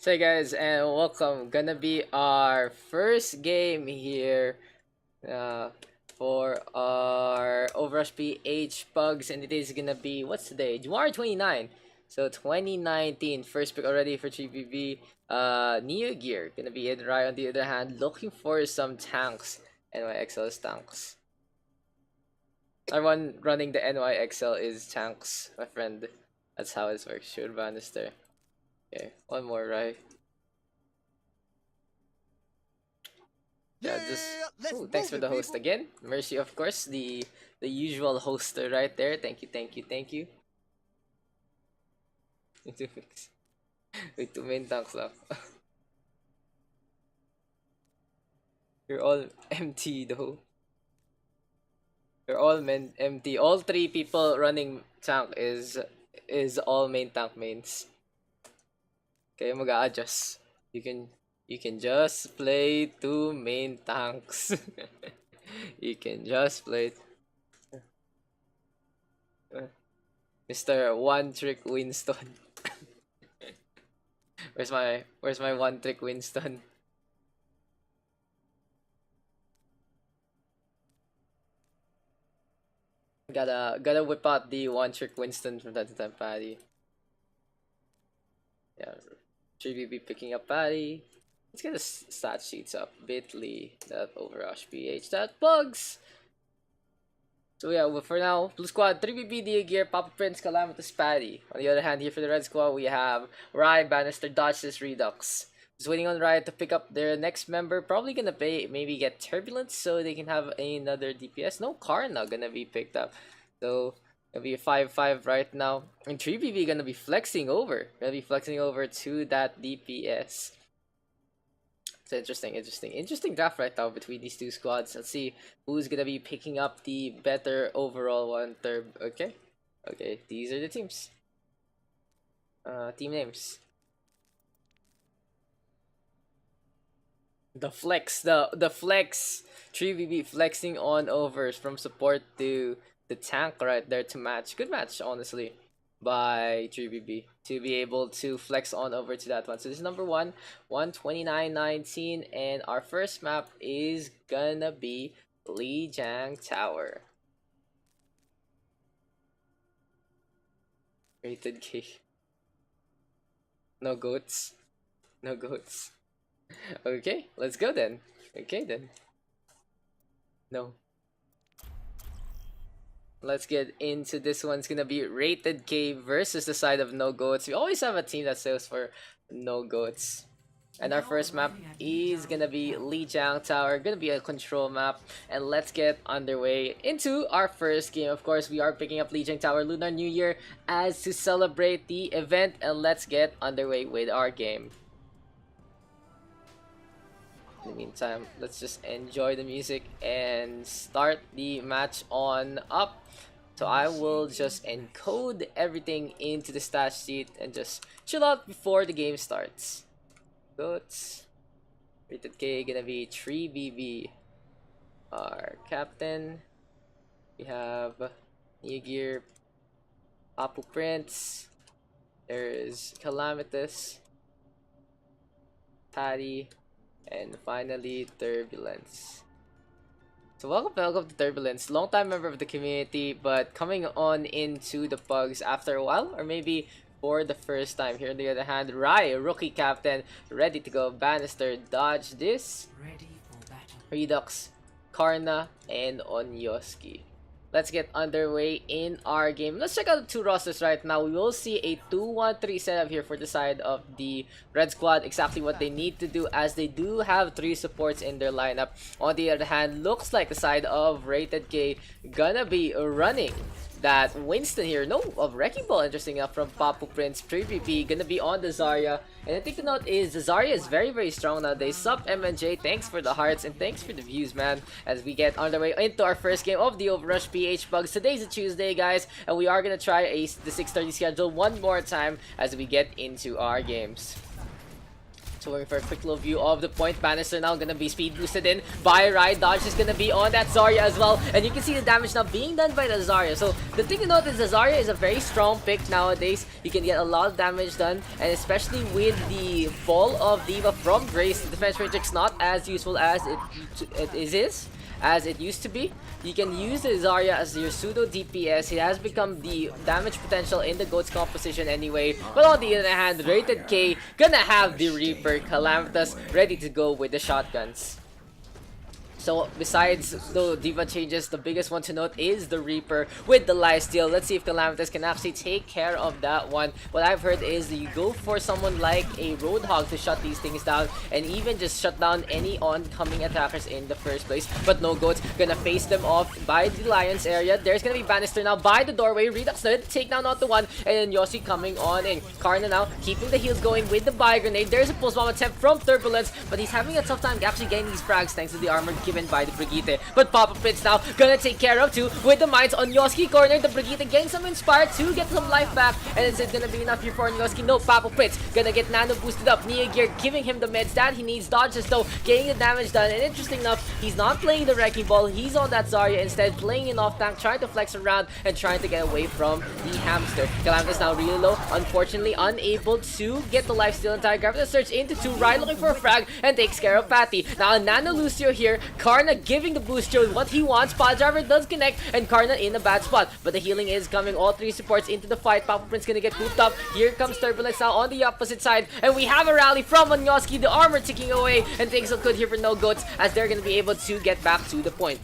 So hey guys, and welcome. Gonna be our first game here uh, for our OverRush PH Pugs, and it is gonna be, what's today? January 29. So 2019, first pick already for 3BB. Neo Gear, gonna be in Rai on the other hand, looking for some tanks. NYXL's tanks. Everyone running the NYXL is tanks, my friend. That's how it works. Should banister. Okay, one more, right? Yeah, just thanks for the host again. Mercy, of course, the usual hoster right there. Thank you, thank you, thank you. Into fix. Wait, two main tanks lang. You're all empty though. You're all empty. All three people running tank is all main tank mains. Okay, mag-a-adjust. You can just play two main tanks. You can just play Mr. One Trick Winston. Where's my one trick Winston? Gotta whip out the one trick Winston from time to time, Patty. Yeah, 3BB picking up Patty. Let's get the stat sheets up. Bit.ly that OverRush PH that bugs. So yeah, well, for now, Blue Squad, 3BB, Dia Gear, Papa Prince, Calamitous, Patty. On the other hand, here for the Red Squad, we have Rai, Bannister, Dodges, Redux. Just waiting on Riot to pick up their next member. Probably gonna maybe get Turbulence so they can have another DPS. No Karna gonna be picked up. So it'll be a 5-5 right now. And 3BB gonna be flexing over. Gonna be flexing over to that DPS. So interesting draft right now between these two squads. Let's see who's gonna be picking up the better overall one. Okay. Okay, these are the teams. Team names. The flex, the flex, 3BB flexing on overs from support to the tank right there to match. Good match, honestly, by 3BB to be able to flex on over to that one. So this is number 129.19, and our first map is gonna be Lijiang Tower. Rated K. No goats. No goats. Okay, let's go then. Okay then. No. Let's get into this one. It's gonna be Rated K versus the side of No Goats. We always have a team that sails for No Goats. And our first map is gonna be Lijiang Tower. Gonna be a control map. And let's get underway into our first game. Of course, we are picking up Lijiang Tower Lunar New Year as to celebrate the event. And let's get underway with our game. In the meantime, let's just enjoy the music and start the match on up. So I will just encode everything into the stat sheet and just chill out before the game starts. Goats. Rated K gonna be 3BB. Our captain. We have New Gear, Apu Prince. There's Calamitous, Patty, and finally Turbulence. So welcome to Turbulence. Long time member of the community, but coming on into the Pugs after a while, or maybe for the first time. Here on the other hand, Rai, rookie captain, ready to go. Bannister, dodge this. Ready for battle. Redux, Karna, and Onyoski. Let's get underway in our game. Let's check out the two rosters right now. We will see a 2-1-3 setup here for the side of the Red Squad. Exactly what they need to do, as they do have 3 supports in their lineup. On the other hand, looks like the side of Rated K gonna be running that Winston here. No, of Wrecking Ball, interesting enough, from Papu Prince. 3BP gonna be on the Zarya. And the thing to note is the Zarya is very strong nowadays. Sup MNJ, thanks for the hearts and thanks for the views, man. As we get underway into our first game of the OverRush PH Pugs. Today's a Tuesday, guys, and we are gonna try the 6:30 schedule one more time as we get into our games. So going for a quick little view of the point. Banister now gonna be speed boosted in by Rai. Dodge is gonna be on that Zarya as well. And you can see the damage now being done by the Zarya. So the thing to note is the Zarya is a very strong pick nowadays. You can get a lot of damage done. And especially with the fall of D.Va from Grace, the defense matrix not as useful as it used to be. You can use the Zarya as your pseudo DPS. It has become the damage potential in the GOAT's composition anyway. But on the other hand, Rated K gonna have the Reaper Calamitous ready to go with the shotguns. So besides the D.Va changes, the biggest one to note is the Reaper with the lifesteal. Let's see if Calamitous can actually take care of that one. What I've heard is you go for someone like a Roadhog to shut these things down and even just shut down any oncoming attackers in the first place. But no GOAT's gonna face them off by the Lions area. There's gonna be Banister now by the doorway. Redux did take down not the one, and then Yossi coming on in. Karna now keeping the heals going with the buy grenade. There's a pulse bomb attempt from Turbulence, but he's having a tough time actually getting these frags thanks to the armor given by the Brigitte. But Papa Prince now gonna take care of too with the mines on Yoski corner. The Brigitte getting some inspired to get some life back, and is it gonna be enough here for Yoski? No, Papa Prince gonna get nano boosted up. Nia Gear giving him the meds that he needs. Dodges though, getting the damage done, and interesting enough, he's not playing the Wrecking Ball. He's on that Zarya instead, playing an off tank, trying to flex around and trying to get away from the hamster. Calamitous now really low, unfortunately unable to get the lifesteal in time. Grabs the search into 2, Rai looking for a frag and takes care of Patty. Now Nano Lucio here, Karna giving the boost with what he wants. Pile Driver does connect, and Karna in a bad spot, but the healing is coming. All 3 supports into the fight. Papa Prince gonna get cooped up. Here comes Turbulence now on the opposite side, and we have a rally from Onyoski. The armor ticking away, and things look good here for No Goats as they're gonna be able to get back to the point.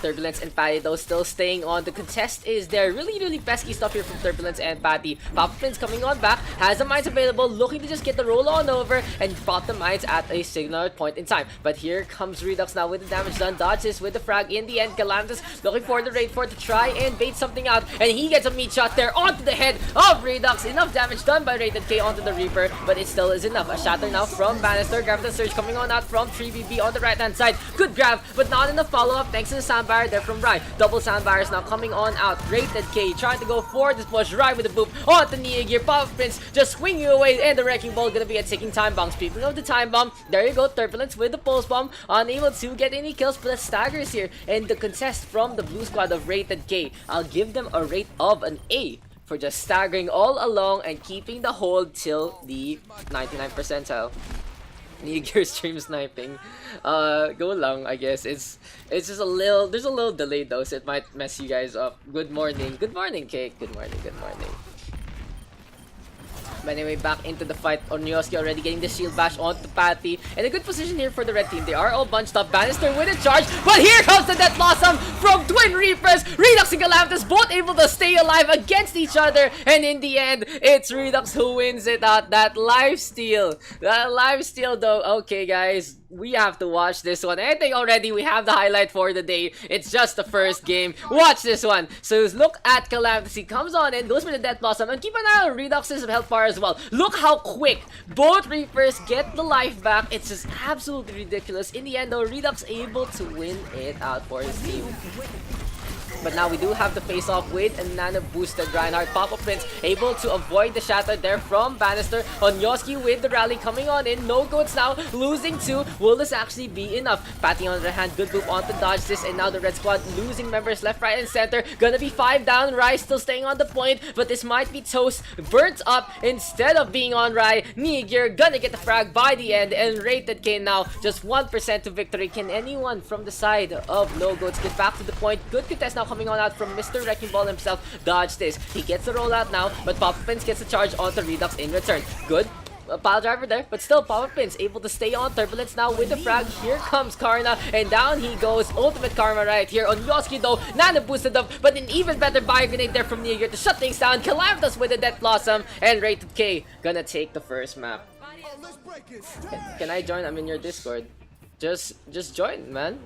Turbulence and Patty though still staying on. The contest is there. Really pesky stuff here from Turbulence and Patty. Papa Prince coming on back, has the mines available, looking to just get the roll on over and pop the mines at a signal point in time. But here comes Redux now with the damage done. Dodges with the frag in the end. Calamitous looking for the raid for to try and bait something out, and he gets a meat shot there onto the head of Redux. Enough damage done by Rated K onto the Reaper, but it still is enough. A shatter now from Bannister. Grab the surge coming on out from 3BB on the right hand side. Good grab, but not enough follow up thanks to the sound barrier there from Rai. Double sound barriers now coming on out. Rated K trying to go for this push. Rai with the boop on the Nia Gear. Papa Prince just swinging away, and the Wrecking Ball gonna be a ticking time bomb. Speaking of the time bomb, there you go. Turbulence with the pulse bomb, unable to get any kills, but staggers here. And the contest from the blue squad of Rated K, I'll give them a rate of an A for just staggering all along and keeping the hold till the 99th percentile. Need your stream sniping. Go lang, I guess. It's just a little, there's a little delay though, so it might mess you guys up. Good morning, Cake. Good morning. But anyway, back into the fight. Onyoski already getting the shield bash onto Patty. And a good position here for the red team. They are all bunched up. Bannister with a charge. But here comes the Death Blossom from Twin Reapers. Redux and Calamitous both able to stay alive against each other. And in the end, it's Redux who wins it out. That lifesteal. That lifesteal though. Okay, guys. We have to watch this one. I think already we have the highlight for the day. It's just the first game. Watch this one. So look at Calamitous. He comes on in, goes for the Death Blossom, and keep an eye on Redux's health bar as well. Look how quick both Reapers get the life back. It's just absolutely ridiculous. In the end though, Redux able to win it out for his team. But now we do have the face-off with a nano boosted Reinhardt. Papa Prince able to avoid the shatter there from Bannister. Onyoski with the rally coming on in. No Goats now losing 2. Will this actually be enough? Patty on the other hand, good move on to dodge this, and now the red squad losing members left, right, and center. Gonna be 5 down. Rai still staying on the point, but this might be toast. Burnt up instead of being on Rai. Nigir gonna get the frag by the end, and Rated K now just 1% to victory. Can anyone from the side of No Goats get back to the point? Good contest now coming on out from Mr. Wrecking Ball himself. Dodge this. He gets the rollout now, but Papa Prince gets the charge onto Redux in return. Good. Pile driver there, but still Papa Prince able to stay on. Turbulence now with the frag. Here comes Karna, and down he goes. Ultimate karma right here on Yoski though. Nano boosted up, but an even better bio grenade there from Niger to shut things down. Calamitous with the Death Blossom, and Rated K gonna take the first map. Can I join? I'm in your Discord. Just join, man.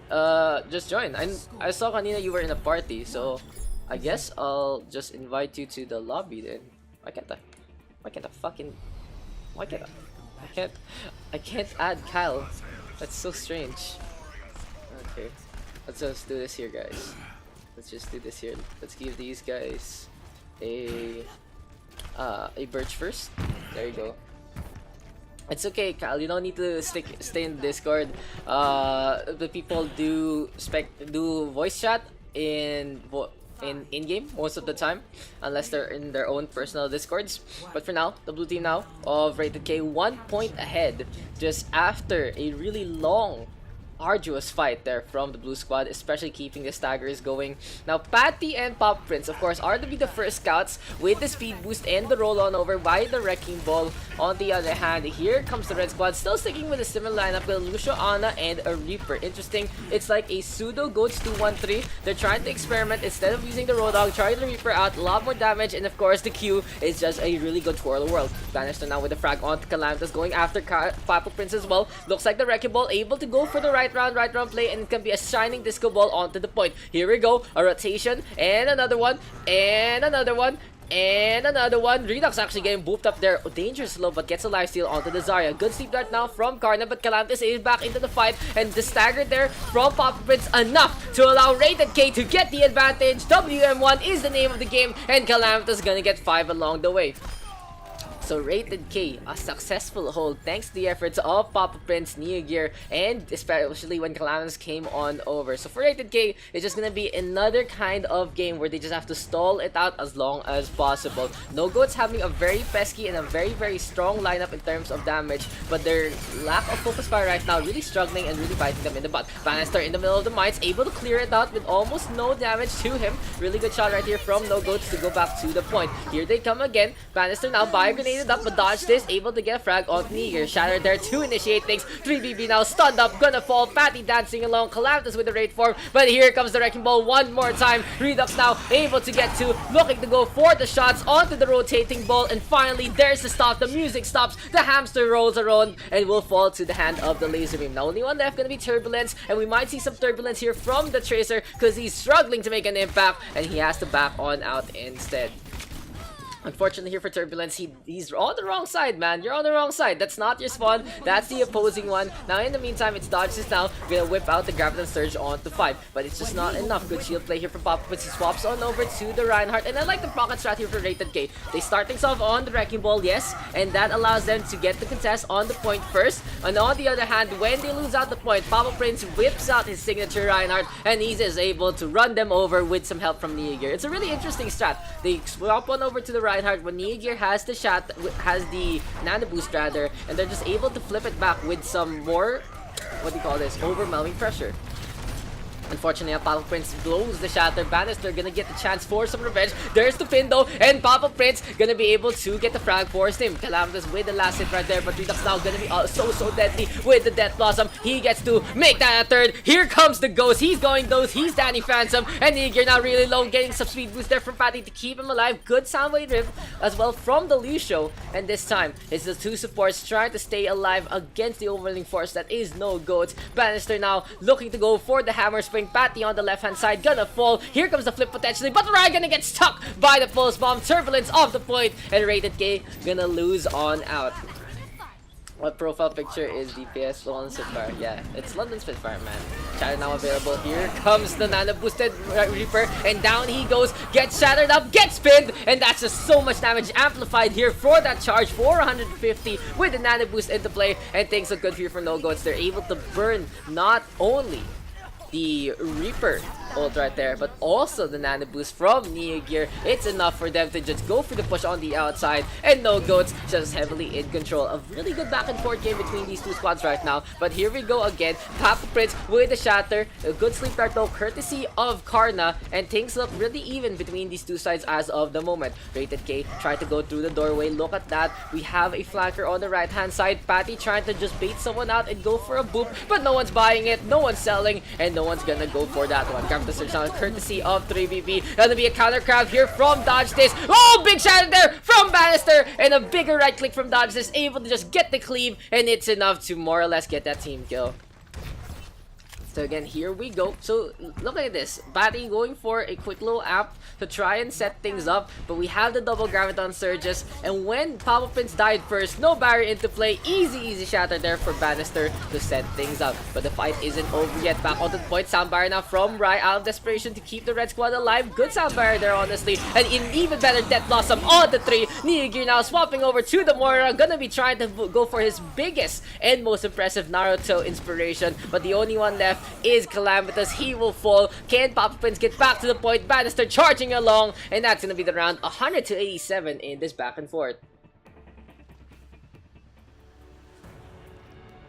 Just join. I saw kanina you were in a party, so I guess I'll just invite you to the lobby then. Why can't I can't add Kyle. That's so strange. Okay. Let's just do this here, guys. Let's just do this here. Let's give these guys a birch first. There you go. It's okay, Kyle. You don't need to stay in Discord. The people do voice chat in game most of the time, unless they're in their own personal discords. But for now, the blue team now of Rated K 1 point ahead, just after a really long, arduous fight there from the blue squad, especially keeping the staggers going. Now Patty and Pop Prince of course are to be the first scouts with the speed boost and the roll on over by the Wrecking Ball. On the other hand, here comes the red squad, still sticking with a similar lineup with Lucio, Ana, and a Reaper. Interesting, it's like a pseudo Goats 2-1-3. They're trying to experiment. Instead of using the Roadhog, try the Reaper out, a lot more damage, and of course the Q is just a really good twirl world. Bannister now with the frag onto Calamitous, going after Papa Prince as well. Looks like the Wrecking Ball able to go for the right round play, and it can be a shining disco ball onto the point. Here we go, a rotation, and another one, and another one, and another one. Redux actually getting booped up there. Dangerous low, but gets a lifesteal onto the Zarya. Good sleep dart now from Karna, but Calamitous is back into the fight, and the stagger there from Papa Prince enough to allow Rated K to get the advantage. WM1 is the name of the game, and Calamitous gonna get 5 along the way. So Rated K, a successful hold thanks to the efforts of Papa Prince, Neogear, and especially when Calamitous came on over. So for Rated K, it's just gonna be another kind of game where they just have to stall it out as long as possible. No Goats having a very pesky and a very strong lineup in terms of damage, but their lack of focus fire right now really struggling and really biting them in the butt. Bannister in the middle of the mines, able to clear it out with almost no damage to him. Really good shot right here from No Goats to go back to the point. Here they come again. Bannister now by grenade up, but dodge this, able to get a frag on Neger. Shatter there to initiate things. 3BB now stunned up, gonna fall. Patty dancing along, Calamitous with the raid form, but here comes the Wrecking Ball one more time. Redux now able to get to, looking to go for the shots onto the rotating ball, and finally there's the stop. The music stops, the hamster rolls around, and will fall to the hand of the laser beam. Now only one left, gonna be Turbulence, and we might see some Turbulence here from the Tracer, because he's struggling to make an impact, and he has to back on out instead. Unfortunately here for Turbulence, he's on the wrong side, man. You're on the wrong side. That's not your spawn. That's the opposing one. Now in the meantime, it's Dodge this now. Gonna whip out the Graviton Surge onto 5. But it's just not enough. Good shield play here from Papa Prince. He swaps on over to the Reinhardt. And I like the Pocket Strat here for Rated K. They start things off on the Wrecking Ball, yes. And that allows them to get the contest on the point first. And on the other hand, when they lose out the point, Papa Prince whips out his signature Reinhardt. And he's just able to run them over with some help from Neogear. It's a really interesting strat. They swap on over to the Reinhardt when Neogear has the nano boost rather, and they're just able to flip it back with some more, what do you call this, overwhelming pressure. Unfortunately, Papa Prince blows the shatter. Bannister gonna get the chance for some revenge. There's the pin though, and Papa Prince gonna be able to get the frag for him. Calamitous with the last hit right there, but Redux now gonna be so deadly with the Death Blossom. He gets to make that a third. Here comes the Ghost. He's going Ghost. He's Danny Phantom, and Neogear now really low, getting some speed boost there from Patty to keep him alive. Good Soundwave Rift as well from the Lucio, and this time it's the two supports trying to stay alive against the overwhelming force that is No Goats. Bannister now looking to go for the hammer spring. Patty on the left hand side gonna fall. Here comes the flip potentially, but Ryan gonna get stuck by the pulse bomb. Turbulence off the point, and Rated K gonna lose on out. What profile picture is DPS London Spitfire? Yeah, it's London Spitfire, man. Shatter now available. Here comes the nano boosted Reaper, and down he goes, gets shattered up, gets pinned, and that's just so much damage amplified here for that charge. 450 with the nano boost into play, and things look good here for No Goats. They're able to burn not only the Reaper ult right there, but also the nano boost from Neogear. It's enough for them to just go for the push on the outside, and No Goats just heavily in control. A really good back and forth game between these two squads right now, but here we go again. Papa Prince with the shatter, a good sleep dart though, courtesy of Karna, and things look really even between these two sides as of the moment. Rated K try to go through the doorway. Look at that, we have a flanker on the right hand side. Patty trying to just bait someone out and go for a boop, but no one's buying it, no one's selling, and no one's gonna go for that one. Grab the search now, courtesy of 3BB. Gonna be a counter crab here from Dodge this. Oh, big shatter there from Bannister, and a bigger right click from Dodge this, able to just get the cleave, and it's enough to more or less get that team kill. So again, here we go. So look at this. Patty going for a quick little amp to try and set things up. But we have the double Graviton Surges. And when Papa Prince died first, no barrier into play. Easy shatter there for Bannister to set things up. But the fight isn't over yet. Back onto the point. Sound barrier now from Rai out of desperation to keep the Red Squad alive. Good sound barrier there, honestly. And an even better Death Blossom on the 3. Neogir now swapping over to the Moira. Gonna be trying to go for his biggest and most impressive Naruto inspiration. But the only one left is Calamitous. He will fall. Can Papa Prince get back to the point? Bannister charging along, and that's gonna be the round. 100 to 87 in this back and forth.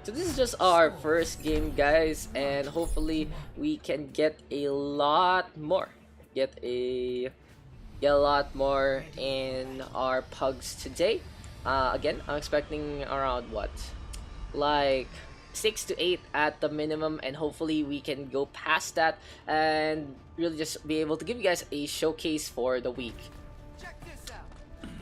So this is just our first game, guys, and hopefully we can get a lot more. Get a lot more in our pugs today. Again, I'm expecting around what, like 6 to 8 at the minimum, and hopefully we can go past that and really just be able to give you guys a showcase for the week.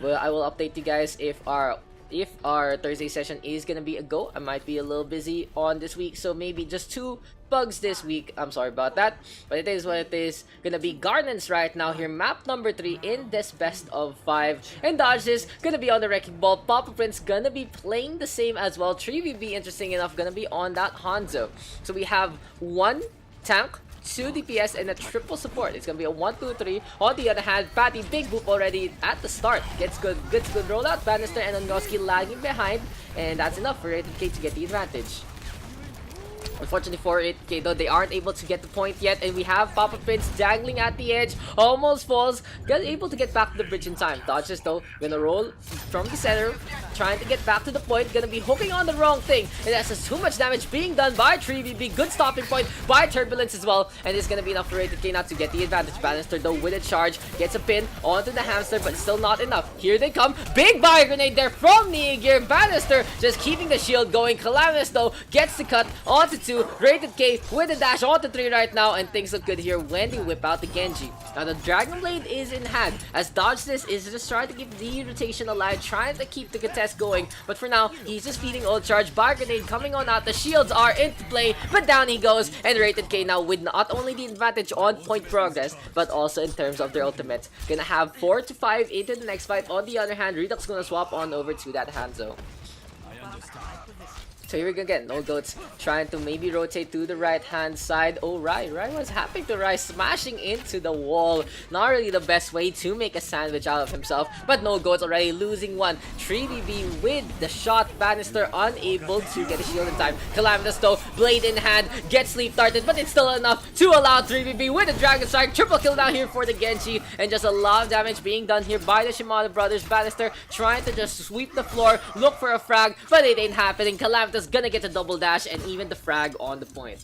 Well, I will update you guys if our Thursday session is gonna be a go. I might be a little busy on this week, so maybe just 2 bugs this week. I'm sorry about that, but it is what it is. Gonna be Garnons right now here, map number 3 in this best of 5, and Dodge is gonna be on the Wrecking Ball. Papa Prince gonna be playing the same as well. 3VB, interesting enough, gonna be on that Hanzo. So we have 1 tank, 2 DPS, and a triple support. It's gonna be a 1-2-3. On the other hand, Patty, big boop already at the start. Gets good rollout. Bannister and Ongoski lagging behind, and that's enough for Rated K to get the advantage. Unfortunately for it, okay, though, they aren't able to get the point yet, and we have Papa Prince dangling at the edge, almost falls, able to get back to the bridge in time. Dodges though, gonna roll from the center, trying to get back to the point, gonna be hooking on the wrong thing, and that's just too much damage being done by 3VB. Good stopping point by Turbulence as well, and it's gonna be enough for Rated K not to get the advantage. Bannister though with a charge, gets a pin onto the hamster, but still not enough. Here they come, big fire grenade there from Neogir. Bannister just keeping the shield going. Calamitous though gets the cut onto 2. Rated K with a dash onto 3 right now, and things look good here when they whip out the Genji. Now the Dragon Blade is in hand, as Dodge this is just trying to keep the rotation alive, trying to keep the contest going, but for now he's just feeding ult charge. Bar grenade coming on out, the shields are into play, but down he goes, and Rated K now with not only the advantage on point progress, but also in terms of their ultimates. Gonna have 4 to 5 into the next fight. On the other hand, Redux gonna swap on over to that Hanzo. So here we go again, no goats trying to maybe rotate to the right hand side. Oh, Rai was happy to Rai, smashing into the wall. Not really the best way to make a sandwich out of himself, but no goats already losing one. 3VB with the shot. Bannister unable to get a shield in time. Calamitous though, blade in hand, gets sleep darted, but it's still enough to allow 3VB with a Dragon Strike. Triple kill down here for the Genji, and just a lot of damage being done here by the Shimano brothers. Bannister trying to just sweep the floor, look for a frag, but it ain't happening. Calamitous gonna get a double dash and even the frag on the point.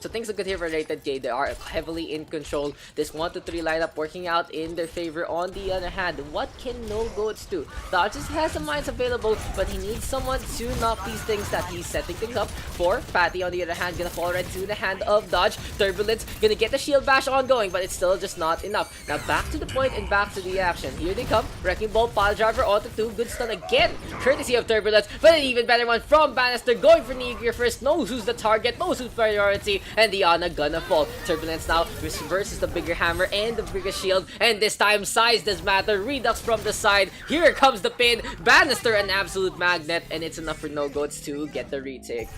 So things look good here for Rated K. They are heavily in control. This 1-2-3 lineup working out in their favor. On the other hand, what can no goats do? Dodge just has some mines available, but he needs someone to knock these things that he's setting things up for. Patty, on the other hand, gonna fall right to the hand of Dodge. Turbulence gonna get the shield bash ongoing, but it's still just not enough. Now back to the point and back to the action. Here they come. Wrecking Ball, pile driver onto 2. Good stun again, courtesy of Turbulence, but an even better one from Bannister. Going for Neogir first. Knows who's the target, knows who's priority, and the Ana gonna fall. Turbulence now versus the bigger hammer and the bigger shield, and this time size does matter. Redux from the side. Here comes the pin. Bannister an absolute magnet, and it's enough for no goats to get the retake.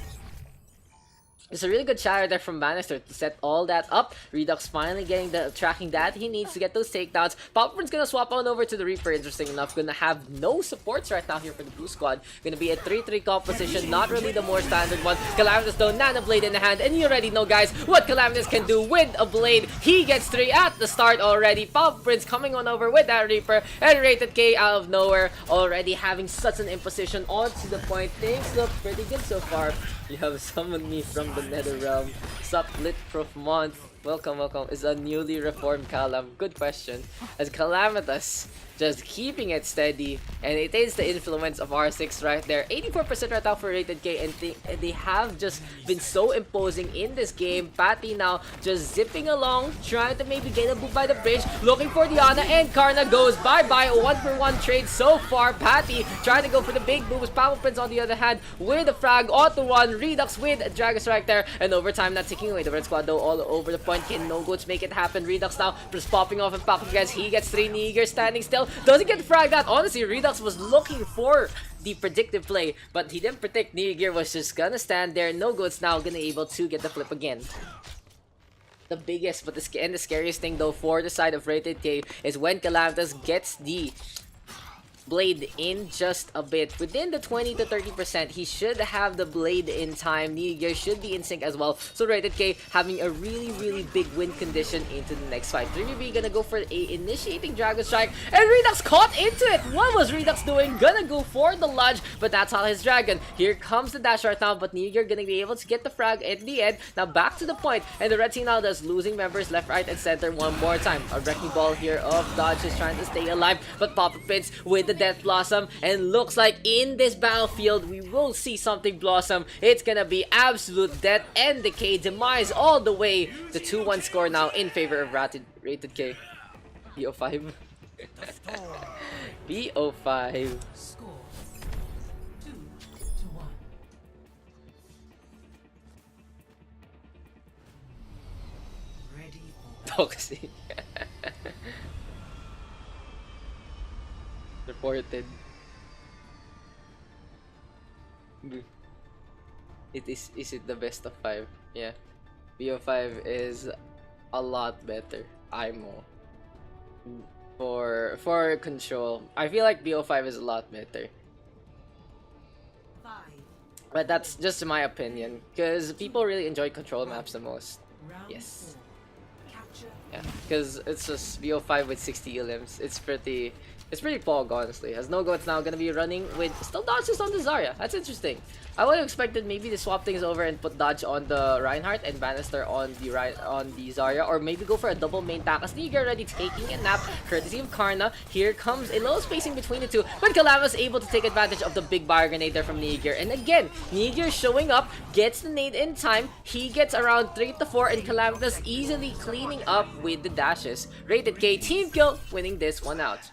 It's a really good shatter there from Bannister to set all that up. Redux finally getting the tracking that he needs to get those takedowns. Papa Prince gonna swap on over to the Reaper, interesting enough. Gonna have no supports right now here for the blue squad. Gonna be a 3-3 composition, not really the more standard one. Calamitous though, Nano Blade in the hand, and you already know, guys, what Calamitous can do with a blade. He gets 3 at the start already. Papa Prince coming on over with that Reaper, and Rated K out of nowhere, already having such an imposition onto the point. Things look pretty good so far. You have summoned me from the Nether Realm. Sup, Lit Prof Month. Welcome. Is a newly reformed Calam. Good question. As Calamitous just keeping it steady, and it is the influence of R6 right there. 84% right now for Rated K, and they have just been so imposing in this game. Patty now just zipping along, trying to maybe get a boot by the bridge, looking for Diana, and Karna goes bye-bye. A 1-for-1 trade so far. Patty trying to go for the big boost. Power Prince on the other hand with a frag, auto-1, Redux with a Dragon Strike there, and overtime not taking away the red squad though all over the point. Can No Goats make it happen? Redux now just popping off and popping guys. He gets 3, Niger standing still. Doesn't get fragged out. Honestly, Redux was looking for the predictive play, but he didn't predict Niger was just gonna stand there. No Goats now gonna able to get the flip again. The biggest but the scariest thing though for the side of Rated K is when Calamitous gets the blade in just a bit. Within the 20 to 30%, he should have the blade in time. Niger should be in sync as well. So Rated K having a really big win condition into the next fight. 3BB gonna go for a initiating Dragon Strike, and Redux caught into it. What was Redux doing? Gonna go for the Lodge, but that's all his Dragon. Here comes the dash right now, but Niger gonna be able to get the frag at the end. Now back to the point, and the red team now does losing members left, right, and center one more time. A wrecking ball here of Dodge is trying to stay alive, but Papa Prince with the Death Blossom, and looks like in this battlefield we will see something blossom. It's gonna be absolute death and decay, demise all the way. The 2-1 score now in favor of Rated K. BO5. BO5. Toxic. Reported. Is it the best of 5? Yeah. BO5 is a lot better. IMO. For control. I feel like BO5 is a lot better. But that's just my opinion, because people really enjoy control maps the most. Yes. Yeah, because it's just BO5 with 60 elims. It's pretty pog, honestly. As No Goats now gonna be running with still dodges on the Zarya. That's interesting. I would have expected maybe to swap things over and put dodge on the Reinhardt and Bannister on the Zarya, or maybe go for a double main tack. As Niger already taking a nap, courtesy of Karna. Here comes a little spacing between the two, but Calamitous able to take advantage of the big bar grenade there from Niger. And again, Niger showing up, gets the nade in time. He gets around 3 to 4, and Calamitous easily cleaning up with the dashes. Rated K team kill, winning this one out.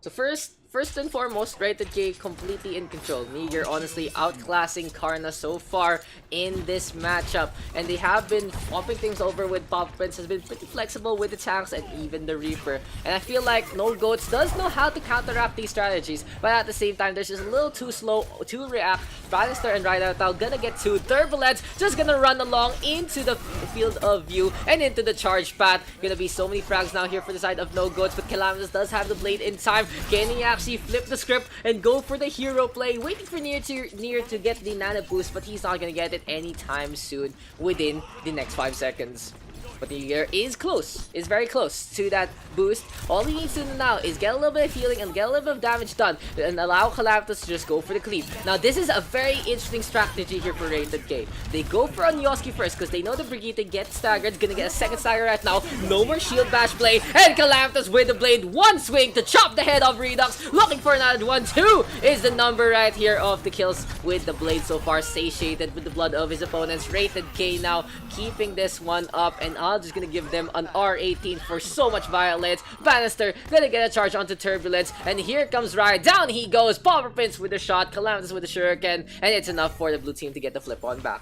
So first and foremost, Rated K completely in control. Niger honestly outclassing Karna so far in this matchup, and they have been swapping things over with Pop Prince, has been pretty flexible with the tanks and even the Reaper. And I feel like No Goats does know how to counteract these strategies, but at the same time, they're just a little too slow to react. Bannister and Rialto gonna get 2. Turbulence just gonna run along into the field of view and into the charge path. Gonna be so many frags now here for the side of No Goats, but Calamitous does have the blade in time. Can he actually flip the script and go for the hero play? Waiting for Nier to get the nano boost, but he's not gonna get it anytime soon within the next 5 seconds. But Nier is close, is very close to that boost. All he needs to do now is get a little bit of healing and get a little bit of damage done, and allow Calamitous to just go for the cleave. Now this is a very interesting strategy here for Rated K. They go for a Nioski first because they know the Brigitte gets staggered, gonna get a second stagger right now. No more shield bash play, and Calamitous with the blade, 1 swing to chop the head of Redux, looking for another one. 2 is the number right here of the kills with the blade so far, satiated with the blood of his opponents. Rated K now keeping this one up, and I'm just gonna give them an R18 for so much violence. Bannister gonna get a charge onto Turbulence, and here comes Riot. Down he goes. Papa Prince with a shot, Calamitous with a shuriken, and it's enough for the blue team to get the flip on back.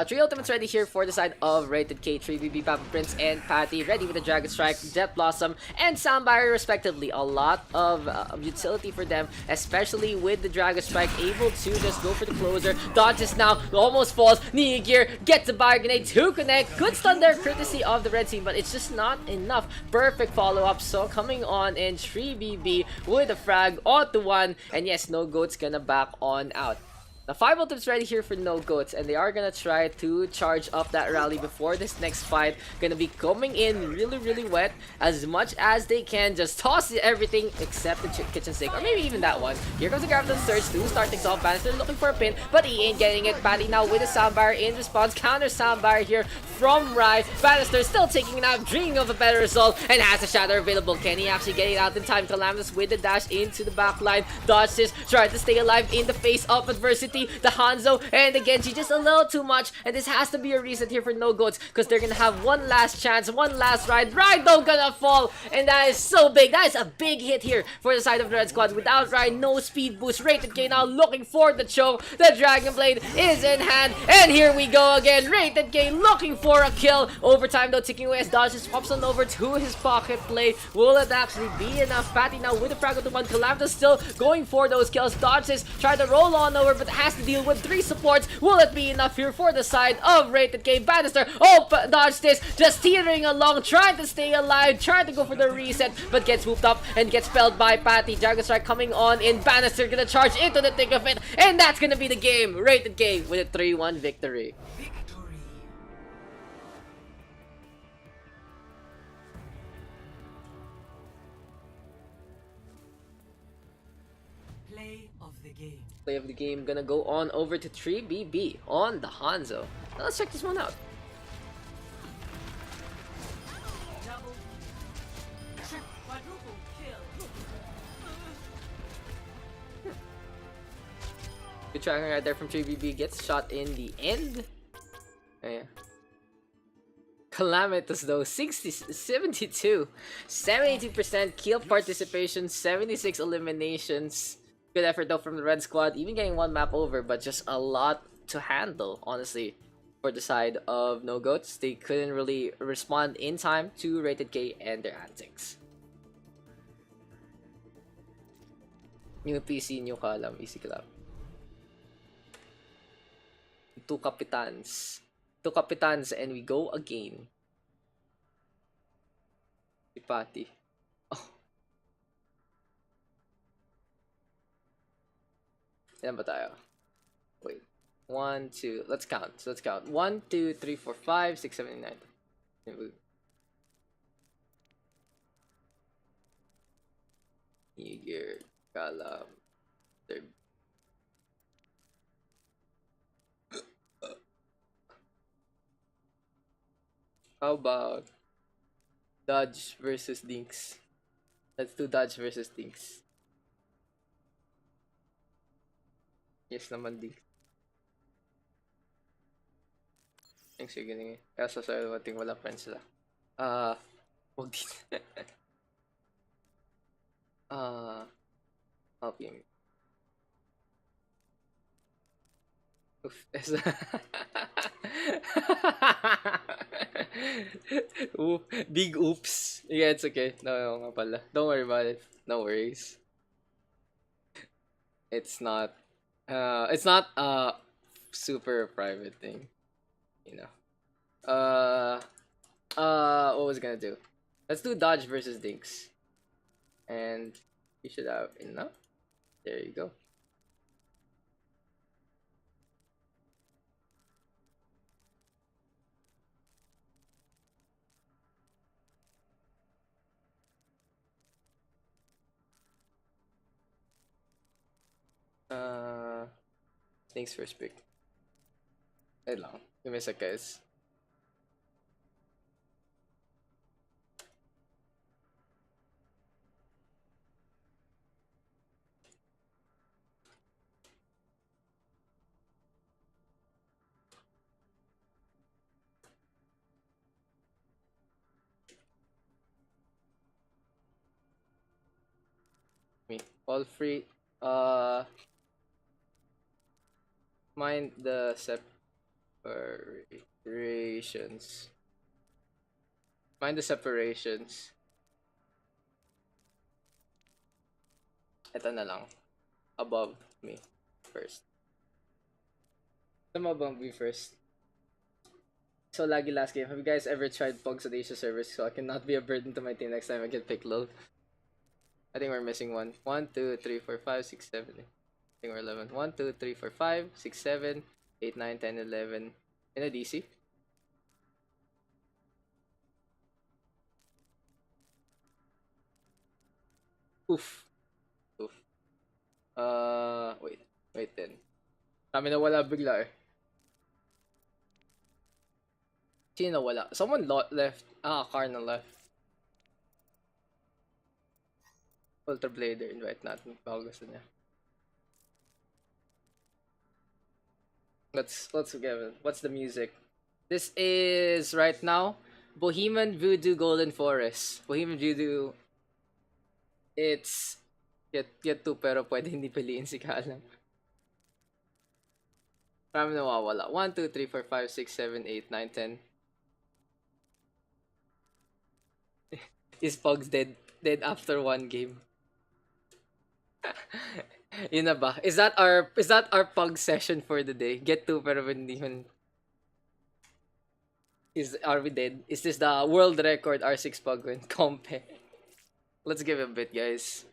3 ultimates ready here for the side of Rated K. 3BB, Papa Prince, and Patty ready with the Dragon Strike, Jet Blossom, and Sound Barrier respectively. A lot of utility for them, especially with the Dragon Strike, able to just go for the closer. Dodges now, almost falls. Niger gets the Barrier Grenade to connect. Good stun there, courtesy of the red team, but it's just not enough. Perfect follow-up, so coming on in 3BB with a frag, auto 1, and yes, No Goats gonna back on out. The 5 ultimates ready here for no goats, and they are gonna try to charge up that rally before this next fight. Gonna be coming in really wet as much as they can. Just toss everything except the kitchen sink, or maybe even that one. Here comes the grab the surge to start things off. Bannister looking for a pin, but he ain't getting it. Patty now with a soundbar in response. Counter soundbar here from Rai. Bannister still taking it out, dreaming of a better result, and has a shatter available. Can he actually get it out in time? Calamitous with the dash into the back line. Dodge this, tries to stay alive in the face of adversity. The Hanzo and the Genji just a little too much, and this has to be a reset here for no goats because they're gonna have one last chance, one last ride. Ride though gonna fall, and that is so big. That is a big hit here for the side of the Red Squad. Without Ride, no speed boost. Rated K now looking for the choke. The Dragon Blade is in hand, and here we go again. Rated K looking for a kill. Overtime though ticking away as Dodge just pops on over to his pocket play. Will it actually be enough? Patty now with the fragment to one. Calamitous still going for those kills. Dodges try to roll on over, but has to deal with 3 supports. Will it be enough here for the side of Rated K? Bannister, dodge this, just teetering along, trying to stay alive, trying to go for the reset, but gets swooped up and gets felled by Patty. Dragon Strike coming on in. Bannister gonna charge into the thick of it, and that's gonna be the game. Rated K with a 3-1 victory. Play of the game gonna go on over to 3BB on the Hanzo. Now let's check this one out. Good tracking right there from 3BB. Gets shot in the end. Oh, yeah. Calamitous though, 72, 72% kill participation, 76 eliminations. Good effort though from the Red Squad, even getting 1 map over, but just a lot to handle, honestly, for the side of No Goats. They couldn't really respond in time to Rated K and their antics. New PC, new column, easy club. 2 Capitans. 2 Capitans, and we go again. Ipati. Ilan ba tayo? Wait. 1, 2. Let's count. So let's count. 1, 2, 3, 4, 5, 6, 7, 8, 9. Niger, Kalam, third. How about Dodge versus Dinks? Let's do Dodge versus Dinks. Yes naman, Dinks. Thanks you're getting it. Kaso sa ating wala friends sila. Wag din. Help you. Oof. Ooh, big oops. Yeah, it's okay. No, nga pala. Don't worry about it. No worries. It's not a super private thing, you know. What was I gonna do? Let's do Dodge versus Dinks, and you should have enough. There you go. Thanks for speak. Wait lang. Give me a sec, guys. Me. All free. Mind the separations. Mind the separations. Ito na lang. Above me first. Ito above me first. So lagi last game. Have you guys ever tried Pugs on Asia servers so I cannot be a burden to my team next time I get pick low? I think we're missing one. 1, 2, 3, 4, 5, 6, 7. think we're 11. 1, 2, 3, 4, 5, 6, 7, 8, 9, 10, 11. In a DC. Oof. Oof. Wait. Wait then. Kami nawala bigla eh. Sino nawala? Someone left. Ah, Carnal left. Ultra Blader, invite natin. Baka gusto niya. Let's give it. What's the music? This is right now Bohemian Voodoo Golden Forest. Bohemian Voodoo. It's yet to pero pwede hindi piliin si Kalam. Marami nawawala. 1, 2, 3, 4, 5, 6, 7, 8, 9, 10. Is Pugs dead after one game? Yun na ba? Is that our Pug session for the day? Get to pero hindi man. Are we dead? Is this the world record R6 Pug win? Compe. Let's give it a bit, guys.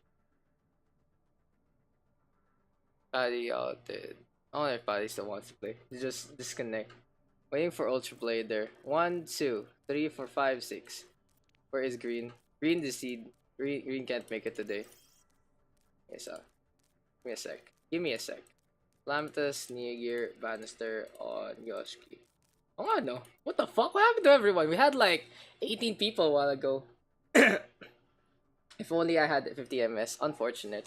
Paddy outed. I wonder if Paddy still wants to play. Just disconnect. Waiting for Ultra Play there. 1, 2, 3, 4, 5, 6. Where is Green? Green the seed. Green can't make it today. Yes, give me a sec. Give me a sec. Lamtus, Niagir, Bannister on Yoshki. Oh, I know. What the fuck? What happened to everyone? We had like 18 people a while ago. If only I had 50 MS. Unfortunate.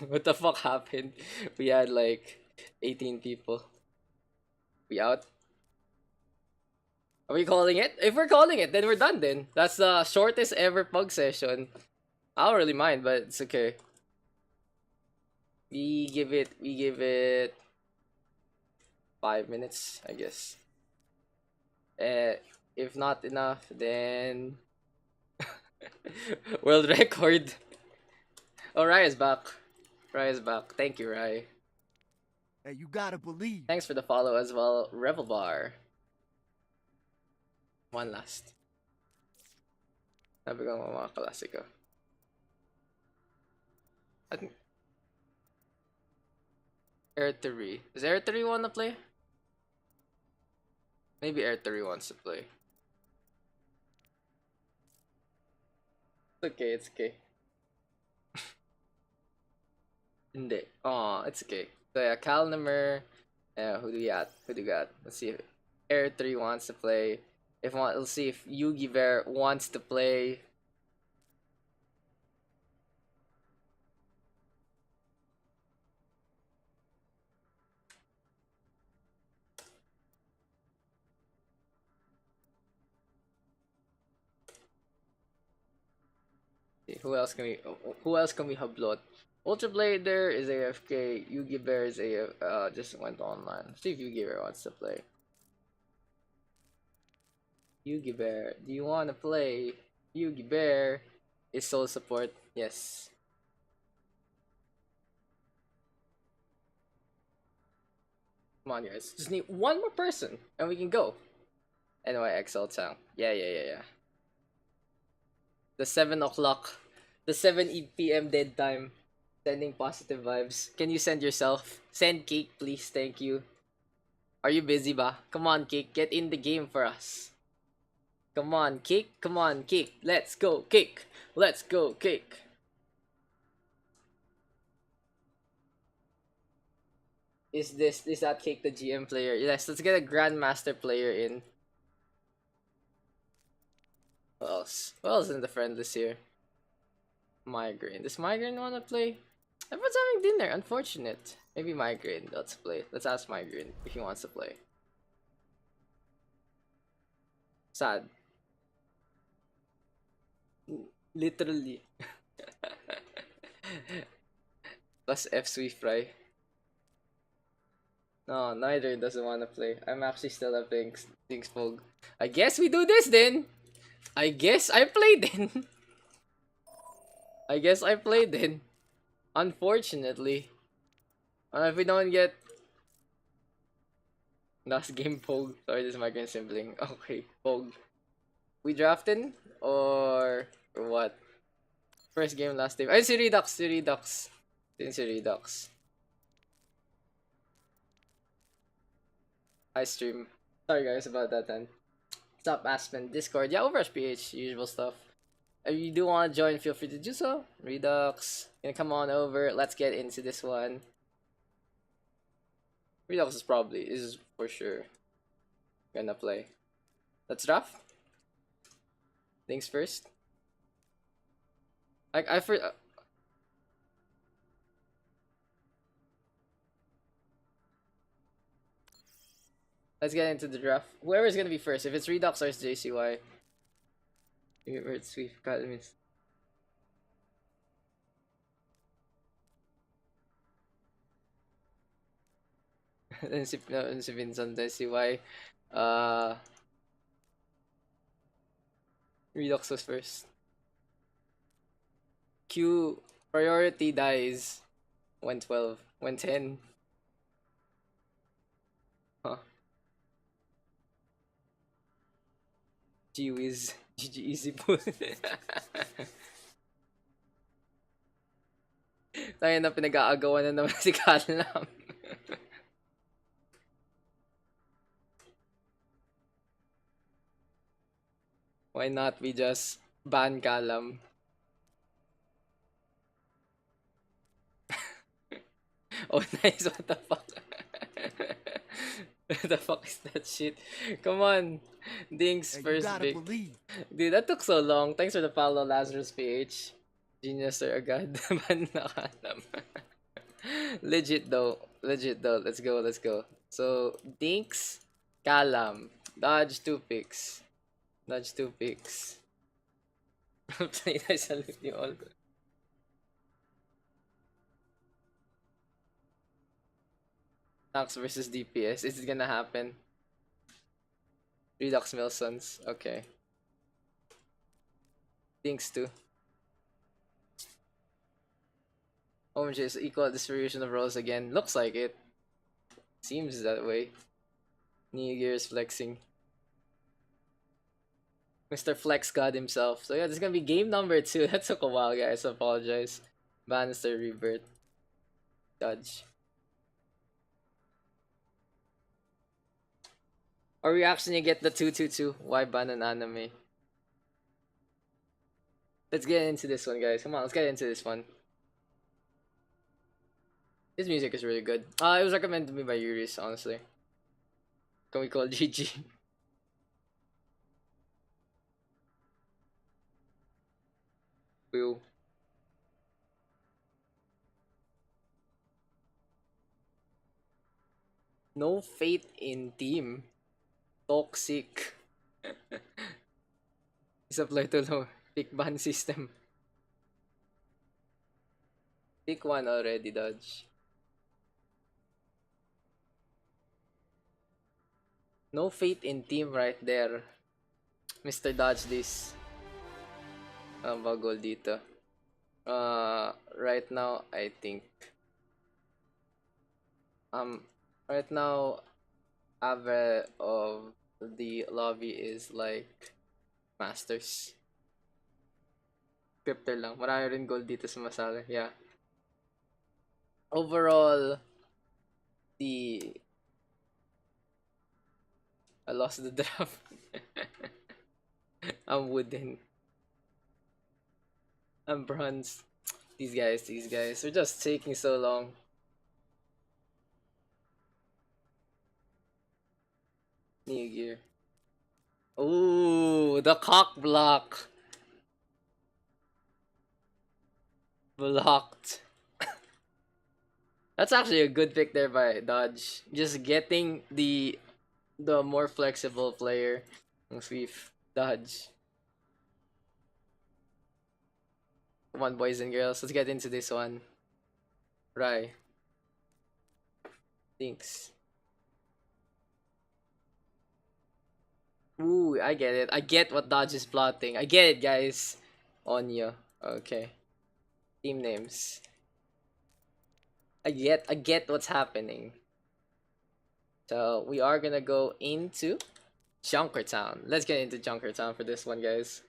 What the fuck happened? We had like 18 people. We out? Are we calling it? If we're calling it, then we're done then. That's the shortest ever Pug session. I don't really mind, but it's okay. We give it 5 minutes, I guess. If not enough, then world record. Oh, Rai is back. Rai is back. Thank you, Rai. Hey, you gotta believe. Thanks for the follow as well, Rebel Bar. One last. Sabi ko mga klasiko. I think Air 3. Does Air 3 want to play? Maybe Air 3 wants to play. It's okay, it's okay. Hindi. Oh, it's okay. So yeah, Calnimer. Who do we got? Who do we got? Let's see if Air 3 wants to play. Let's see if Yugi Bear wants to play. Who else can we hublot? Ultra Blader is AFK. Yugi Bear is just went online. Let's see if Yugi Bear wants to play. Yugi Bear, do you want to play? Yugi Bear is soul support. Yes. Come on, guys. Just need one more person, and we can go. Anyway, Town. Yeah. The 7 o'clock, the 7 p.m. dead time. Sending positive vibes. Can you send yourself? Send Cake, please. Thank you. Are you busy, ba? Come on, Cake. Get in the game for us. Come on, Cake. Come on, Cake. Let's go, Cake. Let's go, Cake. Is that Cake the GM player? Yes, let's get a Grandmaster player in. What else? What else is in the friend list here? Migraine. Does Migraine wanna play? Everyone's having dinner. Unfortunate. Maybe Migraine. Let's play. Let's ask Migraine if he wants to play. Sad. Literally. Plus F Swift Fry. No, neither doesn't want to play. I'm actually still a Things Fog. I guess we do this then. I guess I play then. I guess I play then. Unfortunately. If we don't get last game Pog. Sorry, this is my grand sibling. Okay, Pog. We drafted or what? First game last game. Ay, si Redux. Si Redux. Si Redux. I stream. Sorry guys about that then. Stop Aspen, Discord. Yeah, OverRush PH, usual stuff. If you do want to join, feel free to do so. Redux, gonna come on over. Let's get into this one. Redux is for sure gonna play. Let's draft. Things first. I for. Let's get into the draft. Whoever's gonna be first. If it's Redux or it's JCY. It's Sweet Academies. Si Vincent JCY. Redux was first. Q priority dies when 12. When 10. Huh. G-Wiz. GG easy po. Tayo na pinag-aagawan na naman si Kalam. Why not we just ban Kalam? Oh nice, what the fuck? What the fuck is that shit? Come on. Dinks Hey, you first gotta pick. believe. Dude, that took so long. Thanks for the follow, Lazarus PH. Genius or agad. Man nakalam. Legit though. Legit though. Let's go, let's go. So, Dinks, Kalam. Dodge 2 picks. Dodge 2 picks. Play na salute you all. Daks versus DPS. Is it gonna happen? Redux Milsons. Okay. Thinks too. OMG is equal distribution of roles again. Looks like it. Seems that way. New Gear's flexing. Mr. Flex God himself. So yeah, this is gonna be game number 2. That took a while, guys. I apologize. Bannister Rebirth. Dodge. Or reaction, you get the 222. Why ban an anime? Let's get into this one, guys. Come on, let's get into this one. His music is really good. It was recommended to me by Yuris, honestly. Can we call GG? Will. No faith in team. Toxic. Supply to low. Pick ban system. Pick one already, Dodge. No faith in team right there. Mr. Dodge this. Bagol dito. Right now, I think. Right now, average of the lobby is like Masters. Crypto lang. Marami rin gold dito sa masala. Yeah. Overall, I lost the draft. I'm wooden. I'm bronze. These guys. They're just taking so long. New gear. Ooh, the cock block. Blocked. That's actually a good pick there by Dodge. Just getting the more flexible player. Sweep. Dodge. Come on, boys and girls. Let's get into this one. Right. Thanks. Ooh, I get it. I get what Dodge is plotting. I get it, guys. Onya. Okay. Team names. I get what's happening. So we are gonna go into Junkertown. Let's get into Junkertown for this one, guys.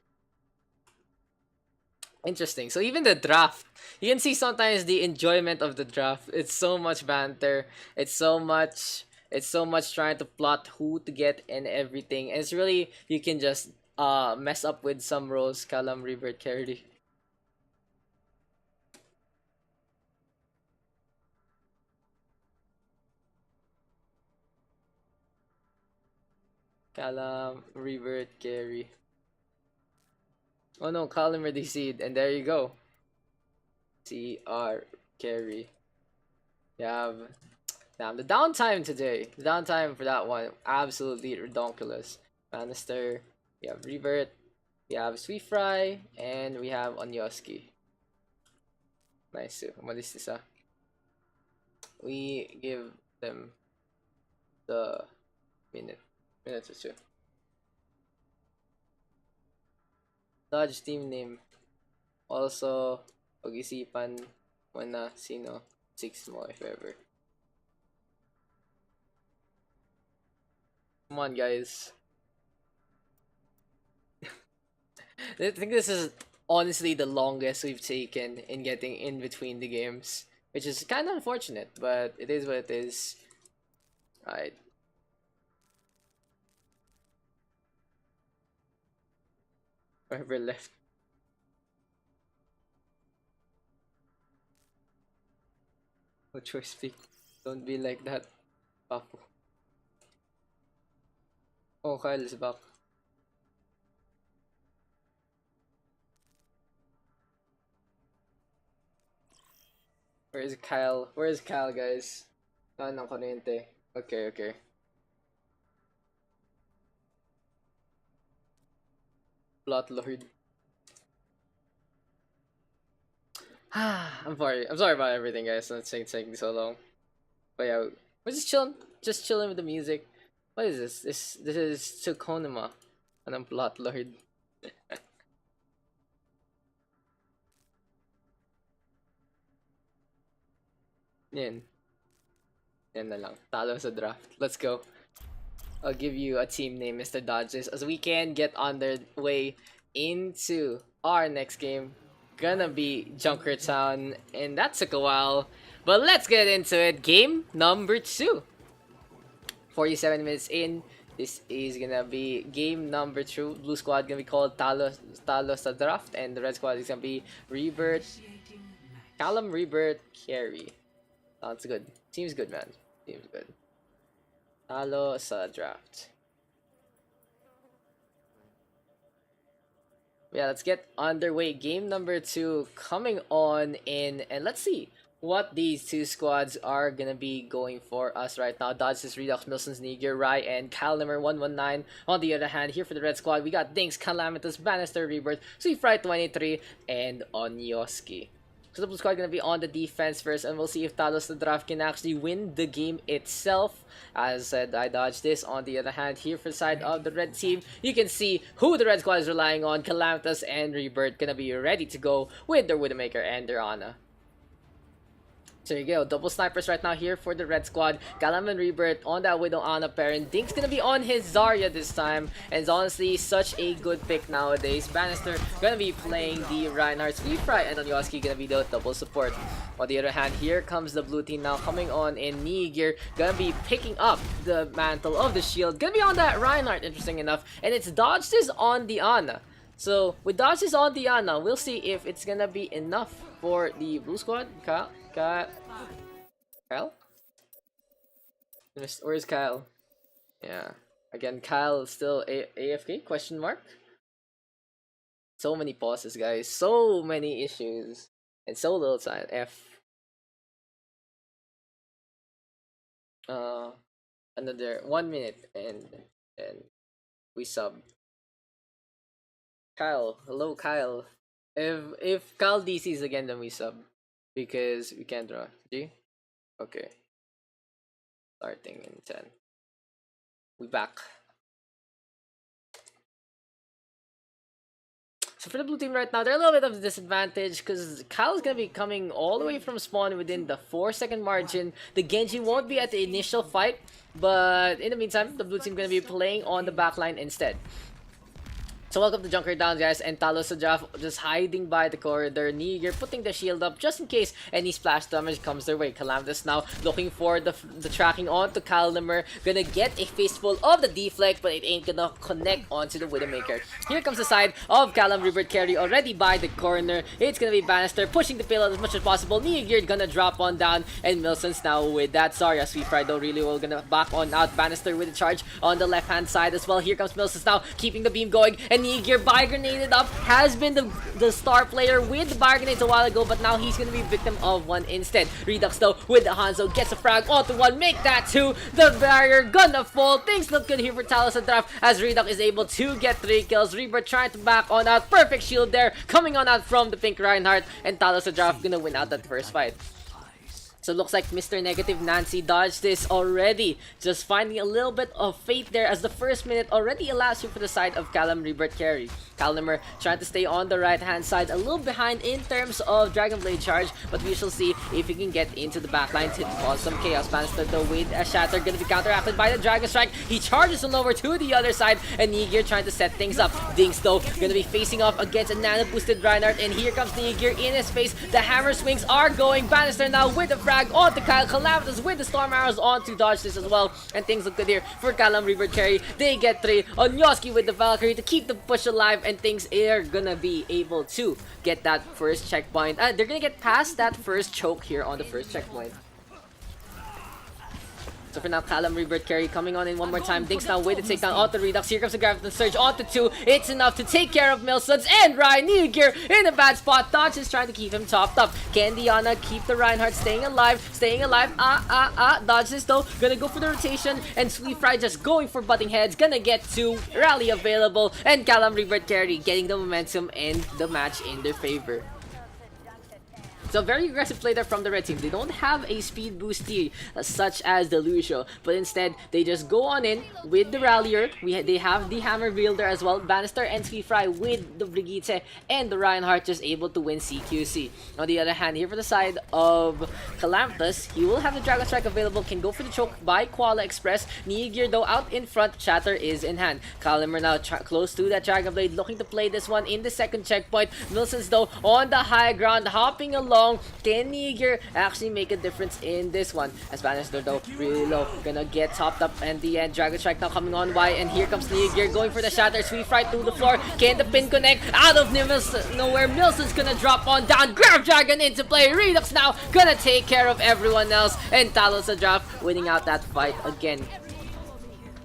Interesting. So even the draft, you can see sometimes the enjoyment of the draft. It's so much banter. It's so much It's so much trying to plot who to get and everything. And it's really, you can just mess up with some roles. Callum, Rebirth, carry. Callum, Rebirth, carry. Oh no, Callum already seed, and there you go. CR carry. You have damn the downtime today. The downtime for that one, absolutely ridiculous. Bannister, we have Rebirth, we have Sweet Fry, and we have Onyoski. Nice too. Umalis isa. We give them the minute or two. Dodge team name. Also, pag-isipan mo na sino 6 mo if ever. Come on, guys. I think this is honestly the longest we've taken in getting in between the games, which is kind of unfortunate, but it is what it is. Alright. Whoever left. No choice, pick. Don't be like that, Papu. Oh, Kyle is back. Where is Kyle? Where is Kyle, guys? Ah, ng kuryente. Okay, okay. Plot Lord. I'm sorry about everything, guys. It's taking so long. But yeah, we're just chilling with the music. What is this? This is Tsukonuma. Anong Plot Lord? Yan. Yan na lang. Talo sa draft. Let's go. I'll give you a team name, Mr. Dodges, as we can get on their way into our next game. Gonna be Junkertown, and that took a while. But let's get into it. Game number 2. 47 minutes in. This is gonna be game number 2. Blue squad gonna be called Talo sa draft, and the red squad is gonna be Rebirth, Callum, Rebirth, Carry. Sounds good. Seems good, man. Seems good. Talo sa draft. Yeah, let's get underway. Game number 2 coming on in, and let's see what these two squads are gonna be going for us right now. Dodges, Redux, Milson's, Niger, Rai, and Cal number 119. On the other hand, here for the red squad, we got Dinks, Calamitous, Bannister, Rebirth, Sweet Fry 23, and Onyoski. So the blue squad gonna be on the defense first, and we'll see if Talos the draft can actually win the game itself. As I said, I dodged this. On the other hand, here for the side of the red team, you can see who the red squad is relying on. Calamitous and Rebirth gonna be ready to go with their Widowmaker and their Ana. So there you go, double snipers right now here for the red squad. Galam and Rebirth on that Widow Ana parent. Dink's gonna be on his Zarya this time, and it's honestly such a good pick nowadays. Bannister gonna be playing the Reinhardt, Sweet Fry, and Onyoski gonna be the double support. On the other hand, here comes the blue team now coming on in Niger, gonna be picking up the mantle of the shield, gonna be on that Reinhardt, interesting enough, and it's dodged is on the Ana. So with dodges on the Ana, we'll see if it's gonna be enough for the blue squad. Kyle? Where's Kyle? Yeah. Again, Kyle is still AFK? Question mark? So many pauses, guys. So many issues. And so little time. Another 1 minute and we sub. Kyle. Hello, Kyle. If Kyle DCs again, then we sub. Because we can't draw. G? Okay. Starting in 10. We back. So for the blue team right now, they're a little bit of a disadvantage because Kyle's gonna be coming all the way from spawn within the 4-second margin. The Genji won't be at the initial fight, but in the meantime, the blue team gonna be playing on the backline instead. So welcome to Junkertown, guys, and Talos Sajaf just hiding by the corridor. Niger putting the shield up just in case any splash damage comes their way. Calamitous now looking for the tracking onto Calnimer. Gonna get a fistful of the deflect, but it ain't gonna connect onto the Widowmaker. Here comes the side of Callum Rebirth carry already by the corner. It's gonna be Bannister pushing the payload as much as possible. Niger gonna drop on down, and Milson's now with that. Sorry, Sweet Fry though really will gonna back on out. Bannister with the charge on the left hand side as well. Here comes Milson's now keeping the beam going, and Niger buy grenaded up, has been the star player with the buy grenades a while ago, but now he's gonna be victim of one instead. Redux though with the Hanzo gets a frag onto one, make that two, the barrier gonna fall. Things look good here for Talos and Draft as Redux is able to get 3 kills. Rebirth trying to back on out, perfect shield there coming on out from the pink Reinhardt, and Talos and Draft gonna win out that first fight. So it looks like Mr. Negative Nancy dodged this already. Just finding a little bit of fate there as the first minute already allows you for the side of Callum Rebirth carry. Calnimer trying to stay on the right hand side, a little behind in terms of Dragon Blade charge, but we shall see if he can get into the backline to cause some chaos. Bannister though with a shatter gonna be counteracted by the Dragon Strike. He charges on over to the other side, and Niger trying to set things up. Dinks though gonna be facing off against a nano boosted Reinhardt, and here comes Niger in his face. The hammer swings are going. Bannister now with the frag onto Kyle. Calamitous with the storm arrows on to dodge this as well, and things look good here for Callum Rebirth carry. They get 3. Onyoski with the Valkyrie to keep the push alive, and things are gonna be able to get that first checkpoint. They're gonna get past that first choke here on the first checkpoint. So for now, Callum Rebirth carry coming on in one more time. Dinks now with the takedown onto Redux. Here comes the Graviton Surge onto 2. It's enough to take care of Milsons, and Ryan Niger in a bad spot. Dodge is trying to keep him topped up. Can Diana keep the Reinhardt staying alive? Staying alive. Dodge this though. Gonna go for the rotation, and Sweet Fry just going for butting heads. Gonna get 2. Rally available, and Callum Rebirth carry getting the momentum and the match in their favor. So very aggressive play there from the red team. They don't have a speed boost here, such as the Lucio, but instead they just go on in with the Rallier. They have the Hammer Wielder as well. Bannister and Sweet Fry with the Brigitte, and the Reinhardt just able to win CQC. On the other hand, here for the side of Calamitous, he will have the Dragon Strike available, can go for the choke by Koala Express. Niger though out in front, Chatter is in hand. Calnimer now close to that Dragon Blade, looking to play this one in the second checkpoint. Milsons though on the high ground, hopping along. Can Niger actually make a difference in this one? As Bannister though really low, gonna get topped up, and the end Dragon Strike now coming on Y, and here comes Niger going for the shatter. Sweet Fry to the floor. Can the pin connect? Out of nowhere, Milson's gonna drop on down. Grab Dragon into play. Redux now gonna take care of everyone else, and Talos Draft winning out that fight again.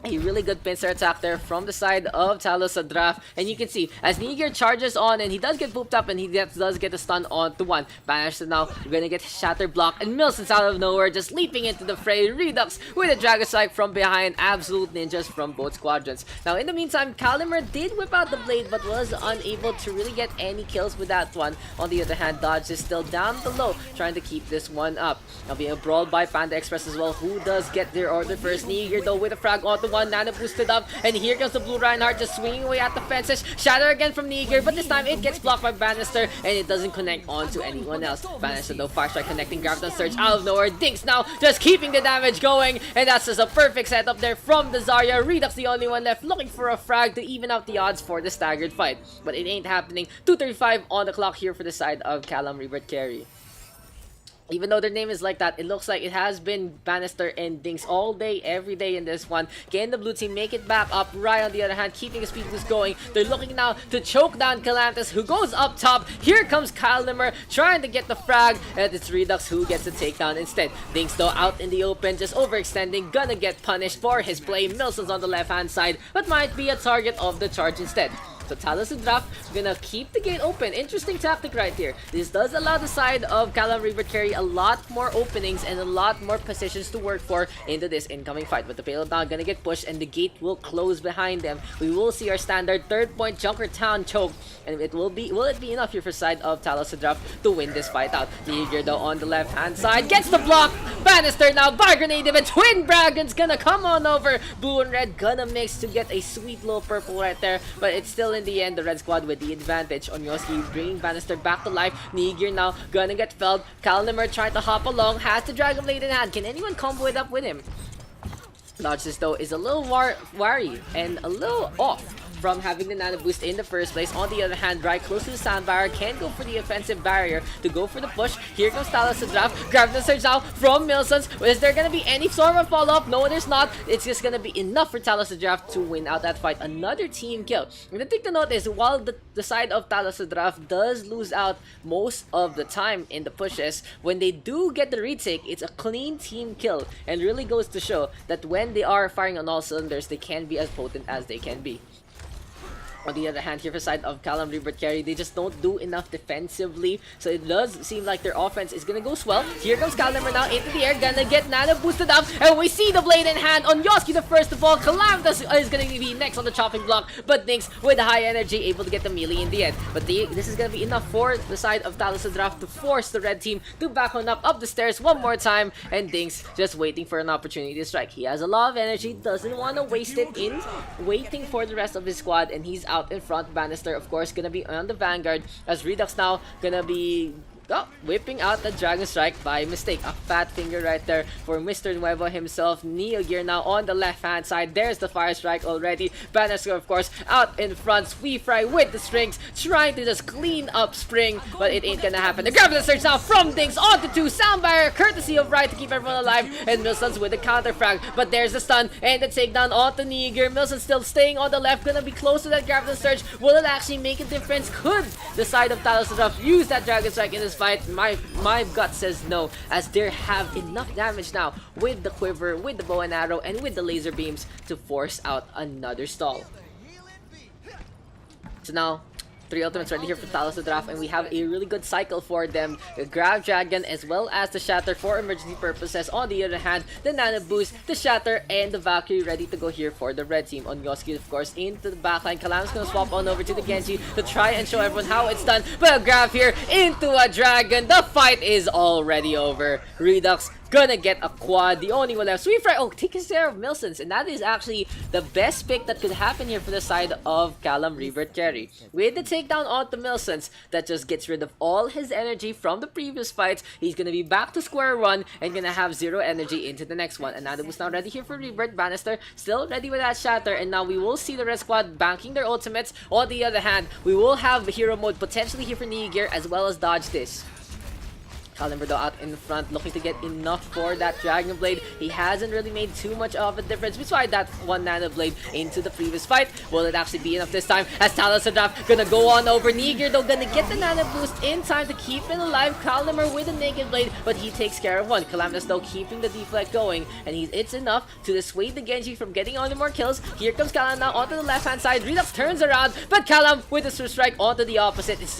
A really good pincer attack there from the side of Talos Draft, and you can see as Niger charges on, and he does get pooped up, and he does get a stun on to 1. Bannister now gonna get shatter block, and Milson's out of nowhere just leaping into the fray. Redux with a Dragon Strike from behind. Absolute ninjas from both squadrons. Now in the meantime, Calnimer did whip out the blade, but was unable to really get any kills with that one. On the other hand, Dodge is still down below, trying to keep this one up. Now being brawled by Panda Express as well, who does get their order first. Niger though with a frag onto 1, nano boosted up, and here comes the blue Reinhardt just swinging away at the fences. Shatter again from Niger, but this time it gets blocked by Bannister, and it doesn't connect onto anyone else. Bannister though fire strike connecting, Graviton Surge out of nowhere. Dinks now just keeping the damage going, and that's just a perfect setup there from the Zarya. Redux the only one left, looking for a frag to even out the odds for the staggered fight, but it ain't happening. 2:35 on the clock here for the side of Callum Rebirth carry. Even though their name is like that, it looks like it has been Bannister and Dinks all day, every day in this one. Can the blue team make it back up? Ryan, on the other hand, keeping a speed boost going. They're looking now to choke down Calamitous, who goes up top. Here comes Calnimer trying to get the frag, and it's Redux who gets the takedown instead. Dinks though out in the open, just overextending, gonna get punished for his play. Milson's on the left-hand side, but might be a target of the charge instead. So Talos and Draft gonna keep the gate open. Interesting tactic right here. This does allow the side of Callum Rebirth carry a lot more openings and a lot more positions to work for into this incoming fight. But the payload now gonna get pushed, and the gate will close behind them. We will see our standard 3rd point Junkertown choke, and will it be enough here for side of Talos and Draft to win this fight out? Niger though on the left hand side gets the block. Bannister now by grenade, and Twin Dragon's gonna come on over. Blue and red gonna mix to get a sweet little purple right there, but it's still in the end the red squad with the advantage. Onyoski bringing Bannister back to life. Niger now gonna get felled. Calnimer trying to hop along, has the Dragon Blade in hand. Can anyone combo it up with him? Lodges though is a little wary and a little off from having the nano boost in the first place. On the other hand, right close to the sound barrier, can go for the offensive barrier to go for the push. Here comes Talos to draft, grab the surge now from Milsons. Is there gonna be any sort of follow-up? No, there's not. It's just gonna be enough for Talos to draft to win out that fight. Another team kill. And the thing to note is, while the side of Talos to draft does lose out most of the time in the pushes, when they do get the retake, it's a clean team kill, and really goes to show that when they are firing on all cylinders, they can be as potent as they can be. On the other hand, here for the side of Callum Rebirth carry, they just don't do enough defensively, so it does seem like their offense is gonna go swell. Here comes Callum now into the air, gonna get nano boosted up, and we see the blade in hand on Yoski the first of all. Calamitous is gonna be next on the chopping block, but Daks with high energy able to get the melee in the end. But this is gonna be enough for the side of Talos Draft to force the red team to back on up the stairs one more time, and Daks just waiting for an opportunity to strike. He has a lot of energy, doesn't want to waste it in waiting for the rest of his squad, and he's out in front. Bannister, of course, gonna be on the vanguard as Redux now gonna be whipping out the Dragon Strike by mistake. A fat finger right there for Mr. Nuevo himself. Neo Gear now on the left hand side. There's the Fire Strike already. Bannister, of course, out in front. Sweet Fry with the strings, trying to just clean up Spring, but it ain't gonna happen. The grab the surge now from Daks onto 2. Sound barrier, courtesy of Right to keep everyone alive. And Milsons with the counter frag, but there's the stun and the takedown onto Neo Gear. Milson still staying on the left, gonna be close to that grab the surge. Will it actually make a difference? Could the side of Talos use that Dragon Strike in this fight? My gut says no, as they have enough damage now with the quiver, with the bow and arrow, and with the laser beams to force out another stall. So now, 3 ultimates ready here for Talos to draft, and we have a really good cycle for them. The Grab Dragon as well as the Shatter for emergency purposes. On the other hand, the Nano Boost, the Shatter, and the Valkyrie ready to go here for the red team. On Yoski, of course, into the backline. Kalam's gonna swap on over to the Genji to try and show everyone how it's done. But a grab here into a Dragon. The fight is already over. Redux gonna get a quad. The only one left, Sweet Fry, taking care of Milsons, and that is actually the best pick that could happen here for the side of Callum Rebirth carry. With the takedown onto Milsons, that just gets rid of all his energy from the previous fights. He's gonna be back to square one and gonna have 0 energy into the next one. And now was now ready here for Rebirth. Bannister still ready with that Shatter, and now we will see the red squad banking their ultimates. On the other hand, we will have hero mode potentially here for Neo Gear as well as dodge this. Kalimberdo out in front, looking to get enough for that Dragon Blade. He hasn't really made too much of a difference beside that 1 Nano Blade into the previous fight. Will it actually be enough this time? As Talos Draft gonna go on over. Nigir though gonna get the Nano Boost in time to keep it alive. Kalimber with a Naked Blade, but he takes care of one. Calamitous though keeping the deflect going, and it's enough to dissuade the Genji from getting on the more kills. Here comes Kalam now onto the left hand side. Redux turns around, but Kalam with the Super Strike onto the opposite. It's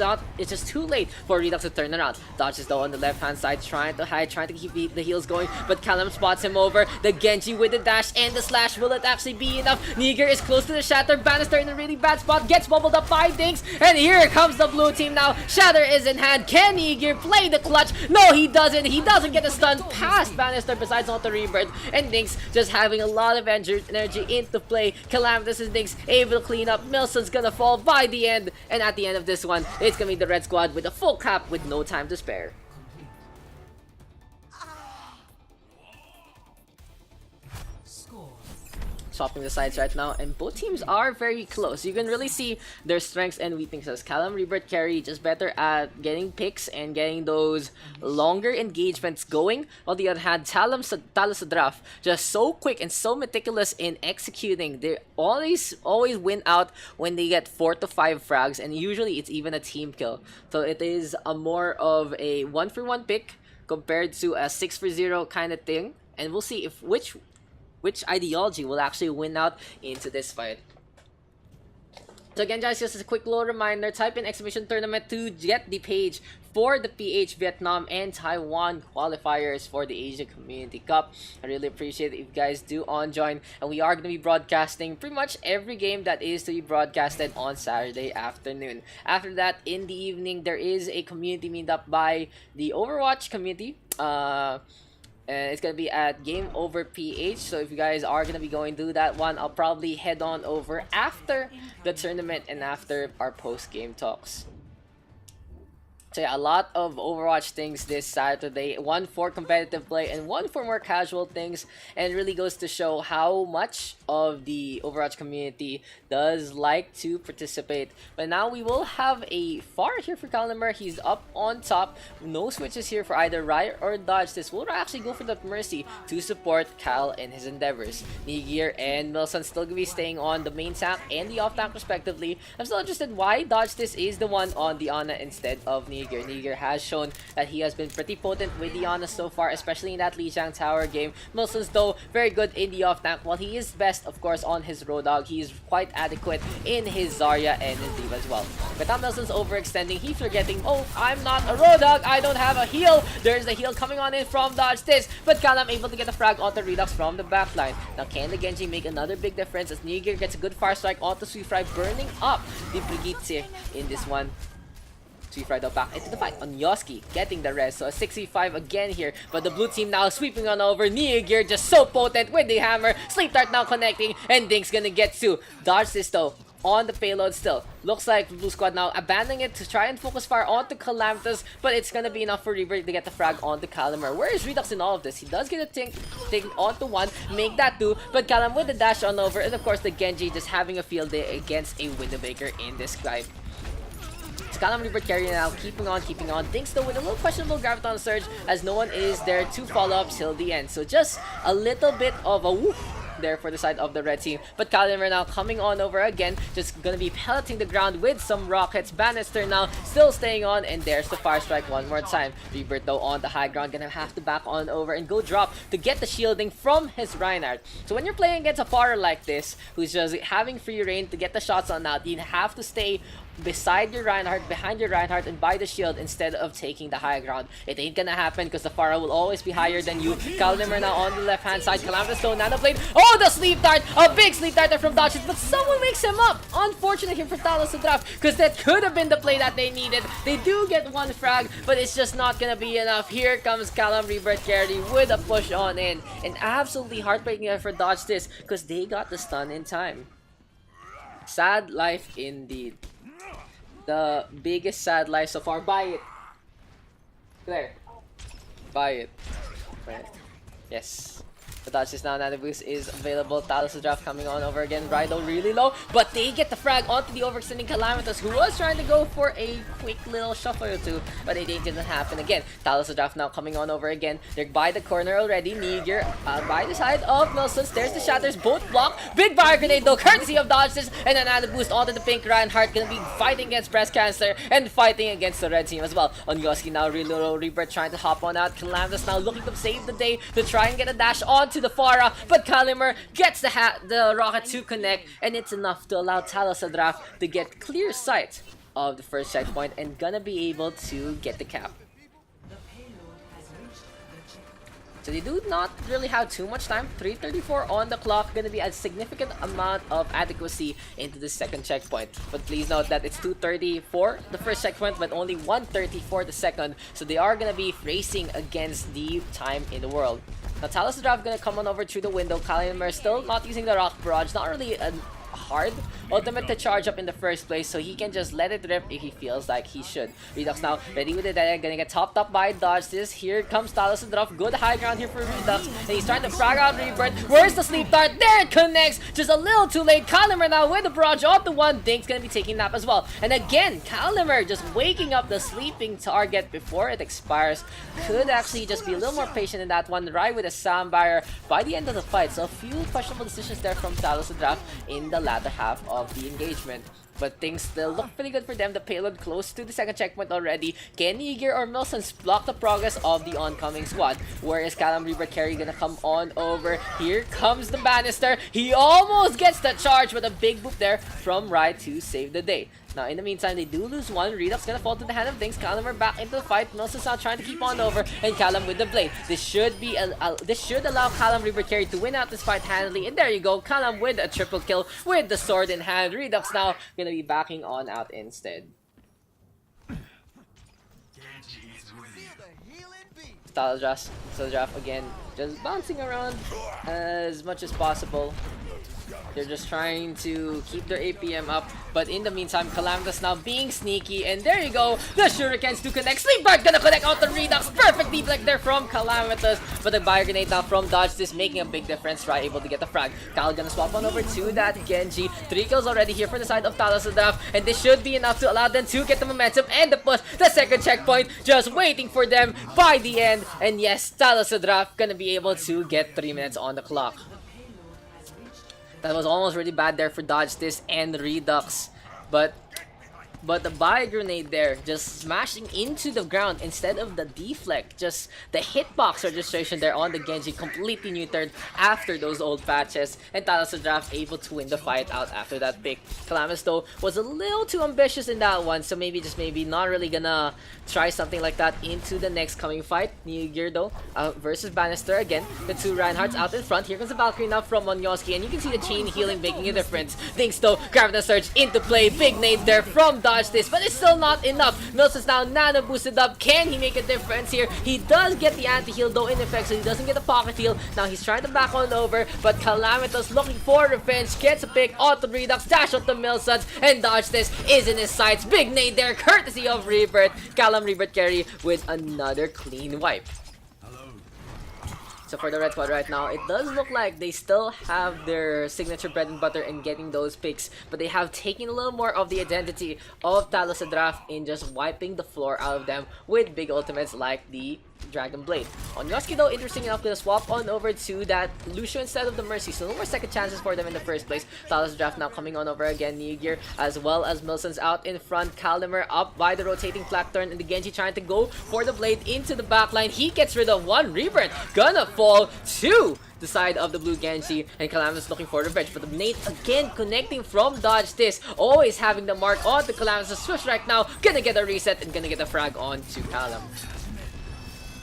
just too late for Redux to turn around. Dodges though on the left hand side, trying to hide, trying to keep the heals going, but Callum spots him over. The Genji with the dash and the slash. Will it actually be enough? Nigir is close to the Shatter. Bannister in a really bad spot, gets bubbled up by Daks, and here comes the blue team now. Shatter is in hand. Can Nigir play the clutch? No, he doesn't. He doesn't get a stun past Bannister besides onto Rebirth, and Daks just having a lot of energy into play. Calamitous is Daks able to clean up. Milson's gonna fall by the end, and at the end of this one, it's gonna be the red squad with a full cap with no time to spare. Swapping the sides right now, and both teams are very close. You can really see their strengths and weaknesses. Callum Rebirth carry just better at getting picks and getting those longer engagements going. On the other hand, Talos Draft just so quick and so meticulous in executing. They always win out when they get 4 to 5 frags, and usually it's even a team kill. So it is a more of a 1-for-1 pick compared to a 6-for-0 kind of thing. And we'll see if which ideology will actually win out into this fight. So again guys, just a quick little reminder, type in Exhibition Tournament to get the page for the PH Vietnam and Taiwan qualifiers for the Asia Community Cup. I really appreciate it if you guys do join, and we are going to be broadcasting pretty much every game that is to be broadcasted on Saturday afternoon. After that, in the evening, there is a community meetup by the Overwatch community. And it's gonna be at Game Over PH. So if you guys are gonna be going to that one, I'll probably head on over after the tournament and after our post-game talks. So yeah, a lot of Overwatch things this Saturday. One for competitive play and one for more casual things. And it really goes to show how much of the Overwatch community does like to participate. But now we will have a Far here for Calimer. He's up on top. No switches here for either Riot or Dodge. This will actually go for that Mercy to support Cal in his endeavors. Nigir and Milson still going to be staying on the main tank and the off tank respectively. I'm still interested why Dodge this is the one on the Ana instead of Nigir. Nigir has shown that he has been pretty potent with the Ana so far, especially in that Lijiang Tower game. Milson's though very good in the off tank, while he is best of course on his Roadhog. He is quite adequate in his Zarya and his Diva as well. But now Milson's overextending. He's forgetting, oh, I'm not a Roadhog, I don't have a heal. There's the heal coming on in from Dodge this, but Kalam able to get a frag onto Redux from the backline. Now can the Genji make another big difference as Nigir gets a good fire strike onto Sweetfry, burning up the Brigitte in this one. Sweetfry though back into the fight on Yoski, getting the rest. So a 6v5 again here, but the blue team now sweeping on over. Nigir just so potent with the hammer. Sleep Dart now connecting, and Dink's gonna get to dodge this though. On the payload still. Looks like Blue Squad now abandoning it to try and focus fire onto Calamitous, but it's gonna be enough for Rebirth to get the frag onto Calimer. Where is Redux in all of this? He does get a thing onto one, make that two, but Calam with the dash on over, and of course the Genji just having a field day against a Windowmaker in this fight. Calam Rebirth carry now, keeping on. Dinks though with a little questionable Graviton Surge as no one is there to follow up till the end. So just a little bit of a whoop there for the side of the red team. But Calimer now coming on over again, just gonna be pelleting the ground with some rockets. Bannister now still staying on, and there's the fire strike one more time. Rebirth though on the high ground, gonna have to back on over and go drop to get the shielding from his Reinhardt. So when you're playing against a Pharah like this, who's just having free reign to get the shots on out, you have to stay beside your Reinhardt, behind your Reinhardt, and by the shield instead of taking the high ground. It ain't gonna happen because the Pharah will always be higher than you. Calimer now on the left hand side. Calamitous though, Nano Blade. Oh, the sleep dart! A big sleep dart from Dodges, but someone wakes him up. Unfortunate here for Talos to draft because that could have been the play that they needed. They do get one frag, but it's just not gonna be enough. Here comes Calam Rebirth carry with a push on in. And absolutely heartbreaking for Dodge this because they got the stun in time. Sad life indeed. The biggest sad life so far. Buy it. Claire. Buy it. Right. Yes. The dodge is now, Nano Boost is available. Talos' draft coming on over again. Rialto really low, but they get the frag onto the overextending Calamitous, who was trying to go for a quick little shuffle or two, but it didn't happen again. Talos' draft now coming on over again. They're by the corner already. Nigir by the side of Milson. There's the shatters, both block. Big fire grenade though, courtesy of dodges, and then Nano Boost onto the pink. Reinhardt gonna be fighting against breast cancer and fighting against the red team as well. On Yoski now, really low. Rebirth trying to hop on out. Calamitous now looking to save the day to try and get a dash on to the Pharah, but Calimer gets the rocket to connect, and it's enough to allow Talos draft to get clear sight of the first checkpoint and gonna be able to get the cap. So they do not really have too much time. 3:34 on the clock. Gonna be a significant amount of adequacy into the second checkpoint. But please note that it's 2:30 for the first checkpoint, but only 1:30 for the second. So they are gonna be racing against the time in the world. Now Talos draft gonna come on over through the window. Calimer still not using the rock barrage. Not really a hard ultimate to charge up in the first place, so he can just let it rip if he feels like he should. Redux now ready with it, gonna get topped up by dodge this. Here comes Talos draft. Good high ground here for Redux, and he's trying to frag out Rebirth. Where's the sleep dart? There it connects, just a little too late. Calimer now with the barrage on the one. Dink's gonna be taking nap as well, and again Calimer just waking up the sleeping target before it expires. Could actually just be a little more patient in that one. Right with a sound barrier by the end of the fight, so a few questionable decisions there from Talos draft in the latter half of the engagement. But things still look pretty good for them. The payload close to the second checkpoint already. Can Nigir or Milson block the progress of the oncoming squad? Where is Calam Rebirth carry gonna come on over? Here comes the Bannister. He almost gets the charge, but a big boop there from Rye to save the day. Now, in the meantime, they do lose one. Redux gonna fall to the hand of things. Calimer back into the fight. Milson's now trying to keep on over, and Calam with the blade. This should allow Calam Rebirth carry to win out this fight handily. And there you go, Calam with a triple kill with the sword in hand. Redux now gonna be backing on out instead. Feel the healing beat. Style draft again, just bouncing around as much as possible. They're just trying to keep their APM up, but in the meantime, Calamitous now being sneaky, and there you go, the shurikens to connect. Sleepguard gonna connect out the Redux, perfect deflect there from Calamitous, but the Bio Grenade now from Dodge this making a big difference, Try able to get the frag. Cal gonna swap on over to that Genji, 3 kills already here for the side of Talasadaf, and this should be enough to allow them to get the momentum and the push. The second checkpoint just waiting for them by the end, and yes, Talasadraf gonna be able to get 3 minutes on the clock. That was almost really bad there for Dodge this and Redux. But the Bio Grenade there, just smashing into the ground instead of the deflect. Just the hitbox registration there on the Genji completely neutered after those old patches. And Talasadraf able to win the fight out after that pick. Calamitous though was a little too ambitious in that one. So maybe not really gonna try something like that into the next coming fight. New Gear though versus Bannister again. The two Reinhardts out in front. Here comes the Valkyrie now from Monyoski. And you can see the chain healing making a difference. Thanks though, grabbing the surge into play. Big nade there from Dodge this, but it's still not enough. Milson's now nano boosted up. Can he make a difference here? He does get the anti-heal though in effect, so he doesn't get the pocket heal. Now he's trying to back on over, but Calamitous looking for revenge, gets a pick, auto Redux, dash out the Milsons, and Dodge this is in his sights. Big nade there, courtesy of Rebirth. Calam Rebirth carry with another clean wipe. So for the red squad right now, it does look like they still have their signature bread and butter in getting those picks, but they have taken a little more of the identity of Talasadraf in just wiping the floor out of them with big ultimates like the Dragon Blade. On Yoski though, interesting enough, gonna swap on over to that Lucio instead of the Mercy, so no more second chances for them in the first place. Talasadraf now coming on over again, New Gear, as well as Milson's out in front. Kalimer up by the rotating flat turn, and the Genji trying to go for the blade into the backline. He gets rid of one Rebirth, gonna fall to the side of the blue Genji, and Calamitous looking for revenge, but the nade again connecting from Dodge this, always having the mark on the Calamitous. Switch right now, gonna get a reset and gonna get a frag on to Calam.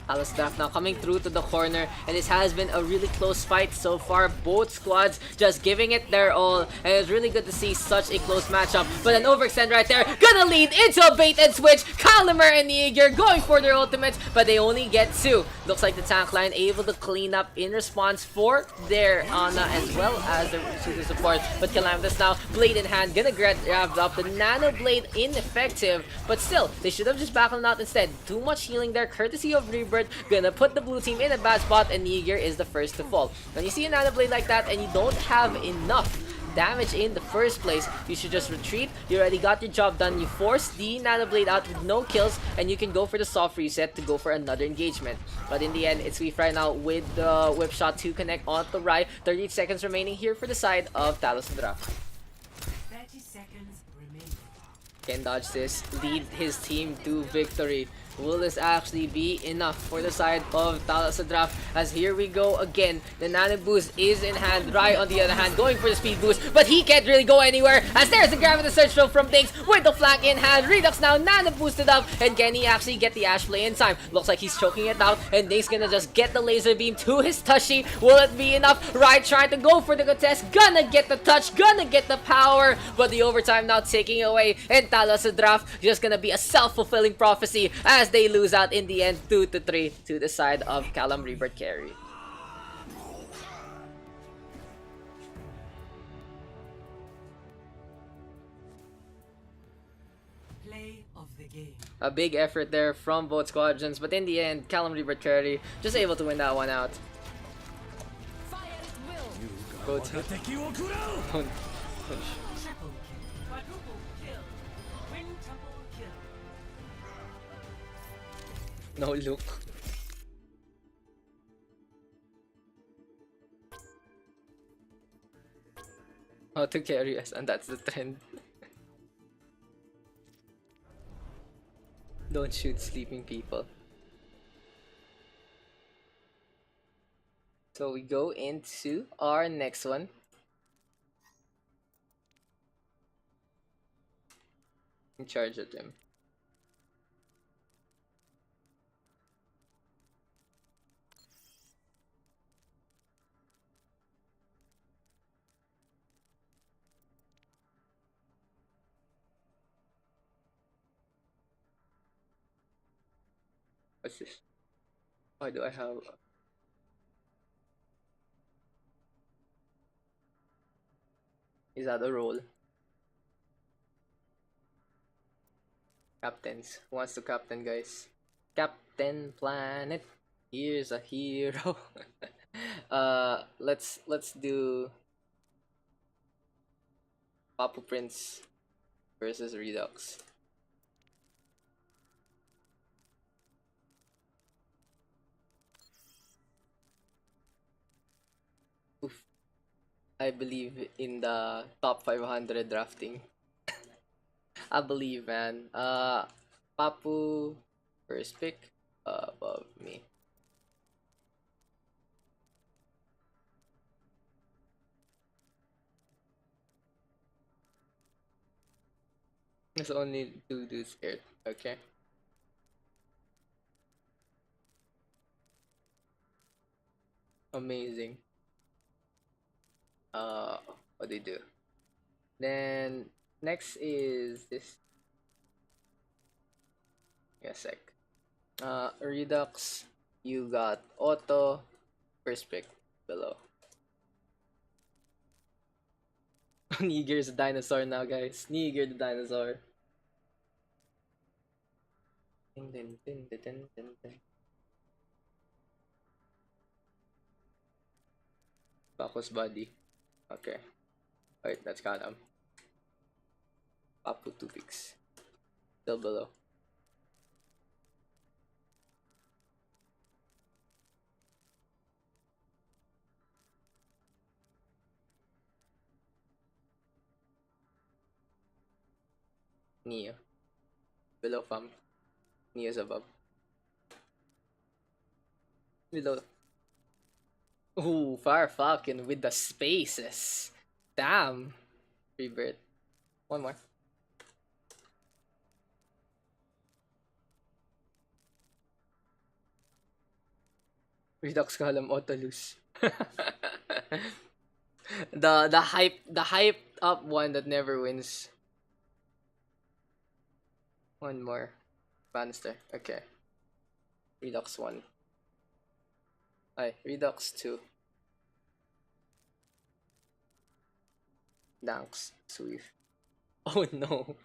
Talasadraf now coming through to the corner, and this has been a really close fight so far. Both squads just giving it their all, and it's really good to see such a close matchup. But an overextend right there, gonna lead into a bait and switch. Kalimer and Yeager going for their ultimates, but they only get 2. Looks like the tank line able to clean up in response for their Ana as well as their shooter support. But Calamitous now, blade in hand, gonna grab up the nano blade, ineffective, but still, they should have just backed out instead. Too much healing there, courtesy of Rebirth, gonna put the blue team in a bad spot, and Yeager is the first to fall. When you see a nano blade like that and you don't have enough damage in the first place, you should just retreat. You already got your job done. You force the nano blade out with no kills, and you can go for the soft reset to go for another engagement. But in the end, it's Weef right now with the whip shot to connect on the right. 30 seconds remaining here for the side of Talasadraf. 30 seconds remaining. Can Dodge this lead his team to victory? Will this actually be enough for the side of Talasadraf? As here we go again. The nano boost is in hand. Rai on the other hand going for the speed boost, but he can't really go anywhere as there's the grab of the search throw from Daks with the flank in hand. Redux now nano boosted up, and can he actually get the Ash play in time? Looks like he's choking it out, and Daks gonna just get the laser beam to his Tushy. Will it be enough? Rai trying to go for the contest, gonna get the touch, gonna get the power, but the overtime now taking away, and Talasadraf just gonna be a self-fulfilling prophecy as they lose out in the end 2-3 to the side of Calam Rebirth carry. Play of the game. A big effort there from both squadrons, but in the end, Calam Rebirth carry just able to win that one out. Go to Triple kill. Quadruple kill. Quintuple kill. no look. How to carry us, and that's the trend. Don't shoot sleeping people. So we go into our next one. In charge of them. What's this? Why do I have? Is that a role? Captains. Who wants to captain, guys? Captain Planet. Here's a hero. Let's do Papu Prince versus Redux. Oof. I believe in the top 500 drafting. I believe, man. Papu first pick above me. There's only two dudes here. Okay. Amazing. What do you do? Then next is this. Yeah, sec. Redux. You got auto. First pick below. Niger's a dinosaur now, guys. Niger the dinosaur. Dun, dun, dun, dun, dun, dun, dun. Paku's body. Okay. Wait, that's got him. Papu 2 picks. Still below. Neo. Below fam. Neo's above. Below. Ooh, Fire Falcon with the spaces. Damn. Rebirth. One more. Redux column auto lose. the hype up one that never wins. One more. Bannister. Okay. Redux 1. Ay, Redux 2. Daks. Swift. Oh no.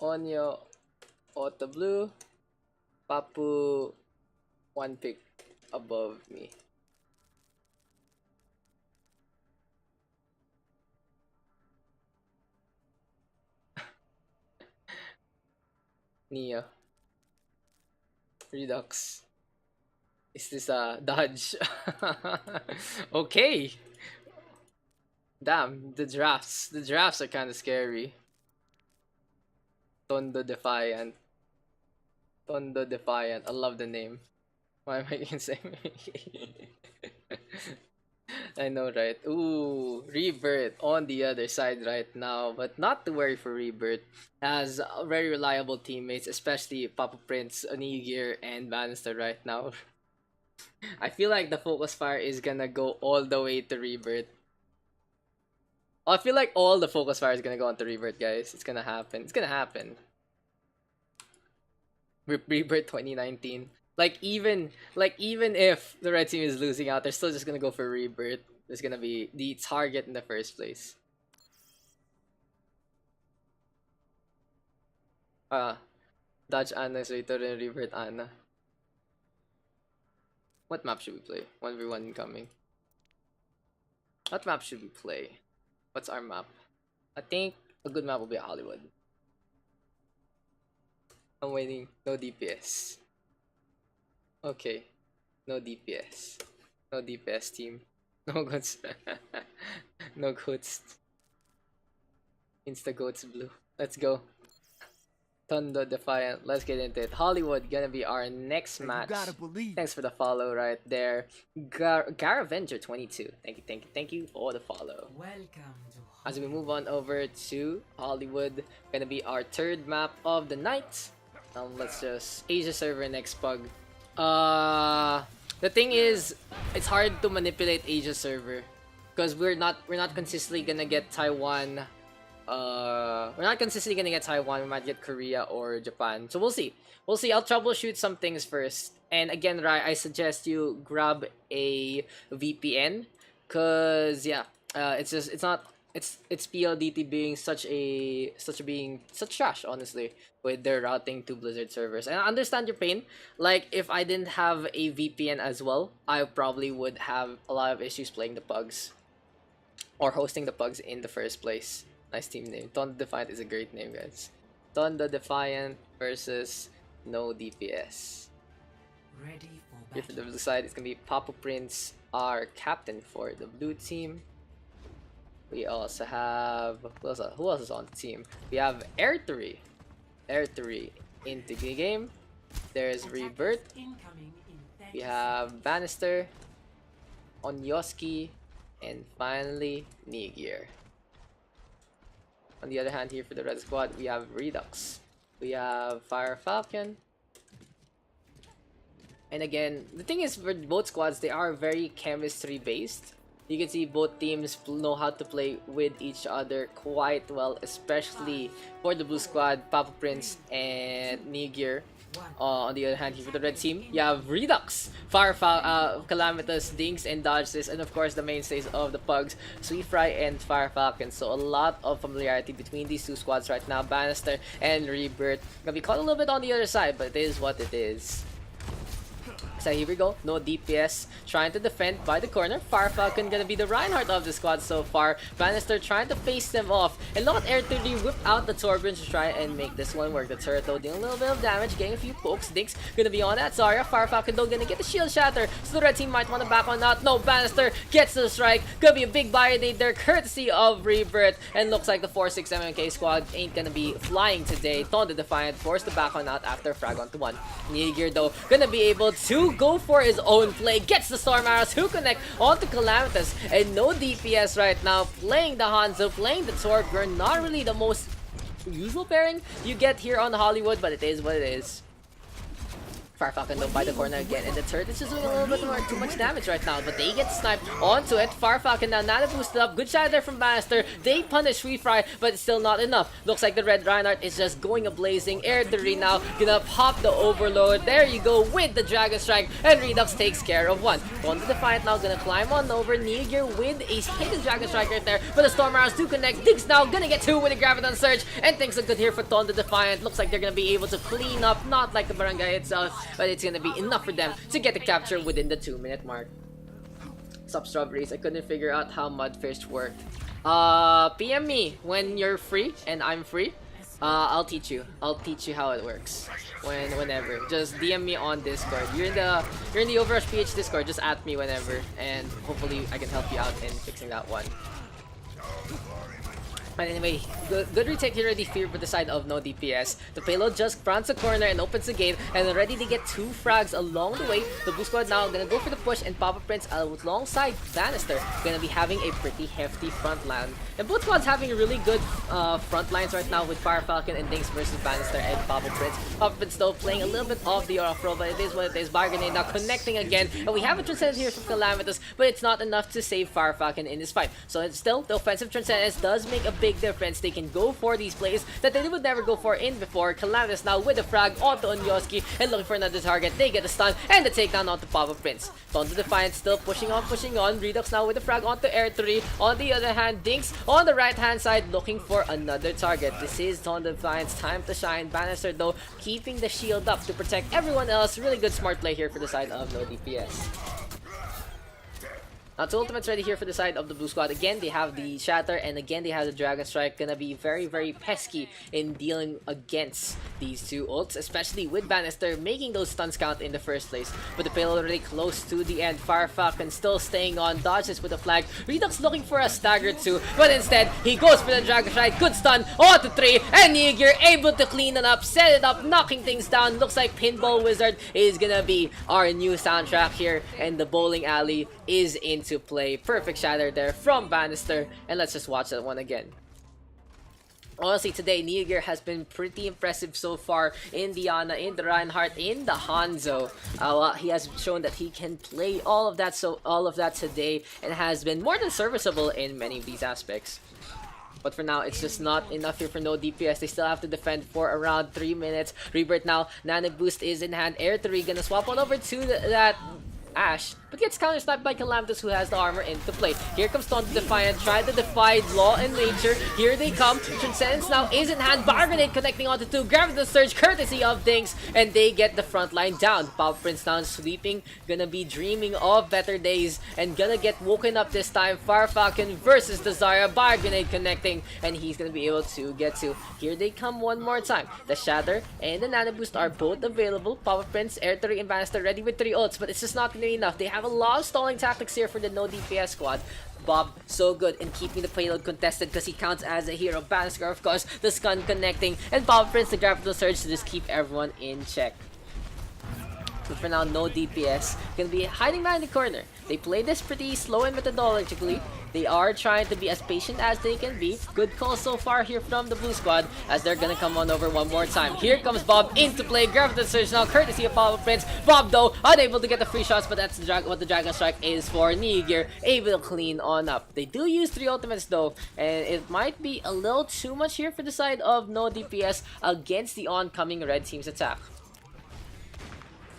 Onyo. Auto blue. Papu. One pick above me. Neo. Redux. Is this a dodge? Okay. Damn, the drafts. The drafts are kind of scary. Tondo Defiant. Tondo Defiant. I love the name. Why am I saying? I know, right? Ooh, Rebirth on the other side right now, but not to worry for Rebirth. Has very reliable teammates, especially Papa Prince, Onigir, and Bannister right now. I feel like the focus fire is gonna go all the way to Rebirth. I feel like all the focus fire is gonna go on to Rebirth, guys. It's gonna happen. It's gonna happen. Rebirth 2019. Even if the red team is losing out, they're still just gonna go for Rebirth. There's gonna be the target in the first place. Dodge Ana is Rito and Rebirth Ana. What map should we play? 1v1 incoming. What map should we play? What's our map? I think a good map will be Hollywood. I'm waiting. No DPS. Okay. No DPS. No DPS team. No goats. No goats. Insta goats blue. Let's go. Tondo Defiant. Let's get into it. Hollywood gonna be our next match. You gotta believe. Thanks for the follow right there. Garavenger 22. Thank you for the follow. Welcome to As we move on over to Hollywood, gonna be our third map of the night. Let's just Asia server next pug. The thing is, it's hard to manipulate Asia server because we're not consistently gonna get Taiwan we're not consistently gonna get Taiwan. We might get Korea or Japan. So we'll see. We'll see. I'll troubleshoot some things first. And again, Rai, I suggest you grab a VPN, cause yeah, it's PLDT being such trash, honestly, with their routing to Blizzard servers. And I understand your pain. Like, if I didn't have a VPN as well, I probably would have a lot of issues playing the Pugs or hosting the Pugs in the first place. Nice team name. Ton the Defiant is a great name, guys. Ton the Defiant versus no DPS. Ready for Here for the battle. blue side, it's gonna be Papa Prince, our captain for the blue team. We also have who else is on the team? We have Air 3 into the game. There's Rebirth. Incoming in 30 We have Bannister, Onyoski, and finally Nigir. On the other hand, here for the red squad, we have Redux. We have Fire Falcon. And again, the thing is, for both squads, they are very chemistry based. You can see both teams know how to play with each other quite well, especially for the blue squad, Papa Prince and Nigir. On the other hand, here for the red team, you have Redux, Calamitous, Dinks, and Dodges, and of course the mainstays of the Pugs, Sweet Fry and Fire Falcon. So a lot of familiarity between these two squads right now. Bannister and Rebirth gonna be caught a little bit on the other side, but it is what it is. So here we go, no DPS, trying to defend by the corner. Fire Falcon gonna be the Reinhardt of the squad so far. Bannister trying to face them off, and look at Air 3 whip out the Torbjorn to try and make this one work. The turret though dealing a little bit of damage, getting a few pokes. Dinks gonna be on that Zarya. Fire Falcon though gonna get the shield shatter, so the red team might want to back on that. No, Bannister gets the strike, gonna be a big barricade there courtesy of Rebirth, and looks like the 4-6 MMK squad ain't gonna be flying today. Ton the Defiant forced to back on out after frag onto one. Nigir though gonna be able to go for his own play, gets the Storm Arrows to connect onto Calamitous, and no DPS right now, playing the Hanzo, playing the Torbjorn. Not really the most usual pairing you get here on Hollywood, but it is what it is. Fire Falcon though by the corner again, and the turret is just doing a little bit more too much damage right now, but they get sniped onto it. Fire Falcon now nano boosted up, good shot there from Bannister. They punish Free Fry, but it's still not enough. Looks like the red Reinhardt is just going a blazing. Air 3 now gonna pop the overload. There you go with the Dragon Strike, and Redux takes care of one. On the Defiant now gonna climb on over. Nigir with a hidden Dragon Strike right there, but the Storm Arrows do connect. Diggs now gonna get two with a Graviton Surge, and things look good here for Ton the Defiant. Looks like they're gonna be able to clean up, not like the barangay itself, but it's gonna be enough for them to get the capture within the 2-minute mark. Sup Strawberries, I couldn't figure out how Mudfish worked. PM me when you're free and I'm free. I'll teach you how it works. Whenever. Just DM me on Discord. You're in the OverRush PH Discord, just add me whenever, and hopefully I can help you out in fixing that one. But anyway, good retake here already feared for the side of no DPS. The payload just fronts the corner and opens the gate, and already they get 2 frags along the way. The blue squad now gonna go for the push, and Papa Prince alongside Bannister gonna be having a pretty hefty front line. And both squads having really good front lines right now with Fire Falcon and Dinks versus Bannister and Papa Prince. Papa Prince though playing a little bit off the off-roll, but it is what it is. Bargaining now connecting again, and we have a Transcendence here from Calamitous, but it's not enough to save Fire Falcon in this fight. So it's still, the offensive Transcendence does make a big difference. They can go for these plays that they would never go for in before. Calamitous now with the frag onto Onyoski and looking for another target. They get a stun and the takedown onto Papa Prince. Ton the Defiant still pushing on. Redux now with the frag onto Air 3. On the other hand, Dinks on the right hand side looking for another target. This is Ton the Defiant's time to shine. Bannister though keeping the shield up to protect everyone else. Really good smart play here for the side of no DPS. Now, two ultimates ready here for the side of the blue squad. Again, they have the Shatter, and again, they have the Dragon Strike. Gonna be very, very pesky in dealing against these two ults, especially with Bannister making those stuns count in the first place. But the payload already close to the end. Fire Falcon still staying on, dodges with the flag. Redux looking for a stagger too, but instead, he goes for the Dragon Strike. Good stun, on to 3, and Nigir able to clean it up, set it up, knocking things down. Looks like Pinball Wizard is gonna be our new soundtrack here, and the bowling alley is into play. Perfect shatter there from Bannister, and let's just watch that one again. Honestly, today, Nigir has been pretty impressive so far in the Ana, in the Reinhardt, in the Hanzo. He has shown that he can play all of that today, and has been more than serviceable in many of these aspects. But for now, it's just not enough here for no DPS. They still have to defend for around 3 minutes. Rebirth now, Nano Boost is in hand. Air 3 gonna swap on over to that Ashe, but gets counter-sniped by Calamitous, who has the armor into play. Here comes Taunt Defiant, try to defy law and nature. Here they come. Transcendence now is in hand. Bar Grenade connecting onto 2. Grab the surge, courtesy of Dinks, and they get the front line down. Power Prince now sweeping, gonna be dreaming of better days, and gonna get woken up this time. Fire Falcon versus the Zarya. Bar Grenade connecting, and he's gonna be able to get to. Here they come one more time. The Shatter and the Nano Boost are both available. Power Prince, Air 3, and Bannister ready with 3 ults, but it's just not gonna be enough. They have a lot of stalling tactics here for the no DPS squad. Bob, so good in keeping the payload contested because he counts as a hero. Bannister, of course, the stun connecting, and Power Prince the grab the surge to just keep everyone in check. But for now, no DPS. Gonna be hiding behind the corner. They play this pretty slow and methodologically. They are trying to be as patient as they can be. Good call so far here from the blue squad as they're gonna come on over one more time. Here comes Bob into play. Grab the surge now, courtesy of Power Prince. Bob, though, unable to get the free shots, but that's what the Dragon Strike is for. Niger able to clean on up. They do use 3 ultimates, though, and it might be a little too much here for the side of no DPS against the oncoming red team's attack.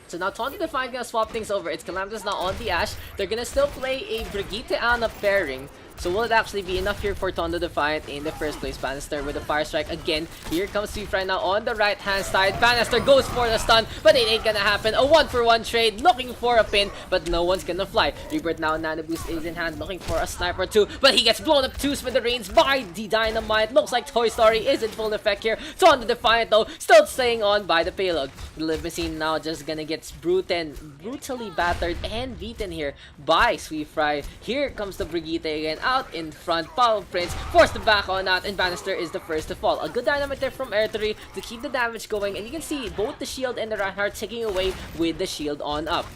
So now Taunt Defiant gonna swap things over. It's Calamitous now on the Ashe. They're gonna still play a Brigitte Ana pairing. So will it actually be enough here for Tondo Defiant in the first place? Bannister with a Fire Strike again. Here comes Sweep right now on the right hand side. Bannister goes for the stun, but it ain't gonna happen. A 1-for-1 trade, looking for a pin, but no one's gonna fly. Rebirth now, Nano Boost is in hand, looking for a sniper too, but he gets blown up to smithereens by the dynamite. Looks like Toy Story is in full effect here. Tondo Defiant though, still staying on by the payload. The Limousine now just gonna get brutally battered and beaten here by Sweep Fry. Here comes the Brigitte again. Out in front, Power Prince forced to back on out, and Bannister is the first to fall. A good dynamite there from Air 3 to keep the damage going, and you can see both the shield and the Reinhardt taking away with the shield on up.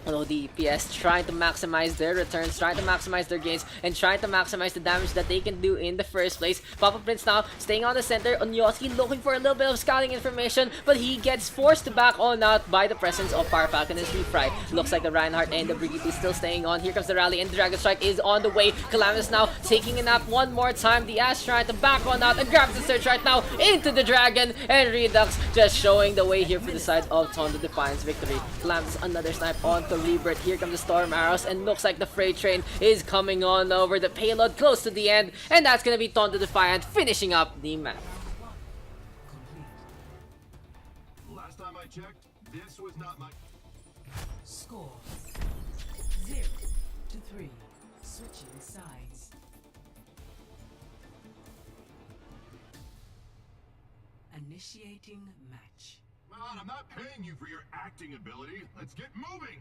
Although the EPS trying to maximize their returns, trying to maximize their gains, and trying to maximize the damage that they can do in the first place. Papa Prince now staying on the center. Onyoski looking for a little bit of scouting information, but he gets forced to back on out by the presence of Fire Falcon and Sweep Fry. Looks like the Reinhardt and the Brigitte still staying on. Here comes the rally, and the Dragon Strike is on the way. Calamitous now taking a nap one more time. The Ashe trying to back on out and grabs the surge right now into the Dragon, and Redux just showing the way here for the side of Tondo Defiance victory. Calamitous another snipe on the Rebirth. Here comes the Storm Arrows, and looks like the freight train is coming on over. The payload close to the end, and that's gonna be Tondo Defiant finishing up the map. Last time I checked, this was not my... Score 0-3. Switching sides. Initiating match. Man, I'm not paying you for your acting ability. Let's get moving!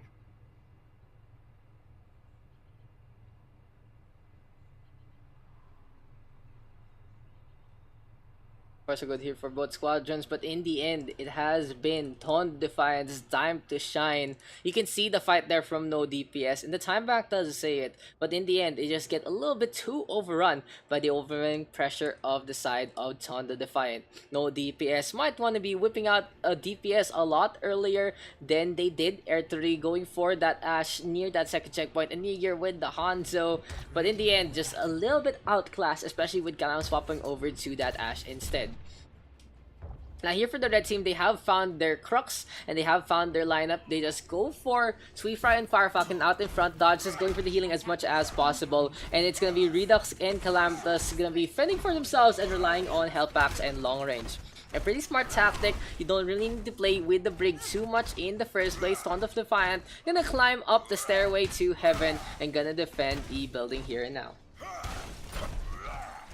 So good here for both squadrons, but in the end, it has been Tondo Defiant's time to shine. You can see the fight there from no DPS, and the time back does say it, but in the end, they just get a little bit too overrun by the overwhelming pressure of the side of Tondo Defiant. No DPS might want to be whipping out a DPS a lot earlier than they did. Air 3 going for that Ashe near that second checkpoint, and Niger with the Hanzo, but in the end, just a little bit outclassed, especially with Galam swapping over to that Ashe instead. Now here for the red team, they have found their crux and they have found their lineup. They just go for Sweet Fry and Fire Falcon out in front. Dodge is going for the healing as much as possible, and it's gonna be Redux and Calamitous gonna be fending for themselves and relying on health packs and long range. A pretty smart tactic. You don't really need to play with the Brig too much in the first place. Tondo Defiant gonna climb up the stairway to heaven and gonna defend the building here and now.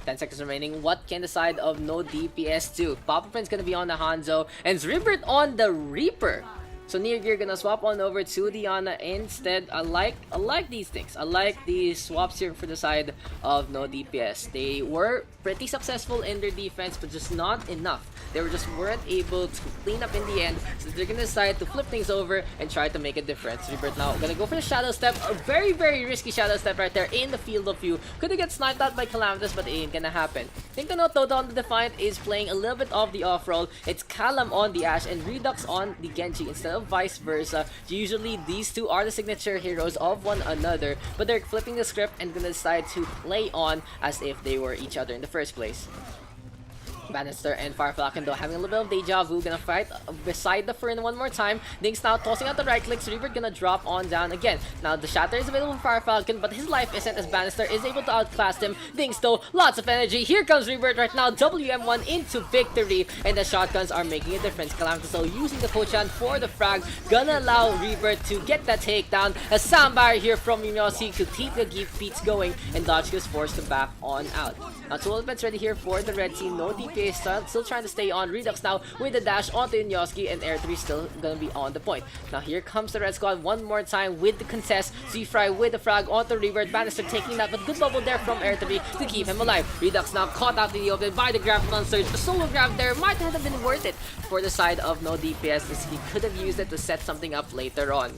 10 seconds remaining. What can the side of no DPS do? Papa Prince gonna be on the Hanzo, and Rebirth on the Reaper. So Niger gonna swap on over to Diana instead. I like these things. I like these swaps here for the side of no DPS. They were pretty successful in their defense, but just not enough They weren't able to clean up in the end, so they're gonna decide to flip things over and try to make a difference. Rebirth now gonna go for the Shadow Step, a very, very risky Shadow Step right there in the field of view. Could have get sniped out by Calamitous, but it ain't gonna happen. Think to note though, Dawn the Defiant is playing a little bit of the off-roll. It's Calam on the Ashe and Redux on the Genji instead of vice versa. Usually these two are the signature heroes of one another, but they're flipping the script and gonna decide to play on as if they were each other in the first place. Bannister and Firefalcon though having a little bit of deja vu, gonna fight beside the Fern one more time. Dinks now tossing out the right clicks, Rebirth gonna drop on down again. Now the Shatter is available for Firefalcon, but his life isn't, as Bannister is able to outclass him. Dinks though, lots of energy. Here comes Rebirth right now, WM1 into victory, and the shotguns are making a difference. Calamitous though using the Kochan for the frag, gonna allow Rebirth to get that takedown. A soundbar here from Yossi could keep the beats going, and Dodge is forced to back on out. Now two ultimates ready here for the red team, no DPS, still trying to stay on. Redux now with the dash onto Inyoski, and Air 3 still gonna be on the point. Now here comes the red squad one more time with the contest. Z-Fry with the frag onto Rebirth, Bannister taking that, but good bubble there from Air 3 to keep him alive. Redux now caught out in the open by the Graviton Surge. The solo grab there might have been worth it for the side of no DPS, as he could have used it to set something up later on.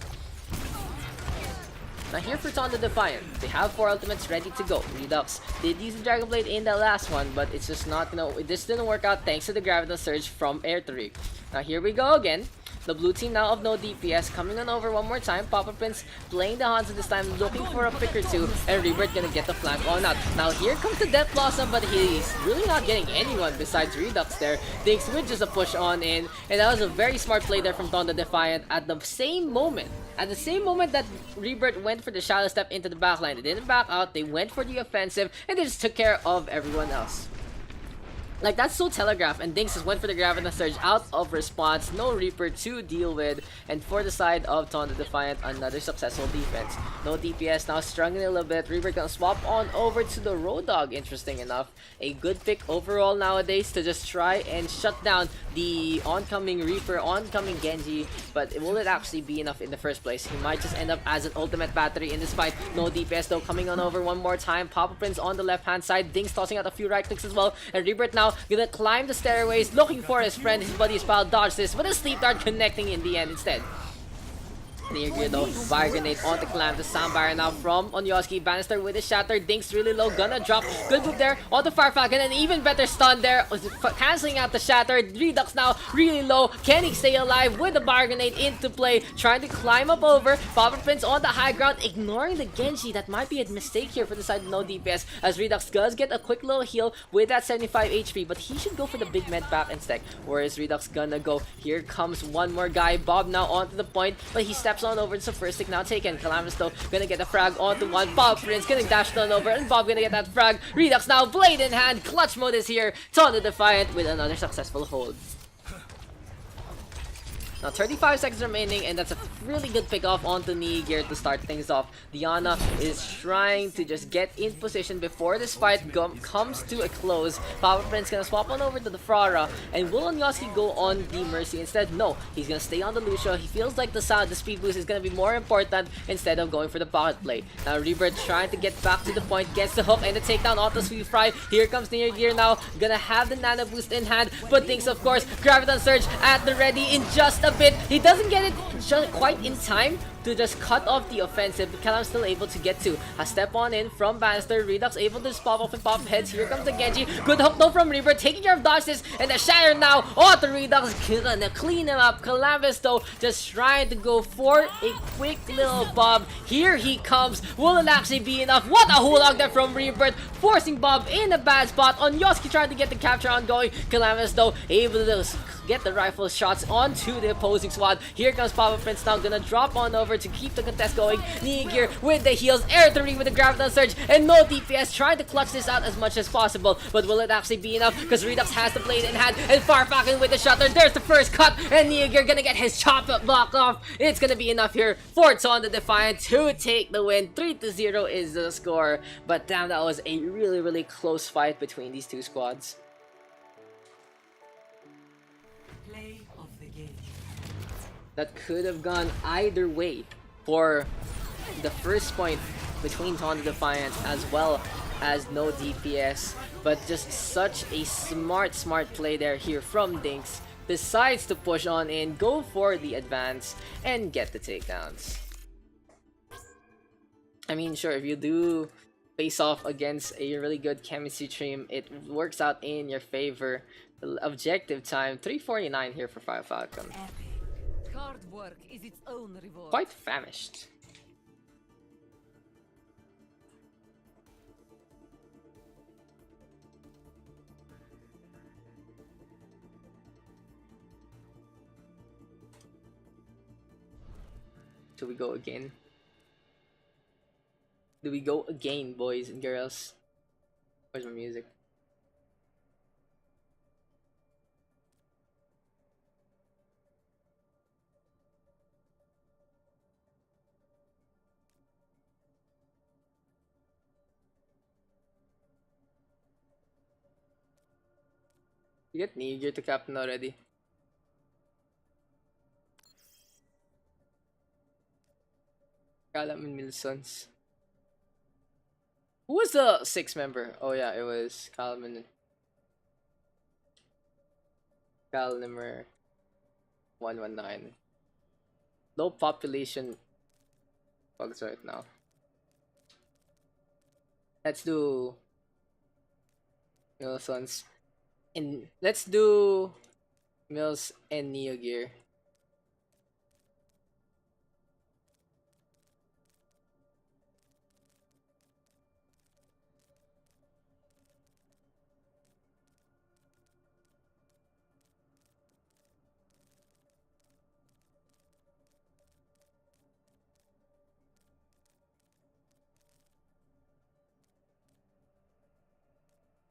Now here for Dawn the Defiant, they have 4 ultimates ready to go. Redux did use the Dragon Blade in the last one, but it's just not, this didn't work out thanks to the Graviton Surge from Air 3. Now here we go again. The blue team now of no DPS coming on over one more time. Papa Prince playing the Hanzo this time, looking for a pick or two, and Rebirth gonna get the flank on out. Now here comes the Death Blossom, but he's really not getting anyone besides Redux there. Dinks with just a push on in, and that was a very smart play there from Dawn the Defiant at the same moment. At the same moment that Rebirth went for the Shadow Step into the backline, they didn't back out, they went for the offensive, and they just took care of everyone else. Like, that's so telegraphed, and Dinks just went for the Graviton Surge out of response. No Reaper to deal with, and for the side of Dawn the Defiant, another successful defense. No DPS now struggling a little bit. Reaper gonna swap on over to the Road Dog, interesting enough. A good pick overall nowadays to just try and shut down the oncoming Reaper, oncoming Genji, but will it actually be enough in the first place? He might just end up as an ultimate battery in this fight. No DPS though, coming on over one more time. Papa Prince on the left hand side. Dinks tossing out a few right clicks as well, and Rebirth now gonna climb the stairways, looking for his friend. His buddy's pal dodge this, but a sleep dart connecting in the end instead. Near gear though, fire grenade onto Calamitous, soundbar now from Onyoski. Bannister with a shatter, Dinks really low, gonna drop. Good move there onto Firefalcon, and an even better stun there, cancelling out the shatter. Redux now really low, can he stay alive with the fire grenade into play, trying to climb up over. Papa Prince on the high ground, ignoring the Genji. That might be a mistake here for the side of no DPS, as Redux does get a quick little heal with that 75 HP, but he should go for the big med back instead. Where is Redux gonna go? Here comes one more guy, Bob now onto the point, but he steps on over. It's the first stick now taken. Calamitous though gonna get a frag onto one. Bob Prince gonna dash on over, and Bob gonna get that frag. Redux now blade in hand. Clutch mode is here. Dawn the Defiant with another successful hold. Now 35 seconds remaining, and that's a really good pick off onto knee gear to start things off. Diana is trying to just get in position before this fight comes to a close. Papa Prince gonna swap on over to the Frara, and will Onyoski go on the Mercy instead? No, he's gonna stay on the Lucio. He feels like the speed boost is gonna be more important instead of going for the pocket play. Now Rebirth trying to get back to the point, gets the hook and the takedown onto Sweet Fry. Here comes near gear now, gonna have the nano boost in hand, but thinks of course Graviton Surge at the ready in just a bit. He doesn't get it just quite in time to just cut off the offensive, but Calam's still able to get to a step on in from Bannister. Redux able to just pop off and pop heads. Here comes the Genji. Good hook though from Reaper, taking care of dodges, and the Shatter now onto Redux, gonna clean him up. Calamitous though just trying to go for a quick little Bob. Here he comes. Will it actually be enough? What a hulog there from Rebirth, forcing Bob in a bad spot. Onyoski trying to get the capture ongoing. Calamitous though able to get the rifle shots onto the opposing squad. Here comes Papa Prince now gonna drop on over to keep the contest going. Knee gear with the heals, Air 3 with the Graviton Surge, and no DPS trying to clutch this out as much as possible. But will it actually be enough? Because Redux has the blade in hand, and Firefalcon with the shutter. There's the first cut, and Knee gear gonna get his chop block off. It's gonna be enough here for Dawn the Defiant to take the win. 3-0 is the score. But damn, that was a really, really close fight between these two squads. That could have gone either way for the first point between Dawn the Defiant as well as no DPS, but just such a smart play there here from Dinks. Decides to push on in, go for the advance, and get the takedowns. I mean, sure, if you do face off against a really good chemistry team, it works out in your favor. Objective time 3:49 here for Fire Falcon. Hard work is its own reward. Quite famished. Should we go again? Do we go again, boys and girls? Where's my music? You get eager to captain already. Callum and Milsons. Who was the sixth member? Oh yeah, it was Callum and Calnimer 119. Low population bugs right now. Let's do Milsons. And let's do Mills and Neo Gear.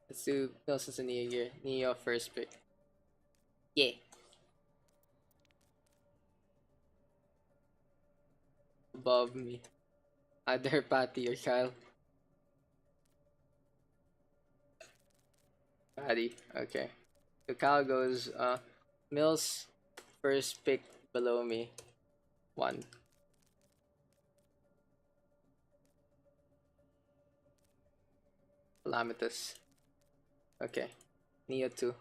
Let's do Mills and Neo Gear. Neo first pick. Yeah. Above me. Either Patty or Kyle. Patty, okay. So Kyle goes, Mills first pick below me. 1. Calamitous. Okay. Neo 2.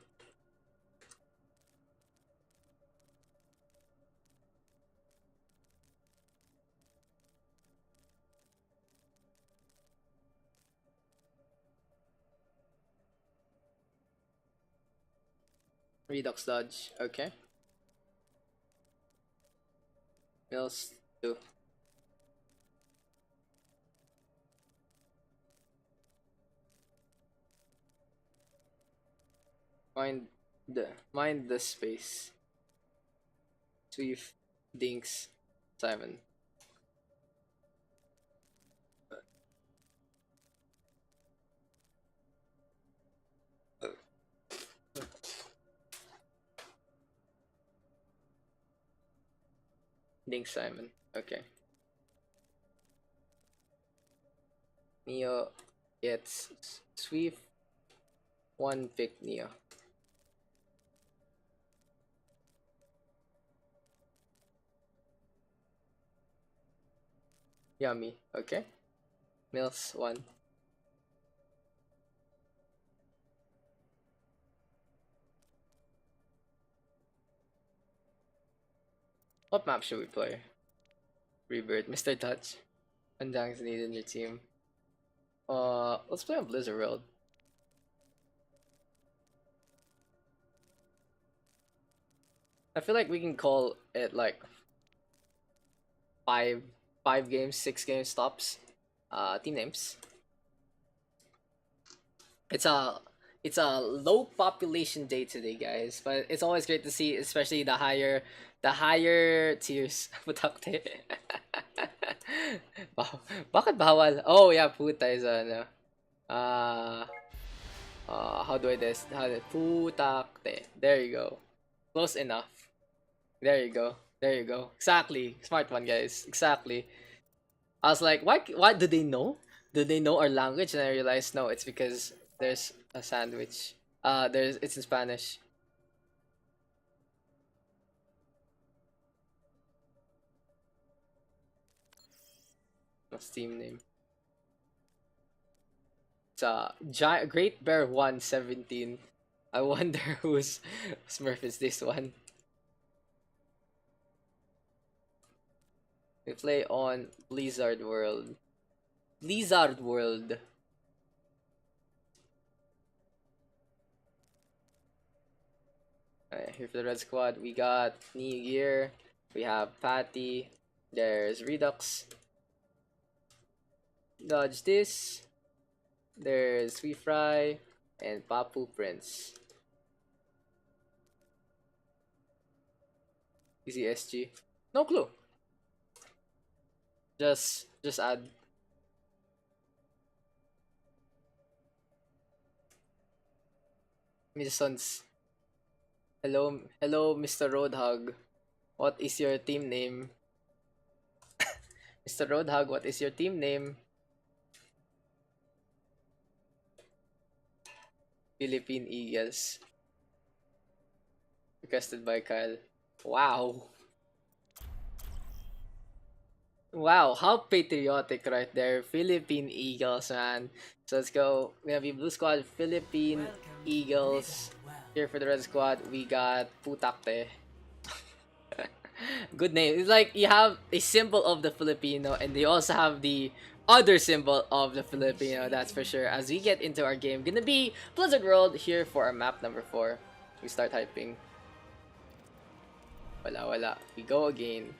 Redux dodge, okay. Mills 2. Mind the space. Swift, Dinks, Simon. Dinks, Simon. Okay. Neo gets Swift. 1 pick Neo. Yummy. Okay. Mills 1. What map should we play? Rebirth, Mr. Touch. Undang's needed in your team. Let's play on Blizzard World. I feel like we can call it like five games, 6 games stops. Team names. It's a low population day today, guys, but it's always great to see, especially the higher tiers. Putakte. Bakit bawal? Oh yeah, puta is ano. How do I this? Putakte. There you go. Close enough. There you go. There you go. Exactly. Smart one, guys. Exactly. I was like, why do they know? Do they know our language? And I realized no, it's because there's a sandwich. It's in Spanish. What's team name? It's giant Great Bear 117. I wonder whose Smurf is this one. We play on Blizzard World. Blizzard World. Alright, here for the red squad, we got Knee Gear, we have Patty, there's Redux. Dodge this. There's Sweet Fry and Papu Prince. Easy SG. No clue. Just add. Sons. Hello, Mr. Roadhog. What is your team name? Mr. Roadhog, what is your team name? Philippine Eagles. Requested by Kyle. Wow. Wow, how patriotic right there. Philippine Eagles, man. So let's go. We have the blue squad, Philippine Eagles. Here for the red squad, we got Putakte. Good name. It's like you have a symbol of the Filipino and they also have the other symbol of the Filipino, that's for sure. As we get into our game, gonna be Blizzard World here for our map number 4. We start hyping. Wala. We go again.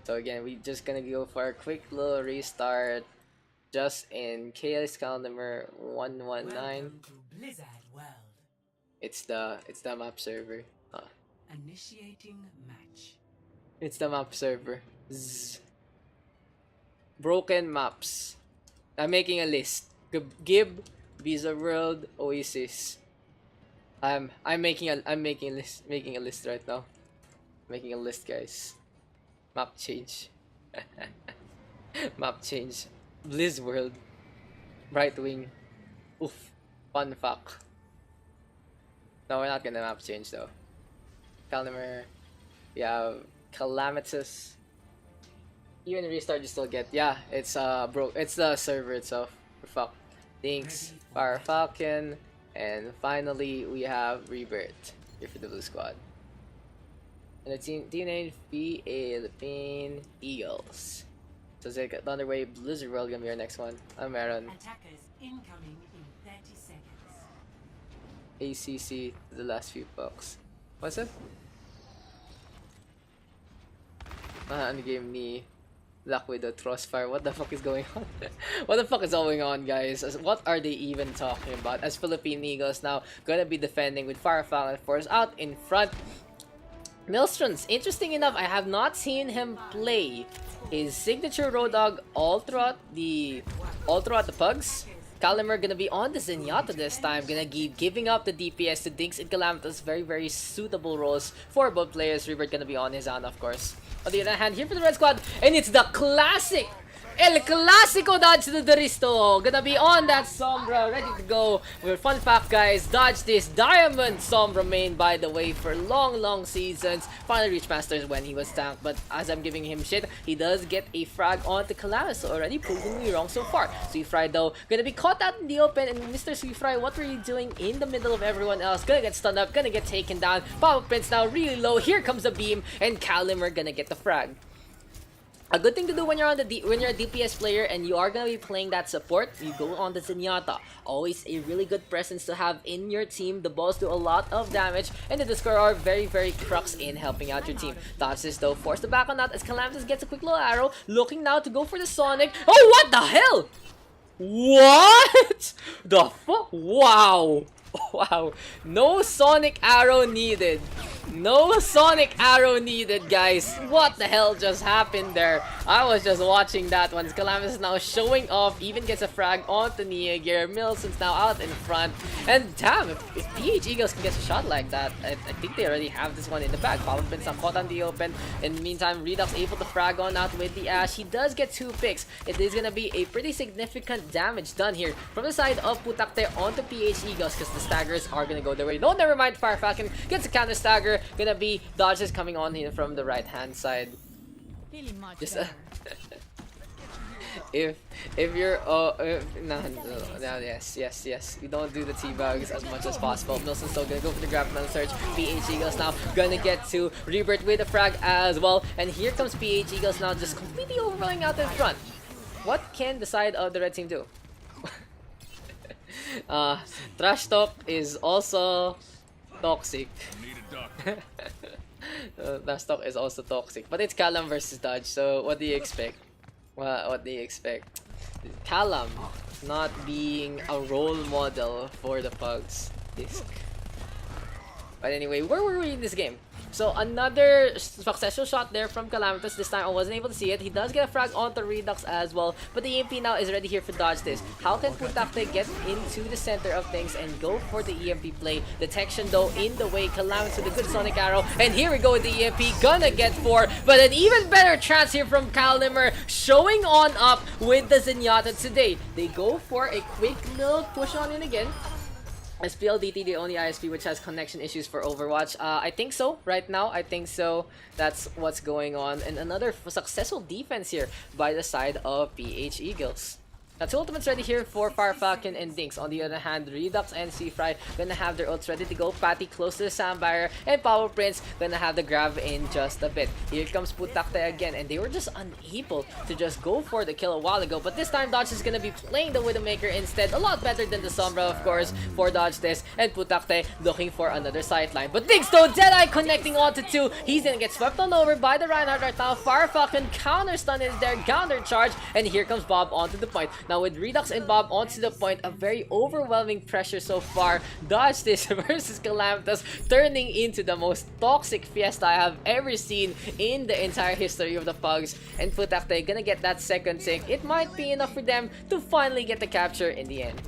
So again, we just gonna go for a quick little restart. Just in KL's calendar 119. Welcome to Blizzard World. It's the map server. Initiating match. It's the map server. Zzz. Broken maps. I'm making a list. Gib, Blizzard World, Oasis. I'm making a list right now. Making a list, guys. Map change. Map change. Blizz World. Bright Wing. Oof. Fun fact. No, we're not gonna map change though. Calmer. We have Calamitous. Even restart you still get, yeah, it's broke. It's the server itself. Fuck. Thanks, Fire Falcon, and finally we have Rebirth here for the blue squad. And the team name Philippine Eagles. So it's like underway. Blizzard World gonna be our next one. I'm Aaron. Attackers incoming in 30 seconds. ACC the last few bucks. What's it? Ano game ni Black Widow Crossfire? What the fuck is going on? What the fuck is going on, guys? What are they even talking about? As Philippine Eagles now gonna be defending with Fire Falcon Force out in front. Milstrons, interesting enough, I have not seen him play his signature Road Dog all throughout the Pugs. Calimer gonna be on the Zenyatta this time, gonna keep giving up the DPS to Dinks and Calamitous. Very suitable roles for both players. Rebirth gonna be on his own, of course. On the other hand, here for the red squad, and it's the classic El Clasico dodge to the Daristo. Gonna be on that Sombra, ready to go. With fun fact, guys, dodge this Diamond Sombra main, by the way, for long seasons. Finally reached Masters when he was tanked, but as I'm giving him shit, he does get a frag onto Calamitous, so already proving me wrong so far. Sweet Fry, though, gonna be caught out in the open, and Mr. Sweet Fry, what were you doing in the middle of everyone else? Gonna get stunned up, gonna get taken down. Pop-Up Prince now really low, here comes the beam, and Calimer gonna get the frag. A good thing to do when you're a DPS player and you are gonna be playing that support, you go on the Zenyatta. Always a really good presence to have in your team. The balls do a lot of damage, and the Discord are very crux in helping out your team. Dodges though forced to back on that as Calamitous gets a quick little arrow, looking now to go for the Sonic. Oh, what the hell? What the fuck? Wow. No Sonic arrow needed. No Sonic arrow needed, guys. What the hell just happened there? I was just watching that one. Calamitous now showing off, even gets a frag onto Nia Gear. Milson's now out in front. And damn, if PH Eagles can get a shot like that, I think they already have this one in the bag. Pop-Up Prince now caught on the open. In the meantime, Redux able to frag on out with the Ash. He does get 2 picks. It is gonna be a pretty significant damage done here from the side of Putakte onto PH Eagles, because the staggers are gonna go their way. No, never mind. Fire Falcon gets a counter stagger. Gonna be dodges coming on here from the right hand side. Feeling much Just better. if you're yes, we don't do the T-Bugs as much as possible. Milson's still gonna go for the grab another search. PH Eagles now gonna get to Rebirth with a frag as well, and here comes PH Eagles now just completely overrunning out in front. What can the side of the red team do? Trash talk is also toxic. Trash talk is also toxic, but it's Callum versus Dodge, so what do you expect? What do you expect? Callum not being a role model for the Pugs. But anyway, where were we in this game? So another successful shot there from Calamitous. This time I wasn't able to see it. He does get a frag onto Redux as well. But the EMP now is ready here for dodge this. How can Putakte get into the center of things and go for the EMP play? Detection though in the way. Calamitous with a good Sonic Arrow. And here we go with the EMP. Gonna get 4. But an even better chance here from Calimer. Showing on up with the Zenyatta today. They go for a quick little push on in again. SPLDT, the only ISP which has connection issues for Overwatch. I think so. Right now, I think so. That's what's going on. And another successful defense here by the side of PH Eagles. Now, 2 ultimates ready here for Fire Falcon and Dinks. On the other hand, Redux and Seafry gonna have their ults ready to go. Patty close to the Sand Barrier, and Power Prince gonna have the grab in just a bit. Here comes Putakte again, and they were just unable to just go for the kill a while ago. But this time, Dodge is gonna be playing the Widowmaker instead. A lot better than the Sombra, of course, for Dodge this. And Putakte looking for another sideline. But Dinks though, Deadeye connecting onto 2. He's gonna get swept on over by the Reinhardt right now. Fire Falcon counter stun is there, counter charge, and here comes Bob onto the point. Now with Redux and Bob onto the point, a very overwhelming pressure so far. Dodge this versus Calamitous, turning into the most toxic fiesta I have ever seen in the entire history of the Pugs. And Putakte gonna get that second sync. It might be enough for them to finally get the capture in the end.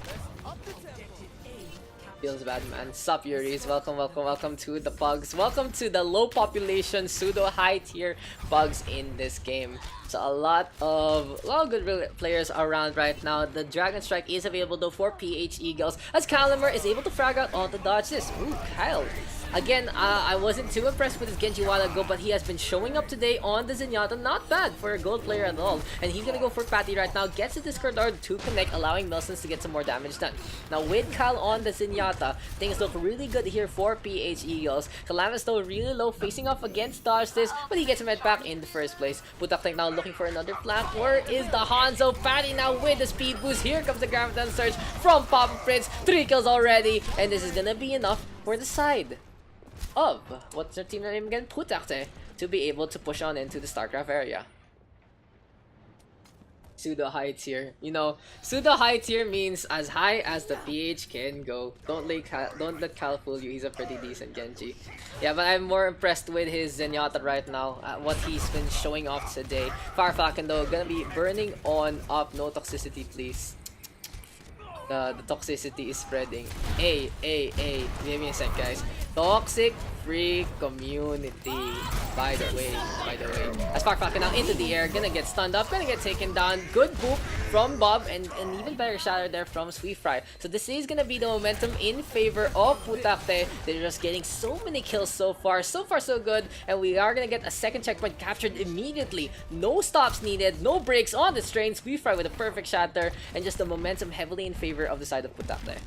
Feels bad, man. Sup, Yuris? Welcome to the Pugs. Welcome to the low population, pseudo high tier Pugs in this game. So a lot of good players around right now. The Dragon Strike is available though for PH Eagles, as Calimer is able to frag out onto dodge this. Ooh, Kyle. Again, I wasn't too impressed with his Genji a while ago, but he has been showing up today on the Zenyatta. Not bad for a gold player at all. And he's gonna go for Patty right now. Gets the Discord Orb to connect, allowing Milsons to get some more damage done. Now with Kyle on the Zenyatta, things look really good here for PH Eagles. Calamitous though really low, facing off against dodge this, but he gets him back in the first place. Putakte now looking for another flank. Where is the Hanzo? Patty now with the speed boost. Here comes the Graviton Surge from Papa Prince. 3 kills already, and this is gonna be enough for the side of, what's their team name again? Putakte, to be able to push on into the StarCraft area. Pseudo high tier. You know, pseudo high tier means as high as the PH can go. Don't let Cal fool you. He's a pretty decent Genji. Yeah, but I'm more impressed with his Zenyatta right now. What he's been showing off today. Fire Falcon though, gonna be burning on up. No toxicity, please. The toxicity is spreading. Hey, give me a sec, guys. Toxic free community. By the way. As Fire Falcon now into the air, gonna get stunned up, gonna get taken down. Good boop from Bob, and an even better shatter there from Sweetfry. So this is gonna be the momentum in favor of Putakte. They're just getting so many kills so far. So far so good, and we are gonna get a second checkpoint captured immediately. No stops needed, no breaks on this train. Sweetfry with a perfect shatter, and just the momentum heavily in favor of the side of Putakte.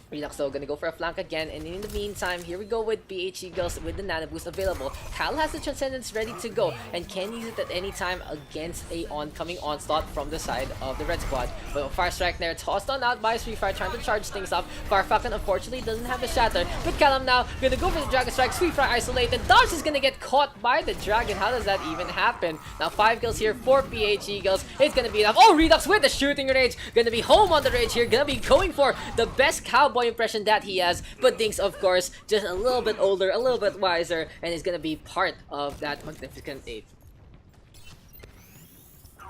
Redux though gonna go for a flank again, and in the meantime, here we go with PH Eagles with the Nano Boost available. Cal has the Transcendence ready to go and can use it at any time against a oncoming onslaught from the side of the Red Squad. But Fire Strike there, tossed on out by Sweetfire, trying to charge things up. Fire Falcon unfortunately doesn't have the shatter, but Callum now gonna go for the Dragon Strike. Sweetfire isolated. Dodge is gonna get caught by the Dragon. How does that even happen? Now 5 kills here for PH Eagles. It's gonna be enough. Oh, Redux with the shooting range. Gonna be home on the range here. Gonna be going for the best cowboy impression that he has, but Dinks of course just a little bit older, a little bit wiser, and is gonna be part of that magnificent 8.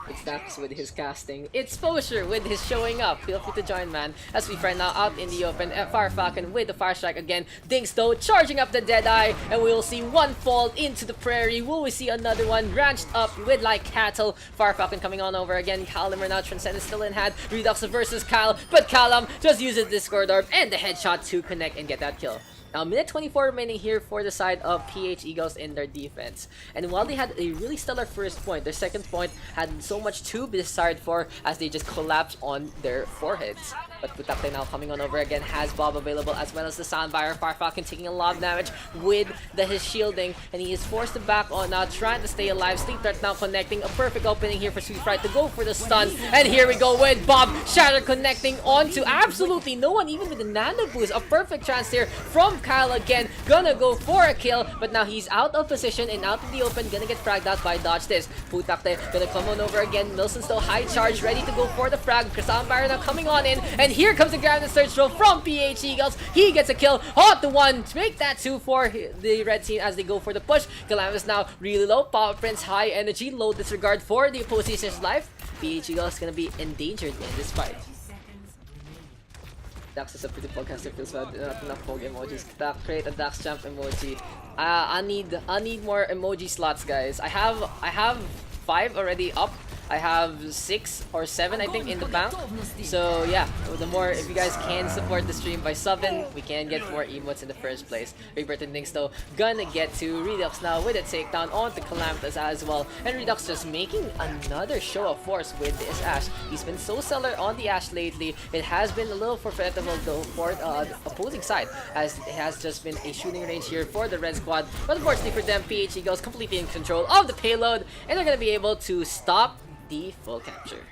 It's Daks with his casting. It's Exposure with his showing up. Feel free to join, man. As we find now out in the open, Fire Falcon with the Fire Strike again. Dinks though charging up the Deadeye, and we will see one fall into the prairie. Will we see another one ranched up with like cattle? Fire Falcon coming on over again. Calimer now, Transcendence still in hand. Redux versus Kyle, but Callum just uses Discord Orb and the headshot to connect and get that kill. Minute 24 remaining here for the side of PH Eagles in their defense. And while they had a really stellar first point, their second point had so much to be desired for as they just collapsed on their foreheads. But Putakte now coming on over again, has Bob available as well as the Soundfire. Farfalcon taking a lot of damage with his shielding, and he is forced to back on now, trying to stay alive. Sleep Threat now connecting, a perfect opening here for Sweet Fright to go for the stun. And here we go with Bob Shatter connecting onto absolutely no one, even with the Nano Boost. A perfect chance here from Kyle again, gonna go for a kill, but now he's out of position and out in the open, gonna get fragged out by Dodge this. Putakte gonna come on over again. Milson still high charge, ready to go for the frag. Soundfire now coming on in, and here comes the grab and search throw from PH Eagles. He gets a kill on the one to make that 2 for the red team as they go for the push. Calamus now really low. Power Prince high energy, low disregard for the opposition's life. PH Eagles gonna be endangered in this fight. 30 seconds remaining. Daks is a pretty podcaster, feels bad. Not enough Pog emojis. Create a Daks champ emoji. I need more emoji slots, guys. I have 5 already up. I have 6 or 7, I think, in the bank. So yeah, the more, if you guys can support the stream by subbing, we can get more emotes in the first place. Rebirth and things though, gonna get to Redux now with a takedown onto Calamitous as well. And Redux just making another show of force with this Ashe. He's been so stellar on the Ashe lately. It has been a little forfeitable though for the opposing side, as it has just been a shooting range here for the red squad. But unfortunately for them, PH Eagles completely in control of the payload, and they're gonna be able to stop the full capture.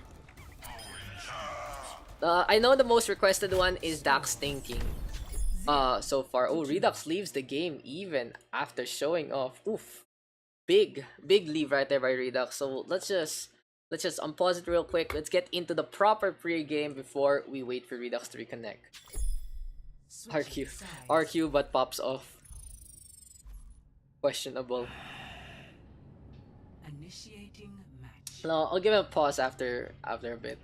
I know the most requested one is Daks thinking. So far. Oh, Redux leaves the game even after showing off. Oof. Big leave right there by Redux. So let's just unpause it real quick. Let's get into the proper pre-game before we wait for Redux to reconnect. RQ but pops off. Questionable. Initiating match. No, I'll give him a pause after a bit.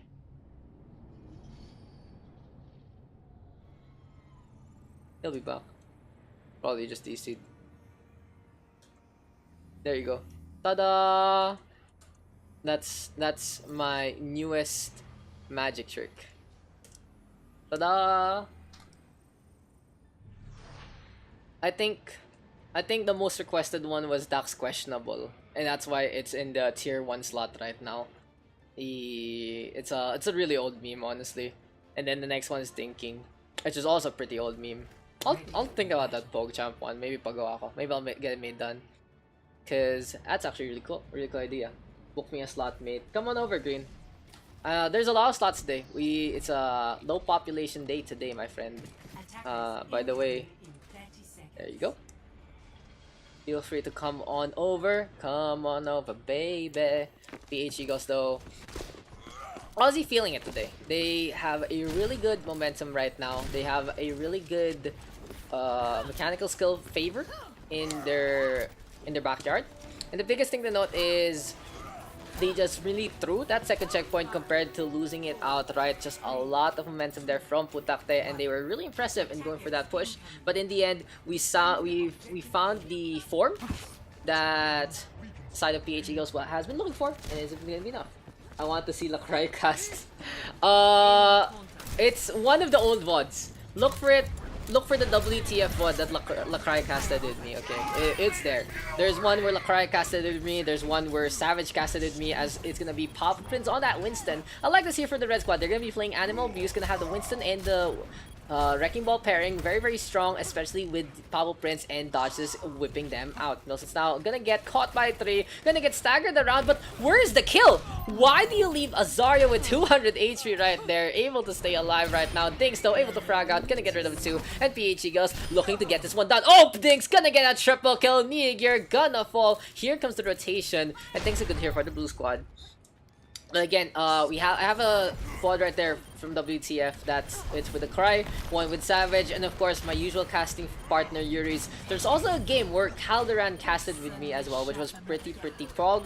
He'll be back. Probably just DC'd. There you go. Ta-da! That's my newest magic trick. Ta-da! I think the most requested one was Daks questionable, and that's why it's in the tier 1 slot right now. It's a really old meme, honestly. And then the next one is thinking, which is also a pretty old meme. I'll think about that Pog Champ one. Maybe pagawa ko. Maybe I'll get it made done. Cause that's actually really cool idea. Book me a slot mate. Come on over, Green. There's a lot of slots today. It's a low population day today, my friend. By the way, there you go. Feel free to come on over. Come on over, baby. PH Eagles though, how's he feeling it today? They have a really good momentum right now. They have a really good mechanical skill favor in their backyard. And the biggest thing to note is they just really threw that second checkpoint compared to losing it outright. Just a lot of momentum there from Putakte, and they were really impressive in going for that push. But in the end, we found the form that side of PH Eagles has been looking for, and it's going to be enough. I want to see Lacroix cast. It's one of the old VODs. Look for it. Look for the WTF VOD that Lacroix casted with me, okay? It's there. There's one where Lacroix casted with me. There's one where Savage casted with me, as it's gonna be Pop Prince on that Winston. I like this here for the Red Squad. They're gonna be playing Animal Abuse. Gonna have the Winston and the Wrecking Ball pairing. Very, very strong, especially with Pablo Prince and Dodges whipping them out. Milson's now gonna get caught by 3, gonna get staggered around, but where's the kill? Why do you leave Azaria with 200 HP right there, able to stay alive right now? Dinks though, able to frag out, gonna get rid of 2, and PH Eagles looking to get this one done. Oh, Dinks gonna get a triple kill, Niagir gonna fall. Here comes the rotation, and things are good here for the blue squad. But again, I have a VOD right there from WTF. It's with the Cry, one with Savage, and of course my usual casting partner Yuri's. There's also a game where Calderan casted with me as well, which was pretty prog.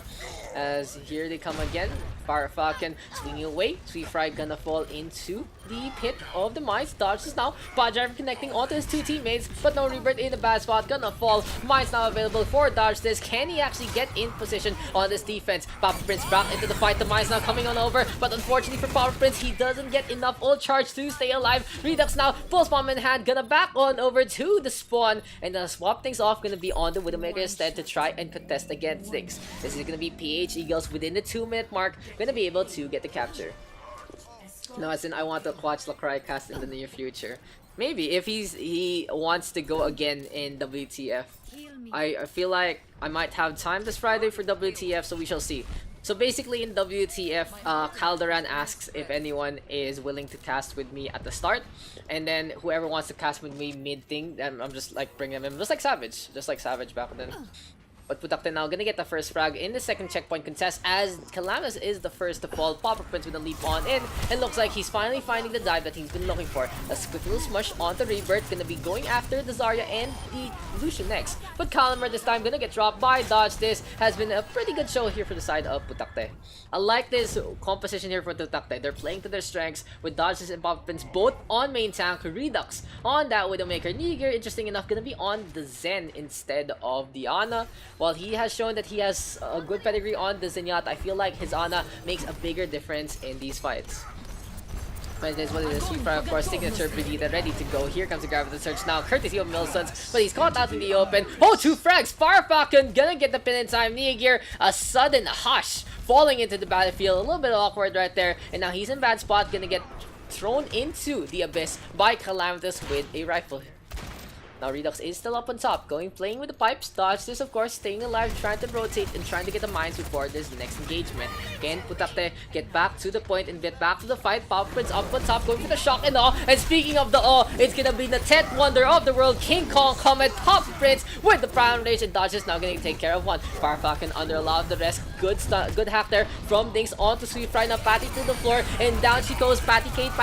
As here they come again, Fire Falcon swinging away. Sweet Fry gonna fall into the pit of the mines. Dodges now. Pod Driver connecting onto his two teammates, but no Rebirth in a bad spot. Gonna fall. Mines now available for dodge this. Can he actually get in position on this defense? Papa Prince back into the fight. The mines now coming on over, but unfortunately for Papa Prince, he doesn't get enough ult charge to stay alive. Redux now, full spawn in hand, gonna back on over to the spawn, and gonna swap things off. Gonna be on the Widowmaker instead to try and contest against things. This is gonna be PH Eagles within the 2-minute mark, gonna be able to get the capture. No, as in I want to watch Lacroix cast in the near future. Maybe if he wants to go again in WTF. I feel like I might have time this Friday for WTF, so we shall see. So basically in WTF, Calderan asks if anyone is willing to cast with me at the start, and then whoever wants to cast with me mid-thing, then I'm just like bringing them in, just like Savage back then. But Putakte now gonna get the first frag in the second checkpoint contest as Calamus is the first to fall. Papa Prince with a leap on in, and looks like he's finally finding the dive that he's been looking for. A quick little smush onto Rebirth, gonna be going after the Zarya and the Lucian next. But Calamar this time gonna get dropped by dodge. This has been a pretty good show here for the side of Putakte. I like this composition here for Putakte. They're playing to their strengths with dodges and Papa Prince both on main tank. Redux on that Widowmaker. Niger, interesting enough, gonna be on the Zen instead of the Ana. While he has shown that he has a good pedigree on the Zenyatta, I feel like his Ana makes a bigger difference in these fights. But it is what it is. Sweeper, of course, signature Brigitte ready to go. Here comes the grab of the search now, courtesy of Milsons, but he's caught out in the open. Oh, 2 frags! Fire Falcon gonna get the pin in time. Niger, a sudden hush, falling into the battlefield. A little bit awkward right there, and now he's in bad spot, gonna get thrown into the abyss by Calamitous with a rifle. Now Redux is still up on top, playing with the pipes. Dodge this, of course, staying alive, trying to rotate and trying to get the mines before this next engagement. Again, Putakte get back to the point and get back to the fight. Papa Prince up on top, going for the shock and awe. And speaking of the awe, it's gonna be the 10th wonder of the world, King Kong Comet. Papa Prince with the Prime Rage and dodges now gonna take care of one. Fire Falcon under a lot of the rest. Good hack there from Dinks onto Sweet Fry. Now Patty to the floor and down she goes. Patty Cake,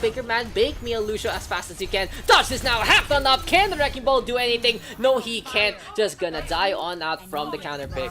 Baker Man, bake me a Lucio as fast as you can. Dodge this now, hacked on up. Can the Wrecking Ball do anything? No, he can't. Just gonna die on out from the counter pick.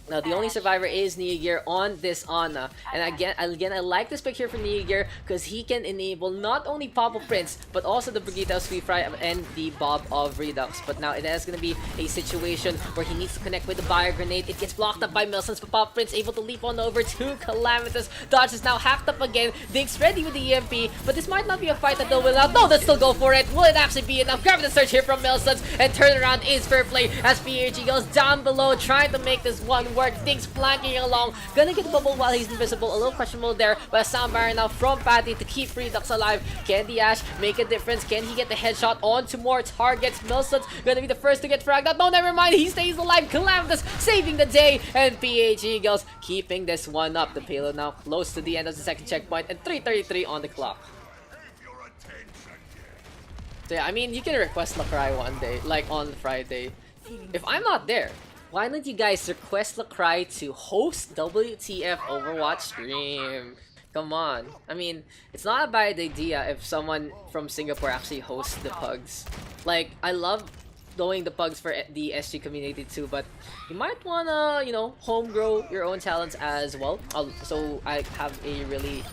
Now, the only survivor is Niger on this Ana. And again, I like this pick here for Niger because he can enable not only Papa Prince, but also the Brigitte of Sweet Fry and the Bob of Redux. But now it is going to be a situation where he needs to connect with the Bio Grenade. It gets blocked up by Milsons, but Papa Prince able to leap on over to Calamitous. Dodge is now hacked up again. Dinks ready with the EMP, but this might not be a fight that they'll win out. No, they'll still go for it. Will it actually be enough? Grab the search here from Milsons, and turnaround is fair play as PHG goes down below, trying to make this one work. Dinks flanking along, gonna get the bubble while he's invisible. A little questionable there, but a sound barrier now from Patty to keep Redux alive. Can the Ash make a difference? Can he get the headshot onto more targets? Milson's gonna be the first to get fragged out. No, never mind, he stays alive. Calamitous saving the day, and PH Eagles keeping this one up. The payload now close to the end of the second checkpoint, and 3:33 on the clock. So yeah, I mean, you can request Lacroix one day, like on Friday. If I'm not there, why don't you guys request Lacroix to host WTF Overwatch stream? Come on. I mean, it's not a bad idea if someone from Singapore actually hosts the Pugs. Like, I love doing the Pugs for the SG community too, but you might wanna, you know, home grow your own talents as well. So I have a really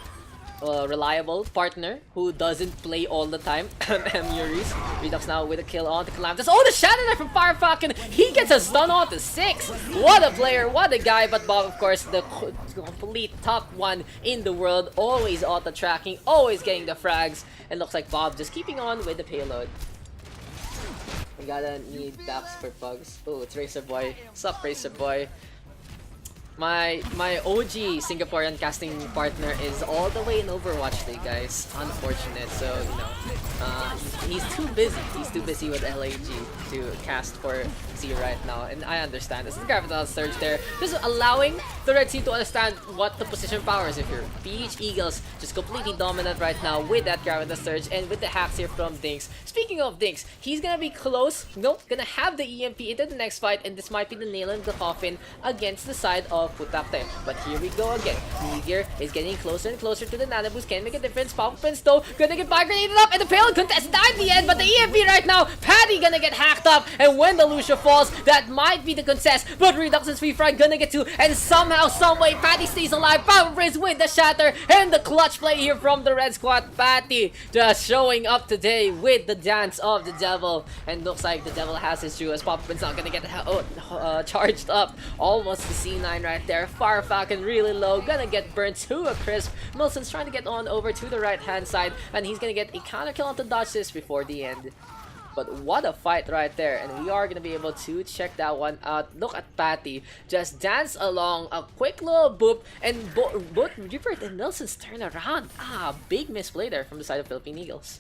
reliable partner who doesn't play all the time. Muris. Redux now with a kill on the Calamitous. Oh, the Shadow Knife from Fire Falcon! He gets a stun on to 6! What a player, what a guy! But Bob, of course, the complete top one in the world. Always auto-tracking, always getting the frags. And looks like Bob just keeping on with the payload. We gotta need Daks for Pugs. Oh, it's Racer Boy. Sup, Racer Boy? My OG Singaporean casting partner is all the way in Overwatch League, guys. Unfortunate, so you know, he's too busy. He's too busy with LAG to cast for Z right now, and I understand this. The Graviton Surge there, just allowing the Red Team to understand what the position power is. If you're PH Eagles, just completely dominant right now with that Graviton Surge and with the hacks here from Dinks. Speaking of Dinks, he's gonna be close. Nope, gonna have the EMP into the next fight, and this might be the nail in the coffin against the side of of Putakte. But here we go again. Meteor is getting closer and closer to the Nano Boost. Can make a difference. Pop Prince though gonna get fire grenaded up, and the failed contest died in the end. But the EMP right now, Patty gonna get hacked up, and when the Lucia falls, that might be the contest. But Redux and Free Fry gonna get two, and somehow, someway, Patty stays alive. Pop Prince with the shatter and the clutch play here from the Red Squad. Patty just showing up today with the dance of the devil, and looks like the devil has his due as Pop Prince not gonna get charged up. Almost the C9 right there. Fire Falcon really low, gonna get burnt to a crisp. Milson's trying to get on over to the right hand side, and he's gonna get a counter kill onto dodge this before the end. But what a fight right there, and we are gonna be able to check that one out. Look at Patty just dance along, a quick little boop, and both Rebirth and Nelson's turn around. Big misplay there from the side of Philippine Eagles.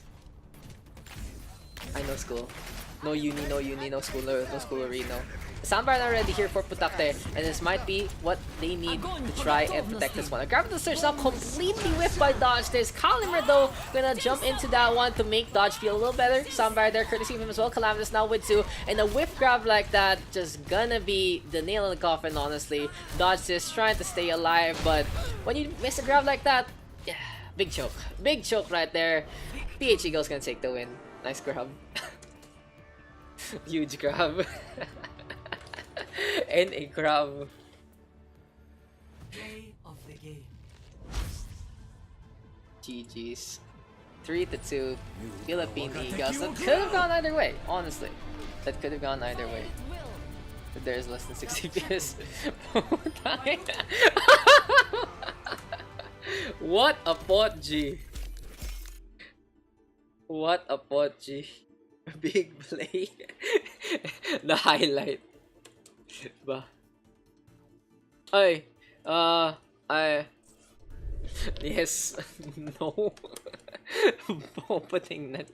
I know school. No uni, no school, no school arena. Soundbar already here for Putakte, and this might be what they need to try and protect this one. Grab the search now, completely whiffed by dodge. There's Calimer though, gonna jump into that one to make dodge feel a little better. Soundbar there, courtesy of him as well. Calamitous now with two, and a whiff grab like that just gonna be the nail in the coffin, honestly. Dodge this, trying to stay alive, but when you miss a grab like that, yeah, big choke right there. PH Eagles gonna take the win. Nice grab. Huge grab. And a grab. Play of the game. GG's. 3-2. Philippine Eagles. That could have gone either way, honestly. That could have gone either way. But there's less than 60 FPS. What a pot G. What a pot G. Big play. The highlight. Ba. Ay. Yes. No. Bobatingnan.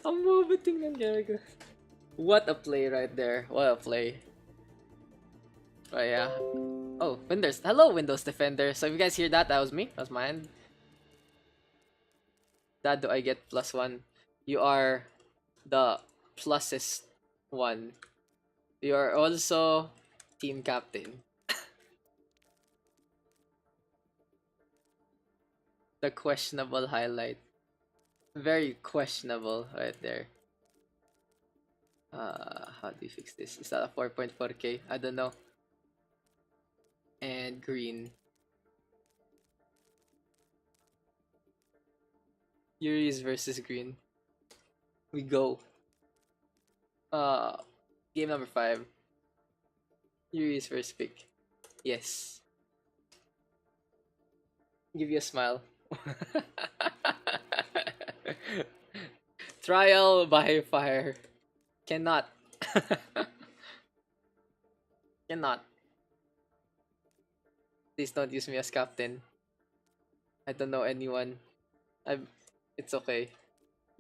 Ang bobatingnan, gago. What a play right there. What a play. Oh yeah. Oh, Windows. Hello, Windows Defender. So if you guys hear that, that was me. That was mine. That do I get +1? You are the plussest one. You are also team captain. The questionable highlight. Very questionable right there. How do you fix this? Is that a 4.4K? I don't know. And green. Yuri's versus green. We go. Game number 5. Yuri's first pick. Yes. Give you a smile. Trial by fire. Cannot. Cannot. Please don't use me as captain. I don't know anyone. It's okay.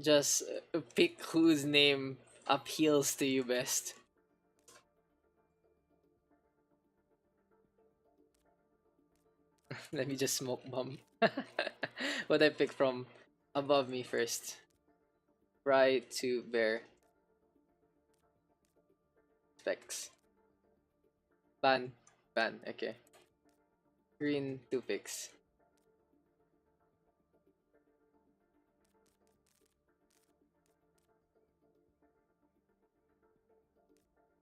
Just pick whose name appeals to you best. Let me just smoke bomb. What I pick from above me first. Right to bear. Specs. Ban. Ban. Okay. Green 2 picks.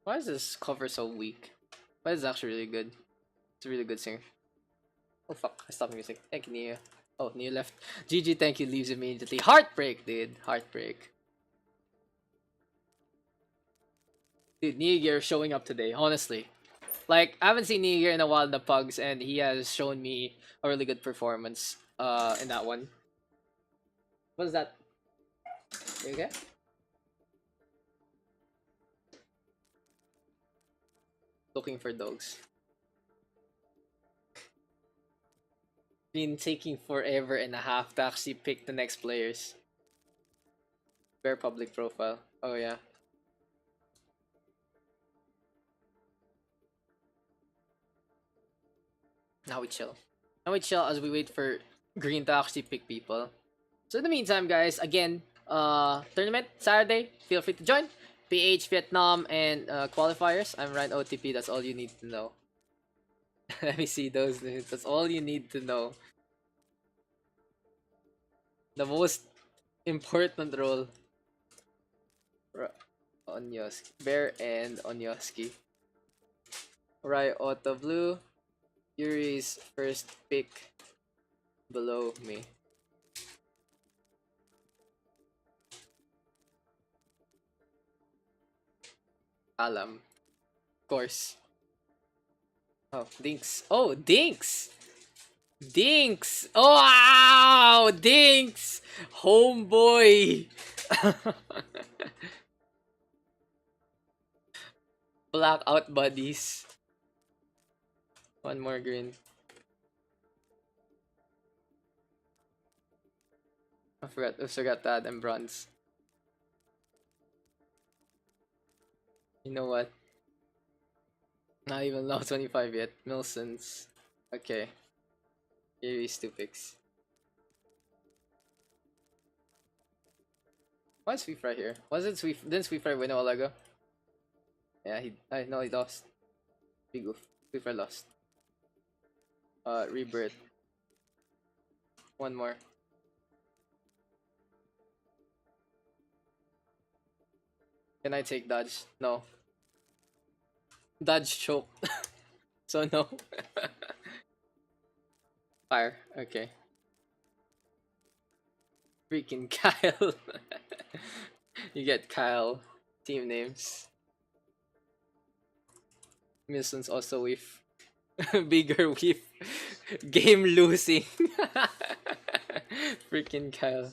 Why is this cover so weak? But it's actually really good. It's a really good singer. Oh fuck, I stopped music. Thank you, Nia. Oh, Nia left. GG, thank you, leaves immediately. Heartbreak, dude. Heartbreak. Dude, Nia Gear showing up today, honestly. Like, I haven't seen Nia Gear in a while in the Pugs, and he has shown me a really good performance in that one. What is that? You okay? Looking for dogs. Been taking forever and a half to actually pick the next players. Bare public profile. Oh yeah. Now we chill. Now we chill as we wait for Green to actually pick people. So in the meantime, guys, again, tournament Saturday. Feel free to join. PH Vietnam and qualifiers. I'm Ryan OTP. That's all you need to know. Let me see those names. That's all you need to know. The most important role. Onyoski. Bear and Onyoski. Right, Auto Blue. Yuri's first pick below me. Alam. Of course. Oh, Dinks. Oh, Dinks! Dinks! Oh, wow! Dinks! Homeboy! Blackout buddies. One more green. I forgot to add them bronze. You know what? Not even level 25 yet. Milsons. Okay. Here is 2 picks. Why is Sweep right here? Wasn't Sweep? Didn't Sweep right win a while ago? Yeah, I know he lost. Big goof. Sweep lost. Rebirth. One more. Can I take dodge? No. Dodge choke. So no. Fire. Okay. Freaking Kyle. You get Kyle. Team names. Milson's also with bigger with game losing. Freaking Kyle.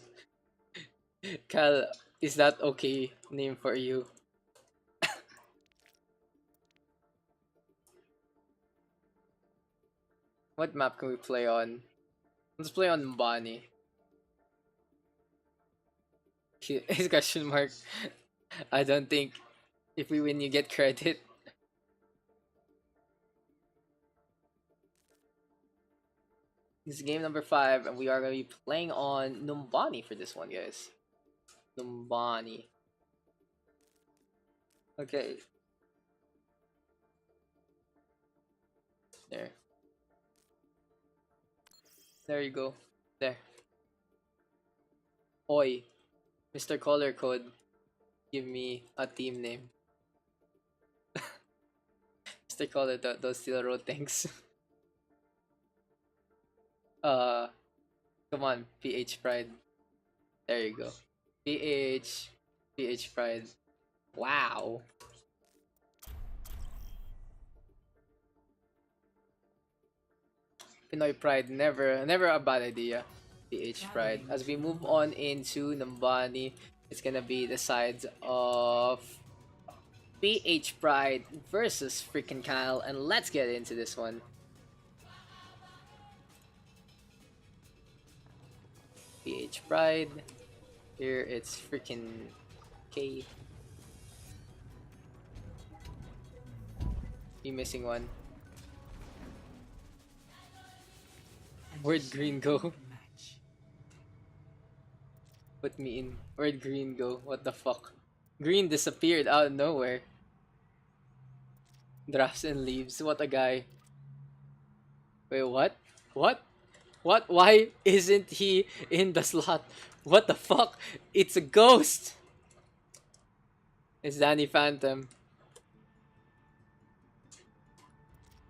Kyle, is that okay name for you? What map can we play on? Let's play on Numbani. His question mark. I don't think if we win you get credit. This is game number 5 and we are going to be playing on Numbani for this one, guys. Numbani. Okay. There. There you go. There. Oi. Mr. Color Code. Give me a team name. Mr. Color, those still wrote things. Come on, PH Pride. There you go. PH Pride. Wow. Pinoy Pride, never a bad idea. PH Pride. As we move on into Numbani, it's gonna be the sides of PH Pride versus freaking Kyle, and let's get into this one. PH Pride. Here it's freaking K. You missing one. Where'd green go? Put me in. Where'd green go? What the fuck? Green disappeared out of nowhere. Drafts and leaves. What a guy. Wait, what? What? What? Why isn't he in the slot? What the fuck? It's a ghost! It's Danny Phantom.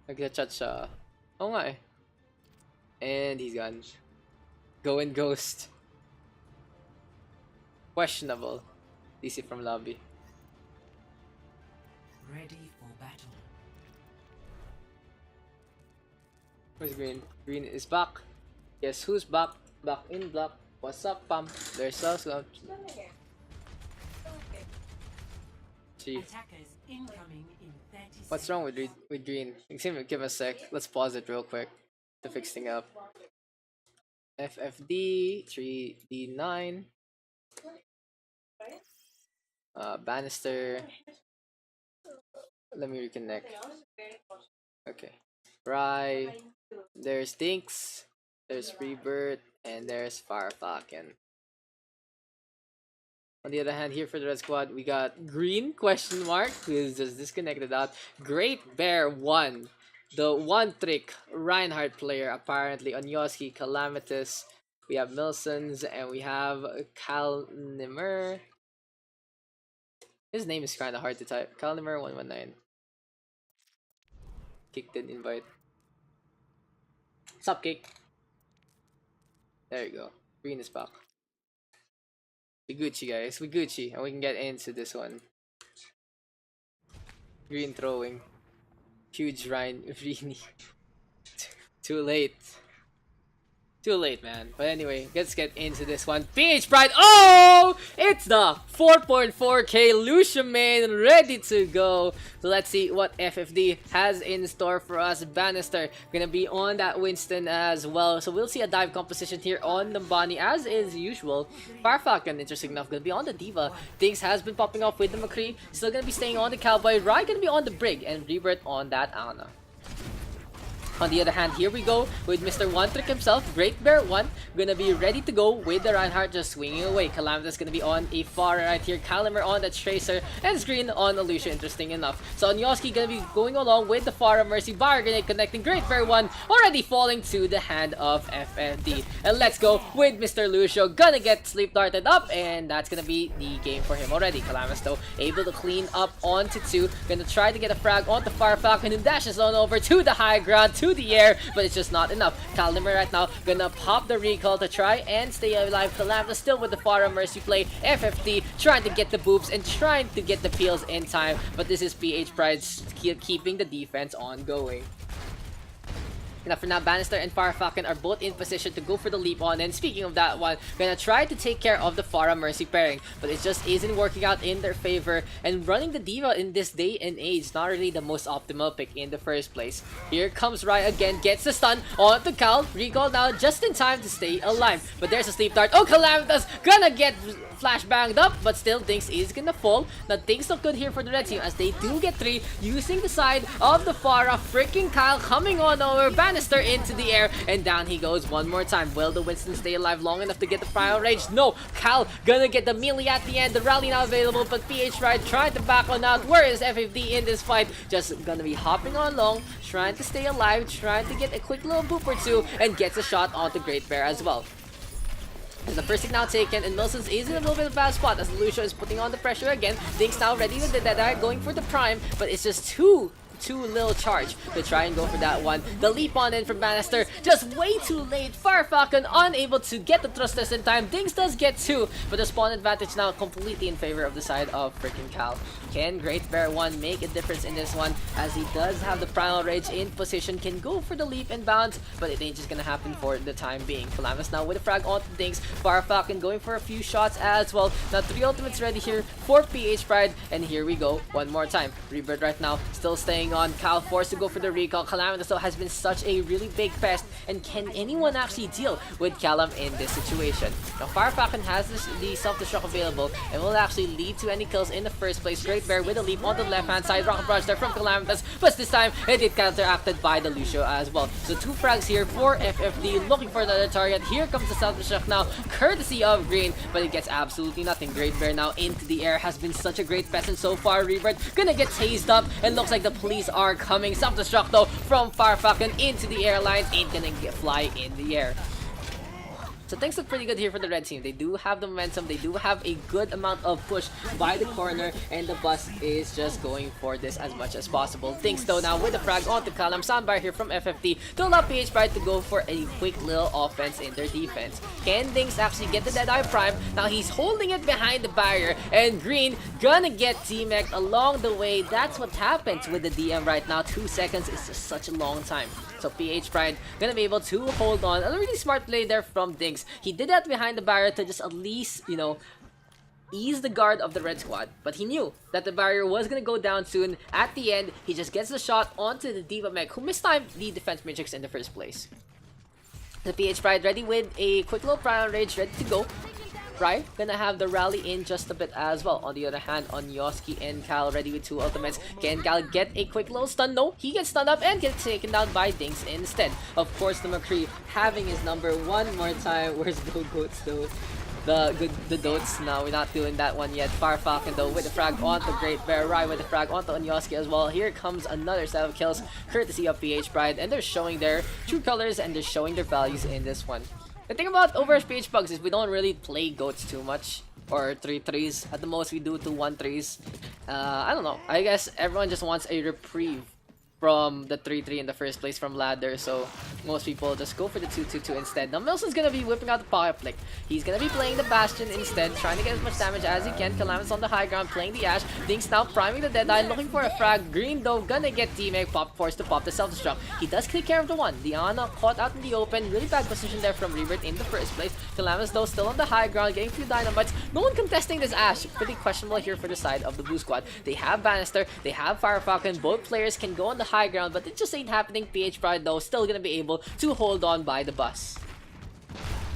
Nagcha-cha-cha. Oh nga eh. And he's gone. Going ghost. Questionable. DC from lobby. Ready for battle. Where's green? Green is back. Guess who's back? Back in black. What's up, Pam? There's also. Gee. Attackers incoming in 30 What's wrong with green? Give a sec. Let's pause it real quick to fix things up. FFD 3D9. Bannister. Let me reconnect. Okay. Rye. There's Dinks. There's Rebirth. And there's Firefalcon. On the other hand, here for the red squad, we got Green question mark, who is just disconnected out. Great Bear 1. The one trick Reinhardt player apparently on Yoski, Calamitous. We have Milsons and we have Kalnimer. His name is kinda hard to type. Kalnimer 119. Kick did invite. Sup, Kick? There you go. Green is back. We Gucci, guys. We Gucci. And we can get into this one. Green throwing. Huge Ryan Rini. Too late. Too late, man. But anyway, let's get into this one. PH Pride. Oh! It's the 4.4k Lucia main ready to go. So let's see what FFD has in store for us. Bannister gonna be on that Winston as well. So we'll see a dive composition here on Numbani as is usual. Farfalcon, interesting enough, gonna be on the Diva. Things has been popping off with the McCree. Still gonna be staying on the Cowboy. Rai gonna be on the Brig and Rebirth on that Ana. On the other hand, here we go with Mr. One Trick himself, Great Bear 1, gonna be ready to go with the Reinhardt just swinging away. Calamitous gonna be on a far right here, Kalnimer on the Tracer, and Screen on Alicia, interesting enough. So Onyoski gonna be going along with the Pharah Mercy, Bar Grenade connecting, Great Bear 1 already falling to the hand of FFD. And let's go with Mr. Lucio, gonna get sleep darted up, and that's gonna be the game for him already. Calamitous though, able to clean up onto 2, gonna try to get a frag onto Fire Falcon, and dashes on over to the high ground, to the air, but it's just not enough. Kalnimer right now gonna pop the recall to try and stay alive. Calamitous still with the Pharah Mercy play. FFD trying to get the boobs and trying to get the peels in time, but this is PH Pride keeping the defense ongoing. Now for now, Bannister and Farfalcon are both in position to go for the leap on, and speaking of that one, gonna try to take care of the Pharah Mercy pairing, but it just isn't working out in their favor, and running the Diva in this day and age, not really the most optimal pick in the first place. Here comes Rai again, gets the stun onto Cal, recall now just in time to stay alive, but there's a sleep dart. Oh, Calamitous gonna get flashbanged up, but still Daks is gonna fall. Now things look good here for the red team as they do get 3 using the side of the Pharah. Freaking Kyle coming on over, Bannister into the air, and down he goes one more time. Will the Winston stay alive long enough to get the primal rage? No, Cal gonna get the melee at the end. The rally now available, but PH Ride trying to back on out. Where is FFD in this fight? Just gonna be hopping on long, trying to stay alive, trying to get a quick little boop or 2, and gets a shot onto Great Bear as well. As the first thing now taken, and Milsons is in a little bit of a bad spot as Lucio is putting on the pressure again. Things now ready with the Deadeye going for the prime, but it's just too little charge to try and go for that one. The leap on in from Bannister, just way too late. Farfalcon unable to get the thrusters in time. Dings does get 2, but the spawn advantage now completely in favor of the side of freaking Cal. Can Great Bear 1 make a difference in this one, as he does have the Primal Rage in position, can go for the leap and bounce, but it ain't just gonna happen for the time being. Calamitous now with a frag onto Dings. Farfalcon going for a few shots as well. Now 3 ultimates ready here for PH Pride, and here we go one more time. Rebirth right now still staying on. Cal forced to go for the recall. Calamitous though has been such a really big pest, and can anyone actually deal with Calam in this situation? Now Farfalcon has the self-destruct available and will actually lead to any kills in the first place. Great Bear with a leap onto the left hand side. Rocket Barrage there from Calamitous, but this time it is counteracted by the Lucio as well. So 2 frags here for FFD, looking for another target. Here comes the self-destruct now, courtesy of Green, but it gets absolutely nothing. Great Bear now into the air, has been such a great peasant so far. Rebirth gonna get tased up, and looks like the police are coming. Self-destruct though from Farfalcon into the airlines, ain't gonna fly in the air. So things look pretty good here for the red team. They do have the momentum, they do have a good amount of push by the corner, and the bus is just going for this as much as possible. Things though now with the frag onto Calam, soundbar here from FFD to allow PH Pride to go for a quick little offense in their defense. Can Dings actually get the Deadeye Prime? Now he's holding it behind the barrier, and Green gonna get teammech along the way. That's what happens with the DM right now. 2 seconds is just such a long time. So PH Pride gonna be able to hold on. A really smart play there from Dings. He did that behind the barrier to just at least, you know, ease the guard of the red squad, but he knew that the barrier was gonna go down soon. At the end, he just gets the shot onto the Diva mech, who mistimed the defense matrix in the first place. The PH Pride ready with a quick little Primal Rage ready to go. Right, gonna have the rally in just a bit as well. On the other hand, Onyoski and Cal ready with 2 ultimates. Can Cal get a quick little stun? No, he gets stunned up and gets taken down by Dings instead. Of course, the McCree having his number one more time. Where's Go Goats though? the dotes. No, we're not doing that one yet. Fire Falcon though with the frag onto Great Bear, Rai with the frag onto Onyosuke as well. Here comes another set of kills courtesy of PH Pride, and they're showing their true colors and they're showing their values in this one. The thing about OverRush PH Pugs is we don't really play goats too much, or 3-3s. At the most we do 2-1-3s. I don't know. I guess everyone just wants a reprieve from the 3-3 in the first place from ladder, so most people just go for the 2-2-2 instead. Now Milson's gonna be whipping out the pocket flick. He's gonna be playing the Bastion instead, trying to get as much damage as he can. Calamus on the high ground, playing the Ash. Dinks now priming the Deadeye, looking for a frag. Green though, gonna get teammate pop, forced to pop the self-destruct. He does take care of the one. Diana caught out in the open, really bad position there from Rebirth in the first place. Calamus though still on the high ground, getting a few dynamites. No one contesting this Ash. Pretty questionable here for the side of the blue squad. They have Bannister, they have Fire Falcon. Both players can go on the high ground, but it just ain't happening. PH Pride though still gonna be able to hold on by the bus.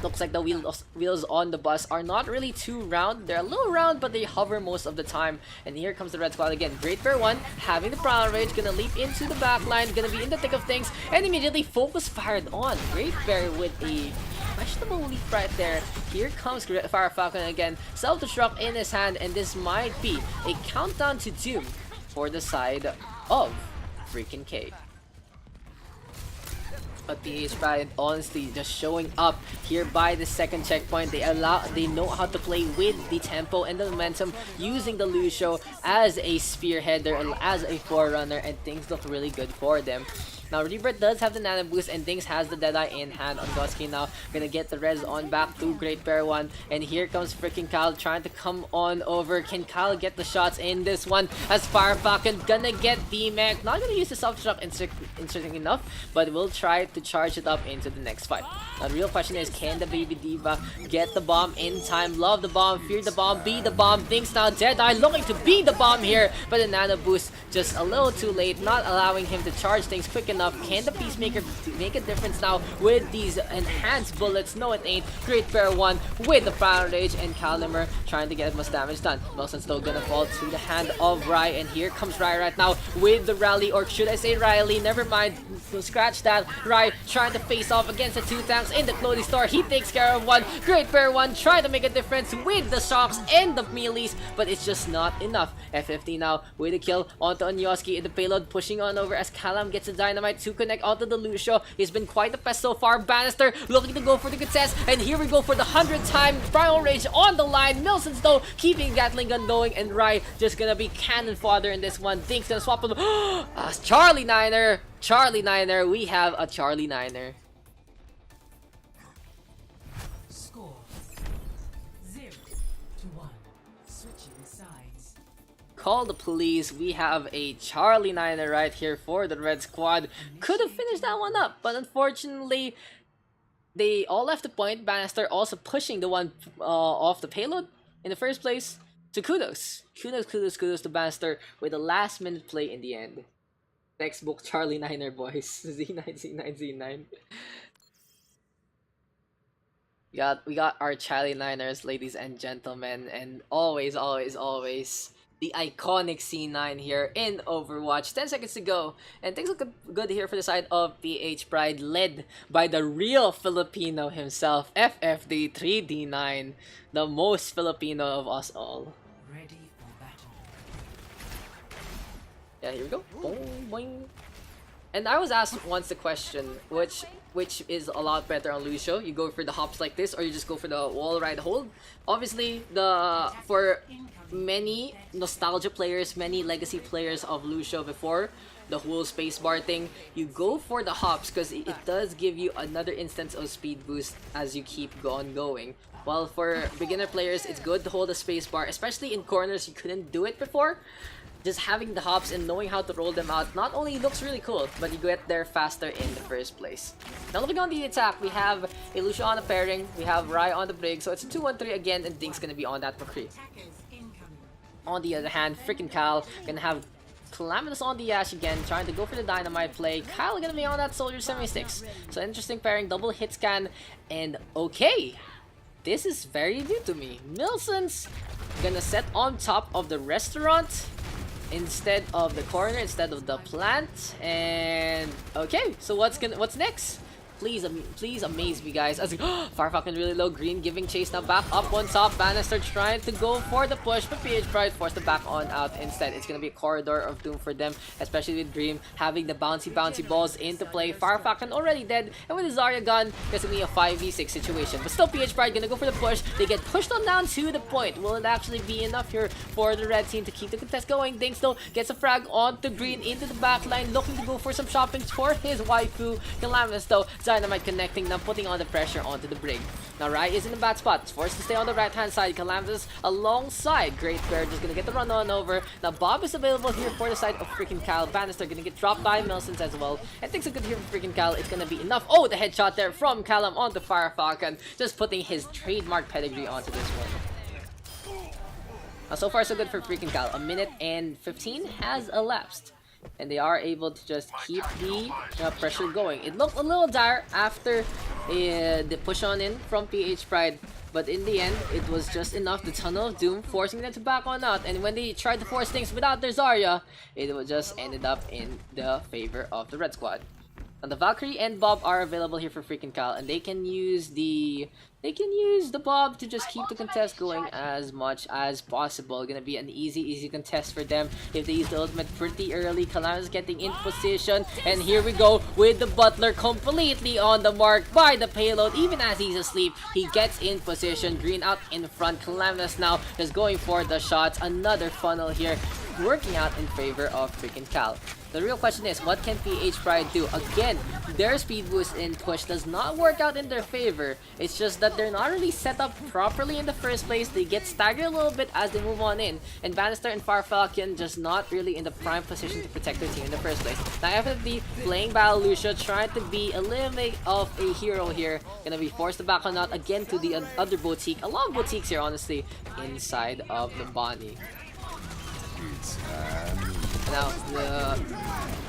Looks like the wheels on the bus are not really too round. They're a little round, but they hover most of the time. And here comes the red squad again. Great Bear 1 having the Prowl Rage, gonna leap into the back line, gonna be in the thick of things, and immediately focus fired on. Great Bear with a questionable leap right there. Here comes Fire Falcon again. Self-destruct in his hand, and this might be a countdown to doom for the side of freaking K. But PH Pride honestly just showing up here by the second checkpoint. They know how to play with the tempo and the momentum, using the Lucio as a spearheader and as a forerunner, and things look really good for them. Now Rebirth does have the nano boost, and Dinks has the Deadeye in hand on Goski now. Gonna get the res on back to Great Bear 1, and here comes freaking Kyle trying to come on over. Can Kyle get the shots in this one? As Fire Falcon gonna get the mech. Not gonna use the self-destruct inserting enough, but will try to charge it up into the next fight. Now the real question is, can the Baby Diva get the bomb in time? Love the bomb, fear the bomb, be the bomb. Dinks now Deadeye looking to be the bomb here, but the nano boost just a little too late, not allowing him to charge things quick enough. Can the Peacemaker make a difference now with these enhanced bullets? No, it ain't. Great Bear 1 with the Fire Rage, and Calimer trying to get as much damage done. Wilson's still gonna fall to the hand of Rai, and here comes Rai right now with the rally, or should I say Riley? Never mind, we'll scratch that. Rai trying to face off against the two tanks in the clothing store. He takes care of one. Great Bear 1 trying to make a difference with the shocks and the melees, but it's just not enough. F50 now with a kill onto Onyosuke in the payload, pushing on over as Calam gets a dynamite to connect onto the Lucio. He's been quite the pest so far. Bannister looking to go for the success, and here we go for the 100th time. Primal Rage on the line. Milson's though keeping Gatling gun going, and Rai just gonna be cannon fodder in this one. Think's gonna swap him. Charlie Niner. Charlie Niner. We have a Charlie Niner. Score 0-1. Switching sides. Call the police. We have a Charlie Niner right here for the red squad. Could have finished that one up, but unfortunately they all left the point. Bannister also pushing the one off the payload in the first place. So kudos to Bannister with the last minute play in the end. Textbook Charlie Niner, boys. Z9, Z9, Z9. We got our Charlie Niners, ladies and gentlemen, and always the iconic C9 here in Overwatch. 10 seconds to go, and things look good here for the side of PH Pride, led by the real Filipino himself, FFD 3D9, the most Filipino of us all. Ready for battle. Yeah, here we go. Boing, boing. And I was asked once the question, which is a lot better on Lucio? You go for the hops like this, or you just go for the wall ride hold? Obviously, for many nostalgia players, many legacy players of Lucio before, the whole spacebar thing, you go for the hops because it does give you another instance of speed boost as you keep on going. While for beginner players, it's good to hold the spacebar, especially in corners you couldn't do it before. Just having the hops and knowing how to roll them out not only looks really cool, but you get there faster in the first place. Now looking on the attack, we have a Lucio on the pairing, we have Rai on the brig, so it's a 2-1-3 again, and Dink's gonna be on that McCree. On the other hand, freaking Cal gonna have Calamitous on the Ash again, trying to go for the dynamite play. Kyle gonna be on that Soldier 76. So interesting pairing, double hit scan, and okay. This is very new to me. Milson's gonna set on top of the restaurant instead of the corner, instead of the plant, and okay, so what's next? Please, please amaze me, guys. As Farfalcon really low, Green giving chase now back up on top. Bannister trying to go for the push, but PH Pride forced to back on out instead. It's gonna be a corridor of doom for them, especially with Dream having the bouncy balls into play. Farfalcon already dead, and with the Zarya gun, it's gonna be a 5v6 situation. But still, PH Pride gonna go for the push. They get pushed on down to the point. Will it actually be enough here for the red team to keep the contest going? Dings though gets a frag onto Green into the back line, looking to go for some shopping for his waifu. Calamus though, Dynamite connecting, now putting on the pressure onto the Brig. Now Rai is in a bad spot, forced to stay on the right hand side. Calamus alongside Great Bear just gonna get the run on over. Now Bob is available here for the side of freaking Cal. Bannister gonna get dropped by Milsons as well. I think so good here for freaking Cal. It's gonna be enough. Oh, the headshot there from Callum onto Farfalcon, just putting his trademark pedigree onto this one. So far so good for freaking Cal. A minute and 15 has elapsed, and they are able to just keep the pressure going. It looked a little dire after the push on in from PH Pride, but in the end, it was just enough. The Tunnel of Doom forcing them to back on out, and when they tried to force things without their Zarya, it just ended up in the favor of the red squad. And the Valkyrie and Bob are available here for freaking Cal, and they can use the Bob to just keep the contest going as much as possible. Gonna be an easy contest for them if they use the ultimate pretty early. Calamus getting in position, and here we go with the Butler completely on the mark by the payload. Even as he's asleep, he gets in position. Green out in front. Calamus now is going for the shots. Another funnel here, working out in favor of freaking Cal. The real question is, what can PH Pride do? Again, their speed boost in push does not work out in their favor. It's just that they're not really set up properly in the first place. They get staggered a little bit as they move on in. And Bannister and Farfalcon just not really in the prime position to protect their team in the first place. Now FFD playing Battle Lucia, trying to be a little bit of a hero here. Gonna be forced to back on out again to the other boutique. A lot of boutiques here, honestly, inside of the Numbani. Now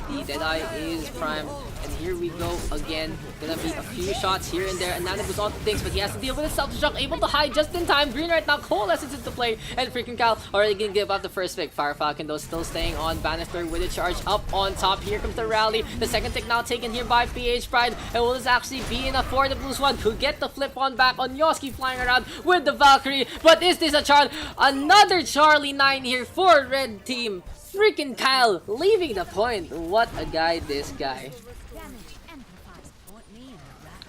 the Deadeye is primed, and here we go again. Gonna be a few shots here and there, and now it goes on to things, but he has to deal with a self-destruct, able to hide just in time. Green right now coalesces into play, and freaking Cal already gonna give up the first pick. Farfalcon though still staying on. Bannister with a charge up on top. Here comes the rally. The second tick now taken here by PH Pride, and will this actually be enough for the Blue Swan to get the flip on back on Yoski flying around with the Valkyrie? But is this a charge? Another Charlie 9 here for red team. Freaking Kyle leaving the point. What a guy, this guy.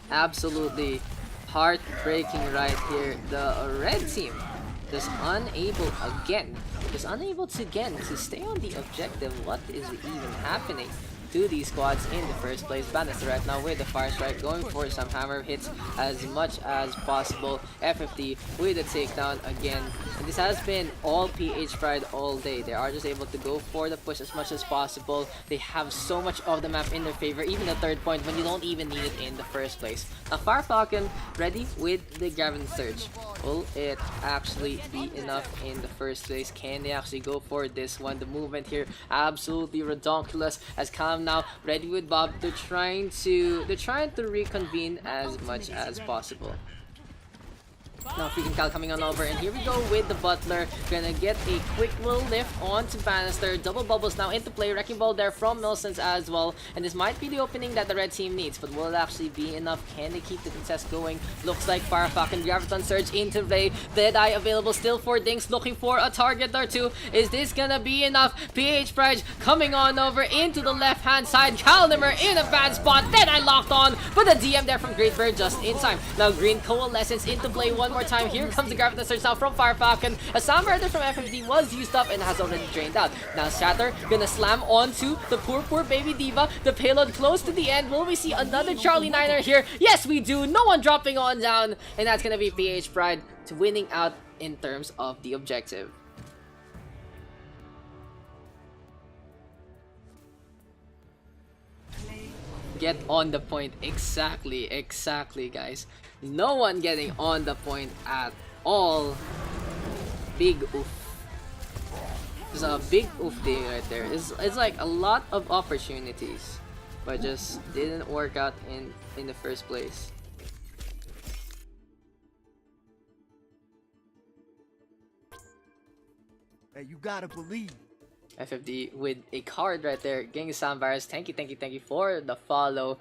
Absolutely heartbreaking right here. The red team just unable to stay on the objective. What is even happening to these squads in the first place? Bannister right now with the fire strike, going for some hammer hits as much as possible. FFD with the takedown again, and this has been all PH Pride all day. They are just able to go for the push as much as possible. They have so much of the map in their favor, even the third point when you don't even need it in the first place. Now Farfalcon ready with the Gavin Surge. Will it actually be enough in the first place? Can they actually go for this one? The movement here absolutely redonkulous, as Cam now ready with Bob. They're trying to reconvene as much as possible. Now freaking Cal coming on over, and here we go with the Butler. Gonna get a quick little lift onto Bannister. Double bubbles now into play. Wrecking ball there from Milsons as well. And this might be the opening that the red team needs, but will it actually be enough? Can they keep the contest going? Looks like Farfalcon Graviton Surge into play. Deadeye available still for Dinks, looking for a target or two. Is this gonna be enough? PH Pride coming on over into the left hand side. Calnimer in a bad spot. Deadeye locked on, but the DM there from Great Bird just in time. Now Green Coalescence into play one more time. Here comes the Graviton Surge now from Farfalcon. A Sound Rider from FFD was used up and has already drained out. Now Shatter gonna slam onto the poor baby diva. The payload close to the end. Will we see another Charlie Niner here? Yes, we do. No one dropping on down, and that's gonna be PH Pride to winning out in terms of the objective. Get on the point. Exactly, guys. No one getting on the point at all. Big oof. It's a big oof day right there. It's like a lot of opportunities, but just didn't work out in the first place. Hey, you gotta believe. FFD with a card right there. Getting Sound Virus. Thank you for the follow.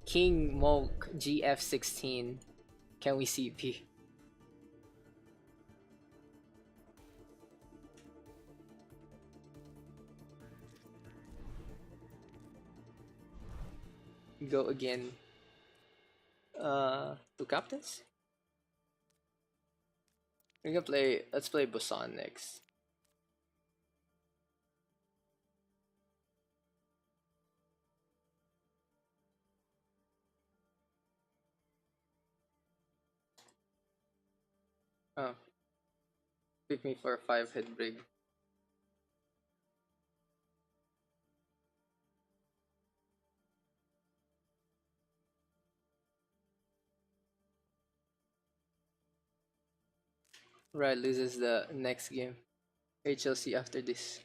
King Moke GF16. Can we CP? Go again. Two captains? We can play, let's play Busan next. Oh. Pick me for a 5-head brig. Right, loses the next game. HLC after this.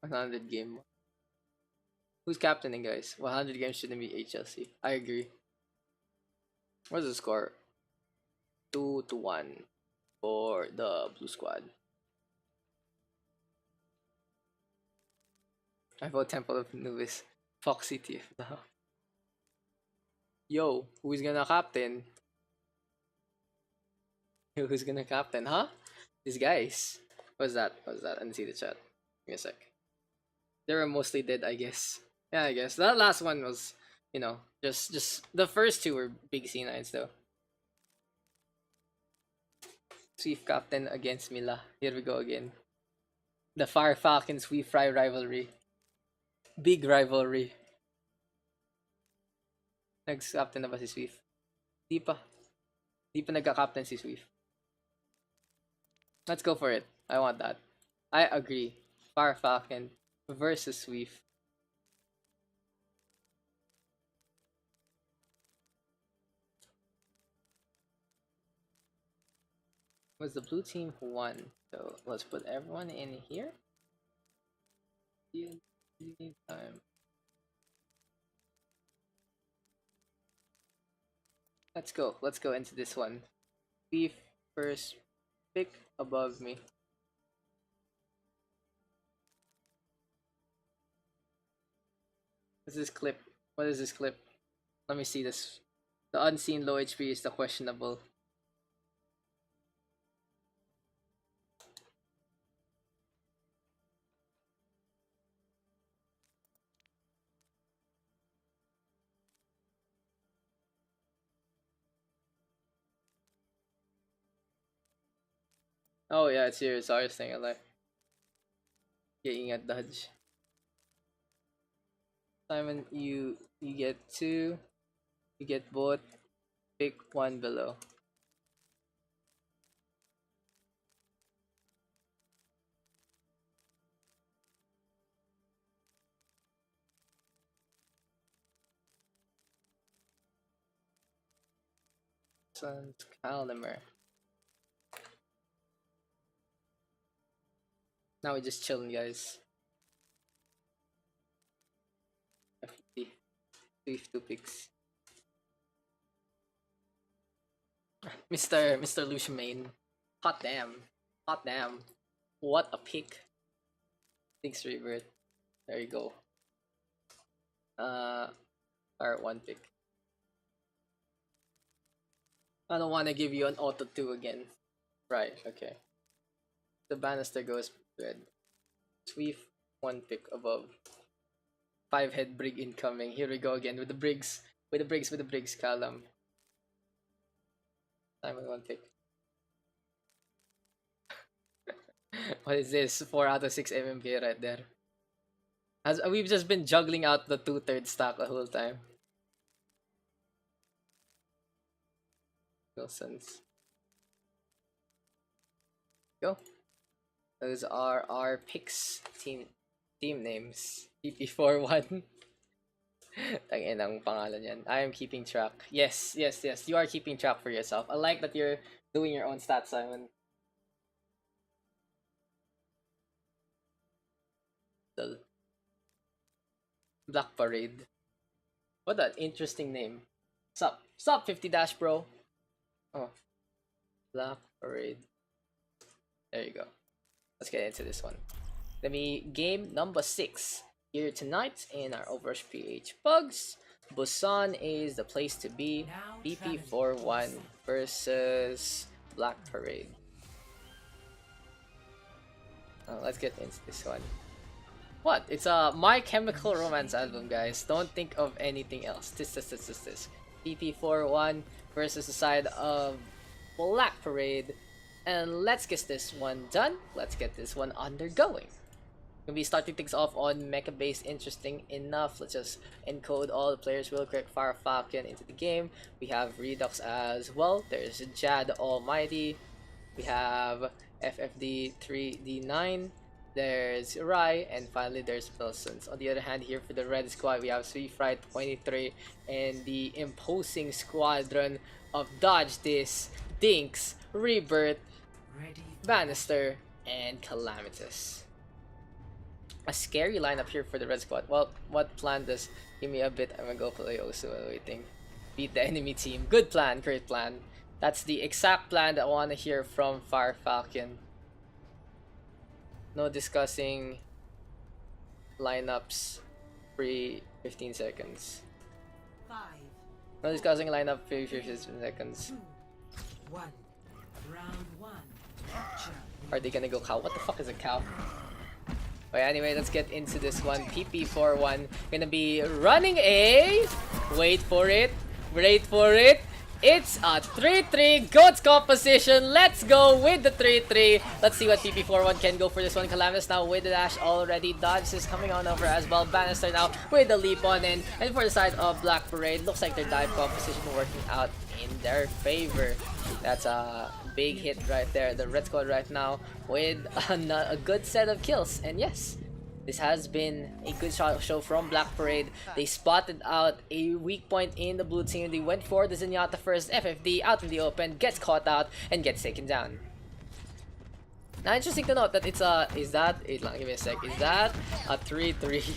$100 game. Who's captaining, guys? 100 games shouldn't be HLC. I agree. What's the score? 2-1 for the blue squad. I vote Temple of Anubis. Foxy Thief now. Yo, who's gonna captain? Who's gonna captain, huh? These guys. What's that? What's that? I didn't see the chat. Give me a sec. They were mostly dead, I guess. Yeah, I guess. That last one was, you know, just the first two were big C9s though. Swift captain against Mila. Here we go again. The Fire Falcon Swift Fry rivalry. Big rivalry. Next captain na ba si Swift? Di pa. Di pa nagka-captain si Swift. Let's go for it. I want that. I agree. Fire Falcon versus Swift. Was the blue team who won? So let's put everyone in here. Time. Let's go. Let's go into this one. Beef first pick above me. What's this clip? What is this clip? Let me see this. The unseen low HP is the questionable. Oh yeah, it's here. It's ours thing. I like. Getting at dodge. Simon, you get 2. You get both. Pick one below. Sun's Calmer. Now we're just chilling, guys. 50. 2 picks. Mr. Lucian. Hot damn. Hot damn. What a pick. Thanks, Rebirth. There you go. Alright, 1 pick. I don't want to give you an auto 2 again. Right, okay. The banister goes red. Swift, 1 pick above. 5-head brig incoming. Here we go again with the brigs. With the brigs column. Simon, 1 pick. What is this? 4 out of 6 MMK right there. As we've just been juggling out the 2/3 stack the whole time. Wilson's. Go. Those are our picks. Team names. PP41. Tangin ang pangalan yan. I am keeping track. Yes. You are keeping track for yourself. I like that you're doing your own stats, Simon. Black Parade. What an interesting name. Sup 50 dash bro. Oh. Black Parade. There you go. let's get into this one. Let me game number 6 here tonight in our OverRush PH Pugs. Busan is the place to be. PP41 versus Black Parade. Let's get into this one. What? It's a My Chemical Romance album, guys. Don't think of anything else. This. PP41 versus the side of Black Parade. And let's get this one done. Let's get this one undergoing. Gonna be starting things off on mecha base. Interesting enough. Let's just encode all the players real quick. Fire Falcon into the game. We have Redux as well. There's Jad Almighty. We have FFD 3D9. There's Rai, and finally there's Wilsons. On the other hand, here for the red squad, we have Sweetfry 23 and the imposing squadron of Dodge This, Dinks, Rebirth, Ready. Bannister, and Calamitous. A scary lineup here for the red squad. Well, what plan does? Give me a bit. I'm gonna go play Osu while waiting. Beat the enemy team. Good plan, great plan. That's the exact plan that I want to hear from Fire Falcon. No discussing lineups pre 15 seconds. 5, No discussing lineup pre 15 seconds. 2, 1. Round 1. Capture. Are they gonna go cow? What the fuck is a cow? Okay, anyway, let's get into this one. PP41 gonna be running a... Wait for it. Wait for it. It's a 3-3 GOATS composition. Let's go with the 3-3. Let's see what PP41 can go for this one. Calamitous now with the dash already. Dodge is coming on over as well. Bannister now with the leap on in. And for the side of Black Parade, looks like their dive composition working out in their favor. That's a big hit right there. The red squad right now with a good set of kills. And yes, this has been a good show from Black Parade. They spotted out a weak point in the blue team. They went for the Zenyatta first. FFD out in the open, gets caught out, and gets taken down. Now, interesting to note that it's a... Wait lang, give me a sec. Is that a 3-3?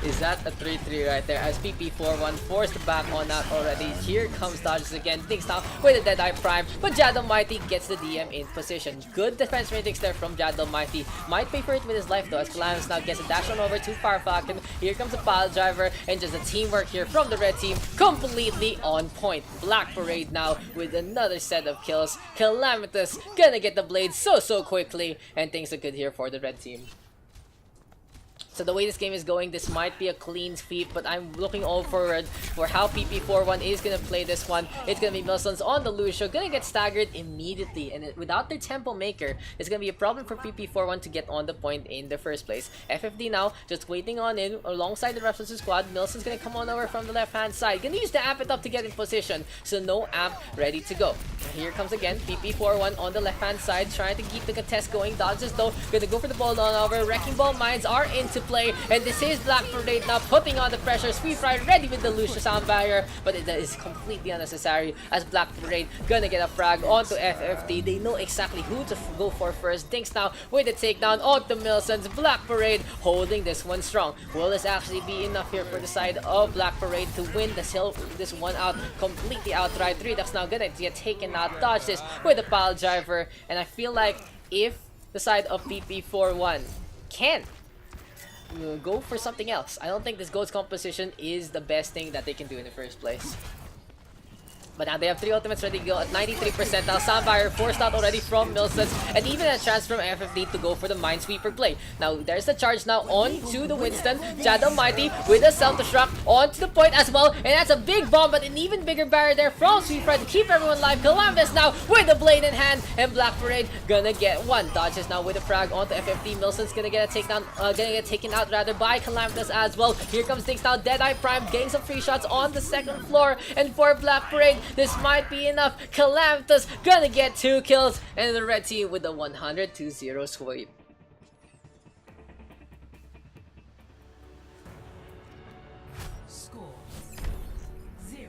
Is that a 3-3 right there? As PP41 forced back on that already. Here comes Dodges again. Thinks now with a Deadeye Prime. But Jad Almighty gets the DM in position. Good defense ratings there from Jad Almighty. Might pay for it with his life though, as Calamitous now gets a dash on over to Fire Falcon. Here comes a pile driver. And just a teamwork here from the red team. Completely on point. Black Parade now with another set of kills. Calamitous gonna get the blade so quickly. And things are good here for the red team. So the way this game is going, this might be a clean sweep, but I'm looking all forward for how PP41 is going to play this one. It's going to be Milsons on the Lucio, going to get staggered immediately, and without their tempo maker, it's going to be a problem for PP41 to get on the point in the first place. FFD now, just waiting on in alongside the rest of the squad. Milson's going to come on over from the left-hand side. Going to use the amp it up to get in position, so no amp ready to go. Here comes again, PP41 on the left-hand side, trying to keep the contest going. Dodges though, going to go for the ball on over. Wrecking Ball Mines are into play, and this is Black Parade now putting on the pressure. Sweetfry ready with the Lucio sound barrier, but it is completely unnecessary as Black Parade gonna get a frag onto FFD. They know exactly who to go for first. Dinks now with the takedown onto Milsons. Black Parade holding this one strong. Will this actually be enough here for the side of Black Parade to win this one out completely outright? Daks now gonna get taken out. Dodge this with a pile driver, and I feel like if the side of PP41 can go for something else, I don't think this GOATS composition is the best thing that they can do in the first place. But now they have 3 ultimates ready to go at 93%. Now Soundfire forced out already from Milsons, and even a chance from FFD to go for the Minesweeper play. Now there's the charge now on to the Winston. Jad Almighty with a self-destruct onto the point as well, and that's a big bomb, but an even bigger barrier there from Sweetfry to keep everyone alive. Calamitous now with the blade in hand, and Black Parade gonna get one. Dodges now with a frag onto FFD. Milson's gonna get a takedown, gonna get taken out rather by Calamitous as well. Here comes Dinks now, Deadeye Prime getting some free shots on the second floor, and for Black Parade, this might be enough. Calamitous gonna get 2 kills, and the red team with a 100-0 sweep. Score 0-1.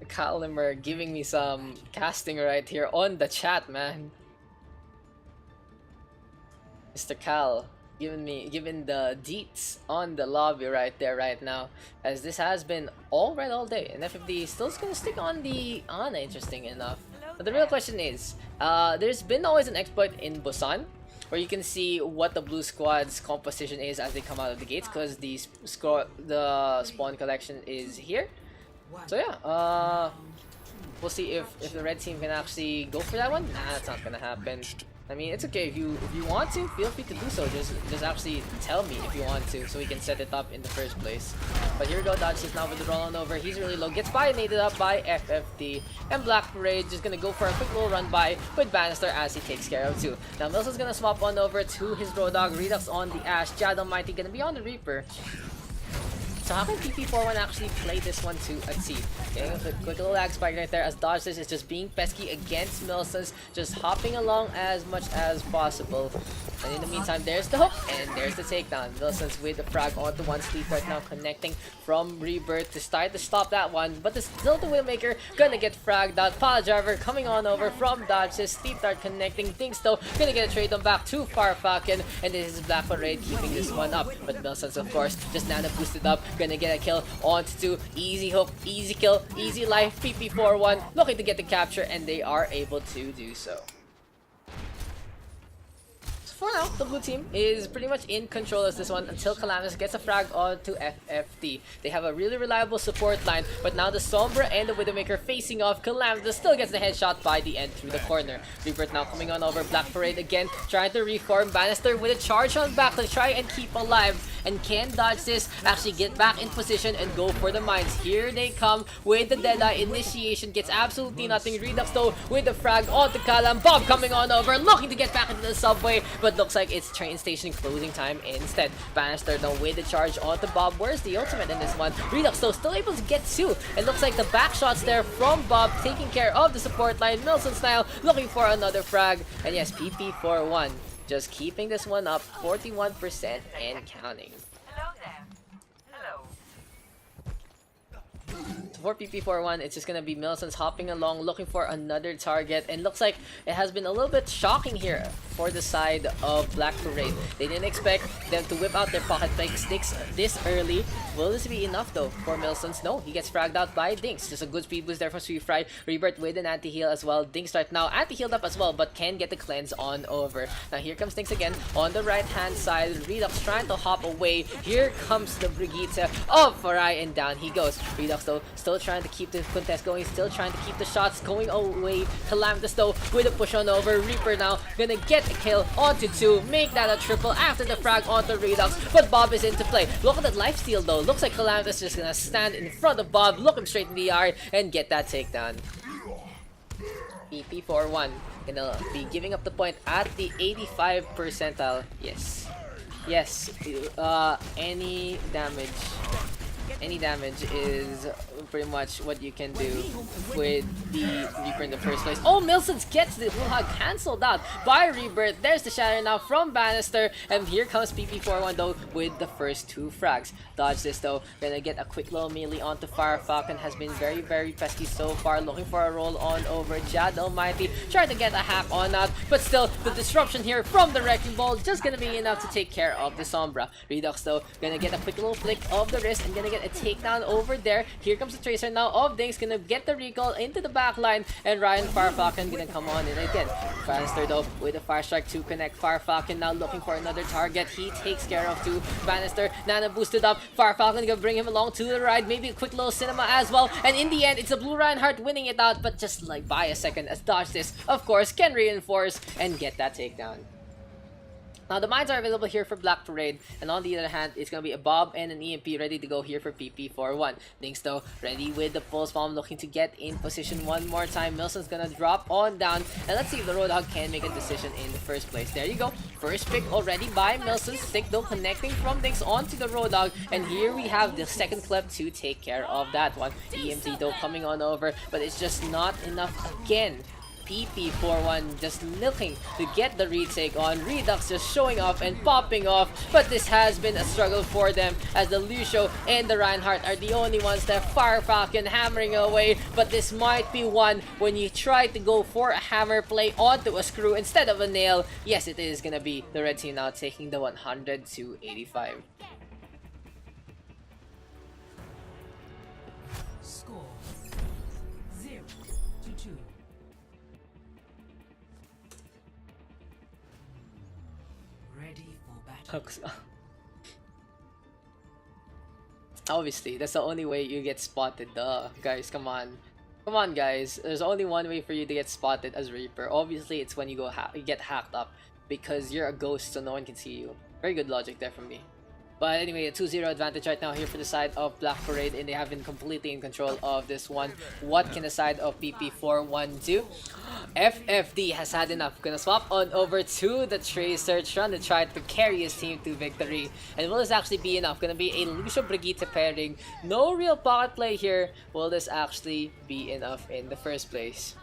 Calimer giving me some casting right here on the chat, man. Mr. Cal giving the deets on the lobby right there right now, as this has been all red all day, and FFD still gonna stick on the Ana, interesting enough. But the real question is, there's been always an exploit in Busan where you can see what the blue squad's composition is as they come out of the gates, because the spawn collection is here. So yeah, we'll see if the red team can actually go for that one. Nah, that's not gonna happen. I mean, it's okay if you want to, feel free to do so. Just actually tell me if you want to, so we can set it up in the first place. But here we go, Dodge is now with the roll on over. He's really low, gets bionated up by FFT, and Black Parade just gonna go for a quick little run by with Bannister as he takes care of two. Now Milson's gonna swap on over to his Roadhog, Redux on the Ash, Jad Almighty gonna be on the Reaper. So how can PP41 actually play this one to a T? Okay, a quick little lag spike right there as Dodge is just being pesky against Milsons, just hopping along as much as possible. And in the meantime, there's the hook, and there's the takedown. Milsons with the frag onto one sleep right now, connecting from Rebirth to stop that one. But still the Waymaker gonna get fragged out. Pile Driver coming on over from Dodge's Sleep Dart connecting things though. Gonna get a trade on back to Farfalcon, and this is Black Parade keeping this one up. But Milsons, of course, just nano boosted up. Gonna get a kill onto two. Easy hook, easy kill, easy life. PP41 looking to get the capture, and they are able to do so. For now, the blue team is pretty much in control as this one until Calamus gets a frag onto FFT. They have a really reliable support line, but now the Sombra and the Widowmaker facing off. Calamus still gets the headshot by the end through the corner. Rebirth now coming on over. Black Parade again trying to reform. Bannister with a charge on back to try and keep alive. And can Dodge this actually get back in position and go for the mines? Here they come with the Deadeye initiation. Gets absolutely nothing. Redux though with the frag onto Calam. Bob coming on over, looking to get back into the subway, but looks like it's train station closing time instead. Bannister though with the charge onto Bob. Where's the ultimate in this one? Redux though still able to get two. It looks like the back shots there from Bob taking care of the support line. Milson style looking for another frag. And yes, PP41 just keeping this one up 41% and counting. Hello there. Hello. For PP41, it's just gonna be Milsons hopping along looking for another target, and looks like it has been a little bit shocking here for the side of Black Parade. They didn't expect them to whip out their pocket fake sticks this early. Will this be enough though for Milsons? No, he gets fragged out by Dinks. Just a good speed boost there from Sweet Fry. Rebirth with an anti-heal as well. Dinks right now anti-healed up as well, but can get the cleanse on over. Now here comes Dinks again on the right hand side. Redux trying to hop away. Here comes the Brigitte of Farai, and down he goes. Redux though still trying to keep the contest going, still trying to keep the shots going away. Calamitous though with a push on over. Reaper now gonna get a kill onto two, make that a triple after the frag onto Redux, but Bob is into play. Look at that lifesteal though. Looks like Calamitous just gonna stand in front of Bob, look him straight in the eye, and get that takedown. PP41 gonna be giving up the point at the 85 percentile. Yes. Yes. Any damage is pretty much what you can do with the Reaper in the first place. Oh, Milsons gets the Roadhog cancelled out by Rebirth. There's the shatter now from Bannister, and here comes PP41 though with the first two frags. Dodge this though, gonna get a quick little melee onto Fire Falcon. Has been very, very pesky so far, looking for a roll on over. Jad Almighty trying to get a hack on out, but still the disruption here from the Wrecking Ball just gonna be enough to take care of the Sombra. Redux though gonna get a quick little flick of the wrist and gonna get a takedown over there. Here comes the Tracer now of Dinks, gonna get the recall into the back line, and Ryan Farfalcon gonna come on in again. Bannister though with a Fire Strike to connect. Farfalcon now looking for another target. He takes care of two. Bannister, Nana boosted up. Farfalcon gonna bring him along to the ride. Maybe a quick little cinema as well. And in the end, it's a Blue Reinhardt winning it out, but just like by a second as Dodge this, of course, can reinforce and get that takedown. Now the mines are available here for Black Parade, and on the other hand, it's gonna be a Bob and an EMP ready to go here for PP41. Dinks though ready with the pulse bomb, looking to get in position one more time. Milson's gonna drop on down, and let's see if the Roadhog can make a decision in the first place. There you go, first pick already by Milson. Stick though connecting from Dinks onto the Roadhog, and here we have the second clip to take care of that one. EMT though coming on over, but it's just not enough again. PP41 just looking to get the retake on. Redux just showing off and popping off, but this has been a struggle for them as the Lucio and the Reinhardt are the only ones that Fire Falcon hammering away, but this might be one when you try to go for a hammer play onto a screw instead of a nail. Yes, it is gonna be the red team now taking the 100 to 85. Score 0-2. Obviously, that's the only way you get spotted. Duh, guys, come on. Come on, guys. There's only one way for you to get spotted as Reaper. Obviously, it's when you you get hacked up because you're a ghost, so no one can see you. Very good logic there from me. But anyway, a 2-0 advantage right now here for the side of Black Parade, and they have been completely in control of this one. What can the side of PP41 do? FFD has had enough. Gonna swap on over to the Tracer, trying to try to carry his team to victory. And will this actually be enough? Gonna be a Lucio Brigitte pairing. No real pocket play here. Will this actually be enough in the first place?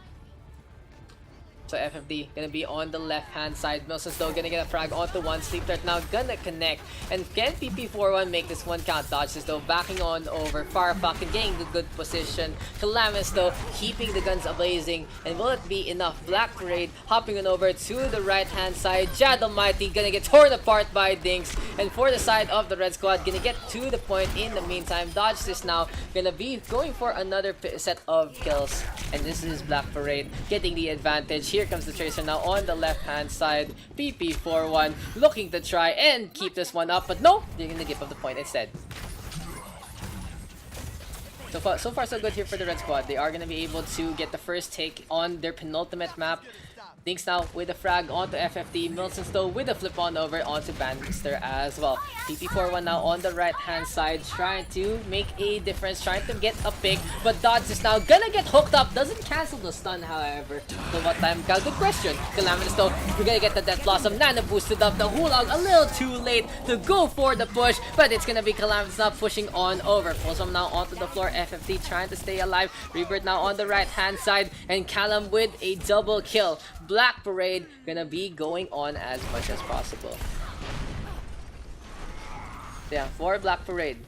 So FFD gonna be on the left hand side. Milson's though gonna get a frag onto one. Sleep Dart now gonna connect. And can PP41 make this one count? Dodges though backing on over. Firefuck and getting the good position. Calamus though keeping the guns ablazing. And will it be enough? Black Parade hopping on over to the right hand side. Jad Almighty gonna get torn apart by Dinks. And for the side of the red squad, gonna get to the point in the meantime. Dodge this now. Gonna be going for another set of kills. And this is Black Parade getting the advantage. Here comes the Tracer now on the left hand side. PP41 looking to try and keep this one up, but no, they're gonna give up the point instead. So far so good here for the red squad. They are gonna be able to get the first take on their penultimate map. Dinks now with a frag onto FFD. Milson's though with a flip on over onto Bannister as well. PP41 now on the right hand side trying to make a difference, trying to get a pick, but Dodge is now gonna get hooked up. Doesn't cancel the stun however. So what time? Cal, good question. Calamitous though, we're gonna get the Death Blossom. Nano boosted up the Hulag a little too late to go for the push, but it's gonna be Calamitous now pushing on over. Folsom now onto the floor. FFD trying to stay alive. Rebirth now on the right hand side, and Callum with a double kill. Black Parade gonna be going on as much as possible. Yeah, for Black Parade,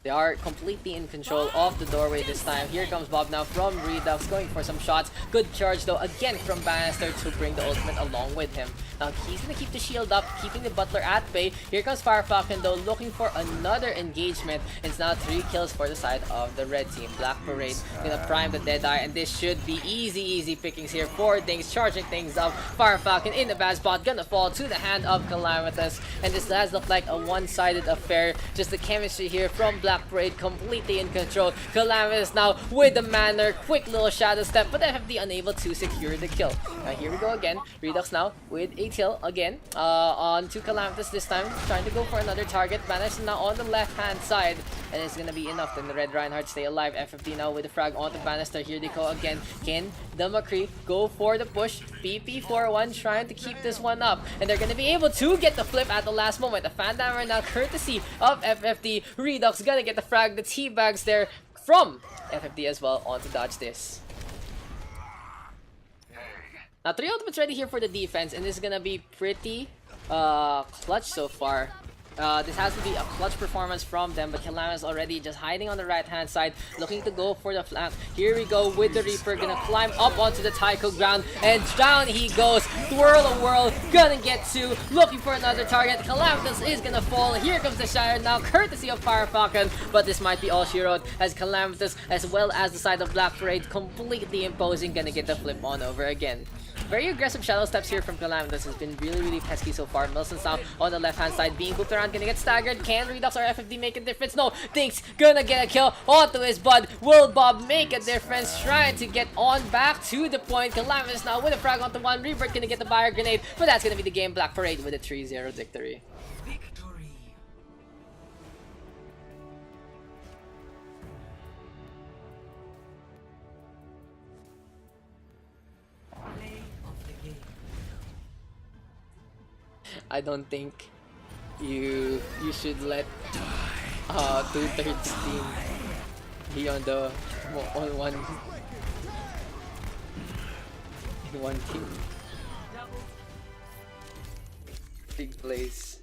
they are completely in control of the doorway this time. Here comes Bob now from Redux, going for some shots. Good charge though, again from Bannister to bring the ultimate along with him. Now he's gonna keep the shield up, keeping the Butler at bay. Here comes Firefalcon though, looking for another engagement. It's now 3 kills for the side of the red team. Black Parade gonna prime the Deadeye, and this should be easy pickings here for Dinks, charging things up. Firefalcon in the bad spot, gonna fall to the hand of Calamitous, and this does look like a one-sided affair. Just the chemistry here from Black Parade completely in control. Calamitous now with the manner, quick little shadow step, but FFD unable to secure the kill. Now here we go again. Redux now with a kill again on to Calamitous this time, trying to go for another target. Bannister now on the left hand side, and it's gonna be enough. Then the Red Reinhardt stay alive. FFD now with the frag onto Bannister. Here they go again. Can the McCree go for the push? PP41 trying to keep this one up, and they're gonna be able to get the flip at the last moment. The Fandammer now courtesy of FFD. Redux gonna get the frag. The teabags there from FFD as well on to dodge this. Now 3 ultimates ready here for the defense, and this is gonna be pretty clutch so far. This has to be a clutch performance from them, but Calamitous already just hiding on the right hand side, looking to go for the flank. Here we go with the Reaper, gonna climb up onto the Tycho ground, and down he goes. Twirl a whirl, gonna get 2, looking for another target. Calamitous is gonna fall. Here comes the Shire now, courtesy of Firefalcon, but this might be all she wrote, as Calamitous as well as the side of Black Parade completely imposing, gonna get the flip on over again. Very aggressive shadow steps here from Calamitous has been really pesky so far. Milson's now on the left hand side being booped around, gonna get staggered. Can Redux or FFD make a difference? No, Dinks gonna get a kill onto his bud. Will Bob make a difference? Trying to get on back to the point. Calamitous now with a frag onto one. Rebirth gonna get the Fire Grenade, but that's gonna be the game. Black Parade with a 3-0 victory. Victory. Play of the game. I don't think you should let 2/3 team be on the on one team. Big plays.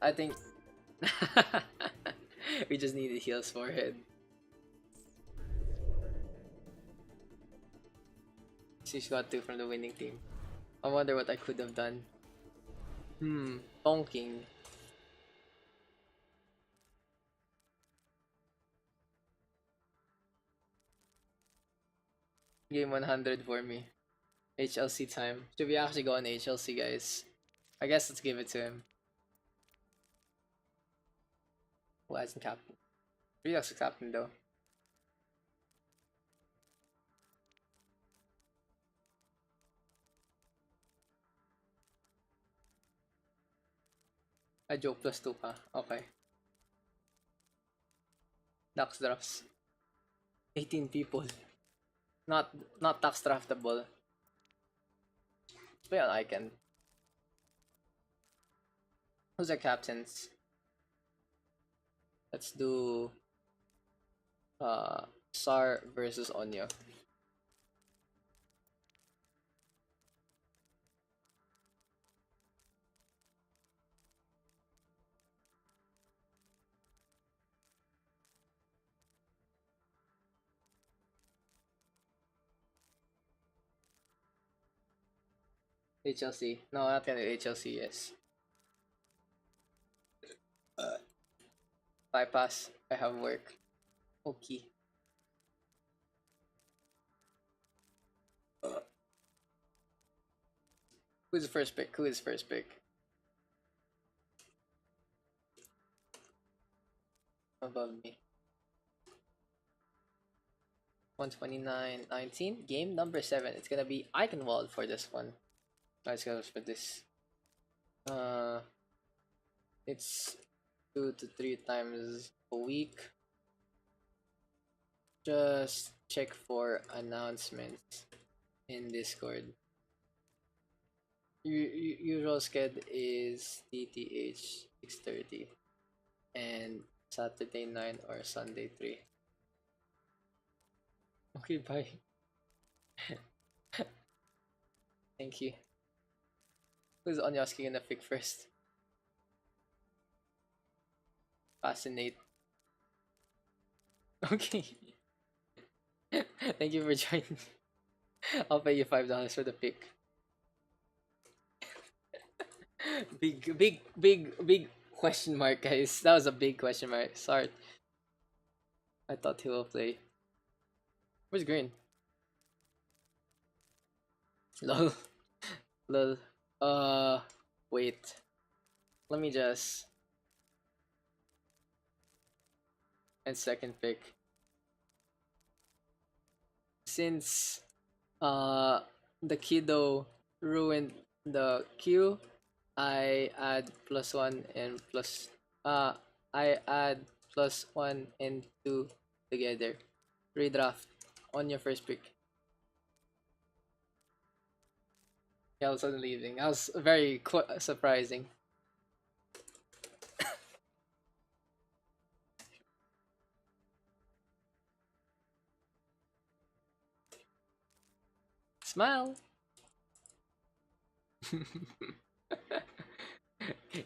I think we just needed heals forehead. She's got 2 from the winning team. I wonder what I could have done. Bonking. Game 100 for me. HLC time. Should we actually go on HLC, guys? I guess let's give it to him. Who hasn't captain? Redux is captain though. I joke +2 pa. Okay. Daks drafts. 18 people. Not tax draftable. Let's play on Icon. Who's our captains? Let's do Sar versus Onyo. HLC. No, not gonna do HLC, yes. Bypass. I have work. Okay. Who's the first pick? Who is first pick? Above me. 129.19. Game number 7. It's gonna be Eichenwalde for this one. Let's go for this. It's 2 to 3 times a week. Just check for announcements in Discord. Usual schedule is DTH 6:30 and Saturday 9 or Sunday 3. Okay, bye. Thank you. Who's Onyoski gonna pick first? Fascinate. Okay. Thank you for joining. I'll pay you $5 for the pick. Big question mark, guys. That was a big question mark. Sorry. I thought he will play. Where's Green? Lol. Lol. Wait. Let me just. And second pick. Since the kiddo ruined the queue, I add +1 and plus I add +1 and 2 together. Redraft on your first pick. Yeah, I was suddenly leaving. That was very surprising. Smile.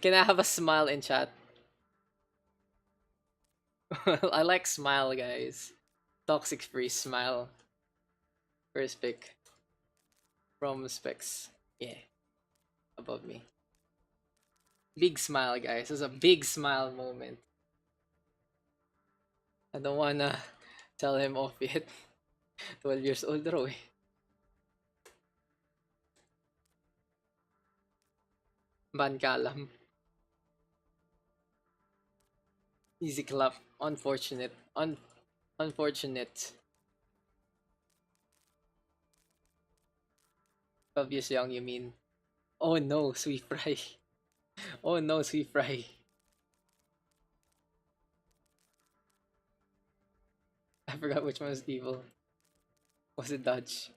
Can I have a smile in chat? I like smile, guys. Toxic free smile. First pick. From specs. Yeah. Above me. Big smile, guys. This is a big smile moment. I don't wanna tell him off yet. 12 years old raw eh. Ban kalam. Easy clap. Unfortunate. Unfortunate. 12 years young, you mean? Oh no, sweet fry. Oh no, sweet fry. I forgot which one was evil. Was it Dodge?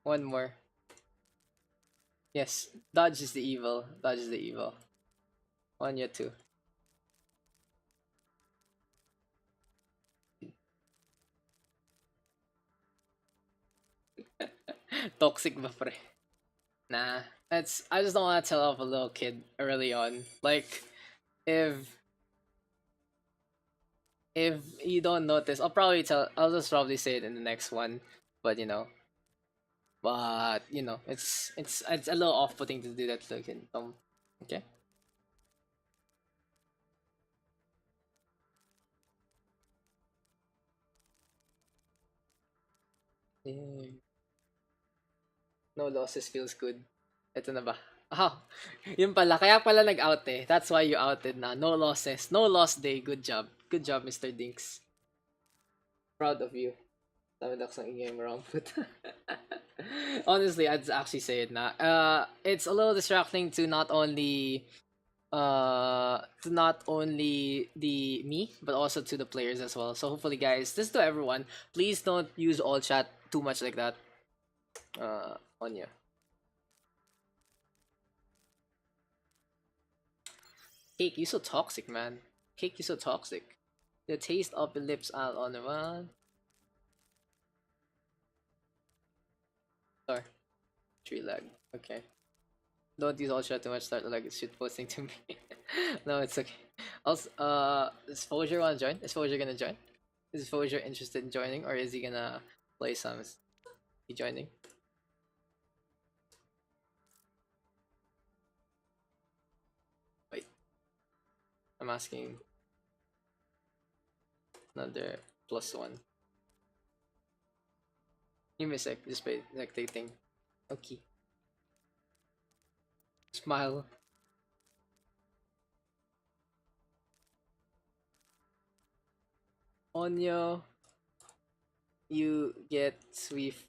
One more. Yes, Dodge is the evil. Dodge is the evil. One, yeah, two. Toxic ba pre? Nah, I just don't want to tell off a little kid early on. Like, if you don't notice, I'll just probably say it in the next one. But you know, it's a little off-putting to do that to a kid. Okay. Yeah. No losses feels good. Ito na ba? Ah, yun pala. Kaya pala nag-out eh. That's why you outed na. No losses. No loss day. Good job. Good job, Mr. Dinks. Proud of you. Dami Daks ng ingay mo wrong foot. Honestly, I'd actually say it na. It's a little distracting to not only the me but also to the players as well. So hopefully guys, this to everyone, please don't use all chat too much like that. On you. Cake, you so toxic, man. Cake, you so toxic. The taste of the lips out on the one. Sorry. Tree lag. Okay. Don't use all chat too much. Start like shit posting to me. No, it's okay. Also, is Foger wanna join? Is Foger gonna join? Is Foger interested in joining, or is he gonna play some? Is he joining? Wait, I'm asking. Another +1. You miss it. Just by spectating. Okay. Smile. Onyo, you get Swift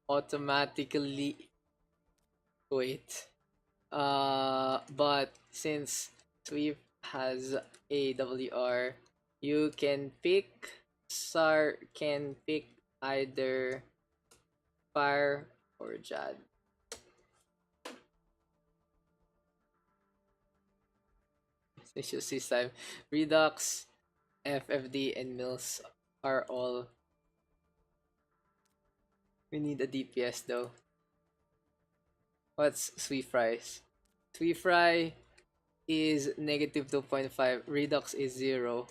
automatically. Wait. But since Swift has AWR, you can pick. Sar can pick either Fire or Jad. Visual time. Redux, FFD, and Mills are all. We need a DPS though. What's Sweet Fries? Sweet Fry is negative 2.5. Redux is 0.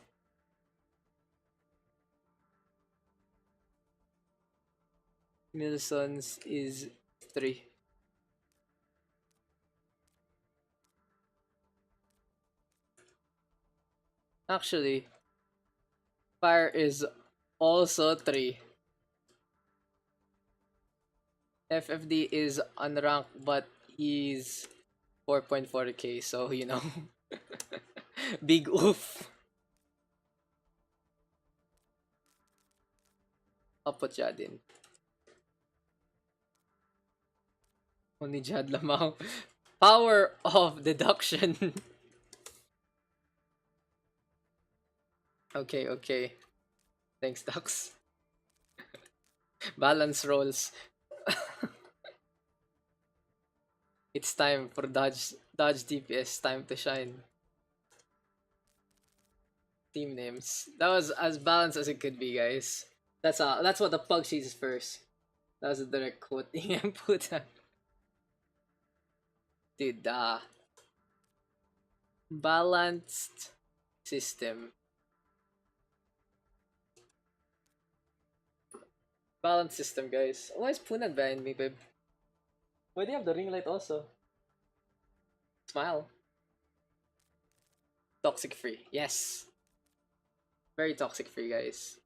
Milson's is 3. Actually, Fire is also 3. FFD is unranked, but he's 4.4k, so you know. Big oof. I'll put Jad in. Only Jad lamang. Power of deduction. Okay, okay. Thanks, Daks. Balance rolls. It's time for dodge DPS. Time to shine. Team names. That was as balanced as it could be, guys. That's what the pug sees first. That was a direct quote. Put dude, balanced system. Balanced system, guys. Why is Punad behind me, babe? Why do you have the ring light also? Smile. Toxic free. Yes. Very toxic free, guys.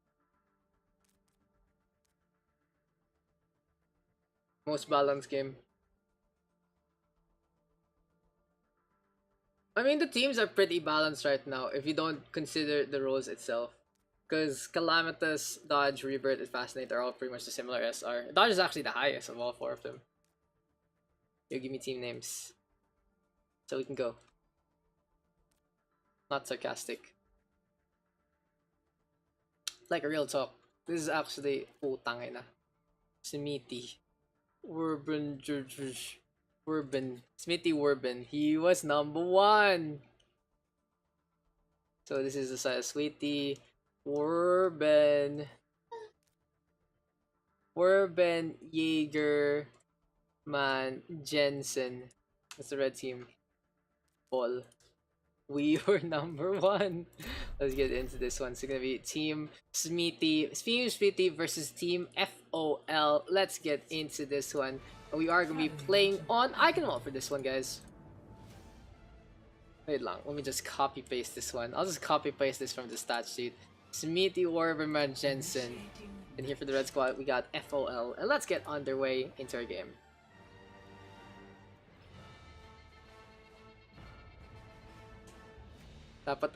Most balanced game. I mean, the teams are pretty balanced right now if you don't consider the roles itself. Because Calamitous, Dodge, Rebirth, and Fascinate are all pretty much the similar SR. Dodge is actually the highest of all 4 of them. You give me team names. So we can go. Not sarcastic. Like a real talk. This is actually putang ina. Smithy. Smithy Warben. He was number 1. So this is the size Sweetie Warben Jaeger Man Jensen. That's the red team. Paul. We were number 1. Let's get into this one. It's gonna be Team Smithy versus Team FOL. Let's get into this one. We are gonna be playing on Eichenwalde for this one, guys. Wait lang, let me just copy paste this one. I'll just copy paste this from the stat sheet. Smithy Warberman Jensen. And here for the red squad, we got FOL. And let's get underway into our game. Dapat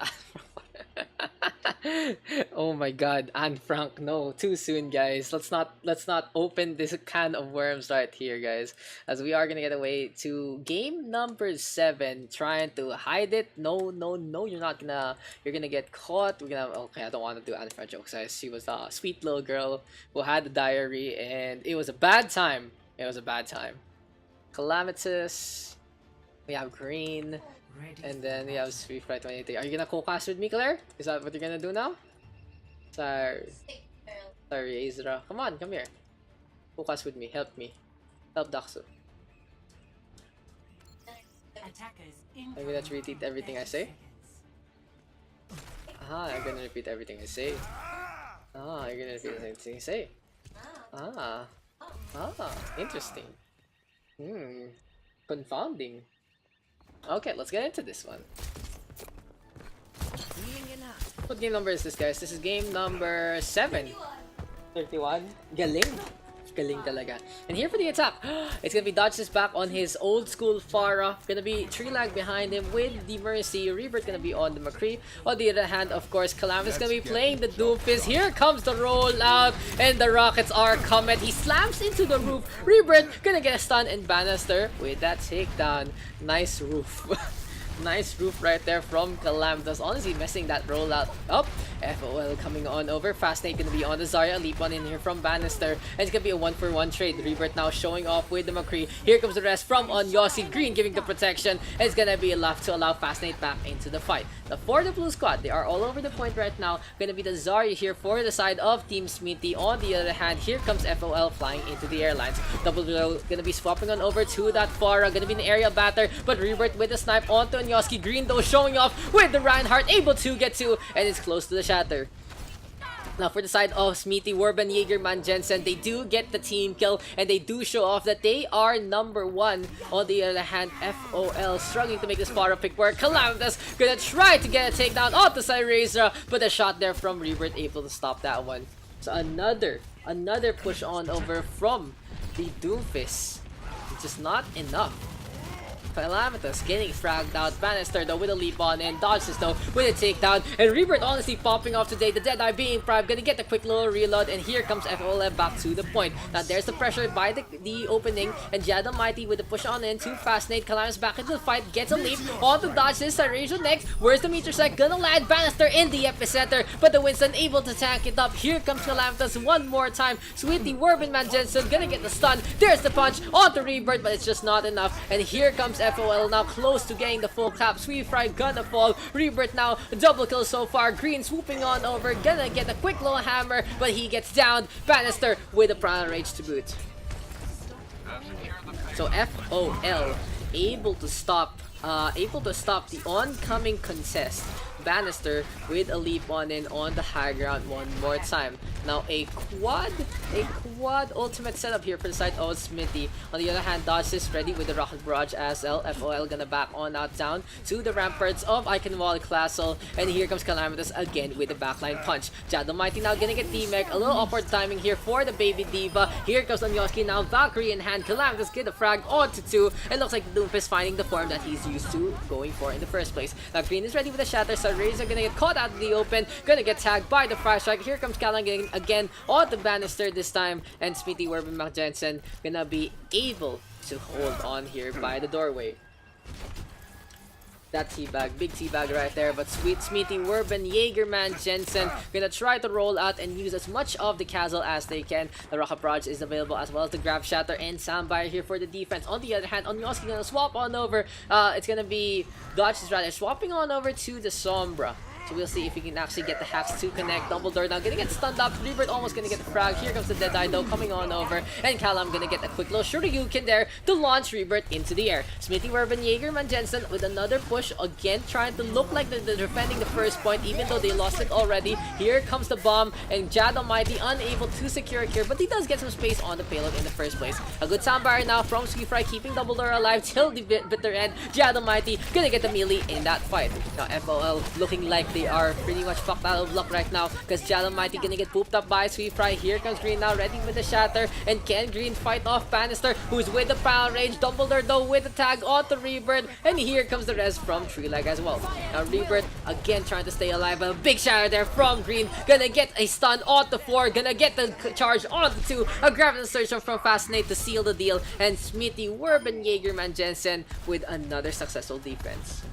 oh my god, Anne Frank, no, too soon guys. Let's not open this can of worms right here, guys. As we are gonna get away to game number 7, trying to hide it. No, you're gonna get caught. Okay, I don't want to do Anne Frank jokes, guys. She was a sweet little girl who had a diary and it was a bad time. Calamitous. We have green. And then we have Sweet Fry 23. Are you gonna co-cast with me, Claire? Is that what you're gonna do now? Sorry, Ezra. Come on, come here. Co-cast with me. Help me. Help Daks. I'm gonna repeat everything I say. I'm gonna repeat everything I say. You're gonna repeat everything I say. Interesting. Confounding. Okay, let's get into this one. What game number is this, guys? This is game number 7. 31. Galing. Galing talaga. And here for the attack, it's gonna be Dodges back on his old school Pharah. Gonna be 3 lag behind him with the Mercy. Rebirth gonna be on the McCree. On the other hand, of course, Calamitous gonna be playing the Doofus. Here comes the rollout, and the rockets are coming. He slams into the roof. Rebirth gonna get a stun, and Bannister with that takedown. Nice roof. Nice roof right there from Calamitous. Honestly, messing that rollout up. FOL coming on over. Fascinate gonna be on the Zarya. Leap on in here from Bannister. And it's gonna be a 1-for-1 trade. Rebirth now showing off with the McCree. Here comes the rest from on Yossi. Green giving the protection. And it's gonna be enough to allow Fascinate back into the fight. Now for the blue squad, they are all over the point right now. Gonna be the Zarya here for the side of Team Smithy. On the other hand, here comes FOL flying into the airlines. Double Blow gonna be swapping on over to that Pharah. Gonna be an area batter. But Rebirth with the snipe onto Yoski. Green though showing off with the Reinhardt, able to get to, and it's close to the shatter. Now for the side of Smithy, Warben, Jaegerman, Jensen, they do get the team kill and they do show off that they are number 1. On the other hand, FOL struggling to make this Pharah pick work. Calamitous gonna try to get a takedown onto Cyrezra, but a shot there from Rebirth able to stop that one. So another push on over from the Doomfist. It's just not enough. Calamitous getting fragged out. Bannister though with a leap on and dodges though with a takedown. And Rebirth honestly popping off today. The Deadeye being primed, gonna get the quick little reload, and here comes FOL back to the point. Now there's the pressure by the opening, and Jad Almighty with the push on in to Fascinate. Calamitous back into the fight, gets a leap on to dodge this Cyrezra next. Where's the meter set? Gonna land Bannister in the epicenter, but the Winston able to tank it up. Here comes Calamitous one more time. Sweetie Warben Man Jensen gonna get the stun. There's the punch onto Rebirth, but it's just not enough. And here comes FOL now close to getting the full cap. Sweet Fry gonna fall. Rebirth now double kill so far. Green swooping on over, gonna get a quick little hammer, but he gets down. Bannister with a Primal Rage to boot. So FOL able to stop the oncoming contest. Bannister with a leap on in on the high ground one more time. Now a quad ultimate setup here for the side of Smithy. On the other hand, Dodge is ready with the Rocket Barrage as well. FOL gonna back on out down to the ramparts of Eichenwalde Castle. And here comes Calamitous again with the backline punch. Jad Almighty now gonna get D-Mech. A little awkward timing here for the baby diva. Here comes Anyoski now, Valkyrie in hand. Calamitous get a frag onto 2. And looks like the Doomfist finding the form that he's used to going for in the first place. Now Green is ready with the shatter. Razor gonna get caught out in the open, gonna get tagged by the fire strike. Here comes Callan getting again on the Bannister this time, and Smithy Warben Mac Jensen gonna be able to hold on here by the doorway. That teabag, big teabag right there, but sweet Smithy Warben, Jaegerman, Jensen gonna try to roll out and use as much of the castle as they can. The Rocket Barrage is available as well as the Grab Shatter and Soundbire here for the defense. On the other hand, Onyoski gonna swap on over. It's gonna be Dodge is rather swapping on over to the Sombra. So we'll see if we can actually get the hacks to connect. Double door now, gonna get stunned up. Rebirth almost gonna get the frag. Here comes the Deadeye though coming on over. And Callum gonna get a quick little Shoryuken there to launch Rebirth into the air. Smithy Werben, Jaegerman, Jensen with another push. Again, trying to look like they're defending the first point even though they lost it already. Here comes the bomb and Jad Almighty unable to secure it here. But he does get some space on the payload in the first place. A good soundbar now from Sweet Fry keeping Double Door alive till the bitter end. Jad Almighty gonna get the melee in that fight. Now FOL looking like they are pretty much fucked out of luck right now because Mighty gonna get pooped up by Sweet Fry. Here comes Green now, ready with the shatter. And can Green fight off Bannister, who's with the Power Rage? Dumbledore though with the tag onto Rebirth. And here comes the rest from Tree Leg as well. Now Rebirth again trying to stay alive, but a big shatter there from Green. Gonna get a stun onto 4, gonna get the charge onto 2. A grab and search from Fascinate to seal the deal. And Smithy, Werben, Jaegerman, Jensen with another successful defense.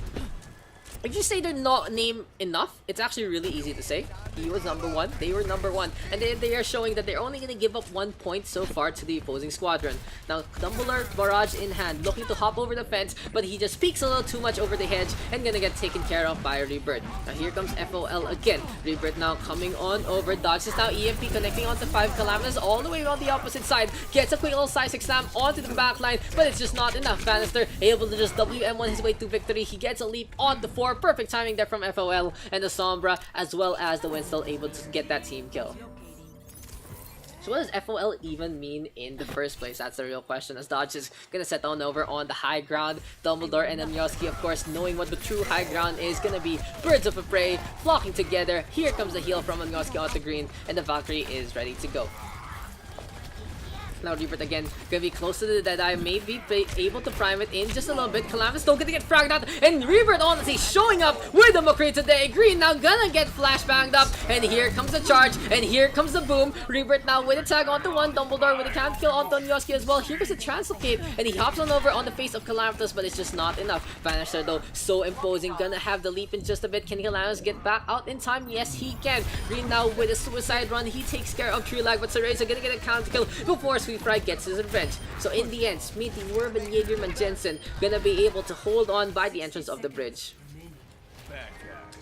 If you say they're not named enough, it's actually really easy to say. He was number 1, they were number 1, and they are showing that they're only going to give up 1 point so far to the opposing squadron. Now, Dumbledore, barrage in hand, looking to hop over the fence, but he just peeks a little too much over the hedge and gonna get taken care of by Rebirth. Now, here comes FOL again. Rebirth now coming on over. Dodge is now EMP connecting onto 5 Calamitous all the way on the opposite side. Gets a quick little Seismic Slam onto the backline, but it's just not enough. Bannister able to just WM1 his way to victory. He gets a leap onto 4. Perfect timing there from FOL, and the Sombra as well as the Winston able to get that team kill. So what does FOL even mean in the first place? That's the real question, as Dodge is gonna set on over on the high ground. Dumbledore and Amyoski, of course, knowing what the true high ground is, gonna be birds of a prey flocking together. Here comes the heal from Amyoski onto green, and the Valkyrie is ready to go. Now Rebirth again, gonna be close to the Deadeye, maybe able to prime it in just a little bit. Calamitous still gonna get fragged out, and Rebirth honestly showing up with the McCree today. Green now gonna get flashbanged up, and here comes the charge, and here comes the boom. Rebirth now with a tag onto 1, Dumbledore with a count kill onto Yoski as well. Here comes the Translocate, and he hops on over on the face of Calamitous, but it's just not enough. Vanisher though, so imposing, gonna have the leap in just a bit. Can Calamitous get back out in time? Yes, he can. Green now with a suicide run, he takes care of Tree Lag, but Cereza gonna get a counter kill before Sweet Fry gets his revenge. So in the end, Smithy, Werben, Jaegerman, Jensen gonna be able to hold on by the entrance of the bridge.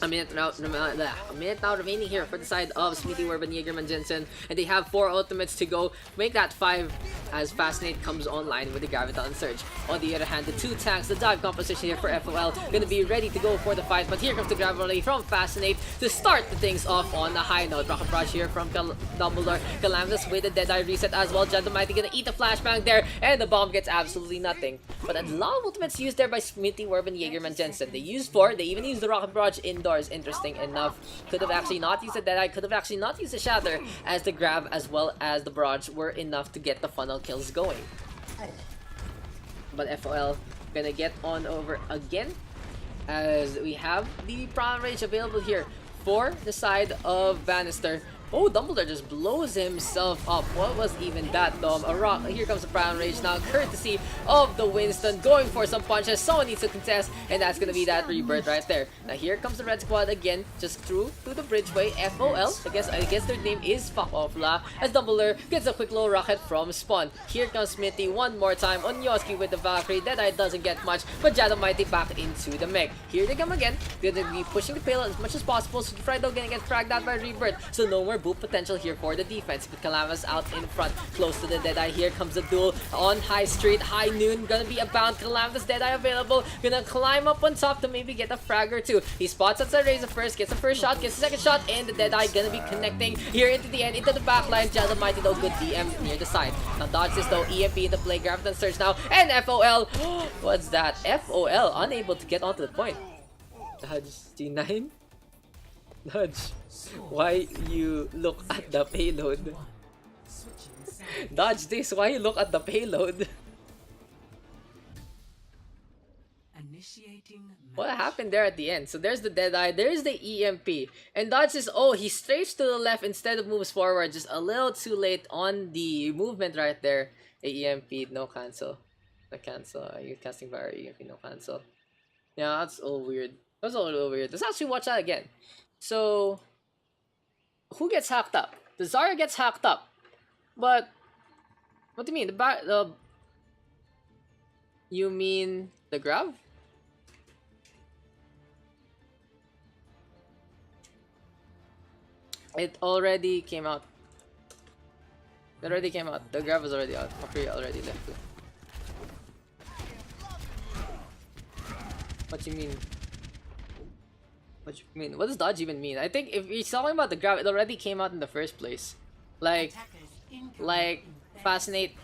A minute now remaining here for the side of Smithy, Werben, Jaegerman, Jensen, and they have 4 ultimates to go. Make that 5 as Fascinate comes online with the Graviton Surge. On the other hand, the 2 tanks, the dive composition here for FOL, gonna be ready to go for the fight, but here comes the Graviton from Fascinate to start the things off on a high note. Rocket Barrage here from Dumbledore. Calamitous with the Deadeye reset as well. Mighty gonna eat a flashbang there, and the bomb gets absolutely nothing. But a lot of ultimates used there by Smithy, Werben, Jaegerman, Jensen. They used 4, they even used the Rocket Barrage indoors. Interesting enough. Could have actually not used the Deadeye, could have actually not used the Shatter, as the grab as well as the barrage were enough to get the funnel kills going. But FOL gonna get on over again, as we have the Prime Rage available here for the side of Bannister. Oh, Dumbledore just blows himself up. What was even that, Dom? A rock. Here comes the Prime Rage now, courtesy of the Winston, going for some punches. Someone needs to contest, and that's gonna be that Rebirth right there. Now here comes the Red Squad again, just through to the bridgeway. FOL. I guess their name is Fuck Off La, as Dumbledore gets a quick low rocket from spawn. Here comes Smithy one more time. Onyoski with the Valkyrie. Deadeye doesn't get much, but Mighty back into the mech. Here they come again. Gonna be pushing the payload as much as possible. So Frido gonna get fragged out by Rebirth, so no more boot potential here for the defense. But Calamitous out in front, close to the Deadeye. Here comes the duel on High Street, High Noon. Gonna be a bound. Calamitous, Deadeye available. Gonna climb up on top to maybe get a frag or two. He spots at Razor first, gets the first shot, gets the second shot, and the Deadeye gonna be connecting here into the end, into the backline. Mighty though, good DM near the side. Now dodge this though, EMP in the play, Graviton Surge now, and FOL. What's that? FOL unable to get onto the point. Dodge G9. Dodge, why you look at the payload? Dodge this, why you look at the payload? What happened there at the end? So there's the Deadeye, there's the EMP, and Dodge is, oh, he strafes to the left instead of moves forward, just a little too late on the movement right there. A EMP, no cancel. No cancel. Are you casting fire? EMP, no cancel. Yeah, that's all weird. That's a little weird. Let's actually watch that again. So, who gets hacked up? The Zarya gets hacked up. But, what do you mean? You mean the Grav? It already came out. It already came out. The Grav was already out. Macri already left too. What you mean? What you mean? What does dodge even mean? I think if you're talking about the Grav, it already came out in the first place. Like Fascinate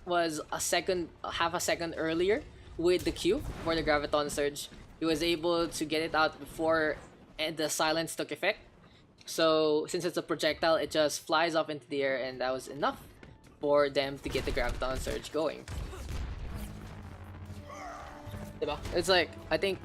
was half a second earlier with the Q for the Graviton Surge. He was able to get it out before and the silence took effect. So since it's a projectile, it just flies up into the air, and that was enough for them to get the Graviton Surge going. It's like, I think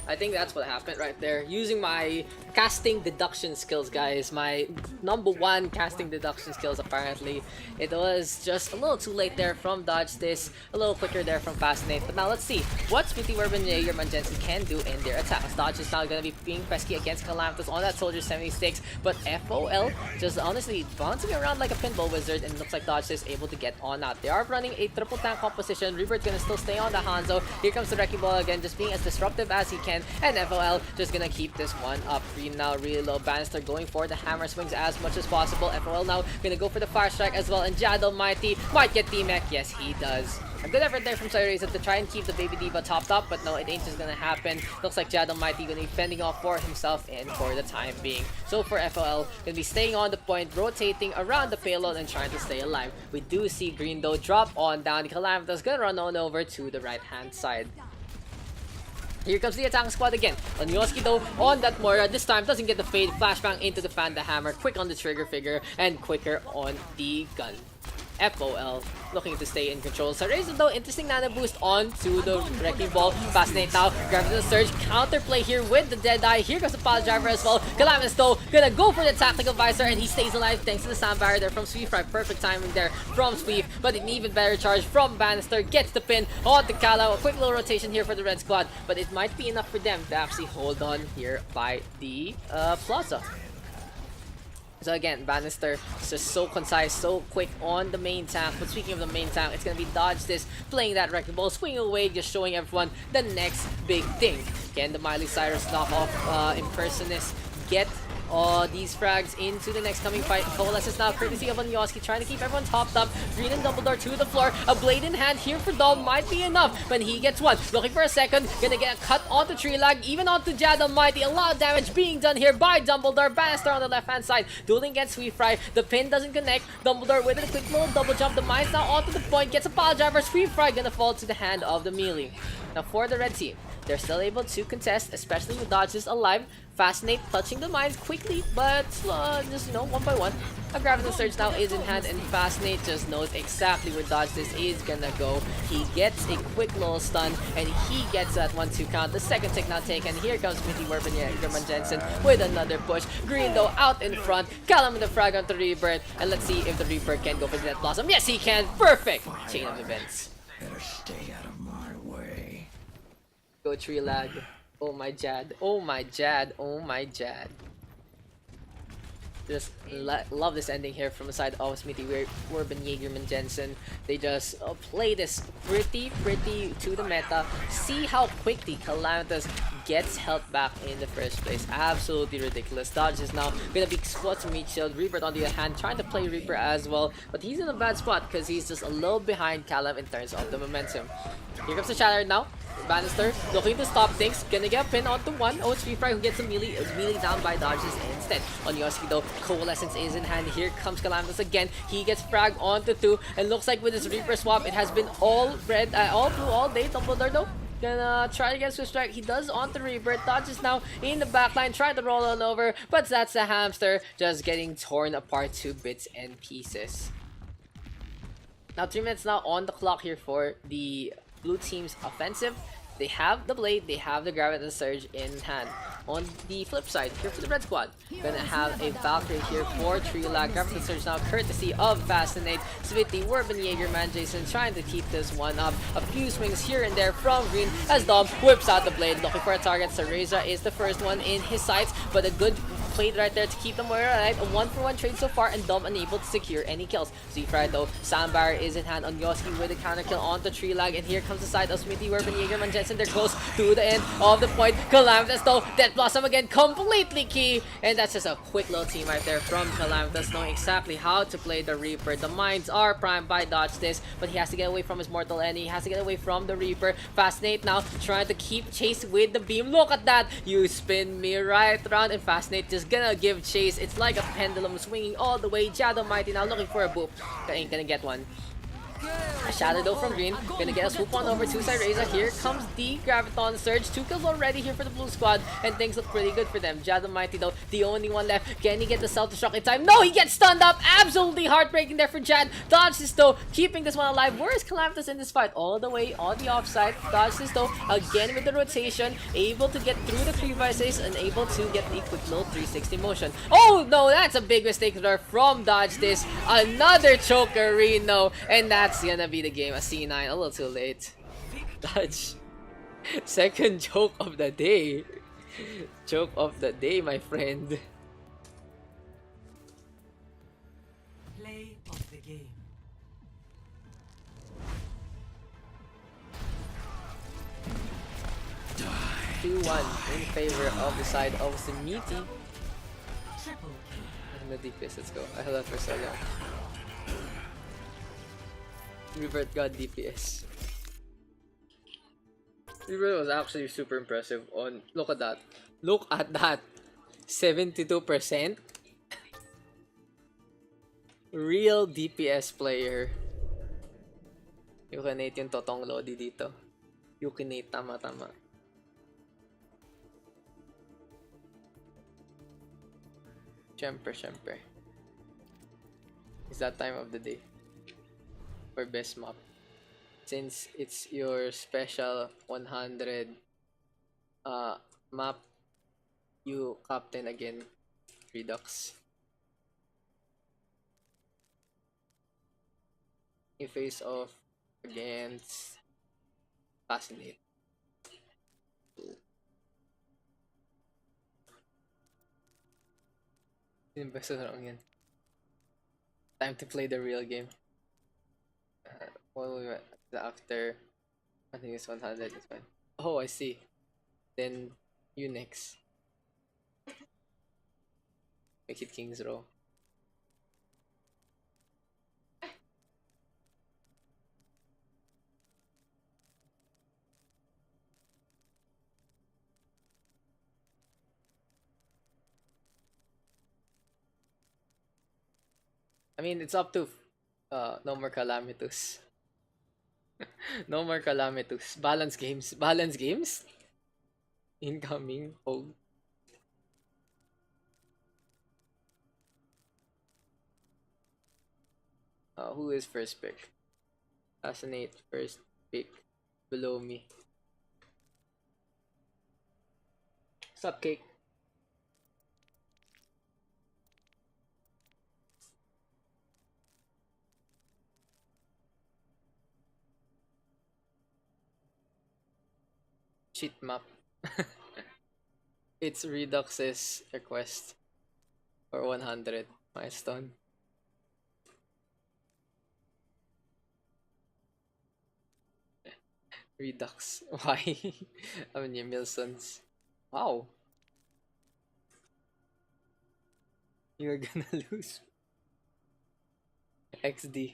that's what happened right there. Using my casting deduction skills, guys. My #1 casting deduction skills, apparently. It was just a little too late there from Dodge This. A little quicker there from Fascinate. But now let's see what Smithy, Urban, Jaegerman, Jensen can do in their attacks. Dodge is now going to be being pesky against Calamitous on that Soldier 76. But FOL just honestly bouncing around like a pinball wizard. And it looks like Dodge is able to get on out. They are running a triple tank composition. Rebirth's going to still stay on the Hanzo. Here comes the Wrecking Ball again, just being as disruptive as he can. And FOL just gonna keep this one up. Green now really low. Bannister going for the hammer swings as much as possible. FOL now gonna go for the fire strike as well. And Jad Almighty might get D-Mech. Yes, he does. A good effort there from Cyreza to try and keep the Baby Diva topped up, but no, it ain't just gonna happen. Looks like Jad Almighty gonna be fending off for himself and for the time being. So for FOL, gonna be staying on the point, rotating around the payload and trying to stay alive. We do see Green though drop on down. Calamitous gonna run on over to the right hand side. Here comes the attack squad again. Onyoski though on that Moira, this time doesn't get the fade, flashbang into the fan, the hammer, quick on the trigger figure, and quicker on the gun. FOL looking to stay in control. Cyreza though, interesting nano boost onto the Wrecking Ball. Fascinate now, Graviton Surge, counterplay here with the Deadeye. Here comes the Pile Driver as well. Calamitous though, gonna go for the Tactical Visor, and he stays alive thanks to the sound barrier there from Sweep. Right, perfect timing there from Sweep, but an even better charge from Bannister. Gets the pin on the Kala. A quick little rotation here for the Red Squad, but it might be enough for them to actually hold on here by the Plaza. So again, Bannister is just so concise, so quick on the main tank. But speaking of the main tank, it's gonna be Dodge This, playing that Wrecking Ball, swinging away, just showing everyone the next big thing. Can the Miley Cyrus knockoff impersonist get these frags into the next coming fight? Coalesces now, courtesy of Onyoski, trying to keep everyone topped up. Green and Dumbledore to the floor. A blade in hand here for Dom might be enough, but he gets one. Looking for a second, gonna get a cut onto Tree Lag, even onto Jad Almighty. A lot of damage being done here by Dumbledore. Bannister on the left hand side, dueling against Sweet Fry. The pin doesn't connect. Dumbledore with a quick little double jump. The mine's now onto the point, gets a pile driver. Sweet Fry gonna fall to the hand of the melee. Now for the red team, they're still able to contest, especially with Dodges alive. Fascinate touching the mines quickly, but just, you know, one by one. A Graviton Surge now is in hand, and Fascinate just knows exactly where Dodge This is gonna go. He gets a quick little stun, and he gets that 1-2 count. The second tick now taken. Here comes Smithy, Werben, German Jensen with another push. Green though out in front. Callum with the frag onto Rebirth, and let's see if the Rebirth can go for the Death Blossom. Yes, he can. Perfect chain of events. Better stay out of my way. Go Tree Lag. Oh my Jad. Oh my Jad. Oh my Jad. Just love this ending here from the side of Smithy, Werben, Jaegerman, Jensen. They just play this pretty to the meta. See how quickly Calamitous gets held back in the first place. Absolutely ridiculous. Dodge is now gonna be exposed to meat shield. Rebirth on the other hand trying to play Reaper as well, but he's in a bad spot because he's just a little behind Callum in terms of the momentum. Here comes the Shatter now. Bannister looking to stop things, gonna get a pin onto one. Oh, it's Free Fry who gets a melee. It's melee down by Dodges instead. Onyoski though, Coalescence is in hand. Here comes Calamitous again. He gets frag onto two, and looks like with his Reaper swap, it has been all red, all blue all day. Dumbledore though, gonna try to get Swift Strike. He does on the Rebirth. Dodges now in the backline, trying to roll on over, but that's a hamster just getting torn apart to bits and pieces. Now 3 minutes now on the clock here for the blue team's offensive. They have the blade, they have the Graviton Surge in hand. On the flip side, here for the red squad, gonna have a Valkyrie here for Tree Lag. Graviton Surge now courtesy of Fascinate. Smithy, Werben, Jaegerman, Jason trying to keep this one up. A few swings here and there from Green as Dom whips out the blade, looking for a target. Cyreza is the first one in his sights, but a good play right there to keep them alive. A 1-for-1 trade so far, and Dom unable to secure any kills. Z-Fry though, Sound Barrier is in hand on Yoski with a counter kill onto Tree Lag, and here comes the side of Smithy, Werben, Jaegerman, Jensen. They're close to the end of the point. Calamitous though, Death Blossom again, completely key, and that's just a quick little team right there from Calamitous, knowing exactly how to play the Reaper. The mines are primed by Dodge This, but he has to get away from his mortal enemy. He has to get away from the Reaper. Fascinate now trying to keep chase with the beam. Look at that, you spin me right around, and Fascinate just gonna give chase. It's like a pendulum swinging all the way. Jad Almighty now looking for a boop, but ain't gonna get one. Shadow though from green. Gonna get a swoop on over to Cyreza. Here comes the Graviton Surge. 2 kills already here for the blue squad. And things look pretty good for them. Jad Mighty though, the only one left. Can he get the self-destruct in time? No, he gets stunned up. Absolutely heartbreaking there for Jad. Dodges though, keeping this one alive. Where is Calamitous in this fight? All the way on the offside. Dodges though, again with the rotation. Able to get through the 3x6 and able to get the quick little 360 motion. Oh no, that's a big mistake there from Dodge this. Another choker Reno. And that's gonna be the game. A C9, a little too late. Dodge. Second joke of the day. Joke of the day, my friend. Play of the game. 2-1 in favor of the side of Samiti. Triple kill. And the DPS, let's go. I held out for so long. Rebirth got DPS. Rebirth was actually super impressive on... Look at that. Look at that. 72%. Real DPS player. Yukinate yung totong Lodi dito. Yukinate, tama-tama. Syempre. It's that time of the day for best map. Since it's your special 100 map, you captain again Redux. You face off against Fascinate. Investor na lang yan. Time to play the real game. What we went after, I think it's 100 is fine. Oh, I see. Then you next. Make it King's Row. I mean, it's up to no more Calamitous. No more Calamitous. Balance games. Balance games? Incoming. Oh. Who is first pick? Fascinate first pick. Below me. What's up, Cake? Cheat map. It's Redux's request for 100 milestone. Redux. Why? I mean, Milsons. Wow. You're gonna lose. XD.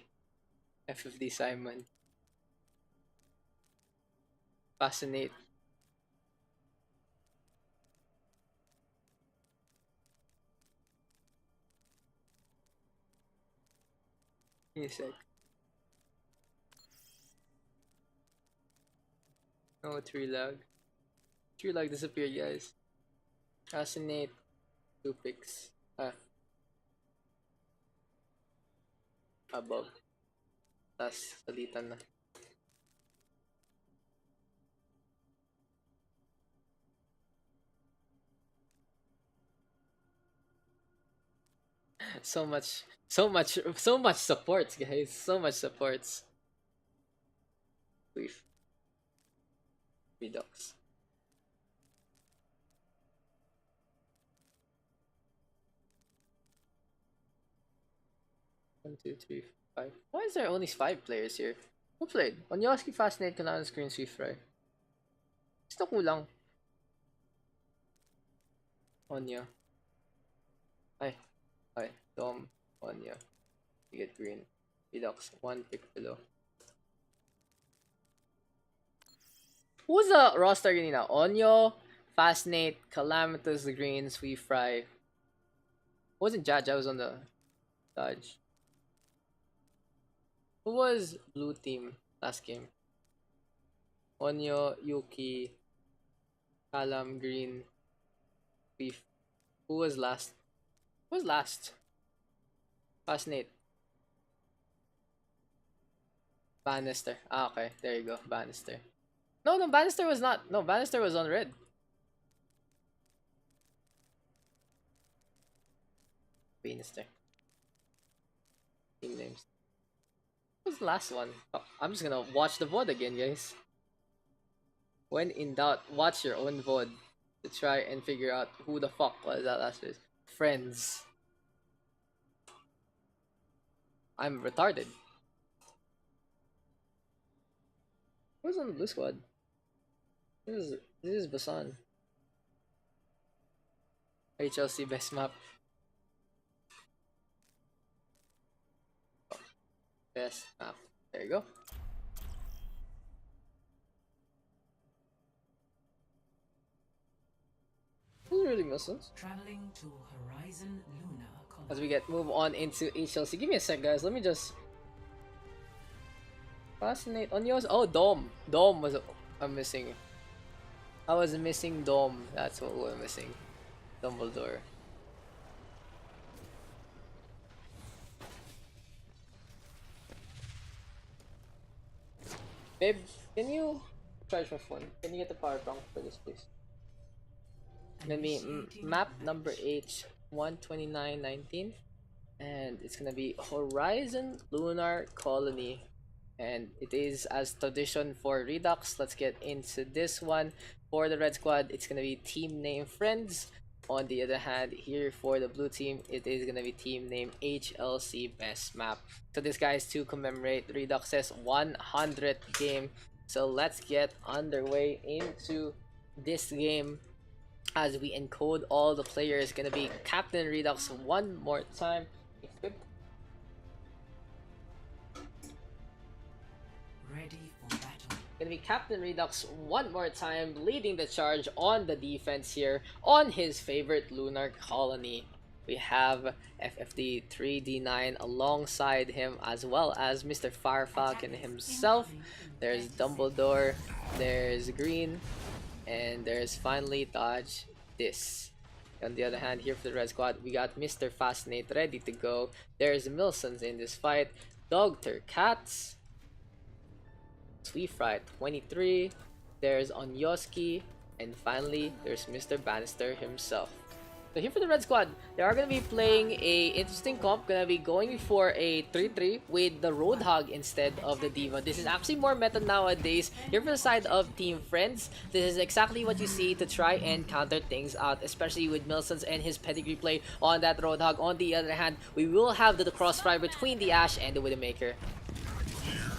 FFD Simon. Fascinate. Give me a sec. Oh, tree lag. Tree lag disappeared, guys. Fascinate. 2 picks. Above. Tas salitan na. So much supports, guys. So much supports. Leaf. Redux. 1, 2, 3, 5. Why is there only 5 players here? Who played? Onyoski, Fascinate, Kailangan Screen, Swift Fry. Gusto kulang. Onya. Ay. Dom. Onya. You get green. Redux. 1 pick below. Who's the roster ganina? Onyo, Fascinate, Calamitous, the green, Swift Fry. Wasn't Judge, I was on the Dodge. Who was blue team last game? Onyo, Yuki, Kalam, Green, Beef. Who was last? Who was last? Fascinate. Bannister. Ah, okay. There you go. Bannister. No, no, Bannister was not. No, Bannister was on red. Bannister. Team names. What was the last one? Oh, I'm just gonna watch the VOD again, guys. When in doubt, watch your own VOD to try and figure out who the fuck was that last place. Friends. I'm retarded. Who's on the blue squad? This is Busan. HLC best map. Best map. There you go. Who's really Muslims? Traveling to Horizon Lunar. As we move on into HLC. Give me a sec, guys. Let me just fascinate on yours. Oh, Dome. Dome was I'm missing. I was missing Dome. That's what we're missing. Dumbledore. Babe, can you charge my phone? Can you get the power bank for this, please? Let me map number H 12919, and it's gonna be Horizon Lunar Colony, and it is as tradition for Redux. Let's get into this one. For the red squad, it's gonna be team name Friends. On the other hand, here for the blue team, it is gonna be team name HLC Best Map. So this guy is to commemorate Redux's 100th game. So let's get underway into this game as we encode all the players. Gonna be Captain Redux one more time. Ready for battle. Gonna be Captain Redux one more time, leading the charge on the defense here on his favorite lunar colony. We have FFD 3D9 alongside him, as well as Mr. Firefalcon himself. There's Dumbledore, there's Green, and there's finally Dodge this. On the other hand, here for the red squad, we got Mr. Fascinate ready to go. There's Milsons in this fight, Dogter Cats, Sweefright 23, there's Onyoski, and finally there's Mr. Bannister himself. So here for the red squad, they are going to be playing a interesting comp, going to be going for a 3-3 with the Roadhog instead of the Diva. This is actually more meta nowadays. Here for the side of Team Friends, this is exactly what you see to try and counter things out, especially with Milsons and his pedigree play on that Roadhog. On the other hand, we will have the crossfire between the Ashe and the Widowmaker.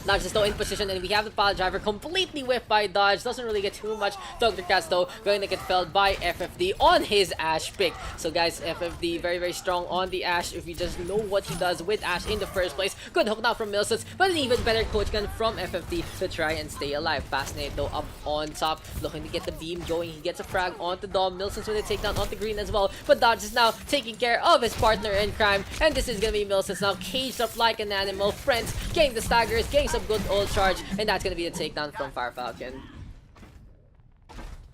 Dodge is still in position, and we have the pile driver completely whiffed by Dodge. Doesn't really get too much. Dr. Cats though going to get felled by FFD on his Ashe pick. So guys, FFD very, very strong on the Ashe. If you just know what he does with Ashe in the first place. Good hook now from Milsons, but an even better coach gun from FFD to try and stay alive. Fascinate though up on top, looking to get the beam going. He gets a frag onto Dom. Milsons with a takedown onto Green as well, but Dodge is now taking care of his partner in crime, and this is gonna be Milsons now caged up like an animal. Friends getting the staggers, getting some good old charge, and that's gonna be the takedown from Firefalcon.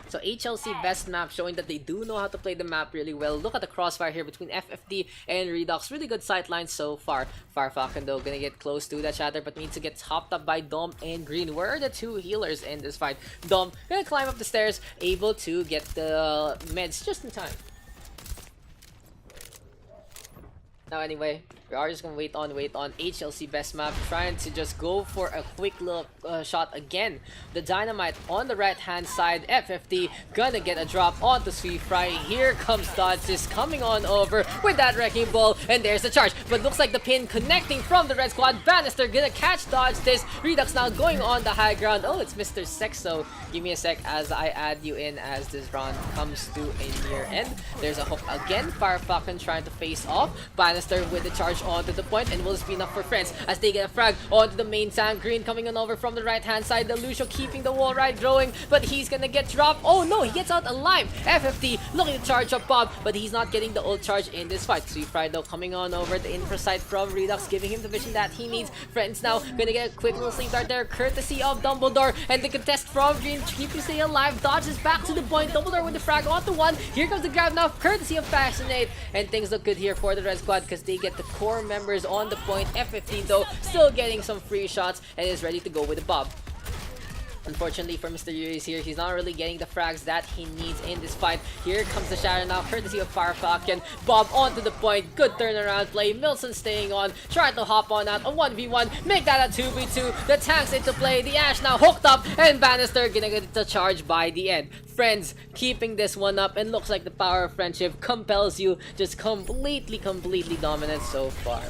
So HLC best map, showing that they do know how to play the map really well. Look at the crossfire here between FFD and Redux. Really good sight lines so far. Firefalcon though gonna get close to that shatter, but needs to get topped up by Dom and Green. Where are the two healers in this fight? Dom gonna climb up the stairs, able to get the meds just in time. Now anyway, we are just gonna wait on HLC best map, trying to just go for a quick little shot again. The dynamite on the right hand side, FFD gonna get a drop on the Sweefry. Here comes Dodge just coming on over with that wrecking ball, and there's the charge, but looks like the pin connecting from the red squad. Bannister gonna catch Dodge this. Redux now going on the high ground. Oh, it's Mr. Xexo. Give me a sec as I add you in as this round comes to a near end. There's a hook again. Firefalcon trying to face off. Bannister with the charge push onto the point, and will this be enough for Friends as they get a frag onto the main tank. Green coming on over from the right hand side. The Lucio keeping the wall right growing, but he's gonna get dropped. Oh no, he gets out alive. FFT looking to charge up Bob, but he's not getting the ult charge in this fight. Sweet Pride though coming on over the infra side from Redux, giving him the vision that he needs. Friends now gonna get a quick little sleep dart there, courtesy of Dumbledore, and the contest from Green keeping stay alive. Dodges back to the point. Dumbledore with the frag onto one. Here comes the grab now, courtesy of Fascinate, and things look good here for the Red Squad because they get the core members on the point. F15 though still getting some free shots and is ready to go with the Bob. Unfortunately for Mr. Yuri's here, he's not really getting the frags that he needs in this fight. Here comes the Shadow now, courtesy of Fire Falcon. Bob onto the point, good turnaround play. Milson staying on, trying to hop on out a 1v1, make that a 2v2. The tanks into play, the Ash now hooked up, and Bannister gonna get the charge by the end. Friends keeping this one up, and looks like the power of friendship compels you. Just completely dominant so far.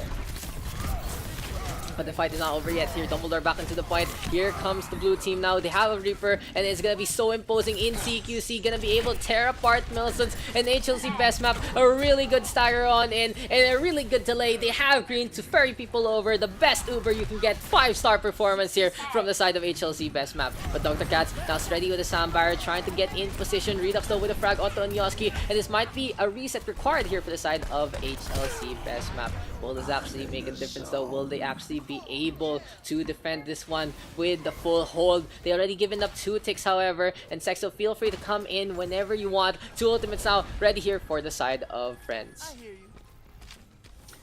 But the fight is not over yet here. Dumbledore back into the point. Here comes the blue team now. They have a Reaper, and it's gonna be so imposing in CQC. Gonna be able to tear apart Millicent's and HLC best map. A really good stagger on in, and a really good delay. They have Green to ferry people over. The best Uber you can get. 5-star performance here from the side of HLC best map. But Dr. Katz now ready with a Sound Barrier, trying to get in position. Redux though with a frag onto Onyoski, and this might be a reset required here for the side of HLC best map. Will this actually make a difference though? Will they actually be able to defend this one with the full hold? They already given up 2 ticks however, and Xexo, feel free to come in whenever you want. 2 ultimates now ready here for the side of Friends.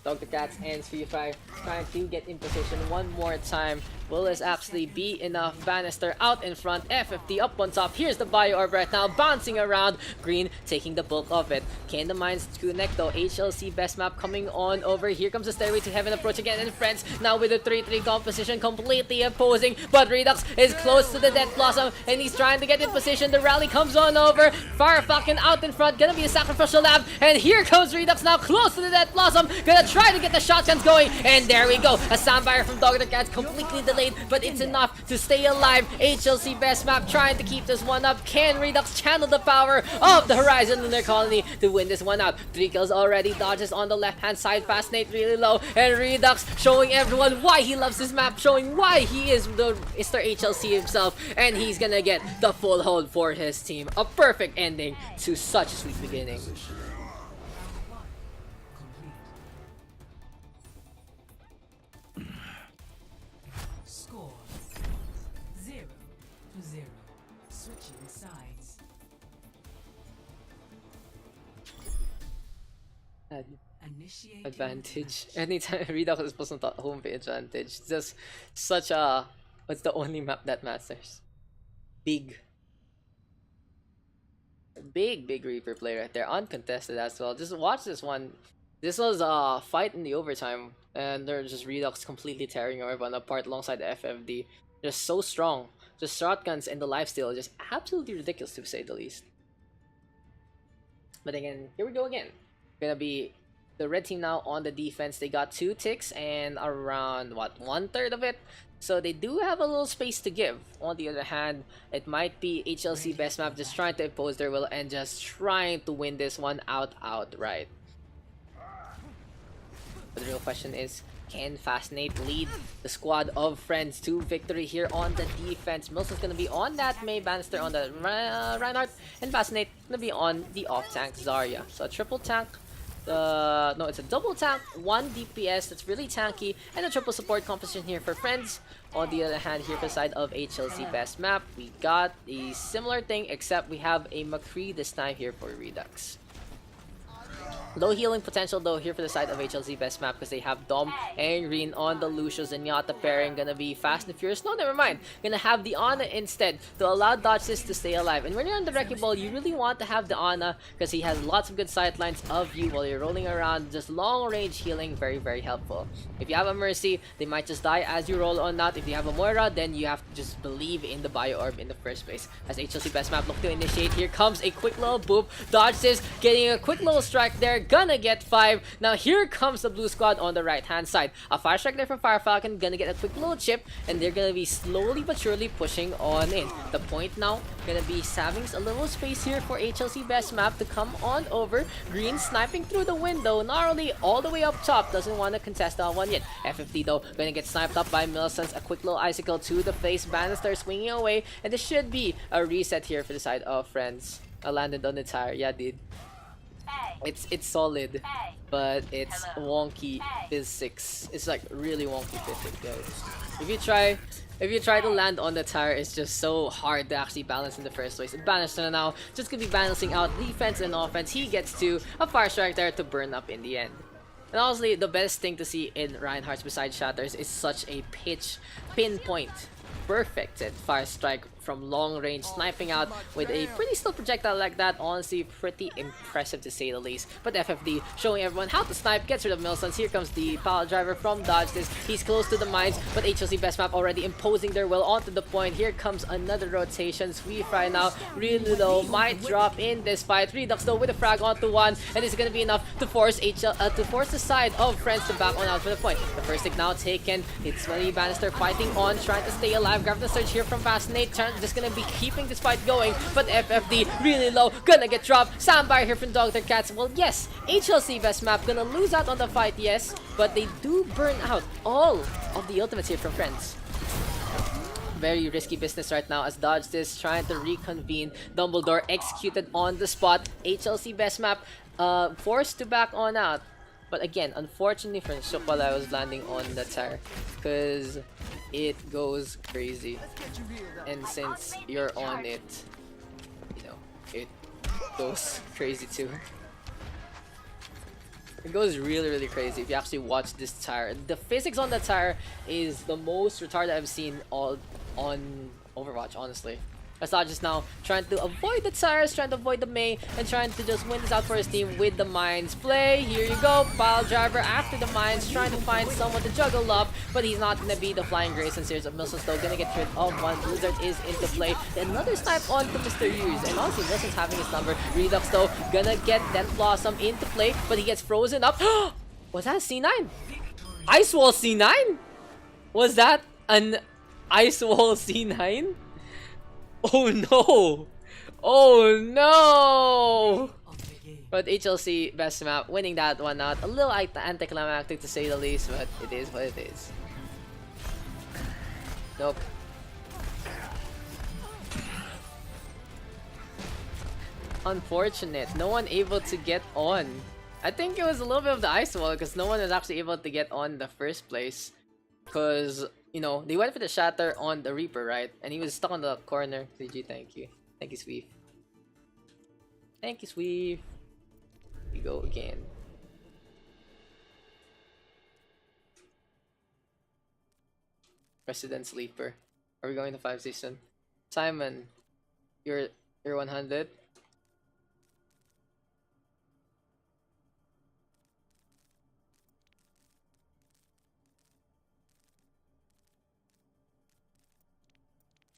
Dr. Katz and Sweetfire trying to get in position one more time. Will this actually be enough? Bannister out in front, FFT up on top. Here's the Bio Orb right now, bouncing around. Green taking the bulk of it. Can the Mines connect though? HLC best map coming on over. Here comes the Stairway to Heaven approach again, and Friends now with a 3-3 composition, completely opposing. But Redux is close to the Death Blossom, and he's trying to get in position. The rally comes on over. Fire Falcon out in front, gonna be a sacrificial lab. And here comes Redux now close to the Death Blossom. Gonna try to get the shotguns going, and there we go. A Soundfire from Dr. Katz, completely delayed, but it's enough to stay alive. HLC best map trying to keep this one up. Can Redux channel the power of the Horizon Lunar Colony to win this one out? 3 kills already. Dodges on the left hand side, Fascinate really low, and Redux showing everyone why he loves this map, showing why he is the Mr. HLC himself, and he's gonna get the full hold for his team. A perfect ending to such a sweet beginning. Score 0-0. Switching sides. Initiate Advantage. Anytime Redux is supposed to home pay advantage. Just such a... What's the only map that matters? Big Reaper play right there. Uncontested as well. Just watch this one. This was a fight in the overtime, and they're just Redux completely tearing everyone apart alongside the FFD. Just so strong. Just shotguns and the lifesteal, just absolutely ridiculous to say the least. But again, here we go again. Gonna be the red team now on the defense. They got 2 ticks and around what, 1/3 of it. So they do have a little space to give. On the other hand, it might be HLC best map just trying to impose their will and just trying to win this one outright. But the real question is, can Fascinate lead the squad of Friends to victory here on the defense? Milson's gonna be on that May, Bannister on the Reinhardt, and Fascinate gonna be on the off-tank Zarya. So a triple tank. No, it's a double tank, 1 DPS that's really tanky, and a triple support composition here for Friends. On the other hand, here for the side of HLC best map, we got a similar thing, except we have a McCree this time here for Redux. Low healing potential though here for the side of HLC best map, because they have Dom and Green on the Lucius and Yata pairing. Gonna be fast and furious. No, never mind. Gonna have the Ana instead to allow Dodges to stay alive. And when you're on the Wrecking Ball, you really want to have the Ana because he has lots of good sightlines of you while you're rolling around. Just long range healing, very helpful. If you have a Mercy, they might just die as you roll on that. If you have a Moira, then you have to just believe in the Bio Orb in the first place. As HLC best map look to initiate, here comes a quick little boop. Dodges getting a quick little strike Strike there, gonna get 5. Now here comes the blue squad on the right hand side. A Fire Strike there from Fire Falcon, gonna get a quick little chip, and they're gonna be slowly but surely pushing on in. The point now, gonna be having a little space here for HLC Best Map to come on over. Green sniping through the window, gnarly all the way up top, doesn't want to contest that one yet. FFD though, gonna get sniped up by Millicents, a quick little icicle to the face, Bannister swinging away, and this should be a reset here for the side of Friends. I landed on the tire, yeah dude. It's solid, but it's wonky physics. It's like really wonky physics, guys. If you try to land on the tire, it's just so hard to actually balance in the first place. Bannister now just gonna be balancing out defense and offense. He gets to a Fire Strike there to burn up in the end. And honestly, the best thing to see in Reinhardt's besides shatters is such a pinpoint perfected Fire Strike from long range, sniping out with a pretty still projectile like that. Honestly, pretty impressive to say the least. But FFD showing everyone how to snipe, gets rid of Milsons. Here comes the power driver from Dodge this. He's close to the mines, but HLC Best Map already imposing their will onto the point. Here comes another rotation. Sweet Fry now really low, might drop in this fight. Redux though with a frag onto one, and it's gonna be enough to force the side of Friends to back on out for the point. The first stick now taken. It's Smelly Bannister fighting on, trying to stay alive. Grab the surge here from Fascinate, just gonna be keeping this fight going, but FFD really low, gonna get dropped. Soundbar here from Dr. Cats. Well, yes, HLC Best Map gonna lose out on the fight, yes, but they do burn out all of the ultimates here from Friends. Very risky business right now as Dodge this trying to reconvene. Dumbledore executed on the spot. HLC Best Map forced to back on out. But again, unfortunately for Shukwala, I was landing on the tire because it goes crazy. And since you're on it, you know, it goes crazy too. It goes really crazy if you actually watch this tire. The physics on the tire is the most retarded I've seen all on Overwatch, honestly. As not just now trying to avoid the tires, trying to avoid the Mei, and trying to just win this out for his team with the mines play. Here you go, pile driver after the mines, trying to find someone to juggle up, but he's not gonna be the flying grace and series of Milsons though, gonna get rid of one. Blizzard is into play. Another snipe on to Mr. Hughes, and honestly, Milsons having his number. Redux though, gonna get that Blossom into play, but he gets frozen up. Was that a C9? Ice Wall C9? Was that an Ice Wall C9? Oh no! Oh no! But HLC Best Map winning that one out. A little anticlimactic to say the least, but it is what it is. Nope. Unfortunate. No one able to get on. I think it was a little bit of the ice wall because no one was actually able to get on in the first place. Because, you know, they went for the shatter on the Reaper, right? And he was stuck on the corner. CG, thank you. Thank you, Sweef. Thank you, Sweef. We go again. Resident Sleeper. Are we going to 5 season? Simon, you're 100.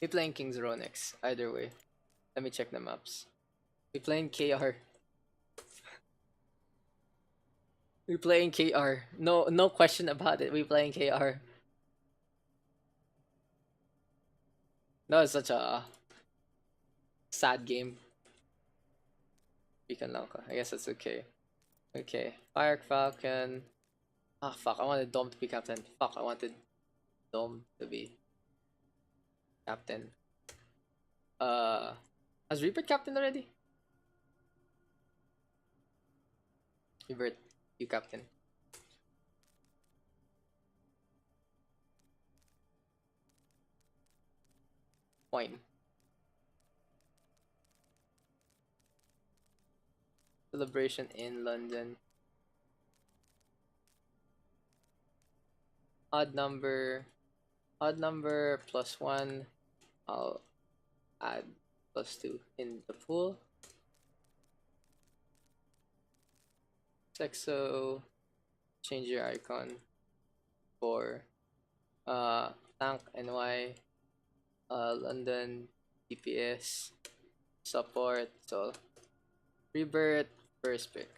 We playing King's Row next, either way. Let me check the maps. We playing KR. We playing KR. No question about it. We playing KR. That was such a sad game. Beacon Lanka. I guess that's okay. Okay. Fire Falcon. Ah, fuck. I wanted Dom to be captain. Fuck. I wanted Dom to be captain. Has Rebirth captain already? Rebirth, you captain. Wine. Celebration in London. Odd number +1. I'll add +2 in the pool. Xexo, change your icon for Tank NY, London, DPS, support. So Rebirth, first pick.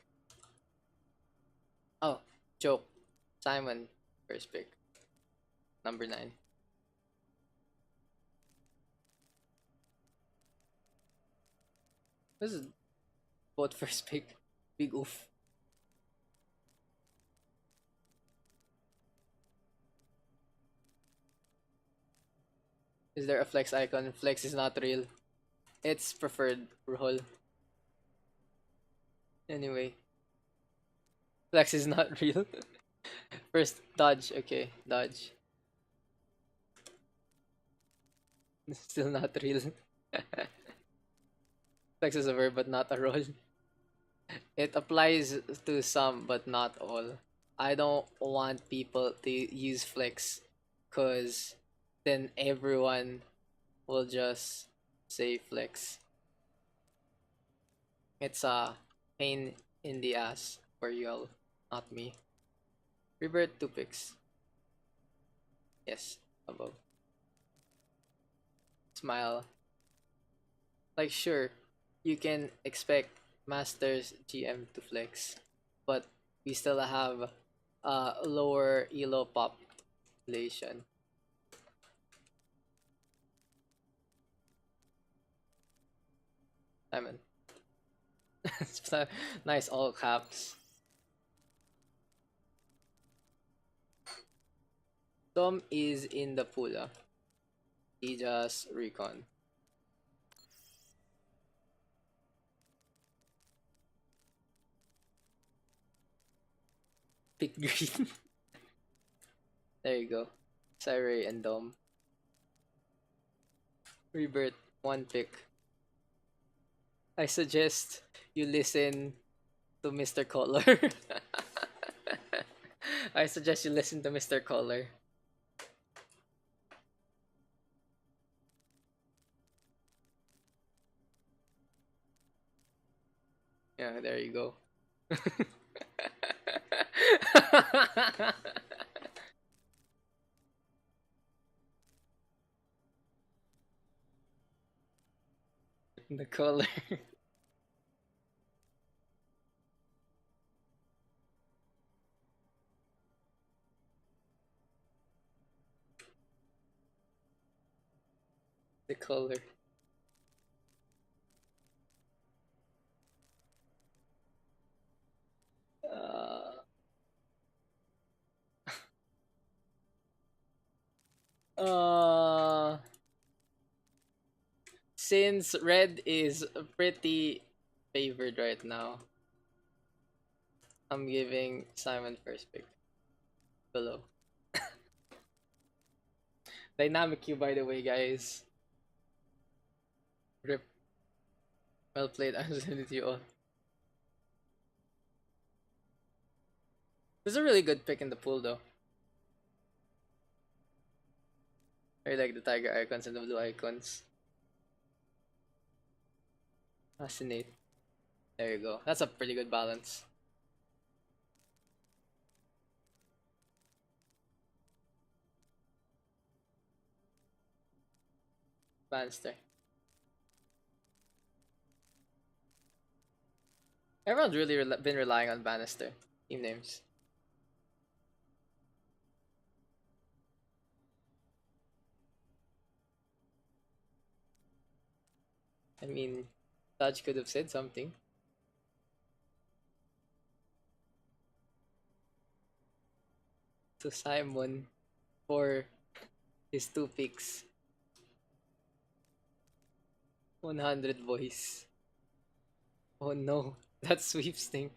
Oh, joke. Simon, first pick. Number 9. This is both first pick. Big oof. Is there a flex icon? Flex is not real. It's preferred role. Anyway, flex is not real. First, dodge. Okay, dodge. Still not real. Flex is a verb but not a role. It applies to some but not all. I don't want people to use flex because then everyone will just say flex. It's a pain in the ass for y'all, not me. Rebirth 2 picks. Yes, above. Smile. Like, sure, you can expect Masters GM to flex, but we still have a lower elo population. Simon. Nice all caps. Tom is in the pool. He just recon. Pick green. There you go. Siray and Dom. Rebirth, 1 pick. I suggest you listen to Mr. Collar. I suggest you listen to Mr. Collar. Yeah, there you go. The color. The color. Uh, uh, since red is pretty favored right now, I'm giving Simon first pick. Below. Dynamic Q, by the way, guys. Rip. Well played. I'm sending it to you all. This is a really good pick in the pool, though. I like the tiger icons and the blue icons. Fascinate. There you go. That's a pretty good balance. Bannister. Everyone's really been relying on Bannister. Team names. I mean, Taj could have said something. To Simon for his 2 picks. 100 voice. Oh no, that's sweepsting.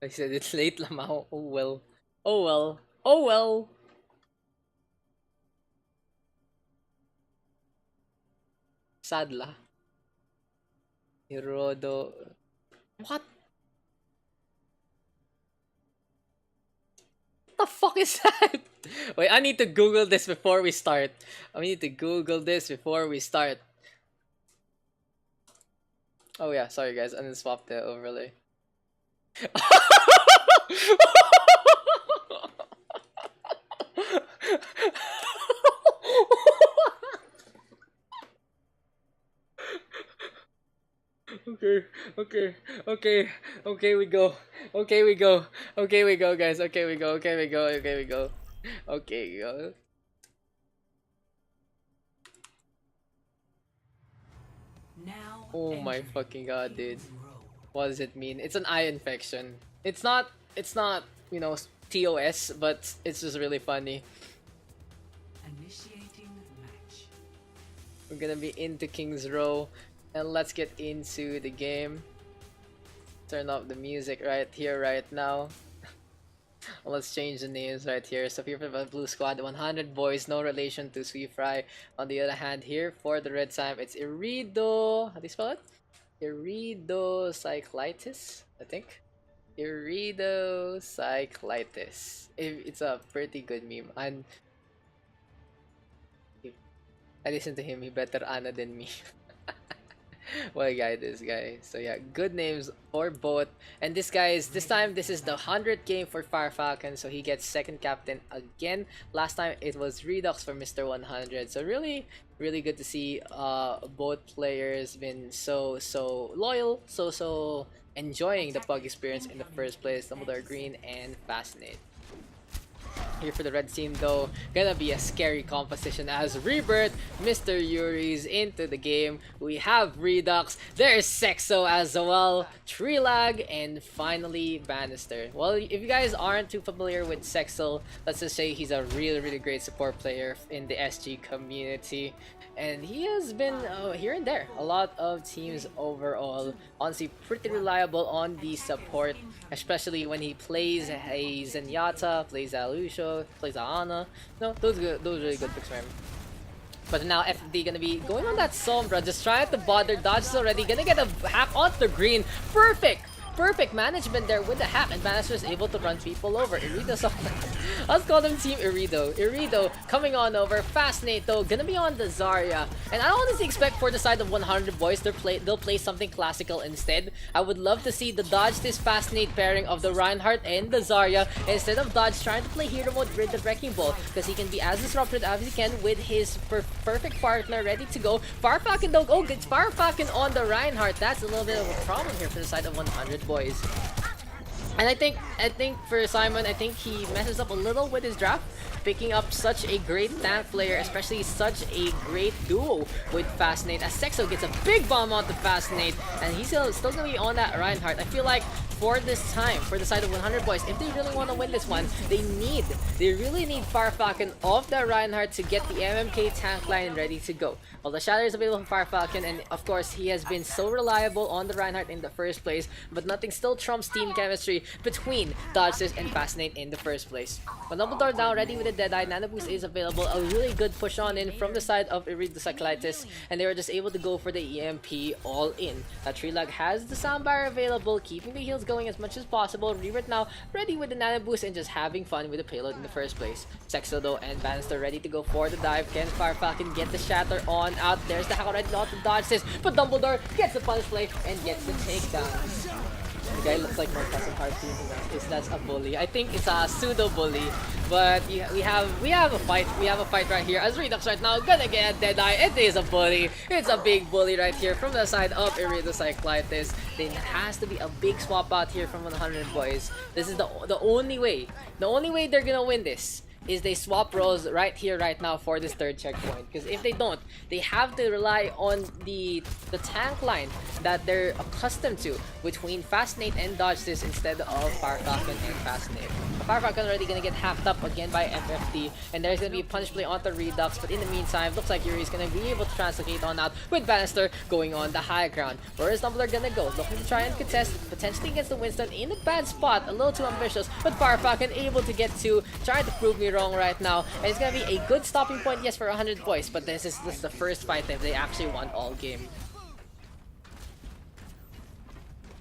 I said it's late lamao. Oh well. Oh well. Oh well. Sadla. Hirodo. What? What the fuck is that? Wait, I need to Google this before we start. I need to Google this before we start. Oh yeah, sorry guys, I didn't swap the overlay. Okay, okay, okay, okay, we go. Okay, we go. Okay, we go, guys. Okay, we go. Okay, we go. Okay, we go. Okay, go. Now Oh my entering fucking god, dude. King's Row. What does it mean? It's an eye infection. It's not, you know, TOS, but it's just really funny. Initiating match. We're gonna be into King's Row, and let's get into the game. Turn off the music right here, right now. Let's change the names right here. So here for the blue squad, 100 boys, no relation to Sui Fry. On the other hand, here for the red time, it's Irido. How do you spell it? Iridocyclitis, I think. Iridocyclitis. It's a pretty good meme. And if I listen to him, he better Ana than me. What a guy, this guy. So yeah, good names for both. And this guy is, this time this is the 100th game for Fire Falcon, so he gets second captain again. Last time it was Redux for Mr. 100. So really good to see both players been so loyal, so enjoying the pug experience in the first place. Dumbledore Green and Fascinate. Here for the red team though, gonna be a scary composition as Rebirth, Mr. Yuri's into the game. We have Redux, there's Xexo as well, Trilag, and finally Bannister. Well, if you guys aren't too familiar with Xexo, let's just say he's a really great support player in the SG community. And he has been here and there. A lot of teams overall. Honestly, pretty reliable on the support, especially when he plays a Zenyatta, plays a Lucio, plays a Ana. No, those really good picks for him. But now FD gonna be going on that Sombra, just trying to bother, dodges already, gonna get a hack onto the green. Perfect management there with the hack, and Bannister is able to run people over. Irido's on that. Let's call them Team Irido. Irido coming on over. Fascinate though, gonna be on the Zarya. And I honestly expect for the side of 100 boys, they'll play something classical instead. I would love to see the dodge this Fascinate pairing of the Reinhardt and the Zarya, instead of dodge trying to play hero mode with the Wrecking Ball, because he can be as disruptive as he can with his perfect partner ready to go. Fire Falcon though, oh, good Fire Falcon on the Reinhardt. That's a little bit of a problem here for the side of 100 boys. And I think for Simon, I think he messes up a little with his draft, picking up such a great tank player, especially such a great duo with Fascinate, as Xexo gets a big bomb onto Fascinate, and he's still gonna be on that Reinhardt. I feel like for this time, for the side of 100 boys, if they really want to win this one, they really need Fire Falcon off the Reinhardt to get the MMK tank line ready to go. Well, the Shatter is available for Fire Falcon, and of course, he has been so reliable on the Reinhardt in the first place, but nothing still trumps team chemistry between Dodges and Fascinate in the first place. But Dumbledore now ready with a Deadeye. Nano Boost is available. A really good push on in from the side of Iridocyclitis, and they were just able to go for the EMP all in. Trilag has the soundbar available, keeping the heals going as much as possible. Rebirth now ready with the Nano Boost and just having fun with the payload in the first place. Xexo though and Bannister ready to go for the dive. Can Fire Falcon get the Shatter on out? There's the hack already, not to dodge this, but Dumbledore gets the punish play and gets the takedown. The guy looks like more cousin Harpoon. That's a bully. I think it's a pseudo bully, but we have a fight. We have a fight right here. As Redux right now gonna get a Deadeye. It is a bully. It's a big bully right here from the side of Iridocyclitis. There has to be a big swap out here from 100 boys. This is the only way. The only way they're gonna win this is they swap roles right here, right now for this third checkpoint. Because if they don't, they have to rely on the tank line that they're accustomed to between Fascinate and Dodge this instead of Fire Falcon and Fascinate. Fire Falcon already gonna get hacked up again by FFT, and there's gonna be a punish play onto Redux, but in the meantime, looks like Yuri's gonna be able to translocate on out with Bannister going on the high ground. Where is Dumbledore gonna go? Looking to try and contest, potentially against the Winston in a bad spot, a little too ambitious, but Fire Falcon able to get to, trying to prove me wrong right now, and it's gonna be a good stopping point, yes, for 100 boys, but this is the first fight if they actually want all game.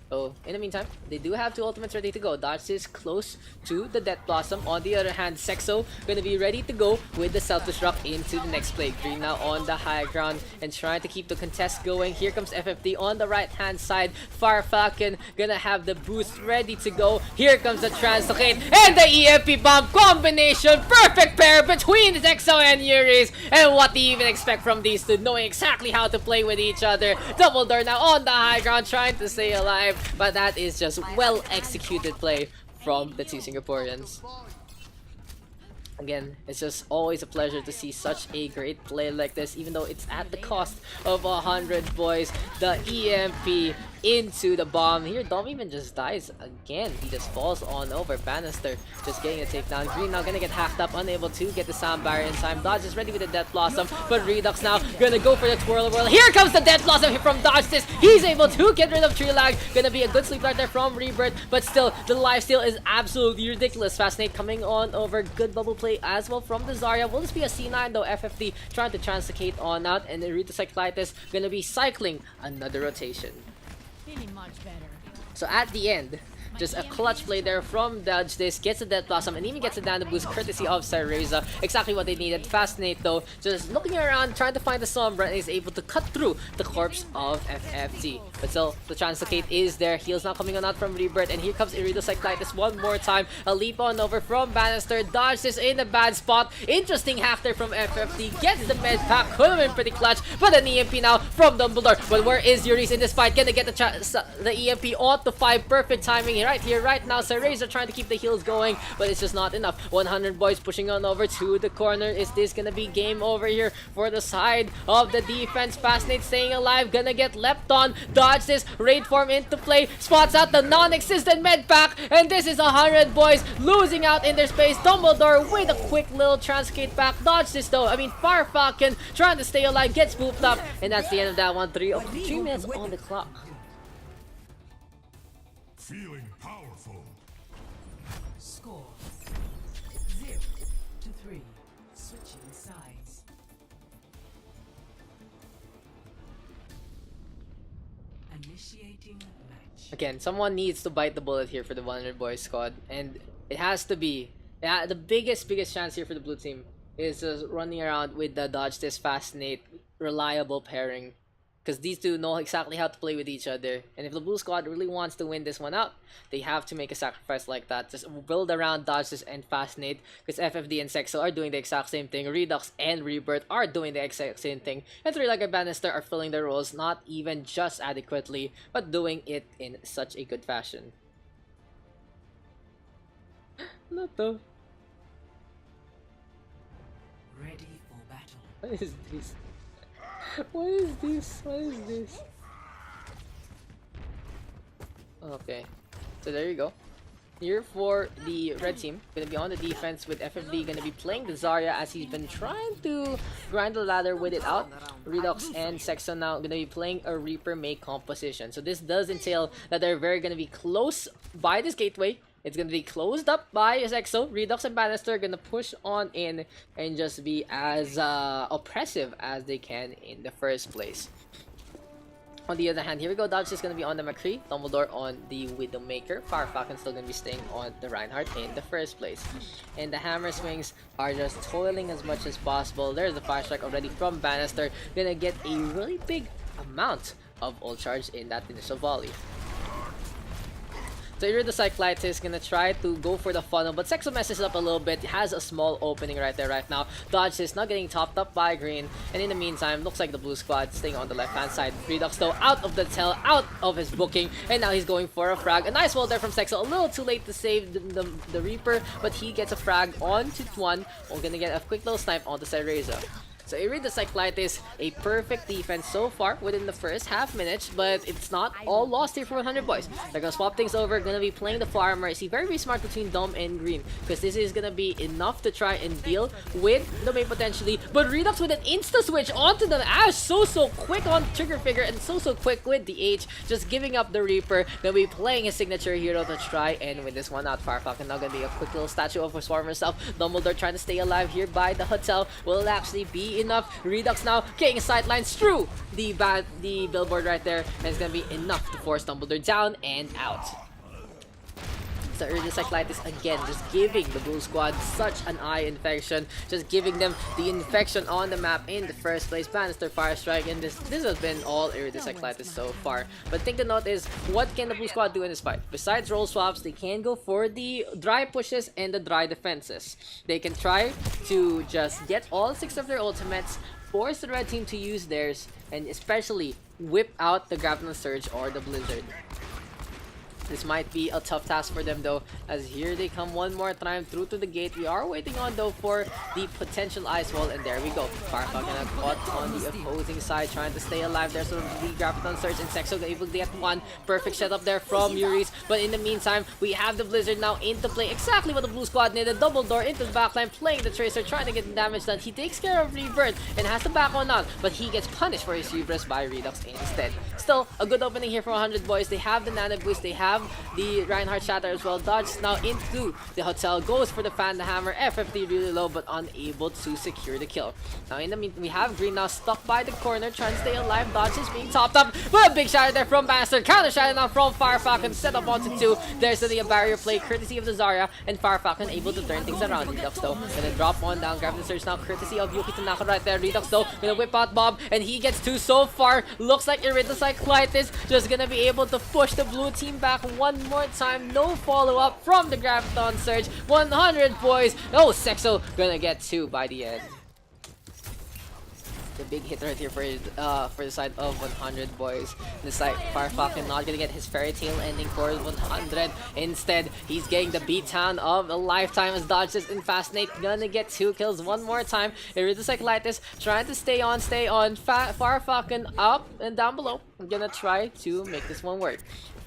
Oh, in the meantime, they do have two ultimates ready to go. Daks is close to the Death Blossom. On the other hand, Xexo gonna be ready to go with the Self-Destruct into the next play. Green now on the high ground and trying to keep the contest going. Here comes FFD on the right-hand side. Fire Falcon gonna have the boost ready to go. Here comes the Translocate and the EMP Bomb combination. Perfect pair between Xexo and Yuri's. And what do you even expect from these two, knowing exactly how to play with each other? Dumbledore now on the high ground trying to stay alive. But that is just well executed play from the two Singaporeans. Again, it's just always a pleasure to see such a great play like this, even though it's at the cost of 100 boys. The EMP into the bomb. Here, Dom even just dies again. He just falls on over. Bannister just getting a takedown. Green now gonna get hacked up, unable to get the sound barrier in time. Dodge is ready with the Death Blossom, but Redux now gonna go for the Twirl Whirl. Here comes the Death Blossom from Dodge this. He's able to get rid of Tree Lag. Gonna be a good sleep right there from Rebirth, but still, the lifesteal is absolutely ridiculous. Fascinate coming on over. Good bubble play as well from the Zarya. Will this be a C9 though? FFD trying to translocate on out, and the Cyclitis gonna be cycling another rotation. Feeling much better. So at the end, just a clutch play there from Dodge this, gets a Death Blossom and even gets a Dana boost courtesy of Cereza. Exactly what they needed. Fascinate though, just looking around, trying to find the Sombra, and is able to cut through the corpse of FFT. But still, the Translocate is there. Heals now coming on out from Rebirth, and here comes Iridocyclitis one more time. A leap on over from Bannister. Dodge this in a bad spot. Interesting half there from FFT. Gets the med pack. Could have been pretty clutch, but an EMP now from Dumbledore. But where is Yuri's in this fight? Gonna get the EMP on to 5. Perfect timing here. Right here, right now, Cereza trying to keep the heals going, but it's just not enough. 100 boys pushing on over to the corner. Is this gonna be game over here for the side of the defense? Fascinate staying alive, gonna get leapt on. Dodge this, raid form into play, spots out the non-existent med pack, and this is 100 boys losing out in their space. Dumbledore with a quick little Transcate back. Dodge this though, Fire Falcon trying to stay alive, gets booped up, and that's the end of that one. 3 minutes on the clock. Feeling powerful. Score 0 to 3. Switching sides. Initiating match. Again, someone needs to bite the bullet here for the 100 boys squad, and it has to be the biggest chance here for the blue team is just running around with the Dodge this Fascinate reliable pairing, because these two know exactly how to play with each other. And if the blue squad really wants to win this one out, they have to make a sacrifice like that. Just build around Dodges and Fascinate, because FFD and Xexo are doing the exact same thing. Redux and Rebirth are doing the exact same thing. And 3 like a Bannister are filling their roles, not even just adequately, but doing it in such a good fashion. Not though. Ready for battle. What is this? What is this? What is this? Okay, so there you go. Here for the red team, gonna be on the defense with FFD, gonna be playing the Zarya as he's been trying to grind the ladder with it out. Redux and Xexo now gonna be playing a Reaper make composition. So this does entail that they're very gonna be close by this gateway. It's gonna be closed up by Xexo. Redux and Bannister are gonna push on in and just be as oppressive as they can in the first place. On the other hand, here we go. Dodge is going to be on the McCree, Dumbledore on the Widowmaker. Fire Falcon still going to be staying on the Reinhardt in the first place. And the Hammer Swings are just toiling as much as possible. There's the Fire Strike already from Bannister. Gonna get a really big amount of ult charge in that initial volley. So here the Cyclitis is gonna try to go for the funnel, but Xexo messes up a little bit. Has a small opening right there right now. Dodge is not getting topped up by green, and in the meantime, looks like the blue squad staying on the left-hand side. Redux though out of the tail, out of his booking, and now he's going for a frag. A nice wall there from Xexo. A little too late to save the Reaper, but he gets a frag onto one. We're gonna get a quick little snipe onto Cereza. So Iri the Cyclitis, a perfect defense so far within the first half minute, but it's not all lost here for 100 boys. They're gonna swap things over, gonna be playing the Farmer. See, very smart between Dom and Green, because this is gonna be enough to try and deal with the main potentially. But Redux with an insta switch onto the Ash, so quick on trigger figure and so quick with the H, just giving up the Reaper. Gonna be playing his signature hero to try and win this one out. Fire Falcon now gonna be a quick little statue of a Swarm herself. Dumbledore trying to stay alive here by the hotel. Will it actually be be enough. Redux now getting sidelines through the billboard right there, and it's gonna be enough to force Dumbledore down and out. So Early Cyclitis again, just giving the blue squad such an eye infection, just giving them the infection on the map in the first place. Bannister Fire Strike, and this has been all Cyclitis so far. But thing to note is, what can the blue squad do in this fight? Besides role swaps, they can go for the dry pushes and the dry defenses. They can try to just get all 6 of their ultimates, force the red team to use theirs, and especially whip out the Graviton Surge or the Blizzard. This might be a tough task for them though, as here they come one more time through to the gate. We are waiting on though for the potential ice wall, and there we go. Farfa gonna caught on the opposing side, trying to stay alive there. So the Graviton Surge and Xexo able to get one perfect setup there from Yuri's. But in the meantime, we have the Blizzard now into play. Exactly what the blue squad needed. Double door into the backline, playing the Tracer, trying to get the damage done. He takes care of Rebirth and has to back one out, but he gets punished for his hubris by Redux instead. Still, a good opening here for 100 boys. They have the Nano Boost, they have the Reinhardt Shatter as well. Dodges now into the hotel, goes for the Fan the Hammer. F50 really low, but unable to secure the kill. Now in the meantime, we have Green now stuck by the corner, trying to stay alive. Dodges being topped up, but a big shatter there from Bannister. Counter shatter now from Fire Falcon, set up onto 2. There's the barrier play, courtesy of the Zarya, and Fire Falcon able to turn things around. Redux though, gonna drop one down, grab the Surge now, courtesy of Yuki Tanaka right there. Redux though, gonna whip out Bob, and he gets 2 so far. Looks like Cyclitis just gonna be able to push the blue team back one more time. No follow-up from the Graviton Surge. 100 boys. Oh, Xexo gonna get 2 by the end. The big hit right here for the side of 100 boys. The side Fire Falcon not gonna get his fairy tale ending for 100. Instead, he's getting the beatdown of a lifetime as Dodges and Fascinate gonna get 2 kills one more time. Cyclitis trying to stay on. Fire Falcon up and down below. I'm gonna try to make this one work.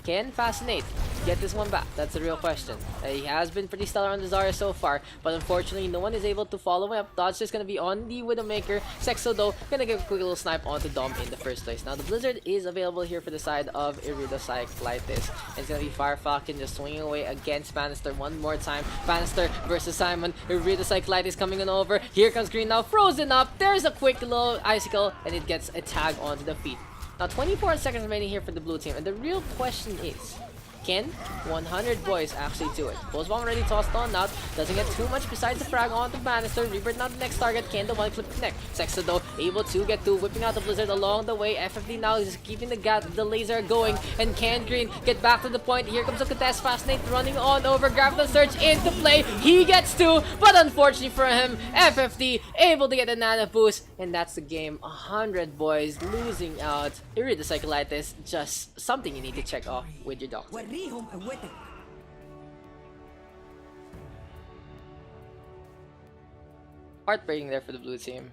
Can Fascinate get this one back? That's a real question. He has been pretty stellar on the Zarya so far, but unfortunately no one is able to follow him up. Dodge is gonna be on the Widowmaker. Xexo though gonna give a quick little snipe onto Dom in the first place. Now the Blizzard is available here for the side of Cyclitis. It's gonna be Fire Falcon just swinging away against Bannister one more time. Bannister versus Simon. Cyclitis coming on over. Here comes Green now, frozen up. There's a quick little icicle, and it gets a tag onto the feet. Now 24 seconds remaining here for the blue team, and the real question is, can 100 boys actually do it? Pulse bomb already tossed on out, doesn't get too much besides the frag onto Bannister. Rebirth now the next target, can the one clip connect? Xexo though able to get 2, whipping out the Blizzard along the way. FFD now is keeping the laser going, and can Green get back to the point? Here comes the contest. Fascinate running on over, Graviton Surge into play. He gets 2, but unfortunately for him, FFD able to get a nano boost, and that's the game. 100 boys losing out. Cyclitis, just something you need to check off with your doctor. Heartbreaking there for the blue team.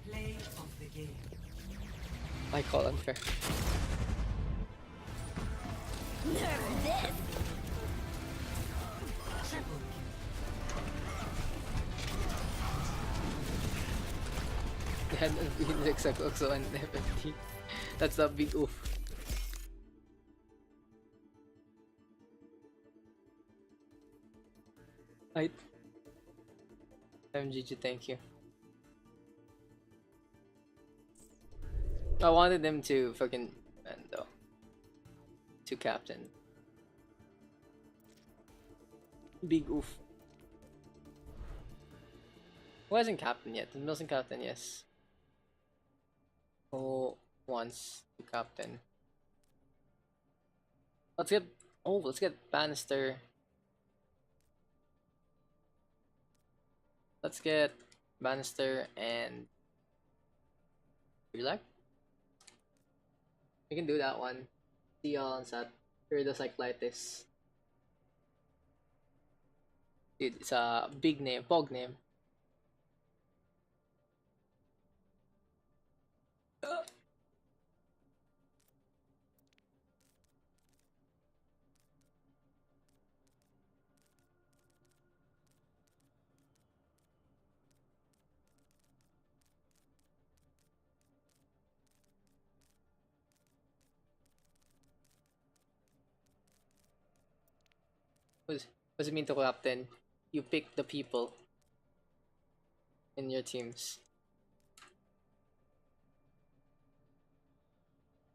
Play of the game. I call unfair. They had been Xexo and FFT. That's a big oof. Right. MGG, thank you. I wanted them to fucking end though. To captain. Big oof. Who hasn't captain yet? Wilson captain, yes. Oh, once to captain. Let's get Bannister. Let's get Bannister and Relax. We can do that one. See y'all on set. Cyclitis. Dude, it's a big name, Pog name. What does it mean to captain? You pick the people in your teams.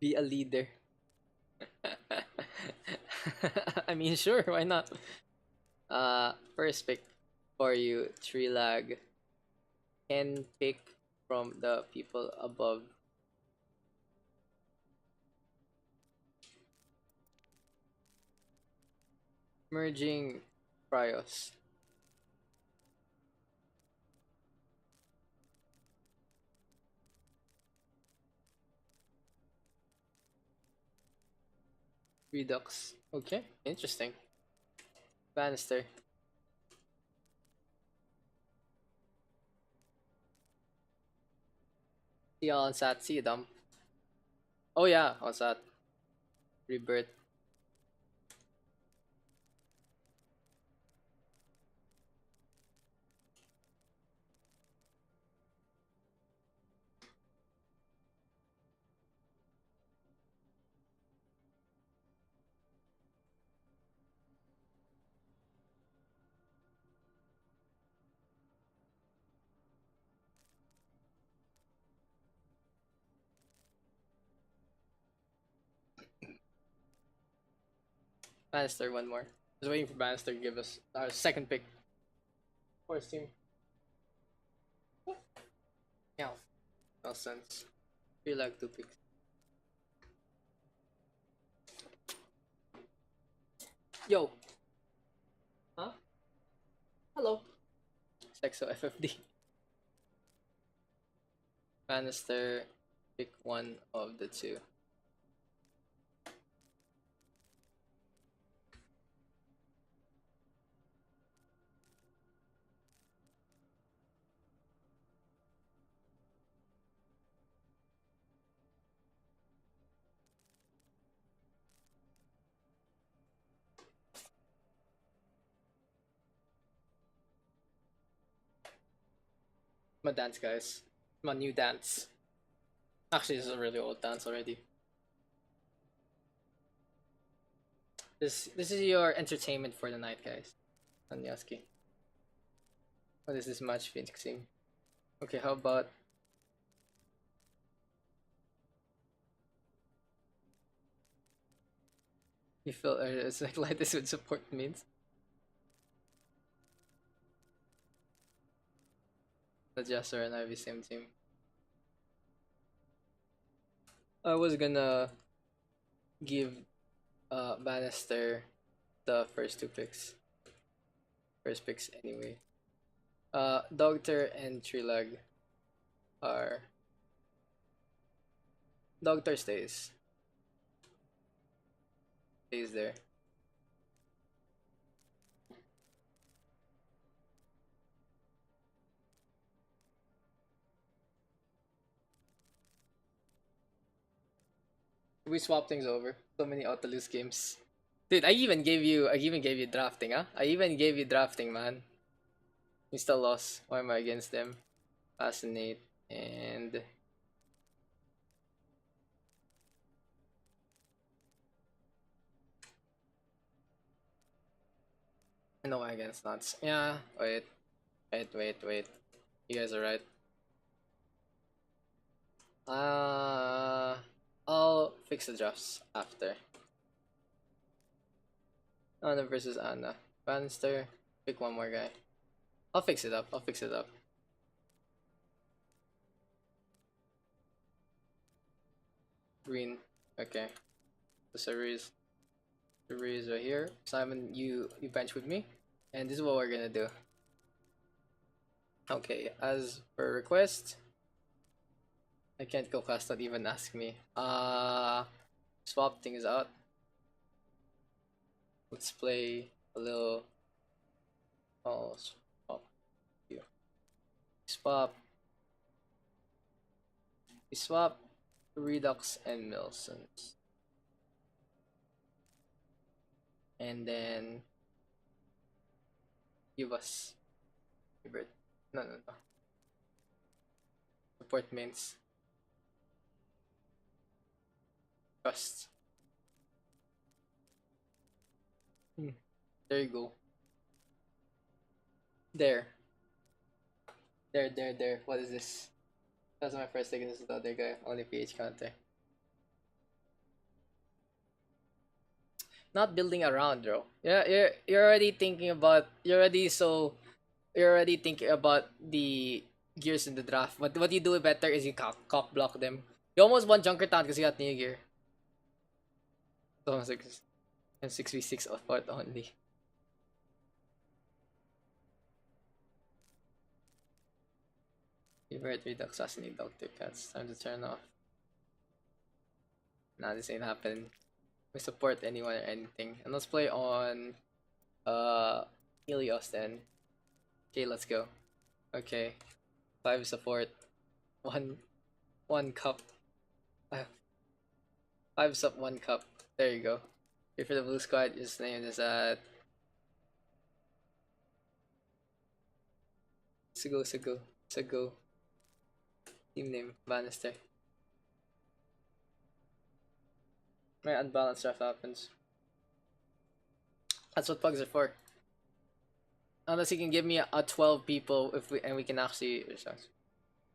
Be a leader. I mean, sure, why not? First pick for you, Tree Lag. Can pick from the people above. Merging Prios. Redux. Okay, interesting. Bannister. See you on Sat. See you, dumb. Oh yeah, on Sat. Rebirth. Bannister, one more. Just waiting for Bannister to give us our second pick. For his team. Yeah. No sense. Feel like two picks. Yo. Huh? Hello. Xexo FFD. Bannister, pick one of the two. My dance, guys. My new dance. Actually, this is a really old dance already. This is your entertainment for the night, guys. Anyaski. What is this match fixing? Okay, how about you feel it's like this would support means? The Jester and Ivy same team. I was gonna give Bannister the first two picks. First picks anyway. Doctor and Trilag are Doctor stays there. We swap things over. So many auto-lose games. Dude, I even gave you drafting, huh? I even gave you drafting, man. You still lost. Why am I against them? Fascinate and no against nuts. Yeah, wait. You guys are right. I'll fix the drafts after. Anna versus Anna. Bannister. Pick one more guy. I'll fix it up. Green. Okay. The series right here. Simon, you bench with me. And this is what we're gonna do. Okay, as per request. I can't go cast, not even ask me. Swap things out. Let's play a little. Oh, swap you. Swap. We swap Redux and Milsons. And then give us Rebirth. No. Support mains. Trust. There you go. There. What is this? That's my first take. This is the other guy. Only PH counter. not building around, bro. Yeah, you're already thinking about you're already thinking about the gears in the draft. But what you do better is you cock block them. You almost won Junkertown because you got new gear. So 6v6 effort only. Rebirth, read assassinate Dr. Cats. Time to turn off. Nah, this ain't happening. We support anyone or anything. And let's play on Ilios then. Okay, let's go. Okay. 5 support. One cup. 5 sup, 1 cup. There you go. Here for the blue squad, just name is Sago. Team name, Bannister. My unbalanced draft happens. That's what pugs are for. Unless you can give me a 12 people if we can actually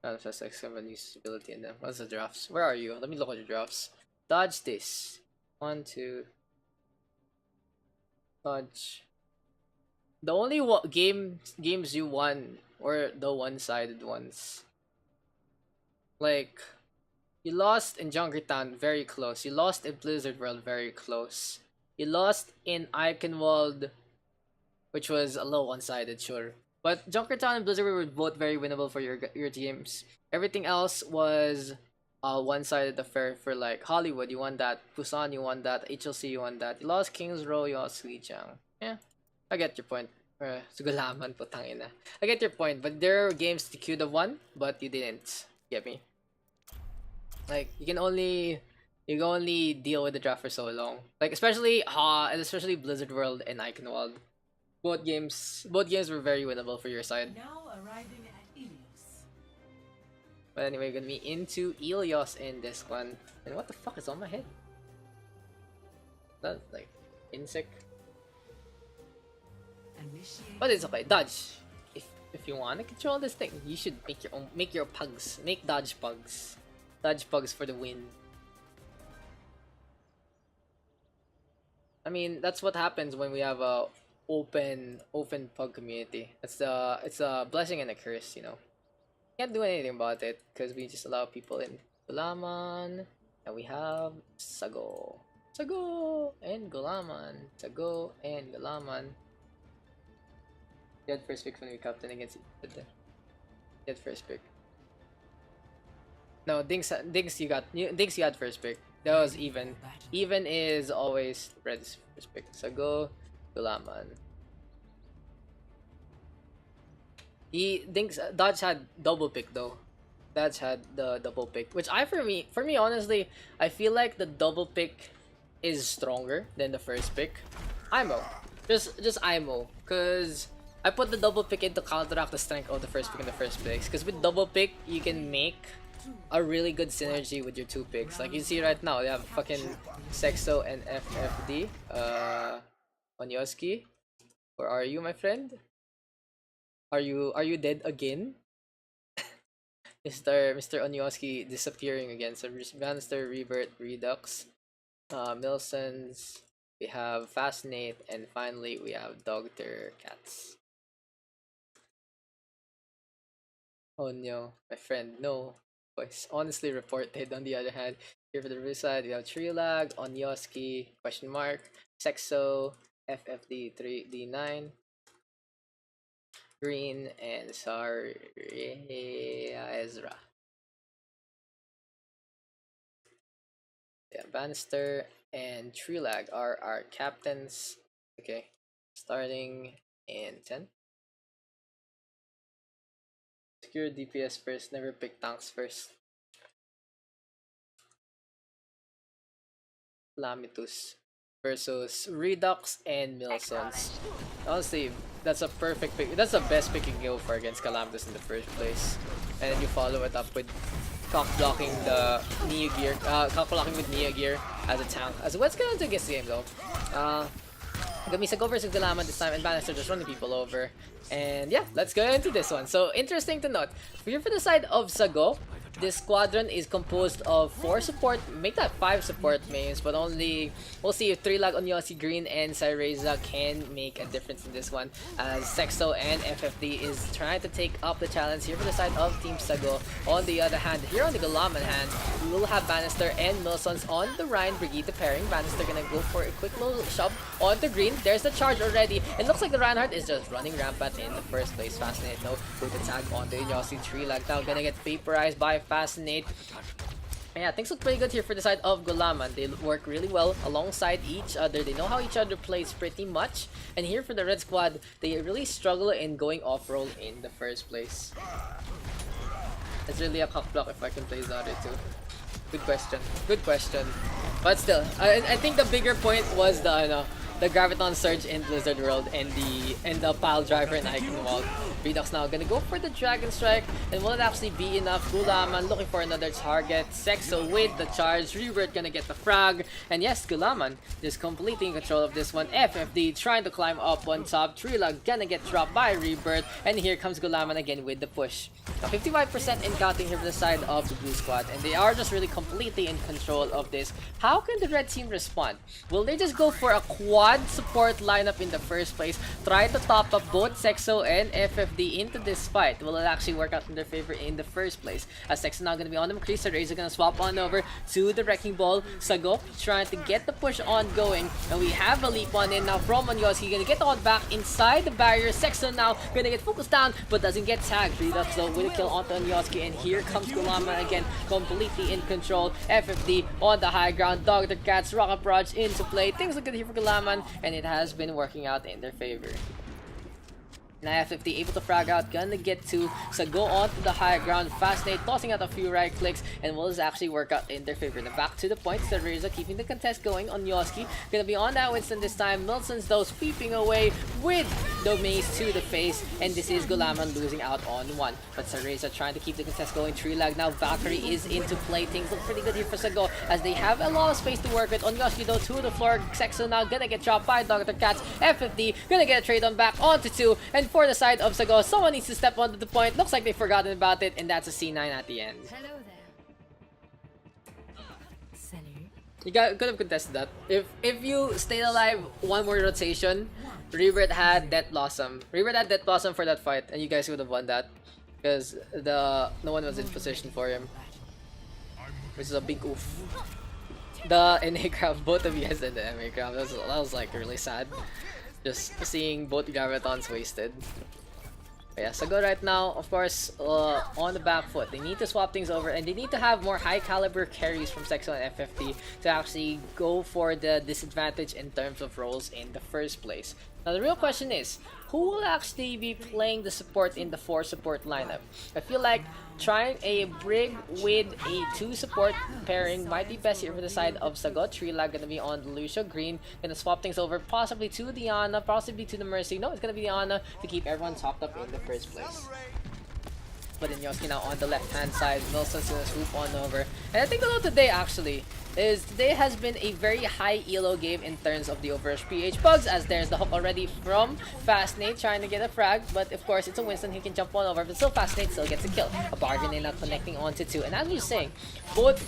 that's like some usability in them. What's the drafts? Where are you? Let me look at your drafts. Dodge this. 1, 2. Dodge. The only games you won were the one-sided ones. Like, you lost in Junkertown, very close. You lost in Blizzard World, very close. You lost in Eichenwalde, which was a little one-sided, sure. But Junkertown and Blizzard were both very winnable for your teams. Everything else was a one-sided affair for like Hollywood, you won that. Busan, you won that. HLC, you won that. You lost Kings Row, you lost Lijiang. Yeah, I get your point. Sugalaman, putang ina. I get your point, but there are games you could have won, but you didn't. Get me? Like, you can only deal with the draft for so long. Like, especially Blizzard World and Eichenwalde. Both games were very winnable for your side. Now arriving at Ilios. But anyway, we're gonna be into Ilios in this one. And what the fuck is on my head? That like insect. Initiate. But it's okay. Dodge. If you want to control this thing, you should make your pugs. Make dodge pugs. Dodge pugs for the win. I mean, that's what happens when we have a open pug community. It's a blessing and a curse, you know. Can't do anything about it because we just allow people in. Gulaman, and we have Sago and Gulaman. You had first pick when we captain against each other. You had first pick. No, Dinks you got first pick. That was even. Even is always Red's first pick. Sago, Gulaman. Dodge had double pick though. Dodge had the double pick, which for me honestly, I feel like the double pick is stronger than the first pick. IMO, just IMO, cause I put the double pick in to counteract the strength of the first pick in the first place. Cause with double pick, you can make a really good synergy with your 2 picks. Like you see right now, they have fucking Xexo and FFD. Onyoski, where are you, my friend? Are you dead again? Mr. Onyoski disappearing again. So Bannister, Rebirth, Redux, Milsons. We have Fascinate, and finally we have Dr. Cats. Oh no, my friend, no. Voice honestly reported. On the other hand, here for the reverse side, we have Trilag, Onyoski, question mark, Xexo, FFD 3D9, Green, and sorry, Ezra. Yeah, Bannister and Trilag are our captains. Okay, starting in 10. Secure DPS first, never pick tanks first. Lamitus versus Redux and Milsons. Honestly, that's a perfect pick. That's the best pick you can go for against Calamitus in the first place. And then you follow it up with cock blocking the Neo gear, cock blocking with Neo gear as a tank. As what's gonna do against the game though? Gamisago versus Galaman this time, and Bannister just running people over. And yeah, let's go into this one. So interesting to note, here for the side of Sago, this squadron is composed of 4 support, make that 5 support mains, but only we'll see if 3 lag on Yossi Green and Cyreza can make a difference in this one, as Xexo and FFD is trying to take up the challenge here for the side of Team Sago. On the other hand, here on the Gulaman hand, we will have Bannister and Milsons on the Ryan Brigida pairing. Bannister gonna go for a quick little shove on the green. There's the charge already. It looks like the Reinhardt is just running rampant in the first place. Fascinate though with the tag on the Yossi 3 lag now gonna get vaporized by Fascinate. Yeah, things look pretty good here for the side of Gulaman. They work really well alongside each other. They know how each other plays pretty much. And here for the Red Squad, they really struggle in going off-roll in the first place. It's really a cock block if I can play the other two. Good question. Good question. But still, I think the bigger point was the Graviton Surge in Blizzard World and the Pile Driver in Eichenwalde. Redux now gonna go for the Dragon Strike, and will it actually be enough? Gulaman looking for another target. Xexo with the charge. Rebirth gonna get the frag, and yes, Gulaman is completely in control of this one. FFD trying to climb up on top. Trilag gonna get dropped by Rebirth, and here comes Gulaman again with the push. Now 55% in counting here for the side of the blue squad, and they are just really completely in control of this. How can the red team respond? Will they just go for a quad support lineup in the first place? Try to top up both Xexo and FFD into this fight? Will it actually work out in their favor in the first place? As Xexo now gonna be on the McCree, so Razor gonna swap on over to the Wrecking Ball. Sago trying to get the push on going, and we have a leap on in now from Onyoski. Gonna get on back inside the barrier. Xexo now gonna get focused down, but doesn't get tagged. Redux though with a kill onto Onyoski, and here comes Gulaman again, completely in control. FFD on the high ground. Dr. Cats, Rocket Barrage into play. Things look good here for Gulaman, and it has been working out in their favor. Now FFD able to frag out, gonna get to, so go on to the high ground. Fascinate tossing out a few right clicks, and will this actually work out in their favor. Now back to the point, Cereza keeping the contest going on Yoski. Gonna be on that Winston this time. Milson's though sweeping away with the mace to the face, and this is Gulaman losing out on one. But Cereza trying to keep the contest going. Tree lag now, Valkyrie is into play. Things look pretty good here for Sago, as they have a lot of space to work with. On Yoski though to the floor. Xexo now gonna get dropped by Dr. Cats. FFD gonna get a trade on back onto 2, and for the side of Sago, someone needs to step onto the point. Looks like they've forgotten about it, and that's a C9 at the end. Hello there. Salut. You could have contested that. If you stayed alive one more rotation, Rebirth had Death Blossom. Rebirth had Death Blossom for that fight, and you guys would have won that. Because no one was in position for him. Which is a big oof. The NA crowd, both of you guys in the NA crowd, that was like really sad. Just seeing both Gravitons wasted. But yeah, Sago right now, of course, on the back foot. They need to swap things over, and they need to have more high caliber carries from Xexo and FFD to actually go for the disadvantage in terms of roles in the first place. Now the real question is, who will actually be playing the support in the 4 support lineup? I feel like trying a Brig with a 2 support pairing might be best here for the side of Sago. Trilag gonna be on the Lucio. Green gonna swap things over, possibly to the Ana, possibly to the Mercy. No, it's gonna be the Ana to keep everyone topped up in the first place. But then Yoski now on the left hand side. Milson's gonna swoop on over. And I think a lot today actually is today has been a very high elo game in terms of the OverRush PH Pugs, as there's the hook already from Fascinate trying to get a frag, but of course it's a Winston, he can jump on over, but still Fascinate still gets a kill. A bargain in not connecting onto 2, and as we were saying, both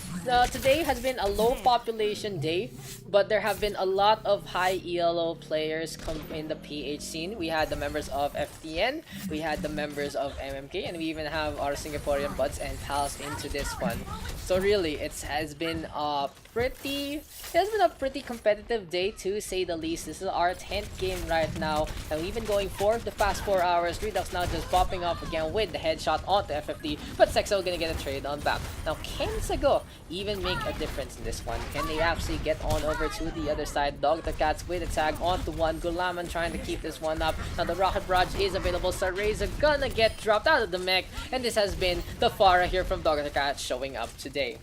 today has been a low population day, but there have been a lot of high elo players come in the PH scene. We had the members of FTN, we had the members of MMK, and we even have our Singaporean buds and pals into this one. So really, it has been a pretty competitive day to say the least. This is our 10th game right now, and we've been going for the past 4 hours. Redux now just popping up again with the headshot onto FFD, but Xexo gonna get a trade on back. Now can Sago even make a difference in this one? Can they actually get on over to the other side? Dr. Cats with a tag onto 1. Gulaman trying to keep this one up. Now the Rocket Barrage is available, so Razor gonna get dropped out of the mech, and this has been the Pharah here from Dr. Cats showing up today.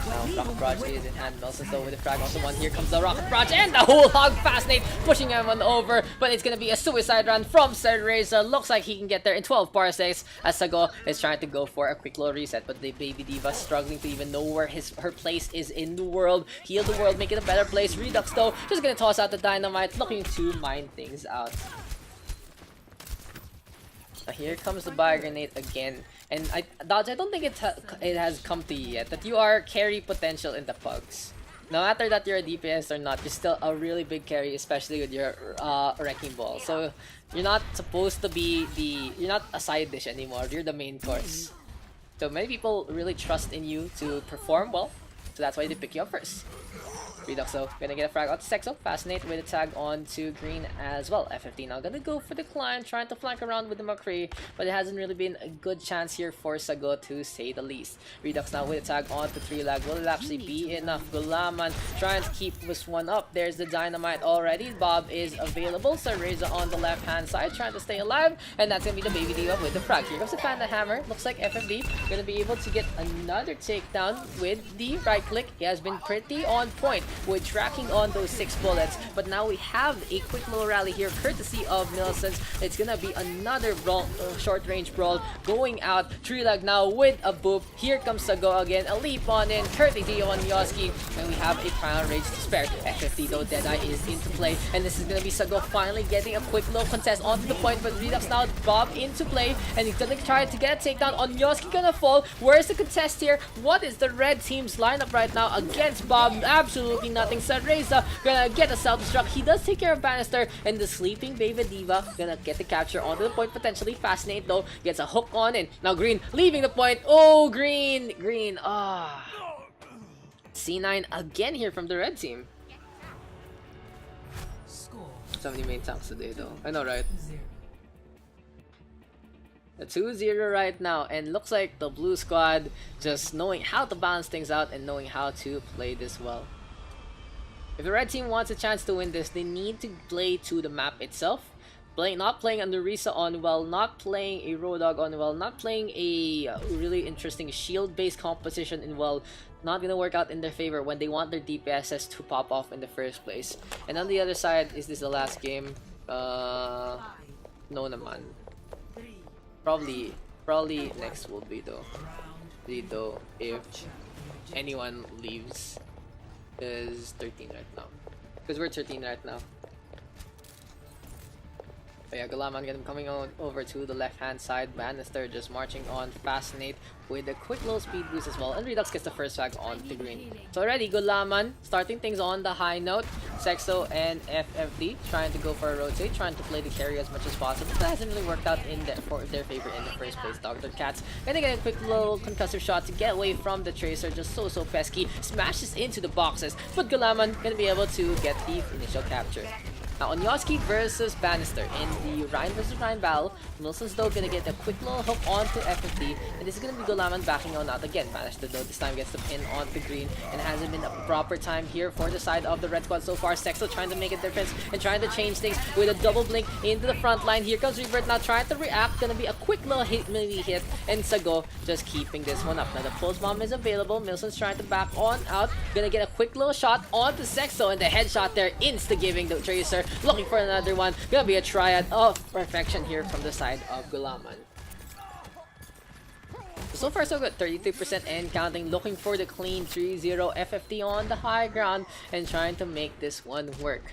Now Rocket Barrage is in hand. Nelson though with the frag onto 1. Here comes the Rocket Barrage and the whole hog. Fascinate pushing everyone over, but it's gonna be a suicide run from Cereza. Looks like he can get there in 12 parsecs, as Sago is trying to go for a quick little reset, but the Baby Diva struggling to even know where her place is in the world. Heal the world, make it a better place. Redux though just gonna toss out the dynamite, looking to mine things out. Here comes the Bio Grenade again. And Dodge, I don't think it has come to you yet that you are carry potential in the Pugs. No matter that you're a DPS or not, you're still a really big carry, especially with your Wrecking Ball. So you're not supposed to be you're not a side dish anymore, you're the main course. So many people really trust in you to perform well, so that's why they pick you up first. Redux though, gonna get a frag out to Xexo, Fascinate with a tag on to Green as well. FFD now gonna go for the climb, trying to flank around with the McCree, but it hasn't really been a good chance here for Sago to say the least. Redux now with a tag on to 3 lag, will it actually be enough? Gulaman trying to keep this one up, there's the Dynamite already, Bob is available, Cereza on the left hand side trying to stay alive, and that's gonna be the Baby Diva with the frag. Here comes the Panda Hammer, looks like FFD gonna be able to get another takedown with the right click. He has been pretty on point with tracking on those 6 bullets, but now we have a quick little rally here courtesy of Millicent. It's gonna be another brawl, short range brawl going out. Trilag now with a boop. Here comes Sago again, a leap on in, courtesy on Yoski, and we have a Primal Rage to spare. FFD though, Deadeye is into play, and this is gonna be Sago finally getting a quick little contest onto the point, but Redux now Bob into play, and he's gonna try to get a takedown on Yoski, gonna fall. Where's the contest here? What is the red team's lineup right now against Bob? Absolutely nothing. Cereza gonna get a self-destruct. He does take care of Bannister, and the sleeping Baby Diva gonna get the capture onto the point potentially. Fascinate though, gets a hook on in. Now Green leaving the point. Oh, Green! C9 again here from the red team. Score So many main tanks today though. I know, right? 0. A 2-0 right now, and looks like the blue squad just knowing how to balance things out and knowing how to play this well. If the red team wants a chance to win this, they need to play to the map itself. Not playing under Risa on well, not playing a Roadhog on well, not playing a really interesting shield-based composition in well. Not gonna work out in their favor when they want their DPSs to pop off in the first place. And on the other side, is this the last game? No naman. Probably next will be though. If anyone leaves. Is 13 right now. Because we're 13 right now. But yeah, Gulaman coming on over to the left hand side. Bannister just marching on Fascinate with a quick little speed boost as well. And Redux gets the first flag on the Green. So already Gulaman starting things on the high note. Xexo and FFD trying to go for a rotate, trying to play the carry as much as possible. That hasn't really worked out for their favor in the first place. Dr. Cats gonna get a quick little concussive shot to get away from the Tracer. Just so pesky. Smashes into the boxes. But Gulaman gonna be able to get the initial capture. Now on Yoski versus Bannister in the Ryan versus Ryan battle, Wilson's though gonna get a quick little hook onto FFD, and this is gonna be Gulaman backing on out again. Bannister though this time gets the pin onto Green, and hasn't been a proper time here for the side of the red squad so far. Xexo trying to make a difference and trying to change things with a double blink into the front line. Here comes Rebirth now trying to react, gonna be a quick little melee hit, and Sago just keeping this one up. Now the pulse bomb is available, Milson's trying to back on out, gonna get a quick little shot onto Xexo, and the headshot there insta-giving the Tracer. Looking for another one. Gonna be a triad of perfection here from the side of Gulaman. So far so good, 33% and counting, looking for the clean 3-0. FFD on the high ground and trying to make this one work.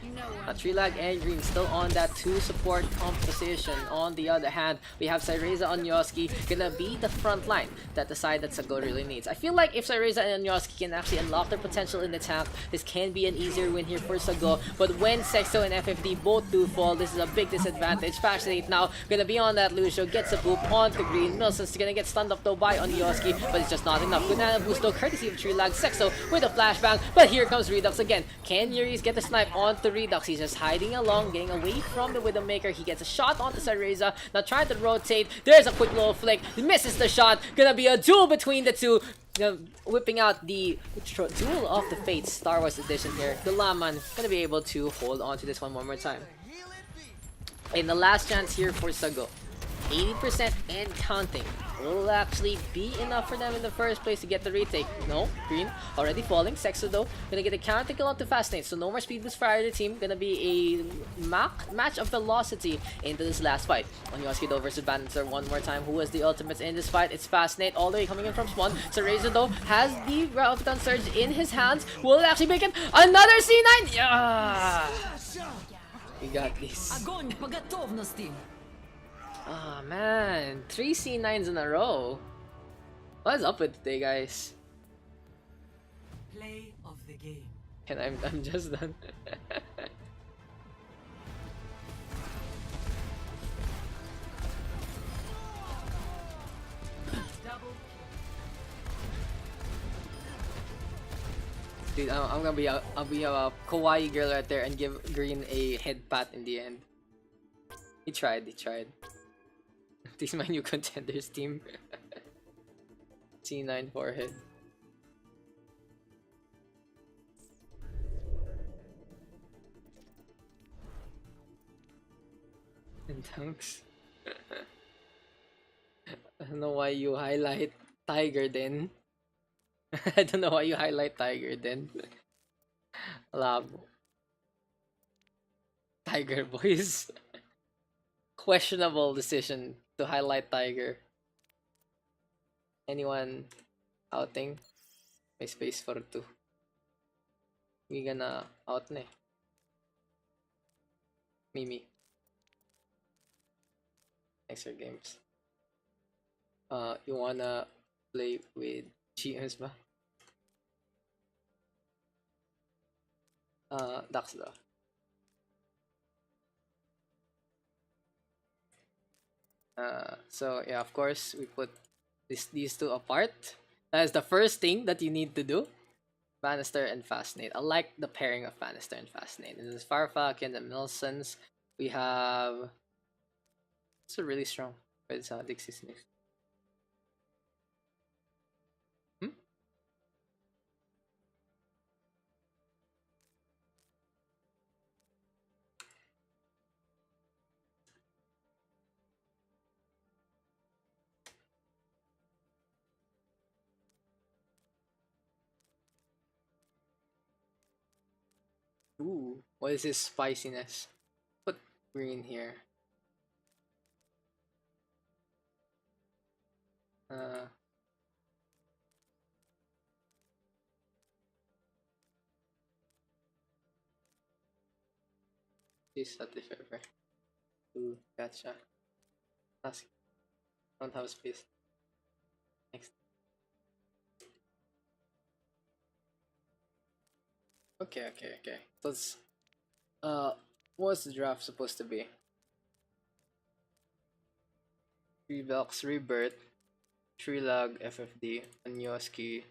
Trilag and Green still on that 2 support composition. On the other hand, we have Cereza on Yoski, gonna be the front line that the side that Sago really needs. I feel like if Cereza and Yoski can actually unlock their potential in the tank, this can be an easier win here for Sago. But when Xexo and FFD both do fall, this is a big disadvantage. Fascinate now gonna be on that Lucio, gets a boop onto Green. Milson's gonna get stunned up though by on Yoski, but it's just not enough. Banana boost though, courtesy of Trilag. Xexo with a flashbang, but here comes Redux again. Can Yuri's get the snipe onto Redux? He's just hiding along, getting away from the Widowmaker. He gets a shot onto Cereza, now trying to rotate. There's a quick little flick, misses the shot. Gonna be a duel between the two. Whipping out the Duel of the Fates Star Wars edition here. Gulaman gonna be able to hold on to this one more time. And the last chance here for Sago. 80% and counting. Will actually be enough for them in the first place to get the retake. No, Green already falling. Xexo though gonna get a counter kill onto Fascinate, so no more speed boost for either team. Gonna be a match of velocity into this last fight. On Yoski though versus Bannister one more time. Who is the ultimates in this fight? It's Fascinate all the way coming in from spawn. Cereza though has the Relevant Surge in his hands. Will it actually make it another C9? Yeah, we got this. Ah man, 3 C9s in a row. What is up with today, guys? Play of the game. And I'm just done. Double Dude, I'm gonna be I'll be a kawaii girl right there and give Green a head pat in the end. He tried. This is my new contenders team. C9 forehead. And Dunks. I don't know why you highlight Tiger then. I don't know why you highlight Tiger then. Lab. Tiger boys. Questionable decision to highlight Tiger. Anyone outing? May space for 2. We gonna out na eh. Mimi. Extra games. You wanna play with GMs ba? Daks daw. So yeah, of course we put these two apart. That is the first thing that you need to do. Bannister and Fascinate. I like the pairing of Bannister and Fascinate. This is Farfak and the Milsons. We have. It's a really strong. It's Dixie's next. Ooh, what is this spiciness? Put green here. This at the favor. Ooh, gotcha. Ask. Don't have space. Next. Okay. Let's. What's the draft supposed to be? 3 Daks, Rebirth, Trilag, FFD, Anyoski.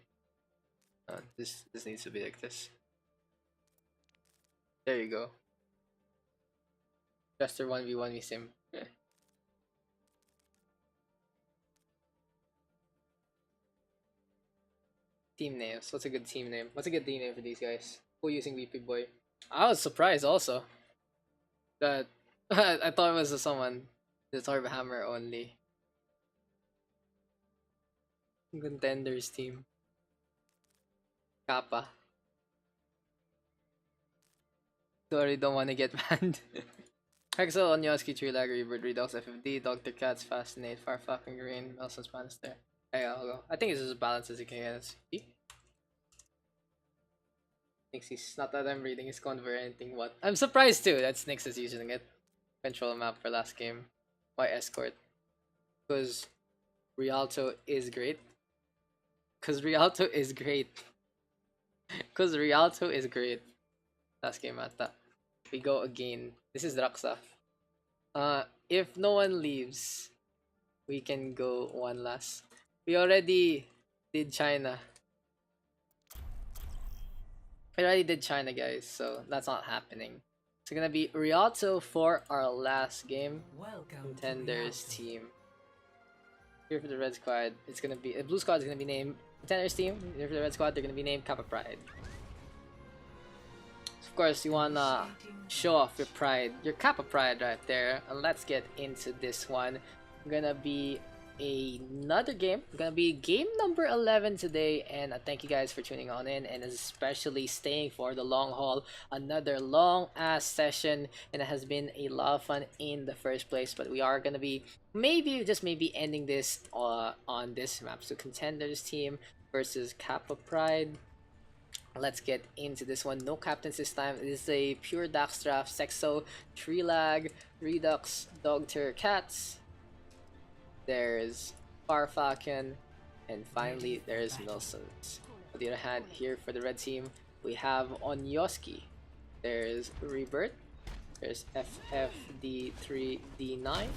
This needs to be like this. There you go. Jester 1v1 me sim. Team names. What's a good team name? What's a good team name for these guys? Who using VP Boy? I was surprised also that I thought it was someone the Torb Hammer only. Contenders team. Kappa. Sorry, don't want to get banned. Xexo, Onyoski, Trilag, Rebirth, Redux, FFD, Dr. Cats, Fascinate, Farfak, and Green, Nelson's Bannister. Okay, I'll go. I think it's as balanced as you can get. Thinks he's not that I'm reading his convo or anything. What? I'm surprised too that Snix is using it. Control map for last game. Why escort? Because Rialto is great. Because Rialto is great. Because Rialto is great. Last game ata. We go again. This is Draksa. If no one leaves, we can go one last. We already did China. We already did China, guys, so that's not happening. It's gonna be Rialto for our last game. Welcome Contenders to team. Here for the red squad, it's gonna be blue squad is gonna be named Contenders team. Here for the red squad, they're gonna be named Kappa Pride. Of course, you wanna show off your pride, your Kappa Pride right there. And let's get into this one. Gonna be another game. Gonna be game number 11 today, and thank you guys for tuning on in and especially staying for the long haul. Another long ass session, and it has been a lot of fun in the first place, but we are gonna be maybe ending this on this map. So Contenders team versus Kappa Pride. Let's get into this one. No captains this time. This is a pure Daks draft. Xexo, Trilag, Redux, Dogter, Cats. there's Farfalcon, and finally there's Milsons. On the other hand, here for the red team, we have Onyoski. There's Rebirth. There's FFD3D9.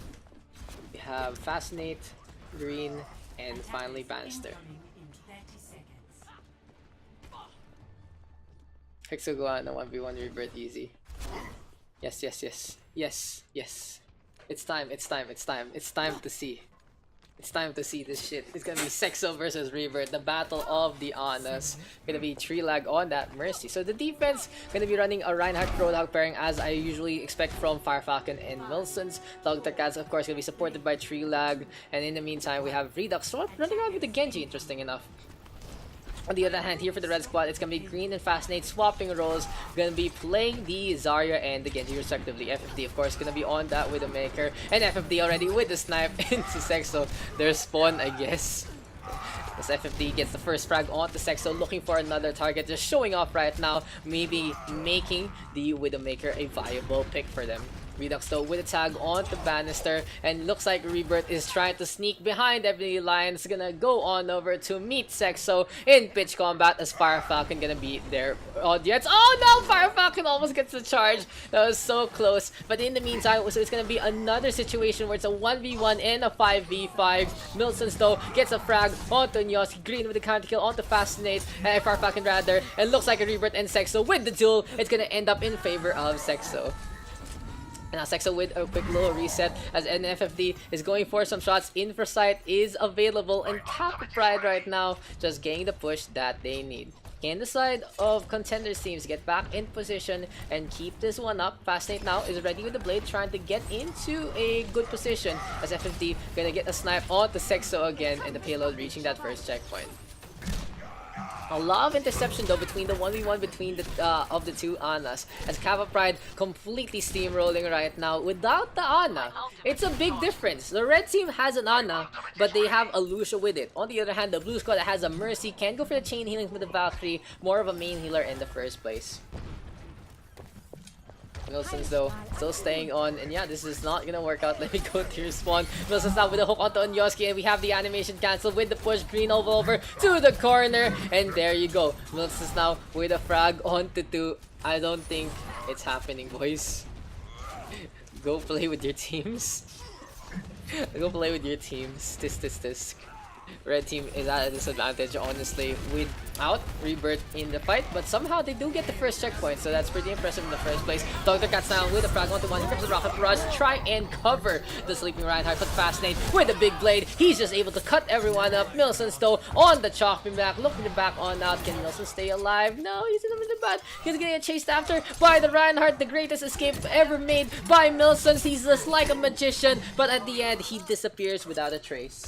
We have Fascinate, Green, and finally Bannister. Xexo go out in a 1v1 Rebirth easy. Yes, yes, yes. Yes, yes. It's time, it's time, it's time. It's time to see. It's time to see this shit. It's gonna be Xexo versus Rebirth, the battle of the Honors. Gonna be 3 lag on that Mercy. So the defense gonna be running a Reinhardt Roadhog pairing as I usually expect from Farfalcon and Milsons. Dr. Cats of course gonna be supported by 3 lag, and in the meantime we have Redux running around with the Genji, interesting enough. On the other hand, here for the red squad, it's gonna be Green and Fascinate swapping roles. Gonna be playing the Zarya and the Genji respectively. FFD, of course, gonna be on that Widowmaker. And FFD already with the snipe into Xexo. Their spawn, I guess. As FFD gets the first frag onto Xexo, looking for another target. Just showing off right now. Maybe making the Widowmaker a viable pick for them. Redux though with a tag onto Bannister, and looks like Rebirth is trying to sneak behind every line. It's gonna go on over to meet Xexo in pitch combat as Farfalcon gonna be their audience. Oh no! Farfalcon almost gets the charge. That was so close. But in the meantime, so it's gonna be another situation where it's a 1v1 and a 5v5. Milsons though gets a frag onto Nyoski. Green with the counter kill onto Fascinate, and Farfalcon rather. And looks like a Rebirth and Xexo with the duel. It's gonna end up in favor of Xexo. And now Xexo with a quick little reset as NFFD is going for some shots. Infrasight is available, and Pride right now just getting the push that they need. Can the side of contenders teams get back in position and keep this one up? Fascinate now is ready with the blade, trying to get into a good position as FFD gonna get a snipe onto Xexo again, and the payload reaching that first checkpoint. A lot of interception though between the 1v1 between the of the two Anas, as Pride completely steamrolling right now without the Ana. It's a big difference. The red team has an Ana, but they have a Lucia with it. On the other hand, the blue squad that has a Mercy can go for the chain healing with the Valkyrie, more of a main healer in the first place. Milsons though still staying on, and yeah, this is not gonna work out. Let me go to your spawn. Milsons now with a hook onto Onyoski, and we have the animation cancel with the push. Green over to the corner, and there you go. Milsons now with a frag onto 2. I don't think it's happening, boys. Go play with your teams. Go play with your teams. Tisk. Red team is at a disadvantage, honestly, without Rebirth in the fight, but somehow they do get the first checkpoint, so that's pretty impressive in the first place. Dr. Cat's now with a frag onto 1. Here comes the Rocket Barrage, try and cover the sleeping Reinhardt, but Fascinate with a big blade. He's just able to cut everyone up. Milsons though on the chopping back, looking to back on out. Can Milson stay alive? No, he's in the bad. He's gonna get chased after by the Reinhardt, the greatest escape ever made by Milsons. He's just like a magician, but at the end, he disappears without a trace.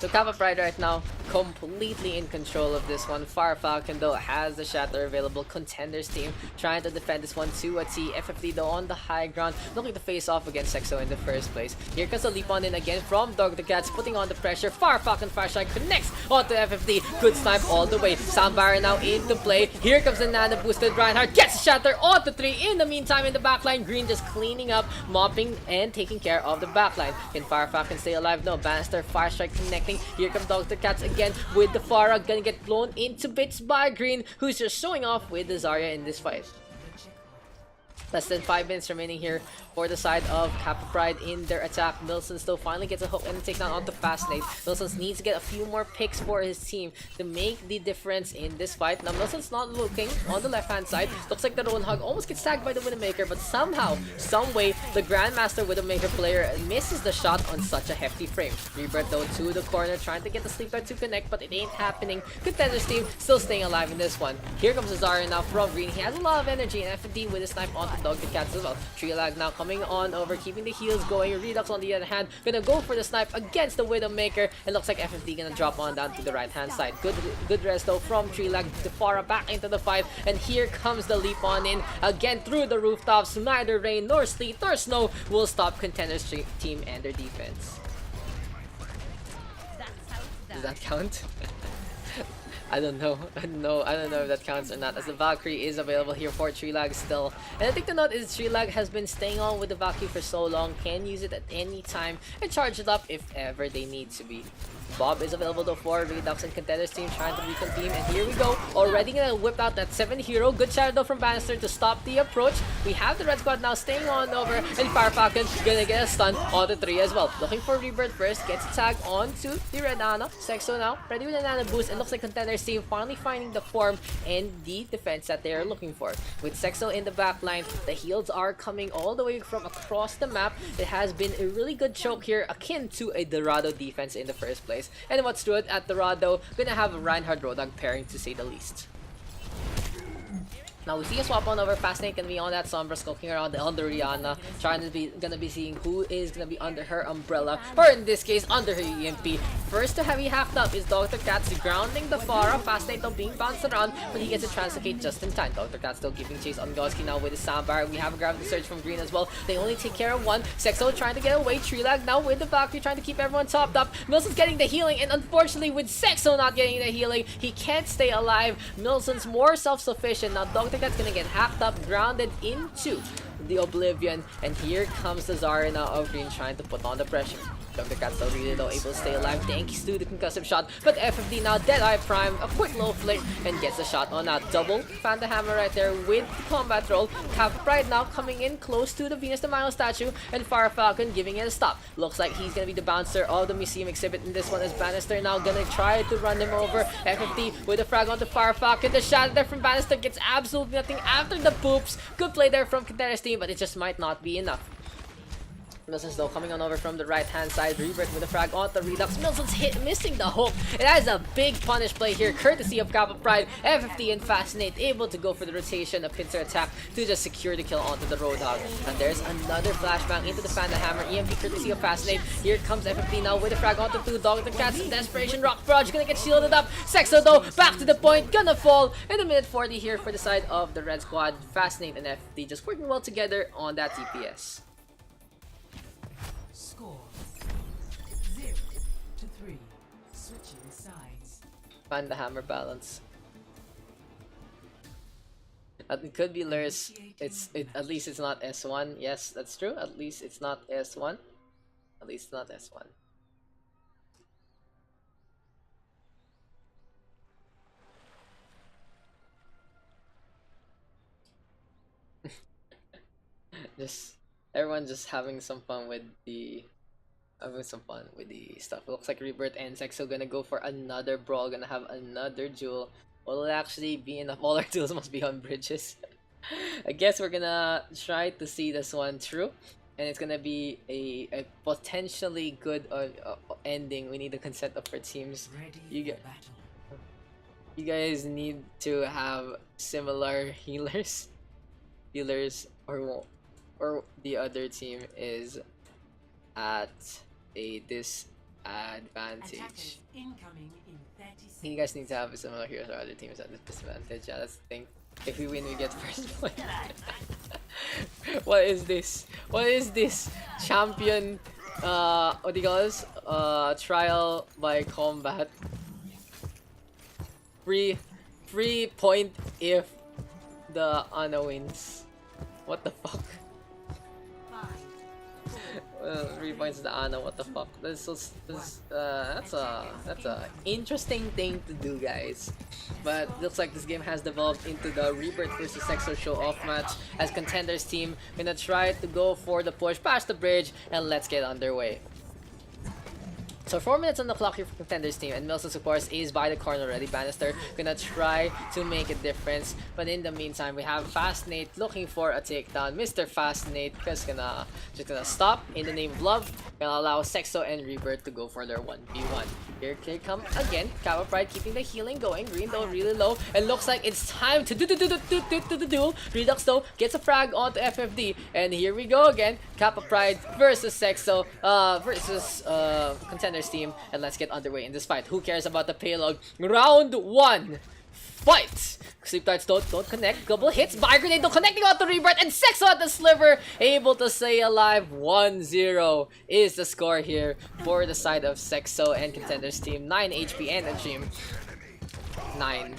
So Pride right now completely in control of this one. Farfalcon though has the shatter available. Contenders team trying to defend this one to a T. FFD though on the high ground, looking to face off against Xexo in the first place. Here comes the leap on in again from Dr. Cats, putting on the pressure. Farfalcon Farsight connects onto FFD. Good snipe all the way. Sound Barrier now into play. Here comes the nano boosted Reinhardt, gets a shatter onto 3. In the meantime, in the backline, Green just cleaning up, mopping and taking care of the backline. Can Farfalcon stay alive? No. Bannister Farsight connecting. Here comes Dr. Cats again with the Pharah, gonna get blown into bits by Green, who's just showing off with the Zarya in this fight. Less than 5 minutes remaining here for the side of Pride in their attack. Milsons still finally gets a hook and a takedown onto Fascinate. Milsons needs to get a few more picks for his team to make the difference in this fight. Now Milsons not looking on the left hand side. Looks like the Roadhog almost gets tagged by the Widowmaker, but somehow, someway, the Grandmaster Widowmaker player misses the shot on such a hefty frame. Rebirth though to the corner, trying to get the sleeper to connect, but it ain't happening. Contenders team still staying alive in this one. Here comes Zarya now from Green. He has a lot of energy, and FD with a snipe onto Dr. Cats as well. Trilag now coming on over, keeping the heals going. Redux on the other hand, gonna go for the snipe against the Widowmaker. It looks like FFD gonna drop on down to the right hand side. Good rest though from Trilag. Defara back into the fight, and here comes the leap on in again through the rooftops. Neither rain nor sleet nor snow will stop Contenders team and their defense. Does that count? I don't know. I don't know if that counts or not, as the Valkyrie is available here for Trilag still. And the thing to note is Trilag has been staying on with the Valkyrie for so long, can use it at any time and charge it up if ever they need to be. Bob is available though for Daks and Contenders team trying to recon team, and here we go. Already gonna whip out that 7 hero. Good shadow from Bannister to stop the approach. We have the red squad now staying on over, and Fire Falcon gonna get a stun on the 3 as well. Looking for Rebirth first, gets a tag onto the red Ana. Xexo now ready with an Ana boost, and looks like Contenders team finally finding the form and the defense that they are looking for. With Xexo in the back line, the heals are coming all the way from across the map. It has been a really good choke here, akin to a Dorado defense in the first place. And what's good at Dorado, gonna have a Reinhardt Rodag pairing to say the least. Now we see a swap on over. Fascinating gonna be on that Sombra, skulking around under Rihanna, gonna be seeing who is gonna be under her umbrella, or in this case under her EMP. First to have he hacked up is Dr. Katz grounding the Pharah. Fascinating though being bounced around, but he gets a Translocate just in time. Dr. Katz still giving chase on Goski now with his Sambar. We have a Gravity Surge from Green as well. They only take care of one. Xexo trying to get away. Trilag now with the Valkyrie trying to keep everyone topped up. Milson's getting the healing, and unfortunately with Xexo not getting the healing, he can't stay alive. Milson's more self-sufficient. Now Dr. Cat's gonna get hacked up, grounded into the Oblivion, and here comes the Zarya of Green trying to put on the pressure. Dr. Cat still really though able to stay alive thanks to the concussive shot, but FFD now Deadeye Prime, a quick low flick, and gets a shot on that double Phantom Hammer right there with the combat roll. Cap Pride now coming in close to the Venus de Milo statue, and Fire Falcon giving it a stop. Looks like he's gonna be the bouncer of the museum exhibit in this one, as Bannister now gonna try to run him over. FFD with a frag onto Fire Falcon. The shot there from Bannister gets absolutely nothing after the poops. Good play there from Contenders team, but it just might not be enough. Milson's though coming on over from the right hand side. Rebirth with a frag onto Redux. Milson's missing the hook. It has a big punish play here, courtesy of Kappa Pride. FFD and Fascinate able to go for the rotation, a pincer attack to just secure the kill onto the Roadhog. And there's another flashbang into the Phantom Hammer. EMP courtesy of Fascinate. Here comes FFD now with a frag onto 2 Dog. The Cat's Desperation Rock Proj gonna get shielded up. Xexo though back to the point, gonna fall in the minute 40 here for the side of the red squad. Fascinate and FFD just working well together on that TPS. Score 0-3. Switching sides. Find the hammer balance. It could be Lurs. At least it's not S1. Yes, that's true. At least it's not S1. At least it's not S1. Just everyone just having some fun with the stuff. It looks like Rebirth and Xexo gonna go for another brawl, gonna have another duel. Will it actually be enough? All our duels must be on bridges. I guess we're gonna try to see this one through, and it's gonna be a potentially good ending. We need the consent of our teams. You guys need to have similar healers, or the other team is at a disadvantage. Incoming in 30 seconds. You guys need to have similar heroes, or other teams at a disadvantage. Yeah, that's the thing. If we win, we get first place. What is this? What is this? Champion, what do you call this? Trial by combat. Free point if the Ana wins. What the fuck? 3 points to Ana, what the fuck? That's a interesting thing to do, guys. But looks like this game has developed into the Rebirth versus Xexo show-off match, as Contenders team gonna try to go for the push past the bridge, and let's get underway. So 4 minutes on the clock here for Contenders team, and Milsons of course is by the corner already. Bannister gonna try to make a difference, but in the meantime we have Fascinate looking for a takedown. Mr. Fascinate just gonna stop in the name of love, gonna allow Xexo and Rebirth to go for their 1v1. Here they come again. Kappa Pride keeping the healing going. Green though really low, and looks like it's time to do the duel. Redux though gets a frag onto FFD, and here we go again. Kappa Pride versus Xexo versus Contenders team, and let's get underway in this fight. Who cares about the payload? Round 1, fight! Sleep darts don't connect. Couple hits. Fire grenade don't connecting onto Rebirth, and Xexo at the sliver able to stay alive. 1-0 is the score here for the side of Xexo and Contenders team. 9 HP and a dream. 9.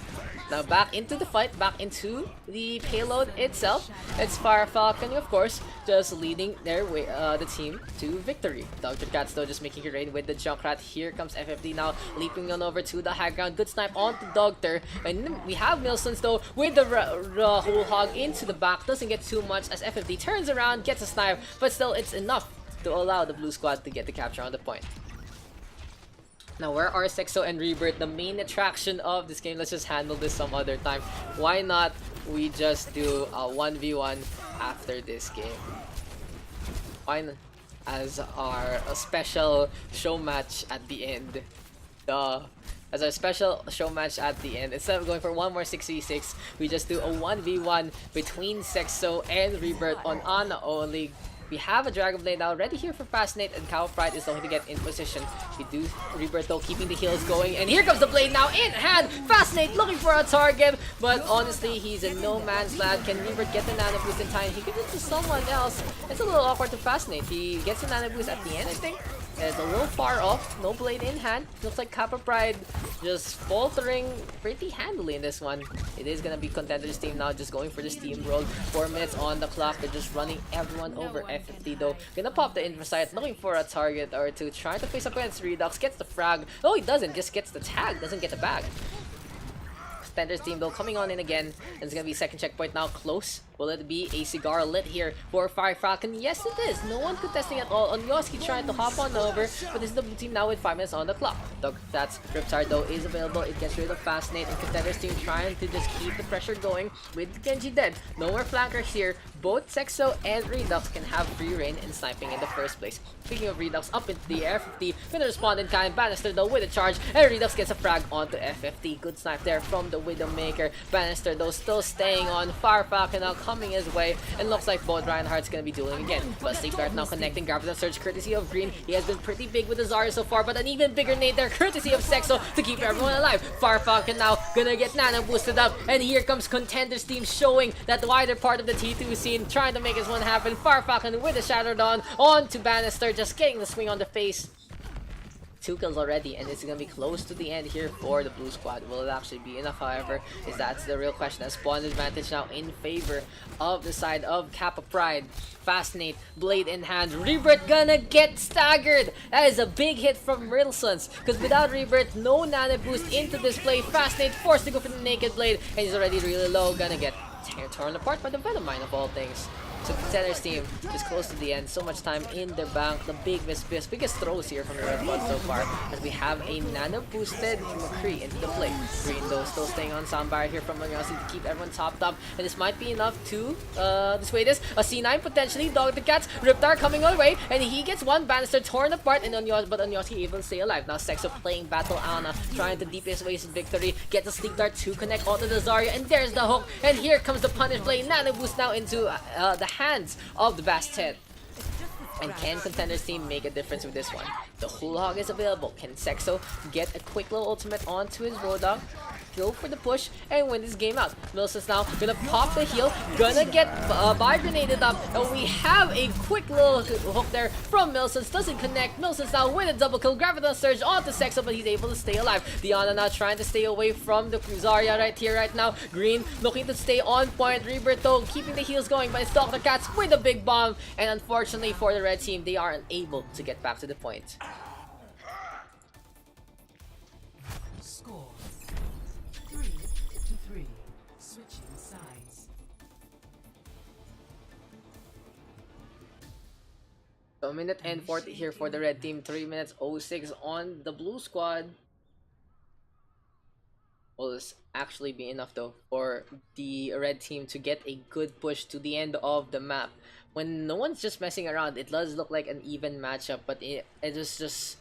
Now back into the fight, back into the payload itself. It's Fire Falcon, of course, just leading their way, the team to victory. Dr. Cat's though just making it rain with the Junkrat. Here comes FFD now, leaping on over to the high ground. Good snipe onto Dogter. And then we have Milsons though with the whole hog into the back. Doesn't get too much as FFD turns around, gets a snipe, but still it's enough to allow the blue squad to get the capture on the point. Now, where are Xexo and Rebirth, the main attraction of this game? Let's just handle this some other time. Why not we just do a 1v1 after this game? Why not? As our special show match at the end. As our special show match at the end. Instead of going for one more 6v6, we just do a 1v1 between Xexo and Rebirth on Ana only. We have a Dragon Blade now ready here for Fascinate, and Cow Pride is going to get in position. We do Rebirth though keeping the heals going, and here comes the Blade now in hand. Fascinate looking for a target, but honestly he's in no man's land. Can Rebirth get the Nano Boost in time? He gives it to someone else. It's a little awkward to Fascinate. He gets the Nano Boost at the end, I think. It's a little far off, no blade in hand. Looks like Kappa Pride just faltering pretty handily in this one. It is gonna be Contender's team now, just going for the steamroll. 4 minutes on the clock, they're just running everyone over. FFD though, gonna pop the Infrasight, looking for a target or two, trying to face up against Redux, gets the frag. No, he doesn't, just gets the tag, doesn't get the bag. Contender's team though coming on in again, and it's gonna be second checkpoint now, close. Will it be a cigar lit here for Fire Falcon? Yes, it is. No one contesting at all. Onyoski trying to hop on over, but this is the blue team now with 5 minutes on the clock. That's Riptide though is available. It gets rid of Fascinate, and Contender's team trying to just keep the pressure going with Genji dead. No more flankers here. Both Xexo and Redux can have free reign in sniping in the first place. Speaking of Redux, up into the air, FFD gonna respond in kind. Bannister though with a charge, and Redux gets a frag onto FFD. Good snipe there from the Widowmaker. Bannister though still staying on. Fire Falcon now coming his way, and looks like both Reinhardt's gonna be dueling again. But Sleep Dart now connecting. Graviton Surge courtesy of Green. He has been pretty big with the Zarya so far, but an even bigger nade there courtesy of Xexo to keep everyone alive. Fire Falcon now gonna get Nano boosted up, and here comes Contender's team showing that the wider part of the T2 scene, trying to make this one happen. Fire Falcon with a Shadow Dawn on to Bannister, just getting the swing on the face. 2 kills already, and it's gonna be close to the end here for the blue squad. Will it actually be enough, however? Is that's the real question. As spawn advantage now in favor of the side of Kappa Pride. Fascinate, blade in hand. Rebirth gonna get staggered. That is a big hit from Riddlesons, because without Rebirth, no Nano boost into this play. Fascinate forced to go for the naked blade, and he's already really low. Gonna get torn apart by the Venom Mine of all things. So Contender's team is close to the end. So much time in their bank. The biggest throws here from the Red Buds so far. As we have a Nano boosted McCree into the play. Green though still staying on Soundbar here from Onyosi to keep everyone topped up. And this might be enough to dissuade this. A C9 potentially. Dog the Cats. Riptar coming all the way. And he gets one Bannister torn apart. And Onyosi able to stay alive. Now Xexo playing Battle Ana. Trying to deep his way to victory. Get the Sleep Dart to connect onto the Zarya. And there's the hook. And here comes the punish play. Nano boost now into the hands of the Bastet. And can Contender's team make a difference with this one? The Whole Hog is available. Can Xexo get a quick little ultimate onto his Road Dog? Go for the push and win this game out. Milson's now gonna pop the heal, gonna get buy grenaded up, and we have a quick little hook there from Milsons. Doesn't connect. Milson's now with a double kill. Graviton Surge onto Xexo, but he's able to stay alive. Diana now trying to stay away from the Zarya right here, right now. Green looking to stay on point. Rebirth though keeping the heals going, but it's Dr. Cats with a big bomb, and unfortunately for the red team, they are unable to get back to the point. Score 3-3. Switching sides. So a minute and 40 here for the red team. 3 minutes 06 on the blue squad. Will this actually be enough though for the red team to get a good push to the end of the map? When no one's just messing around, it does look like an even matchup, but it is just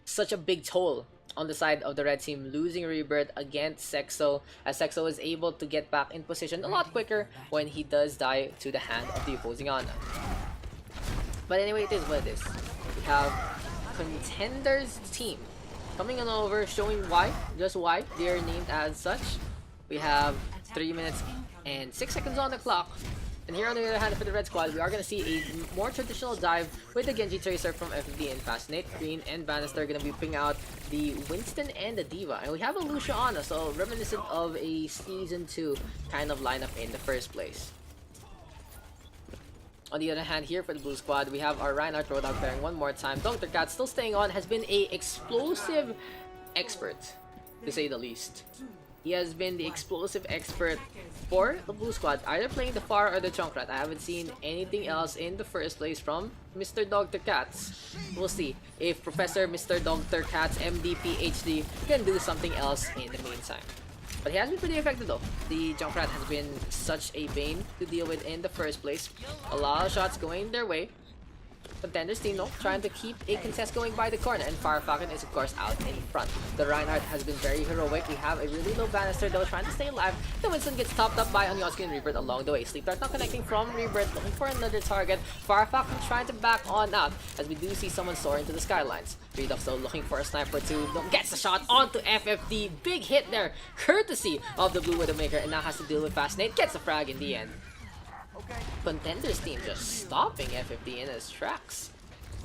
such a big toll on the side of the red team, losing Rebirth against Xexo, as Xexo is able to get back in position a lot quicker when he does die to the hand of the opposing Ana. But anyway, it is what it is. We have Contender's team coming on over, showing why, just why they are named as such. We have 3 minutes and 6 seconds on the clock. And here on the other hand, for the red squad, we are going to see a more traditional dive with the Genji Tracer from FFD and Fascinate. Green and Bannister are going to be picking out the Winston and the Diva. And we have a Lucia on us, so reminiscent of a Season 2 kind of lineup in the first place. On the other hand, here for the blue squad, we have our Reinhardt Roadhog pairing one more time. Dr. Cat still staying on, has been a explosive expert, to say the least. He has been the explosive expert for the blue squad, either playing the Pharah or the Junkrat. I haven't seen anything else in the first place from Mr. Dr. Cats. We'll see if Professor Mr. Dr. Cats, MD, PhD, can do something else in the meantime. But he has been pretty effective though. The Junkrat has been such a bane to deal with in the first place. A lot of shots going their way. Contenders team though, trying to keep a contest going by the corner, and Fire Falcon is of course out in front. The Reinhardt has been very heroic. We have a really low Bannister though, trying to stay alive. The Winston gets topped up by Unyoski and Rebirth along the way. Sleep Dart not connecting from Rebirth, looking for another target. Fire Falcon trying to back on out, as we do see someone soaring to the skylines. Redox though looking for a sniper too, gets the shot onto FFD. Big hit there, courtesy of the Blue Widowmaker, and now has to deal with Fascinate. Gets the frag in the end. Contenders team just stopping FFD in his tracks.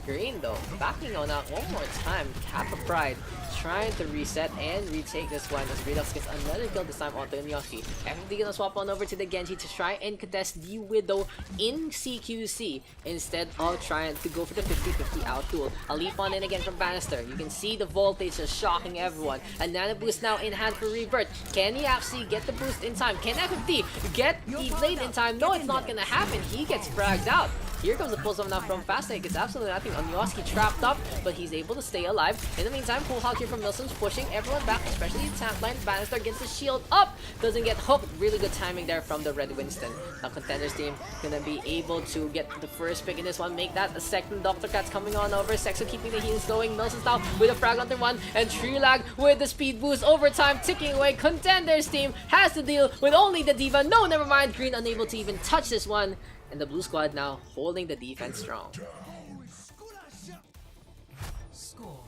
Green though, backing on out one more time. Kappa Pride trying to reset and retake this one as Redox gets another kill this time onto Unyoski. FFD gonna swap on over to the Genji to try and contest the Widow in CQC instead of trying to go for the 50-50 out duel. A leap on in again from Bannister. You can see the voltage is shocking everyone. A nano boost now in hand for Rebirth. Can he actually get the boost in time? Can FFD get the blade in time? No, it's not gonna happen. He gets fragged out. Here comes the pulse of now from Fascinate. It's absolutely nothing. Unyoski trapped up, but he's able to stay alive. In the meantime, full hog here from Milson's pushing everyone back, especially the tank line. Bannister gets the shield up, doesn't get hooked. Really good timing there from the Red Winston. Now Contenders team gonna be able to get the first pick in this one, make that a second. Dr. Cat's coming on over. Xexo keeping the heals going. Milson's now with a frag onto one, and Trilag with the speed boost. Overtime ticking away. Contenders team has to deal with only the Diva. No, never mind. Green unable to even touch this one. And the blue squad now holding the defense strong. Score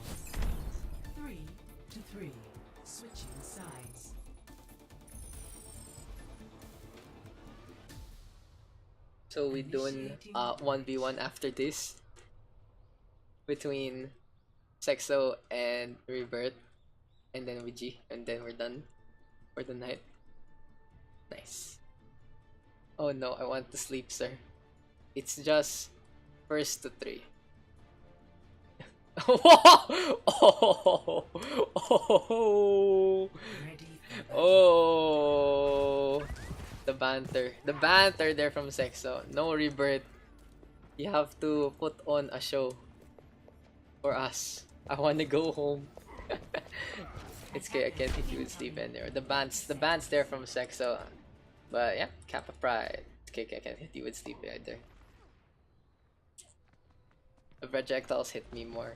3-3. Switching sides. So we doing 1v1 after this between Xexo and Rebirth, and then with G, and then we're done for the night. Nice. Oh no, I want to sleep, sir. It's just first to 3. Oh, the banter there from Xexo. No Rebirth. You have to put on a show for us. I want to go home. It's okay, I can't think you would sleep in there. The bands there from Xexo. But yeah, Kappa Pride. Okay, I can't hit you with sleep either. The projectiles hit me more.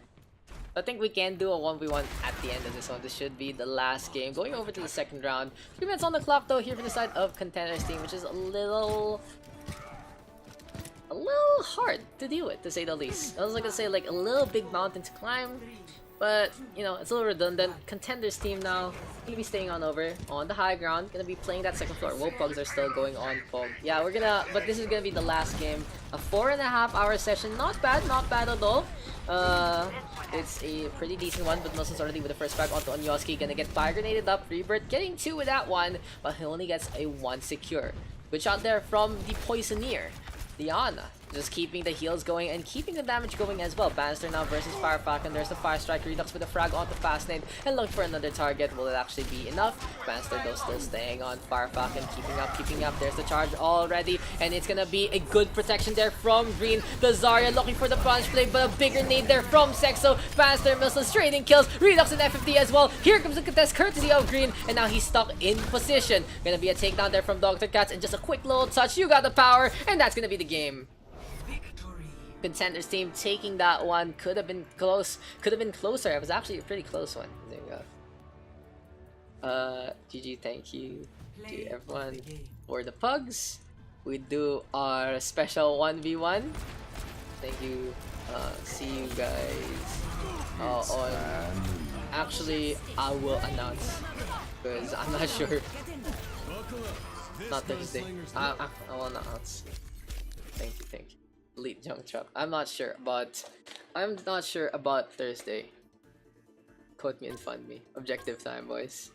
I think we can do a 1v1 at the end of this one. This should be the last game. Going over to the second round. 3 minutes on the clock though here from the side of Contenders team, which is a little hard to deal with, to say the least. I was gonna say like a little big mountain to climb. But, you know, it's a little redundant. Contenders team now gonna be staying on over on the high ground. Gonna be playing that second floor. Woe Pugs are still going on Pog. Yeah, but this is gonna be the last game. A 4.5-hour session. Not bad at all. It's a pretty decent one, but Milson's already with the first frag onto Unyoski. Gonna get fire grenaded up. Rebirth getting 2 with that one, but he only gets a 1 secure. Good shot there from the Poisoneer. Diana just keeping the heals going and keeping the damage going as well. Bannister now versus Fire Falcon. There's the Fire Strike. Redux with a frag onto Fascinate and looking for another target. Will it actually be enough? Bannister though still staying on. Fire Falcon keeping up. There's the charge already, and it's gonna be a good protection there from Green. The Zarya looking for the punch play, but a bigger nade there from Xexo. Bannister, Milson trading kills. Redux and FFD as well. Here comes the contest courtesy of Green, and now he's stuck in position. Gonna be a takedown there from Dr. Cats, and just a quick little touch. You got the power, and that's gonna be the game. Contenders team taking that one. Could have been close. Could have been closer. It was actually a pretty close one. There we go. GG, thank you to everyone for the pugs. We do our special 1v1. Thank you. See you guys on... Actually, I will announce, because I'm not sure. Not Thursday. I will announce. Thank you, thank you. Lijiang Tower. I'm not sure about Thursday. Quote me and fund me. Objective time, boys.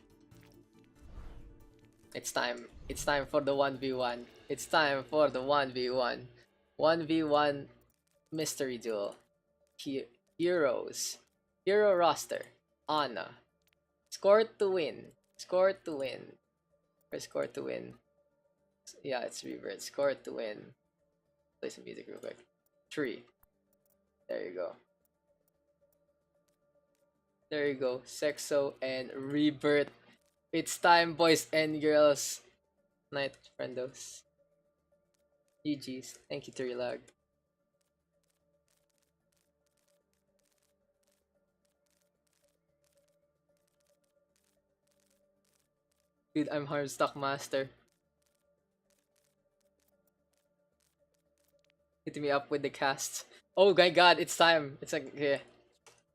It's time. It's time for the 1v1. It's time for the 1v1. 1v1 mystery duel. Heroes. Hero roster. Ana. Score to win. Score to win. Or score to win. Yeah, it's Rebirth. Score to win. Play some music real quick. 3. There you go. There you go. Xexo and Rebirth. It's time, boys and girls. Night, friendos. GG's. Thank you, Trilag. Dude, I'm hard stock master. Hit me up with the cast. Oh my god, it's time. It's like, yeah.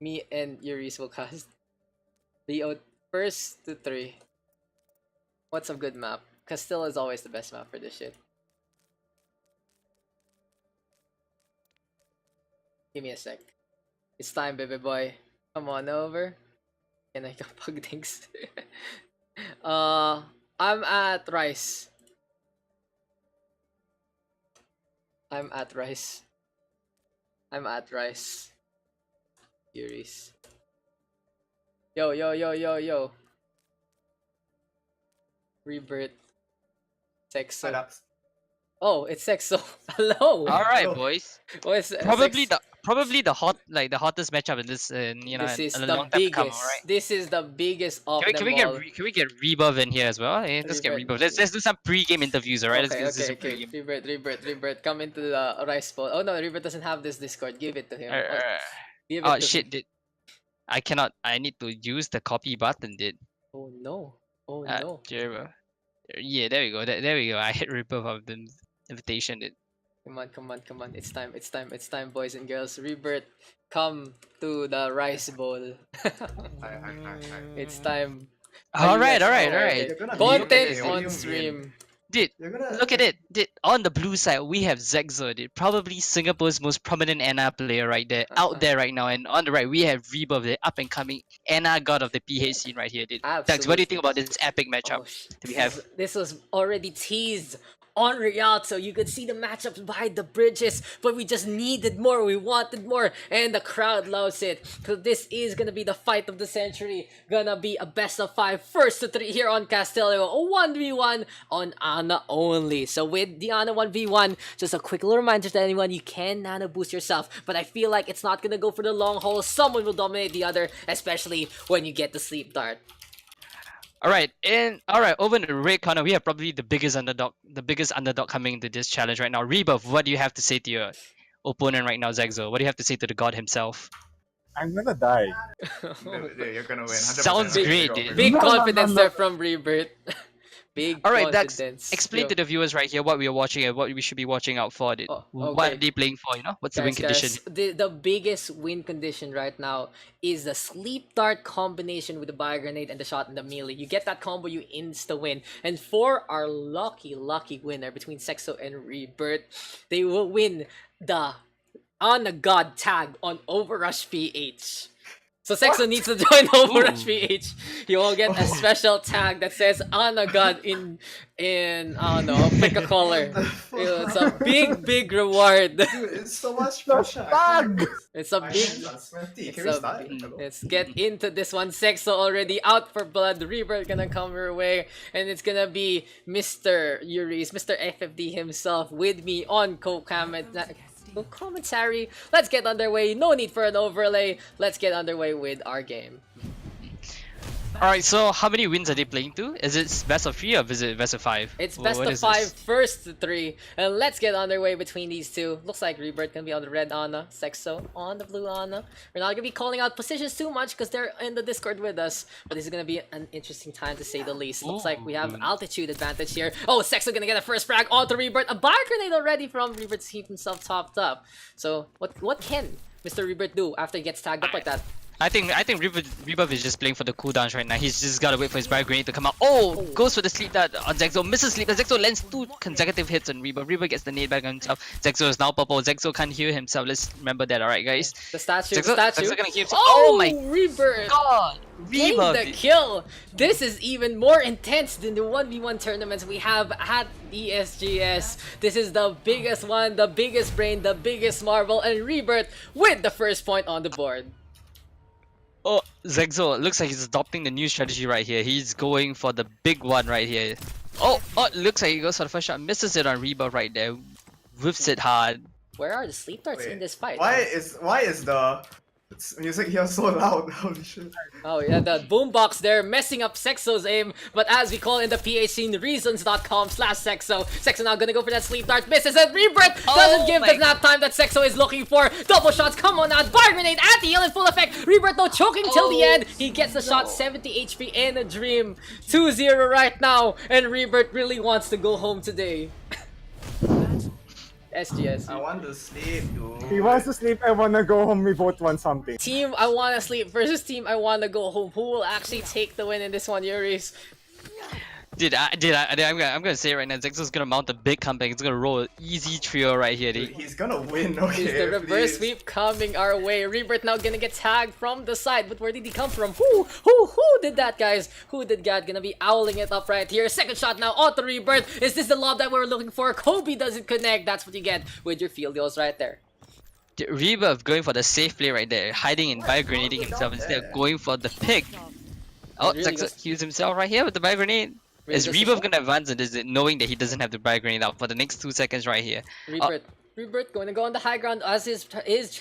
Me and Yuris will cast. Leo, first to 3. What's a good map? Castillo is always the best map for this shit. Give me a sec. It's time, baby boy. Come on over. And I got pug things. I'm at Rice. I'm at Rice. Yuris. Yo, yo, yo, yo, yo. Rebirth. Xexo. Oh, it's Xexo. Hello. All right, boys. What's Probably the hottest matchup in this, This is in a the long time to come. biggest. All right. This is the biggest of Can them we all. get Rebirth in here as well? Yeah, let's get Rebirth. Rebirth. Let's do some pre-game interviews. All right. Okay, Let's do some okay. pre-game. Rebirth. Come into the Rice Bowl. Oh no, Rebirth doesn't have this Discord. Give it to him. Give it Oh to shit! him. I cannot. I need to use the copy button. Oh no. Oh Uh, no. Jero. Yeah, there we go. There we go. I hit Rebirth of the invitation. Come on. It's time, boys and girls. Rebirth, come to the Rice Bowl. It's time. All right. Content on stream. Dude, look at it. Dude, on the blue side, we have Xexo, dude. Probably Singapore's most prominent Ana player right there, out there right now. And on the right, we have Rebirth, the up and coming Ana god of the PH scene right here, dude. Daks, what do you think about this epic matchup that we have? This was already teased on Rialto. You could see the matchups behind the bridges, but we just needed more. We wanted more, and the crowd loves it. Because this is gonna be the fight of the century. Gonna be a best of 5, first to 3 here on Castillo. A 1v1 on Ana only. So with the Ana 1v1, just a quick little reminder to anyone, you can nano boost yourself, but I feel like it's not gonna go for the long haul. Someone will dominate the other, especially when you get the sleep dart. Alright, over in the red corner, we have probably the biggest underdog coming into this challenge right now. Rebirth, what do you have to say to your opponent right now, Xexo? What do you have to say to the god himself? I'm gonna die. You're gonna win. 100%. Sounds great, dude. Big confidence there from Rebirth. Big Alright, Daks, confidence. explain to the viewers right here what we are watching and what we should be watching out for. Dude. Oh, What okay. are they playing for, What's the win condition? The biggest win condition right now is the sleep dart combination with the bio grenade and the shot in the melee. You get that combo, you insta win. And for our lucky winner between Xexo and Rebirth, they will win the Ana God tag on OverRush PH. So Xexo needs to join OverRush PH. He will get a special tag that says Ana God in I don't know, pick a color. It's a big reward. Dude, it's so much pressure. It's a big. Can we start? Let's get into this one. Xexo already out for blood. Rebirth gonna come her way, and it's gonna be Mr. Yuris, Mr. FFD himself with me on commentary. Let's get underway. No need for an overlay. Let's get underway with our game. Alright, so how many wins are they playing to? Is it best of 3 or is it best of 5? It's What best of is 5, this? first to 3, and let's get underway between these two. Looks like Rebirth can be on the red Ana, Xexo on the blue Ana. We're not gonna be calling out positions too much because they're in the Discord with us, but this is gonna be an interesting time to say the least. Looks like we have altitude advantage here. Oh, Xexo gonna get a first frag onto Rebirth. A bio grenade already from Rebirth to keep himself topped up. So what can Mr. Rebirth do after he gets tagged up like that? I think Rebirth is just playing for the cooldowns right now. He's just gotta wait for his Bio Grenade to come out. Oh, goes for the sleep dart on Xexo, misses sleep. Xexo lands 2 consecutive hits on Rebirth. Rebirth gets the nade back on himself. Xexo is now purple. Xexo can't heal himself. Let's remember that, alright guys. The statue, Xexo, the statue. Xexo gonna heal himself. Oh, Oh my Rebirth! god! Getting Rebirth! the kill! This is even more intense than the 1v1 tournaments we have at ESGS. This is the biggest one, the biggest brain, the biggest marvel, and Rebirth with the first point on the board. Oh, Xexo, looks like he's adopting the new strategy right here. He's going for the big one right here. Oh, looks like he goes for the first shot. Misses it on Rebirth right there. Whips it hard. Where are the sleep darts in this fight? Why is the music here so loud? Holy shit. Oh yeah, the boombox there messing up Xexo's aim, but as we call in the PH scene, reasons.com/Xexo. Xexo now gonna go for that sleep dart, misses it, Rebirth doesn't give the nap time that Xexo is looking for. Double shots, come on out, Bio Grenade at the heal in full effect. Rebirth no choking till the end. He gets the shot, 70 HP in a dream. 2-0 right now, and Rebirth really wants to go home today. SGS. I want to sleep, dude. He wants to sleep, I wanna go home, we both want something. Team I wanna sleep versus team I wanna go home. Who will actually take the win in this one, Yuris? I'm gonna say it right now, Xexo's gonna mount a big comeback. He's gonna roll an easy trio right here. Dude, he's gonna win, okay? Is the reverse please. sweep coming our way? Rebirth now gonna get tagged from the side, but where did he come from? Who did that, guys? Who did that? Gonna be owling it up right here. Second shot now onto Rebirth. Is this the lob that we were looking for? Kobe doesn't connect. That's what you get with your field goals right there. Rebirth going for the safe play right there, hiding and Bio Grenading himself instead of going for the pick. Oh, Really Xexo heals himself right here with the Bio Grenade. Is Rebirth gonna advance in this, knowing that he doesn't have the Bio Grenade out for the next 2 seconds right here? Rebirth going to go on the high ground as his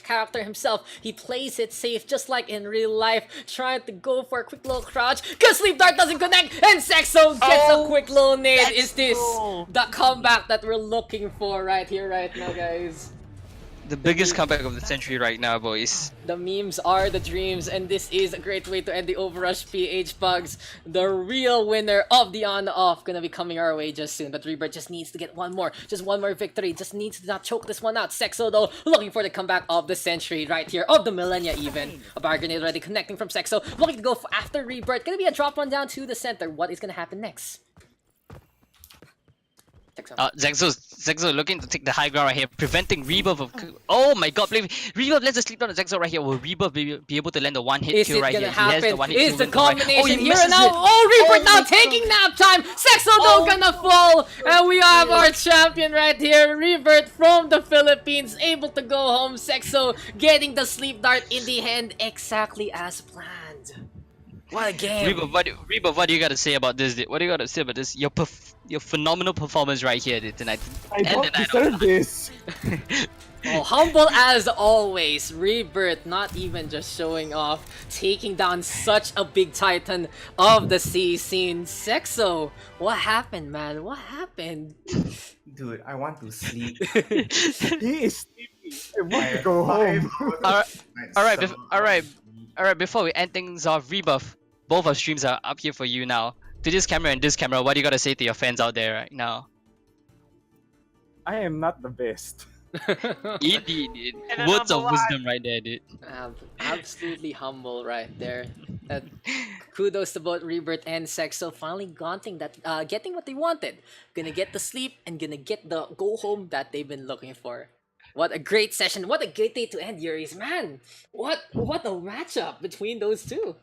character himself. He plays it safe just like in real life, trying to go for a quick little crouch. Cause sleep dart doesn't connect, and Xexo gets a quick little nade. Is this the comeback that we're looking for right here, right now, guys? The biggest comeback of the century right now, boys. The memes are the dreams, and this is a great way to end the OverRush PH Pugs. The real winner of the on-off gonna be coming our way just soon, but Rebirth just needs to get one more victory, just needs to not choke this one out. Xexo though, looking for the comeback of the century right here, of the millennia even. A Bio Grenade already connecting from Xexo, looking to go for after Rebirth. Gonna be a drop one down to the center. What is gonna happen next? Xexo looking to take the high ground right here, preventing Rebirth of... Oh my god, Rebirth lets the sleep down on Xexo right here. Will Rebirth be able to land a one-hit kill right here? Is it gonna happen? Is the Right. combination he here misses now? it. Oh, Rebirth now my taking God. nap time! Xexo though gonna fall! And we have our champion right here, Rebirth from the Philippines, able to go home. Xexo getting the sleep dart in the hand exactly as planned. What a game! Rebirth, what do you gotta say about this? What do you gotta say about this? Your phenomenal performance right here tonight. I don't deserve this. Oh, humble as always, Rebirth not even just showing off, taking down such a big titan of the sea scene. Xexo, what happened, man? What happened? Dude, I want to sleep. He is sleepy. I want to go home. Alright, before we end things off, Rebirth, both our streams are up here for you now. To this camera and this camera, what do you gotta say to your fans out there right now? I am not the best. Indeed. Words of wisdom right there, dude. Absolutely humble right there. Kudos to both Rebirth and Xexo finally getting what they wanted. Gonna get the sleep and gonna get the go home that they've been looking for. What a great session! What a great day to end, Yuris, man! What a matchup between those two.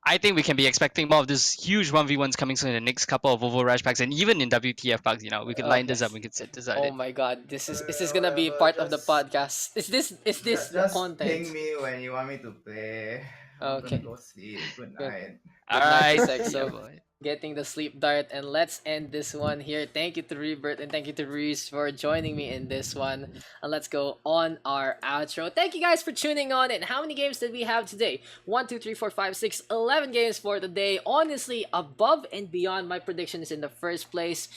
I think we can be expecting more of this huge 1v1s coming soon in the next couple of OverRush packs and even in WTF packs, you know, we could line this up, we could set this out. Oh my god, this is gonna be part of the podcast. Is this the Just content? ping me when you want me to play. I'm Okay. gonna go sleep. Good night. Alright, Xexo. yeah, boy. Getting the sleep dart, and let's end this one here. Thank you to Rebirth and thank you to Reese for joining me in this one, and let's go on our outro. Thank you guys for tuning on. And how many games did we have today? 1 2 3 4 5 6 11 games for the day. Honestly, above and beyond my predictions in the first place.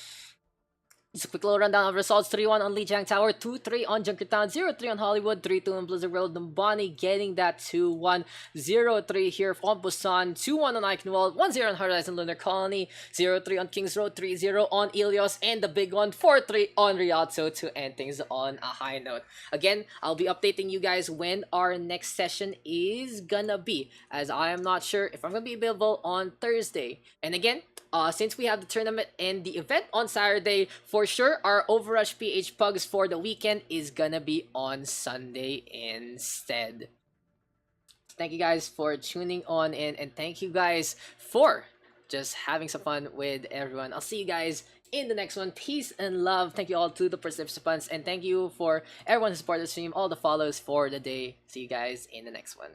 Just a quick little rundown of results. 3-1 on Lijiang Tower, 2-3 on Junkertown, 0-3 on Hollywood, 3-2 on Blizzard World. Numbani getting that 2-1, 0-3 here on Busan, 2-1 on Eichenwalde, 1-0 on Horizon Lunar Colony, 0-3 on Kings Road, 3-0 on Ilios, and the big one, 4-3 on Rialto to end things on a high note. Again, I'll be updating you guys when our next session is gonna be, as I am not sure if I'm gonna be available on Thursday. And again, since we have the tournament and the event on Saturday, for sure our OverRush PH Pugs for the weekend is gonna be on Sunday instead. Thank you guys for tuning on in, and thank you guys for just having some fun with everyone. I'll see you guys in the next one. Peace and love. Thank you all to the participants, and thank you for everyone who supported the stream, all the follows for the day. See you guys in the next one.